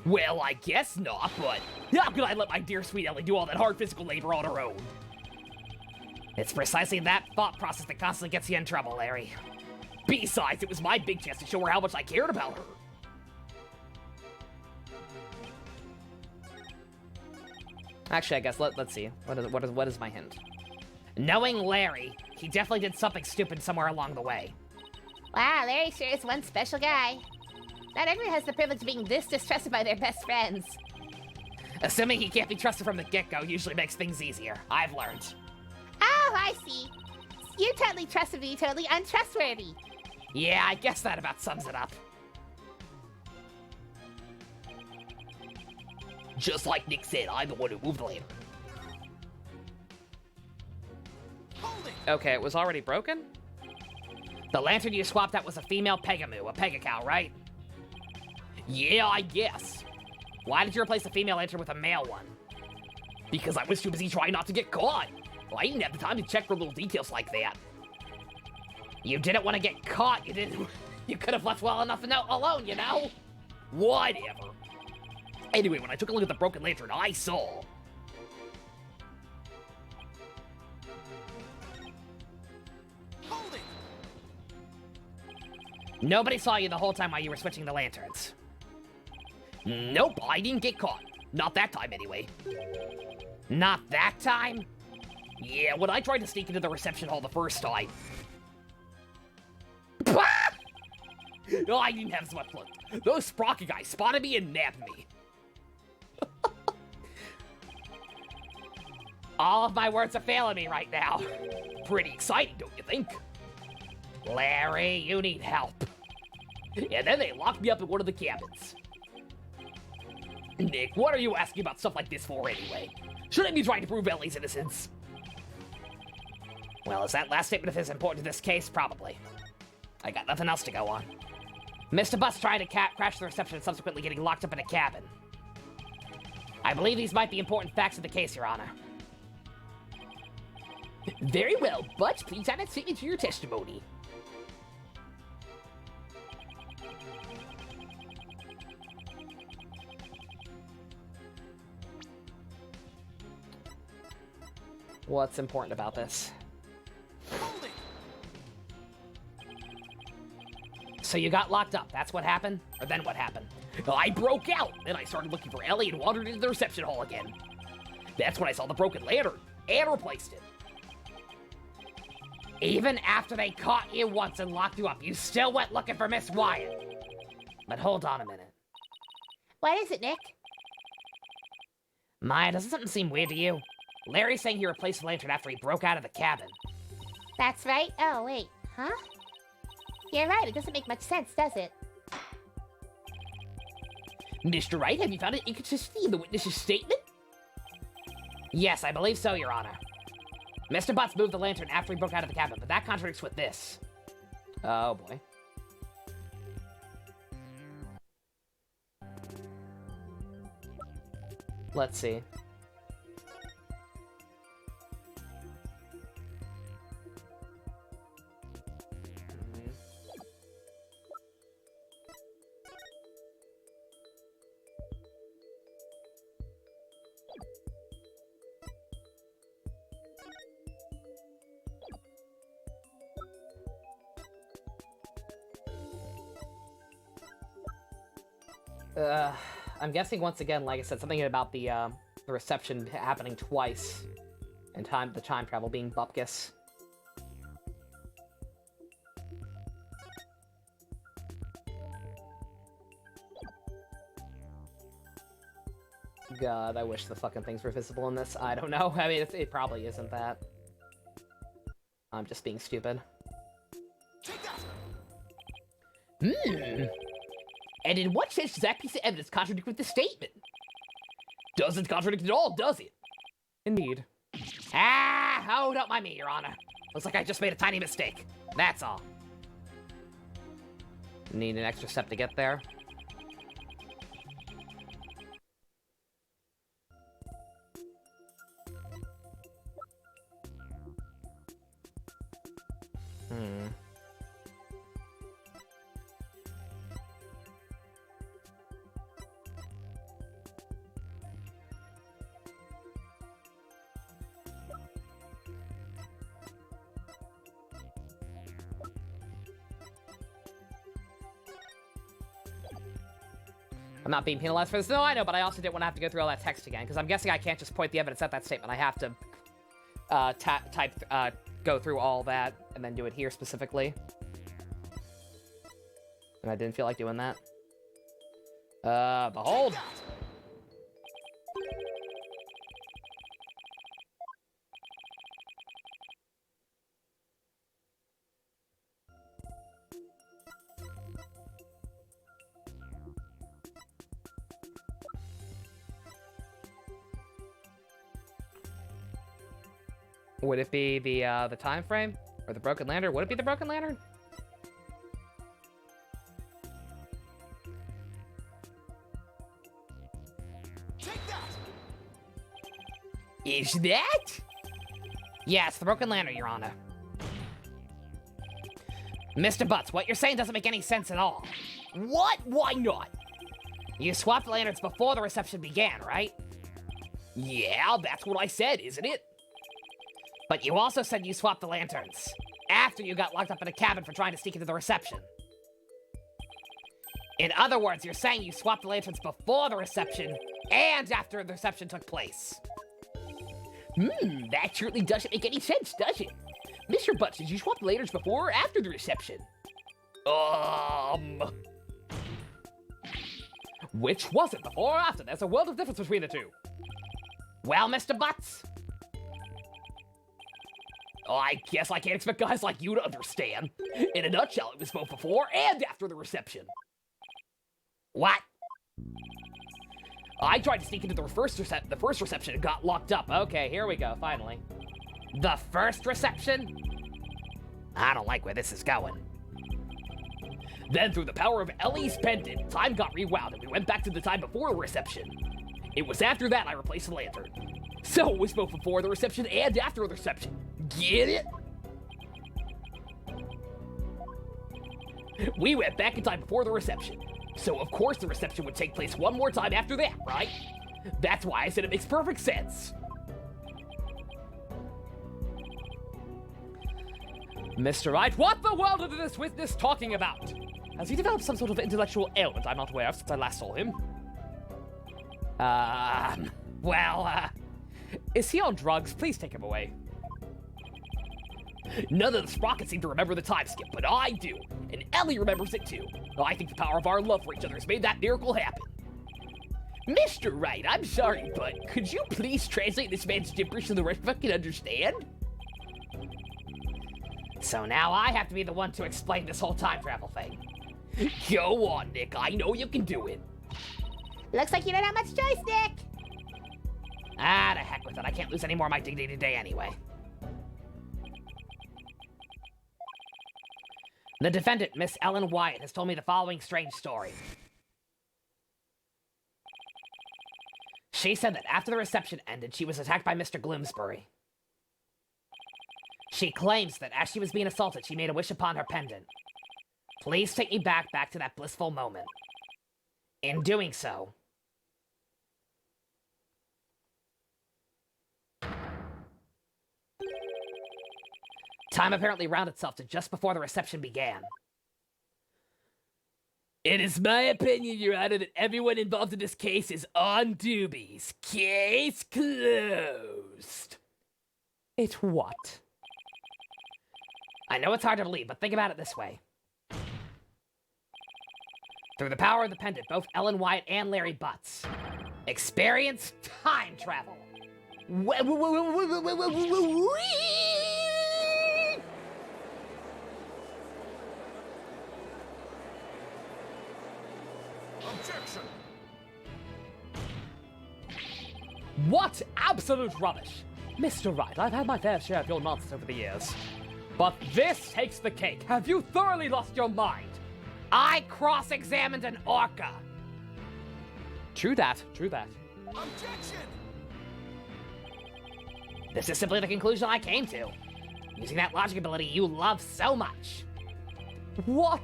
Well, I guess not, but how could I let my dear sweet Ellie do all that hard physical labor on her own? It's precisely that thought process that constantly gets you in trouble, Larry. Besides, it was my big chance to show her how much I cared about her. Actually, I guess let's see. What is my hint? Knowing Larry, he definitely did something stupid somewhere along the way. Wow, Larry sure is one special guy. Not everyone has the privilege of being this distrusted by their best friends. Assuming he can't be trusted from the get-go usually makes things easier. I've learned. Oh, I see. You totally trusted me, totally untrustworthy. Yeah, I guess that about sums it up. Just like Nick said, I'm the one who moved the lantern. Hold it! Okay, it was already broken? The lantern you swapped out was a female Pegamoo, a Pegacow, right? Yeah, I guess. Why did you replace the female lantern with a male one? Because I was too busy trying not to get caught. Well, I didn't have the time to check for little details like that. You didn't want to get caught, you didn't... You could have left well enough alone, you know? Whatever. Anyway, when I took a look at the broken lantern, I saw... Hold it! Nobody saw you the whole time while you were switching the lanterns. Nope, I didn't get caught. Not that time, anyway. Not that time? Yeah, when I tried to sneak into the reception hall the first time... Oh, I didn't have so much luck. Those Sprocket guys spotted me and nabbed me. All of my words are failing me right now. Pretty exciting, don't you think? Larry, you need help. And then they locked me up in one of the cabins. Nick, what are you asking about stuff like this for anyway? Shouldn't I be trying to prove Ellie's innocence? Well, is that last statement as important to this case? Probably. I got nothing else to go on. Mr. Bus trying to crash the reception and subsequently getting locked up in a cabin. I believe these might be important facts of the case, Your Honor. Very well, but please add that statement to your testimony. What's important about this? Hold it! So you got locked up, that's what happened? Or then what happened? I broke out, then I started looking for Ellie and wandered into the reception hall again. That's when I saw the broken lantern, and replaced it. Even after they caught you once and locked you up, you still went looking for Miss Wyatt. But hold on a minute. What is it, Nick? Maya, doesn't something seem weird to you? Larry's saying he replaced the lantern after he broke out of the cabin. That's right. Oh, wait. Huh? You're right. It doesn't make much sense, does it? Mr. Wright, have you found an inconsistency in the witness's statement? Yes, I believe so, Your Honor. Mr. Butts moved the lantern after he broke out of the cabin, but that contradicts with this. Oh, boy. Let's see. I'm guessing once again, like I said, something about the reception happening twice, and the time travel being bupkis. God, I wish the fucking things were visible in this. I don't know. I mean, it probably isn't that. I'm just being stupid. And in what sense does that piece of evidence contradict with the statement? Doesn't contradict at all, does it? Indeed. Oh, don't mind me, Your Honor. Looks like I just made a tiny mistake. That's all. Need an extra step to get there. I'm not being penalized for this. No, I know, but I also didn't want to have to go through all that text again, because I'm guessing I can't just point the evidence at that statement. I have to go through all that and then do it here specifically. And I didn't feel like doing that. Behold! Would it be the time frame or the broken lantern? Would it be the broken lantern? Is that? Yes, the broken lantern, Your Honor. Mr. Butts, what you're saying doesn't make any sense at all. What? Why not? You swapped the lanterns before the reception began, right? Yeah, that's what I said, isn't it? But you also said you swapped the lanterns after you got locked up in a cabin for trying to sneak into the reception. In other words, you're saying you swapped the lanterns before the reception and after the reception took place. That certainly doesn't make any sense, does it? Mr. Butts, did you swap the lanterns before or after the reception? Which was it, before or after? There's a world of difference between the two. Well, Mr. Butts? I guess I can't expect guys like you to understand. In a nutshell, it was both before and after the reception. What? I tried to sneak into the first reception and got locked up. Okay, here we go, finally. The first reception? I don't like where this is going. Then, through the power of Ellie's pendant, time got rewound and we went back to the time before the reception. It was after that I replaced the lantern. So it was both before the reception and after the reception. Get it? We went back in time before the reception. So of course the reception would take place one more time after that, right? That's why I said it makes perfect sense. Mr. Wright, what the world is this witness talking about? Has he developed some sort of intellectual ailment I'm not aware of since I last saw him? Is he on drugs? Please take him away. None of the sprockets seem to remember the time skip, but I do. And Ellie remembers it too. I think the power of our love for each other has made that miracle happen. Mr. Wright, I'm sorry, but could you please translate this man's gibberish so the rest of us can understand? So now I have to be the one to explain this whole time travel thing. Go on, Nick. I know you can do it. Looks like you don't have much choice, Nick. Ah, to heck with it. I can't lose any more of my dignity today anyway. The defendant, Miss Ellen Wyatt, has told me the following strange story. She said that after the reception ended, she was attacked by Mr. Gloomsbury. She claims that as she was being assaulted, she made a wish upon her pendant. Please take me back to that blissful moment. In doing so, time apparently rounded itself to just before the reception began. It is my opinion, Your Honor, that everyone involved in this case is on doobies. Case closed. It what? I know it's hard to believe, but think about it this way. Through the power of the pendant, both Ellen Wyatt and Larry Butts experience time travel. Objection! What absolute rubbish! Mr. Wright, I've had my fair share of your nonsense over the years. But this takes the cake. Have you thoroughly lost your mind? I cross-examined an orca. True that, true that. Objection! This is simply the conclusion I came to, using that logic ability you love so much. What?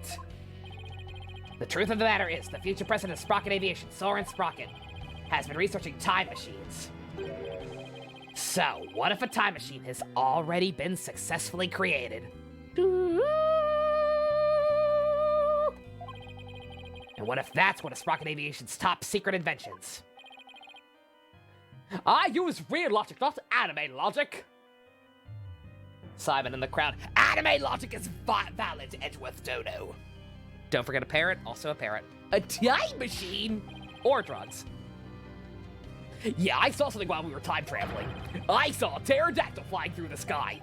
The truth of the matter is, the future president of Sprocket Aviation, Soren Sprocket, has been researching time machines. So, what if a time machine has already been successfully created? And what if that's one of Sprocket Aviation's top secret inventions? I use real logic, not anime logic. Simon in the crowd. Anime logic is valid, Edgeworth Dodo. Don't forget a parrot, also a parrot. A time machine? Or drugs. Yeah, I saw something while we were time traveling. I saw a pterodactyl flying through the sky.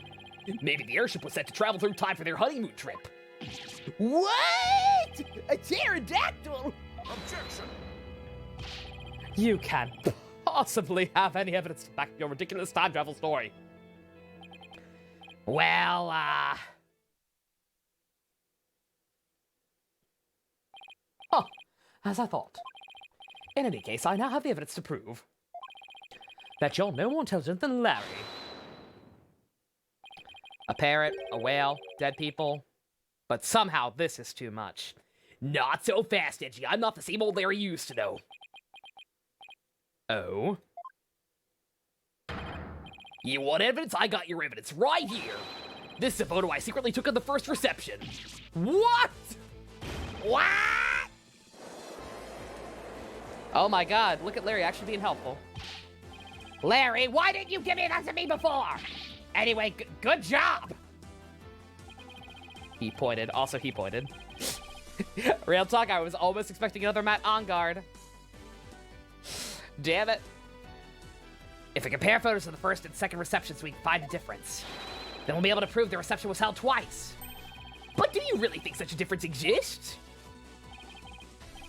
Maybe the airship was set to travel through time for their honeymoon trip. What? A pterodactyl? Objection! You can't possibly have any evidence to back your ridiculous time travel story. Well, Huh, as I thought. In any case, I now have the evidence to prove that you're no more intelligent than Larry. A parrot, a whale, dead people. But somehow this is too much. Not so fast, Edgy. I'm not the same old Larry you used to know. Oh? You want evidence? I got your evidence right here. This is a photo I secretly took of the first reception. What? What? Oh my god, look at Larry actually being helpful. Larry, why didn't you give that to me before? Anyway, good job. He pointed. Also, he pointed. Real talk, I was almost expecting another Matt on guard. Damn it. If we compare photos of the first and second receptions, we can find a difference. Then we'll be able to prove the reception was held twice. But do you really think such a difference exists?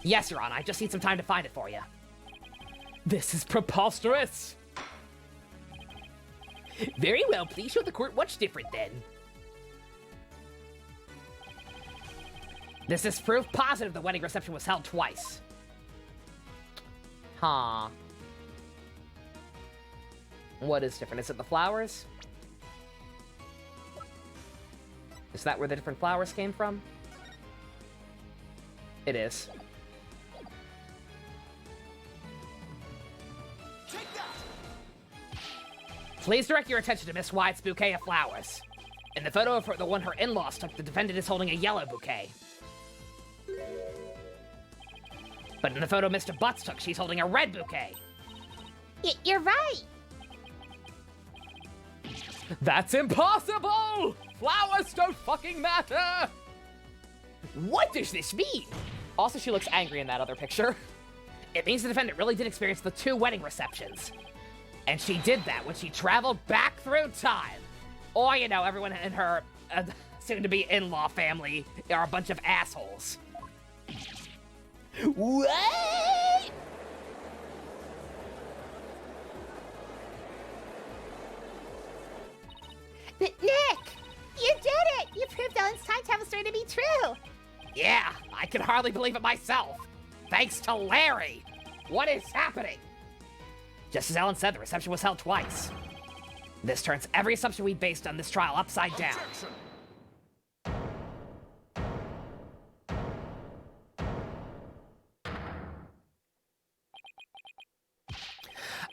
Yes, Your Honor. I just need some time to find it for you. This is preposterous. Very well. Please show the court what's different then. This is proof positive the wedding reception was held twice. Huh. What is different? Is it the flowers? Is that where the different flowers came from? It is. Please direct your attention to Miss Wyatt's bouquet of flowers. In the photo of the one her in-laws took, the defendant is holding a yellow bouquet. But in the photo Mr. Butts took, she's holding a red bouquet. You're right. That's impossible! Flowers don't fucking matter! What does this mean? Also, she looks angry in that other picture. It means the defendant really did experience the two wedding receptions. And she did that when she traveled back through time. Or, you know, everyone in her soon-to-be in-law family are a bunch of assholes. What? Nick! You did it! You proved Ellen's time travel story to be true! Yeah, I can hardly believe it myself. Thanks to Larry. What is happening? Just as Ellen said, the reception was held twice. This turns every assumption we based on this trial upside down.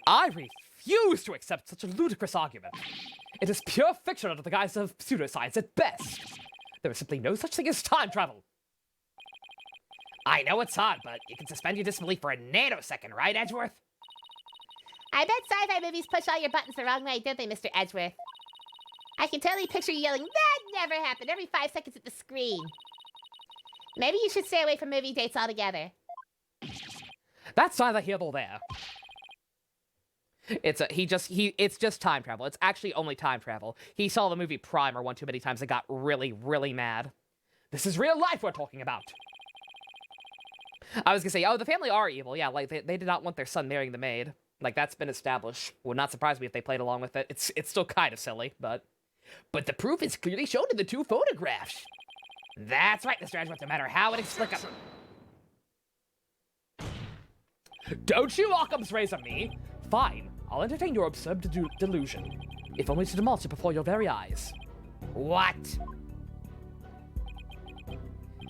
I refuse to accept such a ludicrous argument. It is pure fiction under the guise of pseudoscience at best. There is simply no such thing as time travel. I know it's odd, but you can suspend your disbelief for a nanosecond, right, Edgeworth? I bet sci-fi movies push all your buttons the wrong way, don't they, Mr. Edgeworth? I can totally picture you yelling, "That never happened," every 5 seconds at the screen. Maybe you should stay away from movie dates altogether. That's neither here nor there. It's just time travel. It's actually only time travel. He saw the movie Primer one too many times and got really, really mad. This is real life we're talking about. I was gonna say, oh, the family are evil. Yeah, like they did not want their son marrying the maid. Like that's been established. Would not surprise me if they played along with it. It's still kind of silly, but the proof is clearly shown in the 2 photographs. That's right, Mr. Edgeworth, no matter how inexplicable. Don't you Occam's razor me? Fine, I'll entertain your absurd delusion, if only to demolish it before your very eyes. What?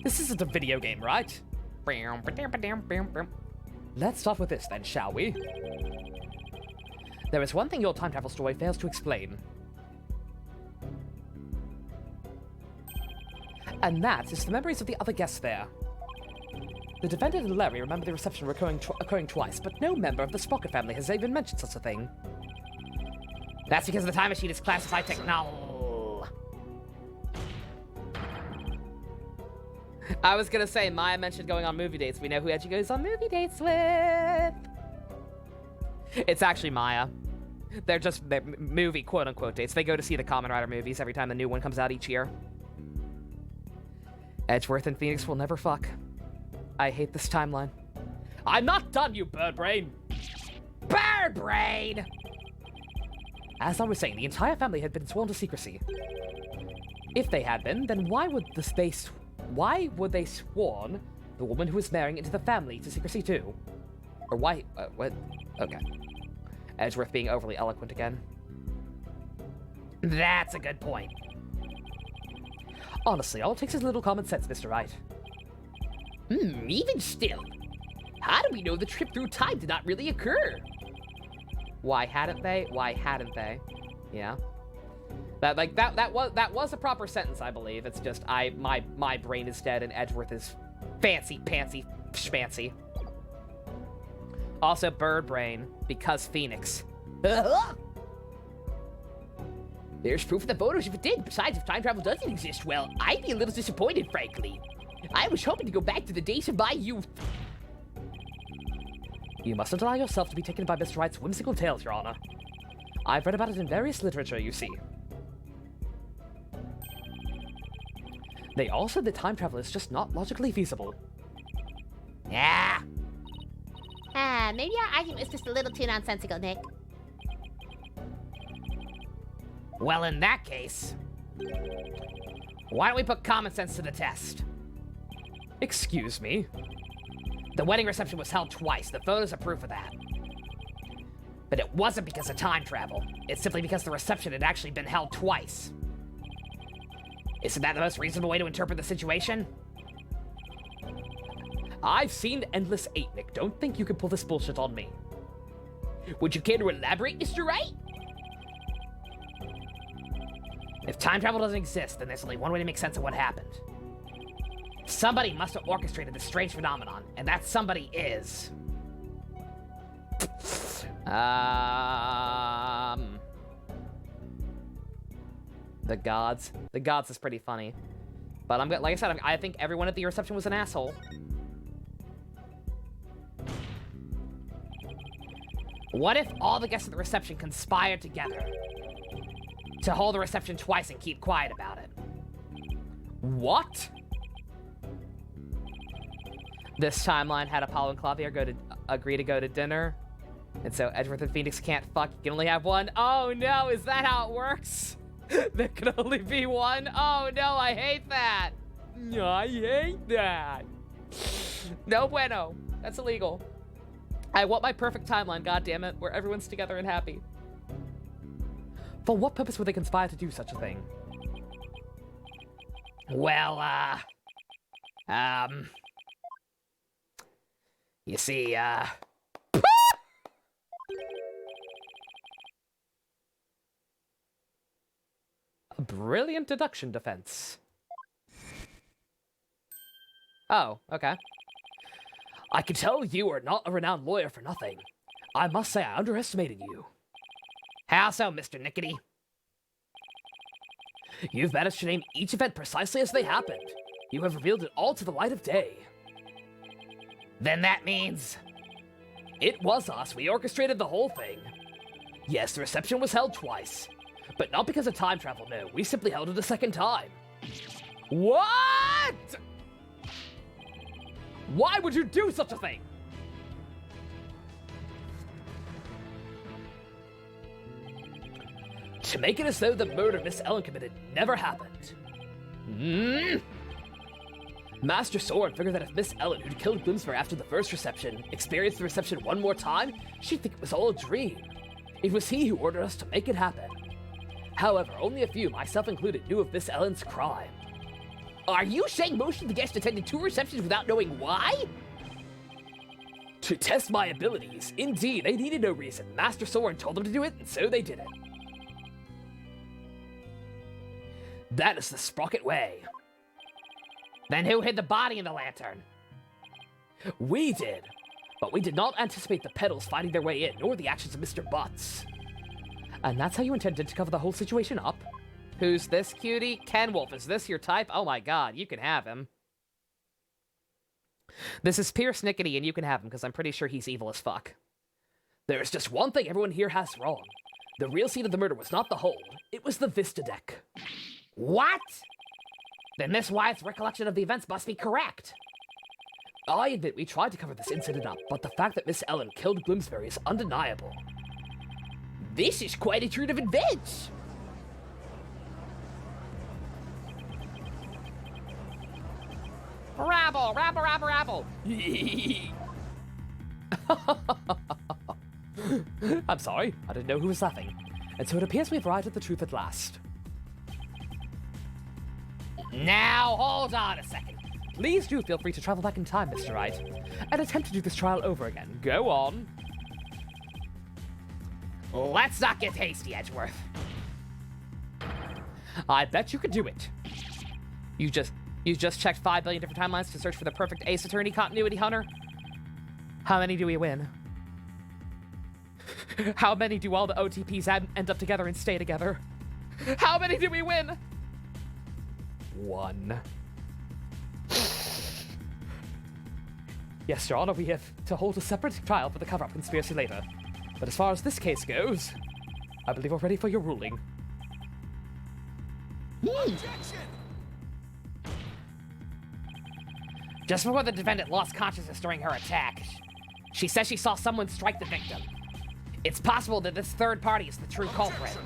This isn't a video game, right? Let's start with this then, shall we? There is one thing your time travel story fails to explain. And that is the memories of the other guests there. The defendant and Larry remember the reception occurring twice, but no member of the Sprocket family has even mentioned such a thing. That's because the time machine is classified technology. I was gonna say, Maya mentioned going on movie dates. We know who Edgy goes on movie dates with. It's actually Maya. They're movie quote-unquote dates. They go to see the Kamen Rider movies every time the new one comes out each year. Edgeworth and Phoenix will never fuck. I hate this timeline. I'm not done, you bird brain! Bird brain! As I was saying, the entire family had been sworn to secrecy. If they had been, then why would they sworn the woman who was marrying into the family to secrecy too? Or why, what? Okay. Edgeworth being overly eloquent again. That's a good point. Honestly, all it takes is a little common sense, Mr. Wright. Even still, how do we know the trip through time did not really occur? Why hadn't they? Why hadn't they? Yeah. That was a proper sentence, I believe. It's just my brain is dead and Edgeworth is fancy pantsy schmancy. Also bird brain because Phoenix. There's proof in the photos if it did. Besides, if time travel doesn't exist, well, I'd be a little disappointed, frankly. I was hoping to go back to the days of my youth. You mustn't allow yourself to be taken by Mr. Wright's whimsical tales, Your Honor. I've read about it in various literature, you see. They all said that time travel is just not logically feasible. Yeah. Maybe our argument was just a little too nonsensical, Nick. Well, in that case, why don't we put common sense to the test? Excuse me? The wedding reception was held twice. The photos are proof of that. But it wasn't because of time travel. It's simply because the reception had actually been held twice. Isn't that the most reasonable way to interpret the situation? I've seen Endless 8, Nick. Don't think you can pull this bullshit on me. Would you care to elaborate, Mr. Wright? If time travel doesn't exist, then there's only one way to make sense of what happened. Somebody must have orchestrated this strange phenomenon, and that somebody is... The gods. The gods is pretty funny. But like I said, I think everyone at the reception was an asshole. What if all the guests at the reception conspired together to hold the reception twice and keep quiet about it? What? This timeline had Apollo and Clavier agree to go to dinner. And so Edgeworth and Phoenix can't fuck. You can only have one. Oh no, is that how it works? There can only be one? Oh no, I hate that. I hate that. No bueno. That's illegal. I want my perfect timeline, goddammit, where everyone's together and happy. For what purpose would they conspire to do such a thing? Well, you see, A brilliant deduction defense. Oh, okay. I can tell you are not a renowned lawyer for nothing. I must say I underestimated you. How so, Mr. Nickety? You've managed to name each event precisely as they happened. You have revealed it all to the light of day. Then that means... It was us. We orchestrated the whole thing. Yes, the reception was held twice. But not because of time travel, no. We simply held it a second time. What? Why would you do such a thing? To make it as though the murder Miss Ellen committed never happened. Master Soren figured that if Miss Ellen, who'd killed Bloomsbury after the first reception, experienced the reception one more time, she'd think it was all a dream. It was he who ordered us to make it happen. However, only a few, myself included, knew of Miss Ellen's crime. Are you saying most of the guests attended 2 receptions without knowing why? To test my abilities. Indeed, they needed no reason. Master Soren told them to do it, and so they did it. That is the Sprocket way. Then who hid the body in the lantern? We did. But we did not anticipate the pedals finding their way in, nor the actions of Mr. Butts. And that's how you intended to cover the whole situation up? Who's this cutie? Ken Wolf, is this your type? Oh my god, you can have him. This is Pierce Nickety, and you can have him, because I'm pretty sure he's evil as fuck. There is just one thing everyone here has wrong. The real scene of the murder was not the hold, it was the Vista deck. What? Then Miss Wyatt's recollection of the events must be correct. I admit we tried to cover this incident up, but the fact that Miss Ellen killed Bloomsbury is undeniable. This is quite a turn of events. Rabble, rabble, rabble, rabble. I'm sorry, I didn't know who was laughing. And so it appears we've arrived at the truth at last. Now, hold on a second. Please do feel free to travel back in time, Mr. Wright, and attempt to do this trial over again. Go on. Let's not get hasty, Edgeworth. I bet you could do it. You just checked 5 billion different timelines to search for the perfect Ace Attorney continuity hunter? How many do we win? How many do all the OTPs end up together and stay together? How many do we win? 1. Yes, Your Honor, we have to hold a separate trial for the cover-up conspiracy later. But as far as this case goes, I believe we're ready for your ruling. Objection! Just before the defendant lost consciousness during her attack, she says she saw someone strike the victim. It's possible that this third party is the true culprit.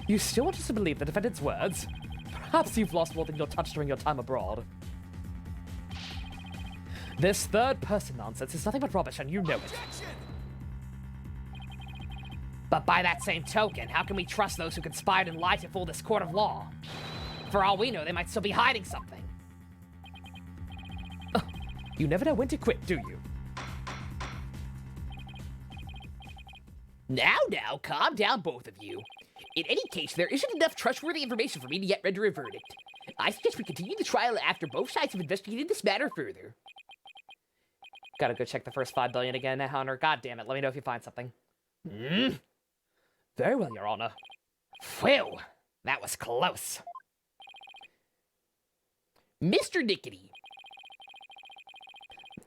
You still want us to believe the defendant's words? Perhaps you've lost more than you'll touch during your time abroad. This third-person nonsense is nothing but rubbish, and you know it. But by that same token, how can we trust those who conspired and lied to fool this court of law? For all we know, they might still be hiding something. You never know when to quit, do you? Now, calm down, both of you. In any case, there isn't enough trustworthy information for me to yet render a verdict. I suggest we continue the trial after both sides have investigated this matter further. Gotta go check the first 5 billion again, Hunter. God damn it, let me know if you find something. Very well, Your Honor. Phew, that was close. Mr. Nickety.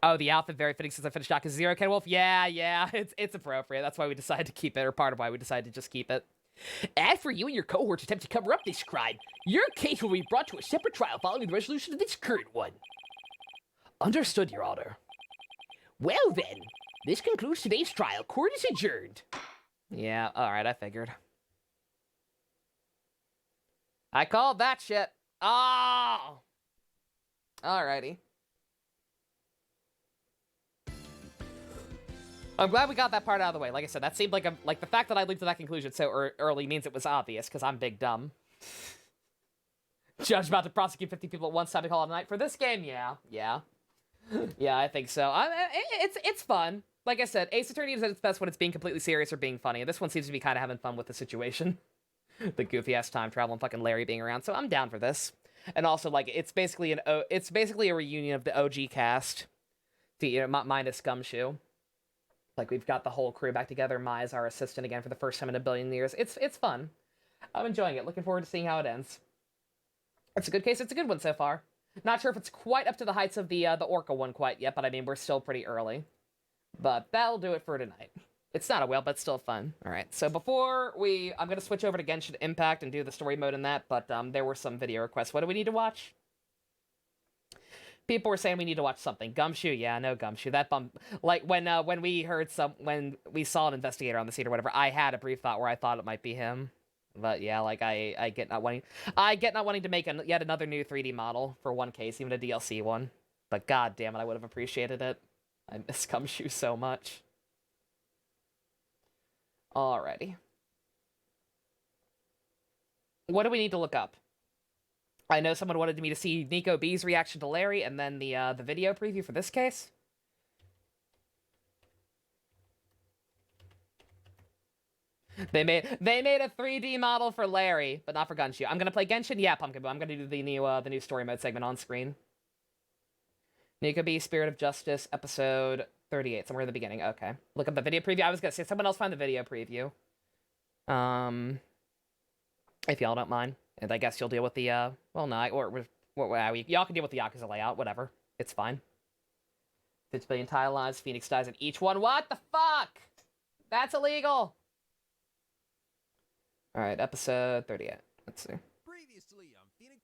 Oh, the outfit very fitting since I finished Shaka Zero, Ken Wolf. Yeah, it's appropriate. That's why we decided to keep it, or part of why we decided to just keep it. As for you and your cohort's attempt to cover up this crime, your case will be brought to a separate trial following the resolution of this current one. Understood, Your Honor. Well then, this concludes today's trial. Court is adjourned. Yeah, alright, I figured. I called that shit. Oh! Alrighty. I'm glad we got that part out of the way. Like I said, that seemed like the fact that I leaped to that conclusion so early means it was obvious, because I'm big dumb. Judge about to prosecute 50 people at once, time to call it a night. For this game, yeah. Yeah, I think so. It's fun. Like I said, Ace Attorney is at its best when it's being completely serious or being funny. This one seems to be kind of having fun with the situation. The goofy-ass time travel and fucking Larry being around, so I'm down for this. And also, like, it's basically a reunion of the OG cast, minus Gumshoe. Like, we've got the whole crew back together. Maya's our assistant again for the first time in a billion years. It's fun. I'm enjoying it. Looking forward to seeing how it ends. It's a good case. It's a good one so far. Not sure if it's quite up to the heights of the Orca one quite yet, but I mean, we're still pretty early. But that'll do it for tonight. It's not a whale, but it's still fun. All right, so I'm going to switch over to Genshin Impact and do the story mode in that, but there were some video requests. What do we need to watch? People were saying we need to watch something. Gumshoe, yeah, no Gumshoe. That bump, like when we saw an investigator on the scene or whatever, I had a brief thought where I thought it might be him. But yeah, like I get not wanting to make yet another new 3D model for one case, even a DLC one. But god damn it, I would have appreciated it. I miss Gumshoe so much. Alrighty. What do we need to look up? I know someone wanted me to see Nico B's reaction to Larry, and then the video preview for this case. They made a 3D model for Larry, but not for Gumshoe. I'm gonna play Genshin. Yeah, Pumpkin Boo. I'm gonna do the new story mode segment on screen. Nico B, Spirit of Justice, episode 38, somewhere in the beginning. Okay, look up the video preview. I was gonna say someone else find the video preview. If y'all don't mind, and I guess you'll deal with the well, no, y'all can deal with the Yakuza layout. Whatever, it's fine. 50 billion tile lines. Phoenix dies in each one. What the fuck? That's illegal. All right, episode 38. Let's see. Previously on Phoenix.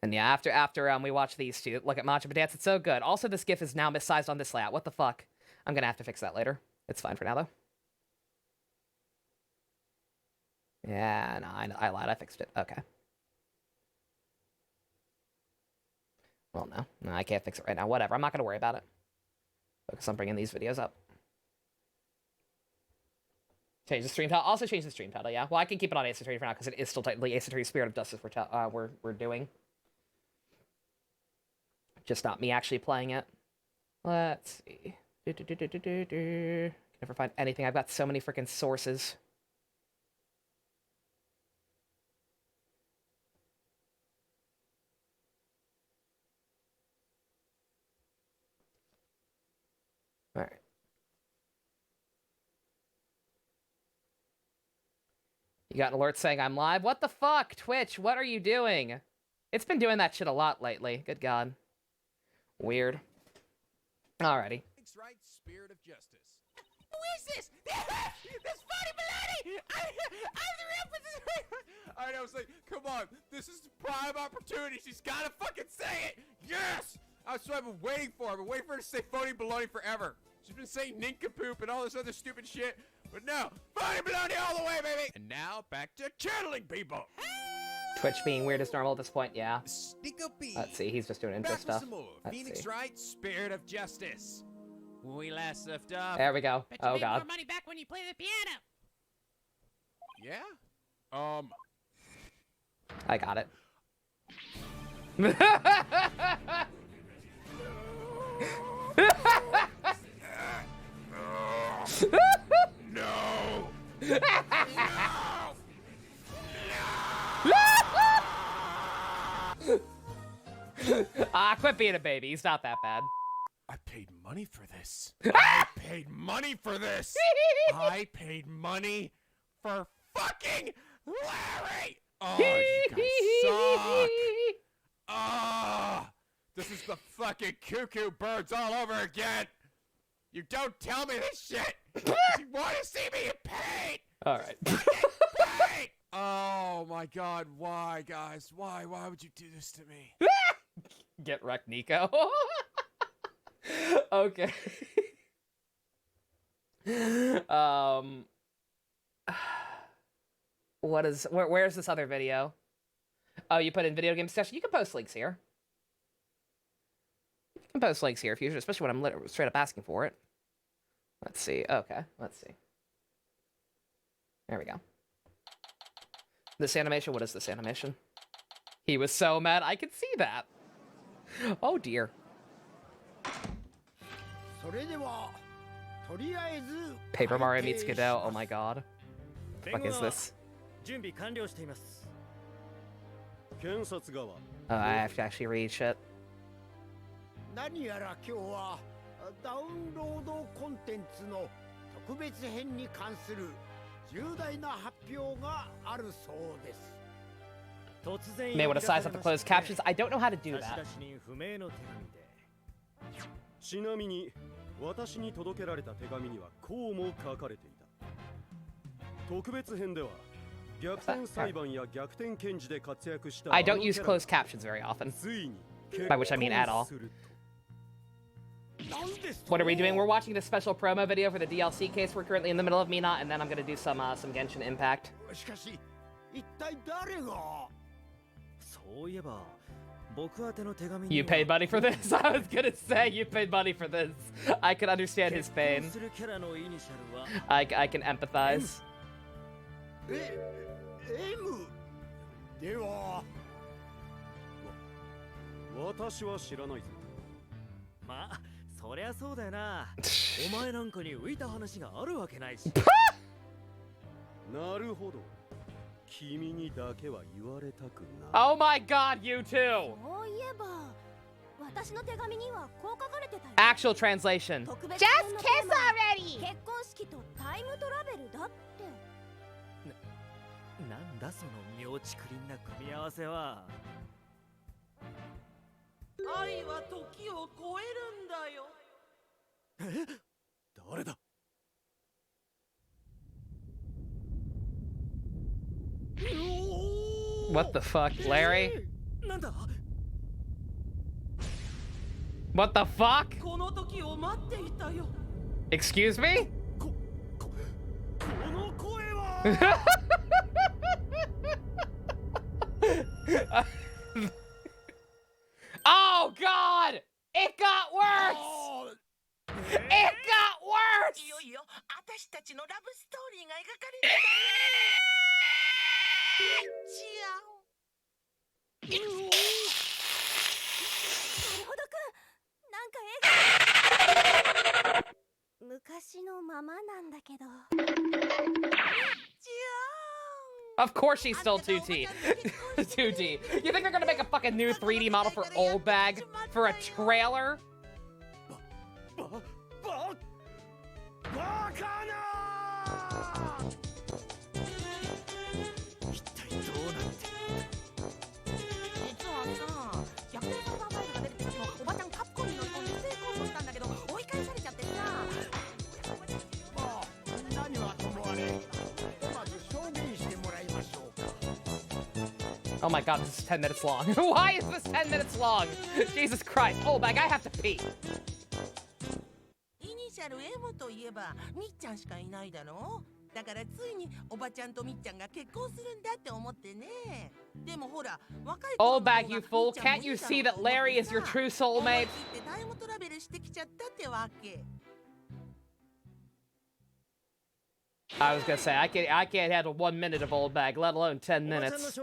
And yeah, after we watch these two, look at Matcha Dance. It's so good. Also, this GIF is now missized on this layout. What the fuck? I'm gonna have to fix that later. It's fine for now though. Yeah, no, I lied. I fixed it. Okay. Well, no, I can't fix it right now. Whatever. I'm not gonna worry about it. Focus on bringing these videos up. Change the stream title. Also change the stream title, yeah. Well, I can keep it on Ace Attorney for now, because it is still technically Ace Attorney Spirit of Justice we're doing. Just not me actually playing it. Let's see. Can never find anything. I've got so many freaking sources. Alright. You got an alert saying I'm live? What the fuck? Twitch, what are you doing? It's been doing that shit a lot lately. Good god. Weird. Alrighty. Thanks, Wright. Spirit of Justice. Who is this? This funny Milady! I'm the real Princess. I know, it's like, come on, this is the prime opportunity. She's gotta fucking say it. Yes! That's what I've been waiting for. I've been waiting for her to say phony baloney forever. She's been saying nincompoop and all this other stupid shit. But no, phony baloney all the way, baby! And now, back to channeling people. Twitch being weird is normal at this point, yeah. Sneako B. Let's see, he's just doing intro Back with stuff. some more. Let's Phoenix see. Wright, Spirit of Justice. When we last left off. There we go. Bet you Oh made god. more money back when you play the piano. Yeah? I got it. No! Quit being a baby. He's not that bad. I paid money for this. I paid money for this. I paid money for fucking Larry. Oh, you guys suck. Ah, this is the fucking cuckoo birds all over again. You don't tell me this shit. You want to see me in pain. All right. Pain. Oh my god, why, guys? Why would you do this to me? Get wrecked, Nico. Okay. Where's this other video? Oh, you put in video game discussion? You can post links here. You can post links here if you, especially when I'm straight up asking for it. Let's see. Okay, let's see. There we go. This animation, what is this animation? He was so mad, I could see that. Oh dear. Paper Mario meets Godot, oh my god. What the fuck is this? Oh, I have to actually read shit. 何やら今日はダウンロードコンテンツの特別編に関する重大な発表があるそうです。 May want to size up the closed captions. I don't know how to do that. ちなみに私に届けられた手紙にはこうも書かれていた。特別編では逆転裁判や逆転検事で活躍した I don't use closed captions very often. By which I mean at all. What are we doing? We're watching the special promo video for the DLC case we're currently in the middle of, Mina, and then I'm gonna do some Genshin Impact. You paid money for this? I was gonna say, you paid money for this. I can understand his pain. I can empathize. Oh my god, you too! Actual translation. Just kiss already! なんだその妙ちくりんな組み合わせは。愛は時を超えるんだよ。え？誰だ？ What the fuck, Larry? なんだ？ What the fuck? この時を待っていたよ。 Excuse me? この声は。Oh god! It got worse! It got worse! いよいよ私たちのラブストーリーが描かれるんだよ。なるほどくん、なんか絵が昔のままなんだけど。 Of course she's still 2D. 2D. You think they're gonna make a fucking new 3D model for Old Bag for a trailer? Oh my god, this is 10 minutes long. Why is this 10 minutes long? Jesus Christ. Oh, bag, I have to pee. イニシャル M といえばみっちゃんしかいないだろう。だからついにおばちゃんとみっちゃんが結婚するんだって思ってね。でもほら、若い Oh, bag, you fool. Can't you see that Larry is your true soulmate? タイムトラベルしてきちゃったってわけ。 I was gonna say, I can't handle 1 minute of Old Bag, let alone 10 minutes.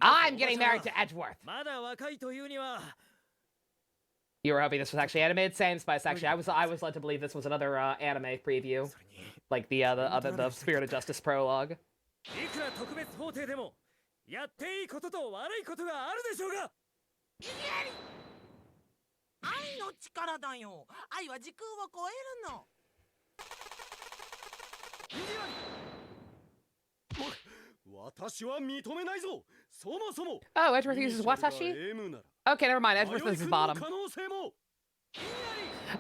I'm getting married to Edgeworth. You were hoping this was actually animated? Same, Spice. Actually, I was led to believe this was another anime preview, like the Spirit of Justice prologue. 愛の力だよ。愛は時空を超えるの。 Oh, Edgeworth uses Watashi? Okay, never mind. Edgeworth is his bottom.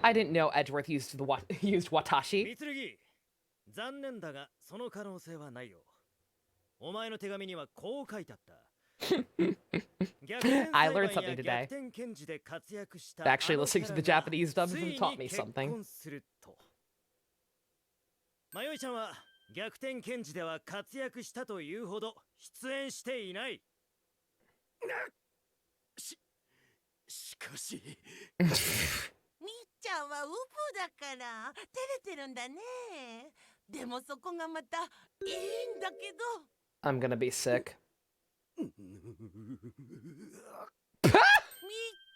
I didn't know Edgeworth used Watashi. 残念だがその可能性はないよ。お前の手紙にはこう書いてあった。 I learned something today. Actually, listening to the Japanese dub taught me something. 迷いちゃんは逆転検事では活躍したというほど出演していない。しかしみっちゃんはウブだから照れてるんだね。でもそこがまたいいんだけど。 I'm gonna be sick. みっ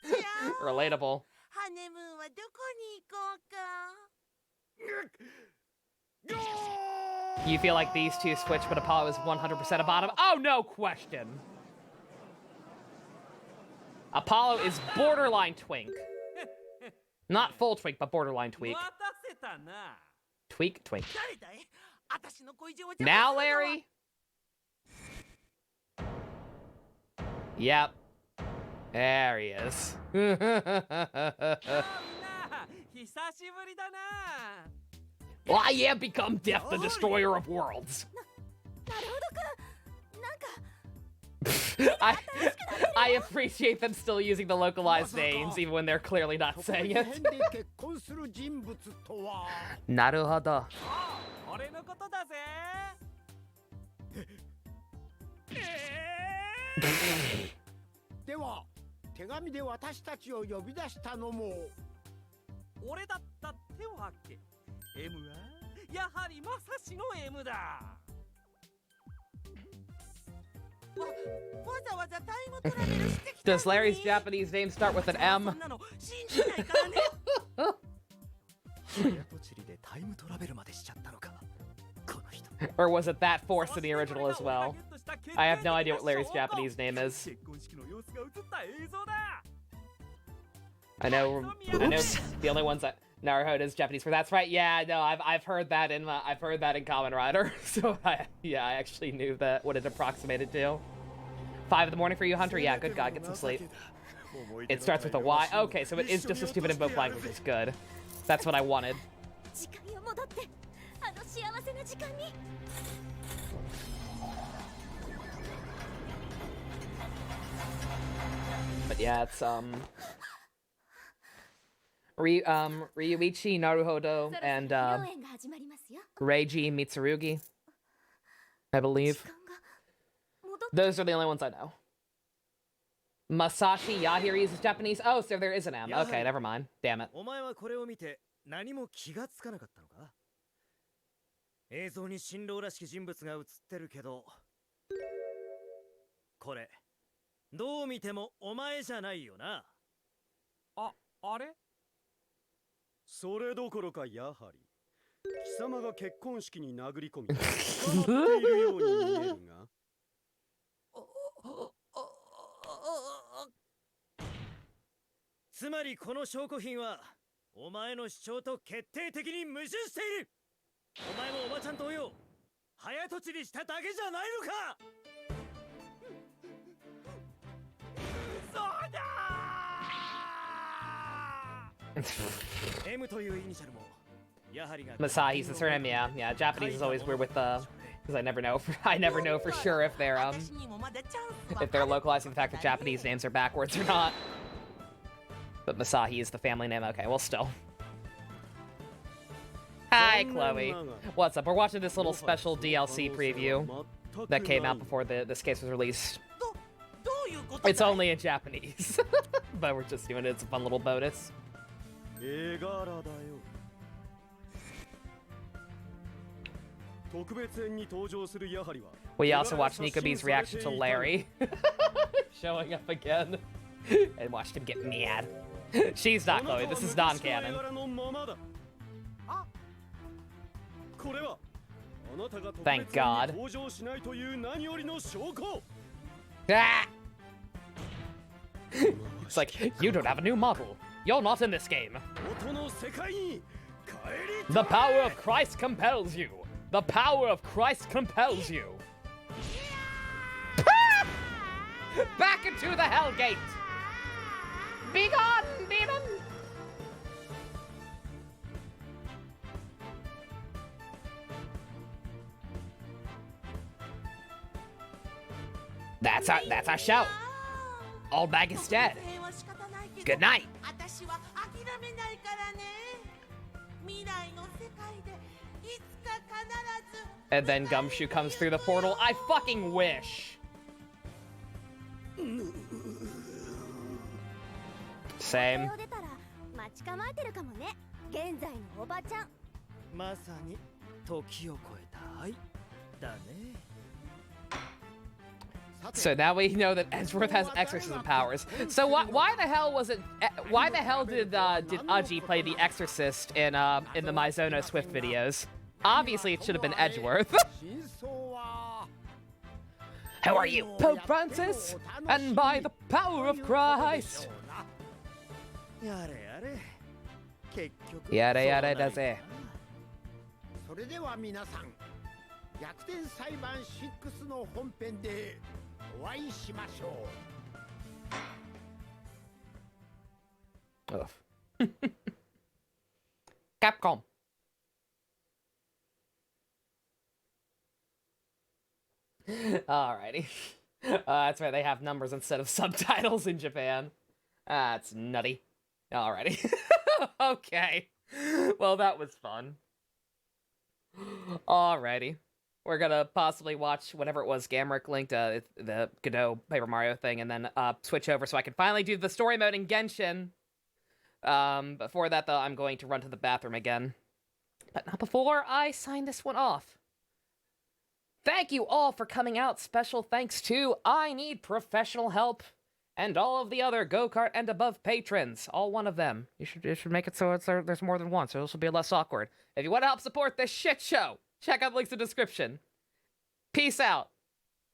ちゃん Relatable. ハネムーンはどこに行こうか。 You feel like these two switch, but Apollo is 100% a bottom? Oh, no question. Apollo is borderline twink. Not full twink, but borderline tweak. Tweak, twink. Now, Larry? Yep. There he is. I am become Death, the Destroyer of Worlds. I appreciate them still using the localized names, even when they're clearly not saying it. Naruhodo. では手紙で私たちを呼び出したのも俺だったってわけ。M はやはりまさしの M だ。わざわざタイムトラベルしてきた。 Does Larry's Japanese name start with an M? そんなの信じないからね。早とちりでタイムトラベルまでしちゃったのか。この人。 Or was it that forced in the original as well? I have no idea what Larry's Japanese name is. I know the only ones that Naruhodo's Japanese for. That's right. Yeah, no, I've heard that in Kamen Rider. So I actually knew that what it approximated to. 5 in the morning for you, Hunter. Yeah, good God, get some sleep. It starts with a Y. Okay, so it is just as stupid in both languages. Good. That's what I wanted. But yeah, it's Ryuichi Naruhodo and Reiji Mitsurugi, I believe. Those are the only ones I know. Masashi Yahiri is Japanese. Oh, so there is an M. Okay, never mind. Damn it. お前はこれを見て何も気がつかなかったのか。映像に新郎らしき人物が映ってるけど、これどう見てもお前じゃないよな。あれ？それどころかやはり貴様が結婚式に殴り込み捕まっているように見えるが。つまりこの証拠品はお前の主張と決定的に矛盾している。お前もおばちゃんとよ早とちりしただけじゃないのか。そうだM というイニシャルもやはりが Masahi's the surname, yeah. Japanese is always weird with the, because I never know for sure if they're localizing the fact that Japanese names are backwards or not. But Masahi is the family name. Okay, well, still. Hi, Chloe. What's up? We're watching this little special DLC preview that came out before this case was released. It's only in Japanese, but we're just doing it. It's a fun little bonus. We also watched Nikobe's reaction to Larry showing up again and watched him get mad. She's not Chloe. This is non-canon. Thank God. Ah! It's like, you don't have a new model. You're not in this game. The power of Christ compels you. The power of Christ compels you. Back into the Hellgate. Be gone, demon. That's our show. Old bag is dead. Good night. 私は諦めないからね。未来の世界でいつか And then Gumshoe comes through the portal. I fucking wish. Same. 待ち構えてるかもね。現在のおばちゃん。まさに時を超えた愛だね。 So now we know that Edgeworth has exorcism powers. So why the hell was it? Why the hell did Aji play the Exorcist in the Mizono Swift videos? Obviously, it should have been Edgeworth. How are you? Pope Francis, and by the power of Christ. やれやれ。結局。やれやれだぜ。それでは皆さん、逆転裁判6の本編でお会いしましょう。Ugh. Capcom. Alrighty. That's right, they have numbers instead of subtitles in Japan. That's nutty. Alrighty. Okay. Well, that was fun. Alrighty. We're gonna possibly watch whatever it was Gamerick linked, the Godot Paper Mario thing, and then switch over so I can finally do the story mode in Genshin. Before that, though, I'm going to run to the bathroom again. But not before I sign this one off. Thank you all for coming out. Special thanks to I Need Professional Help and all of the other Go-Kart and Above patrons. All one of them. You should make it so there's more than one, so this will be less awkward. If you want to help support this shit show, check out the links in the description. Peace out.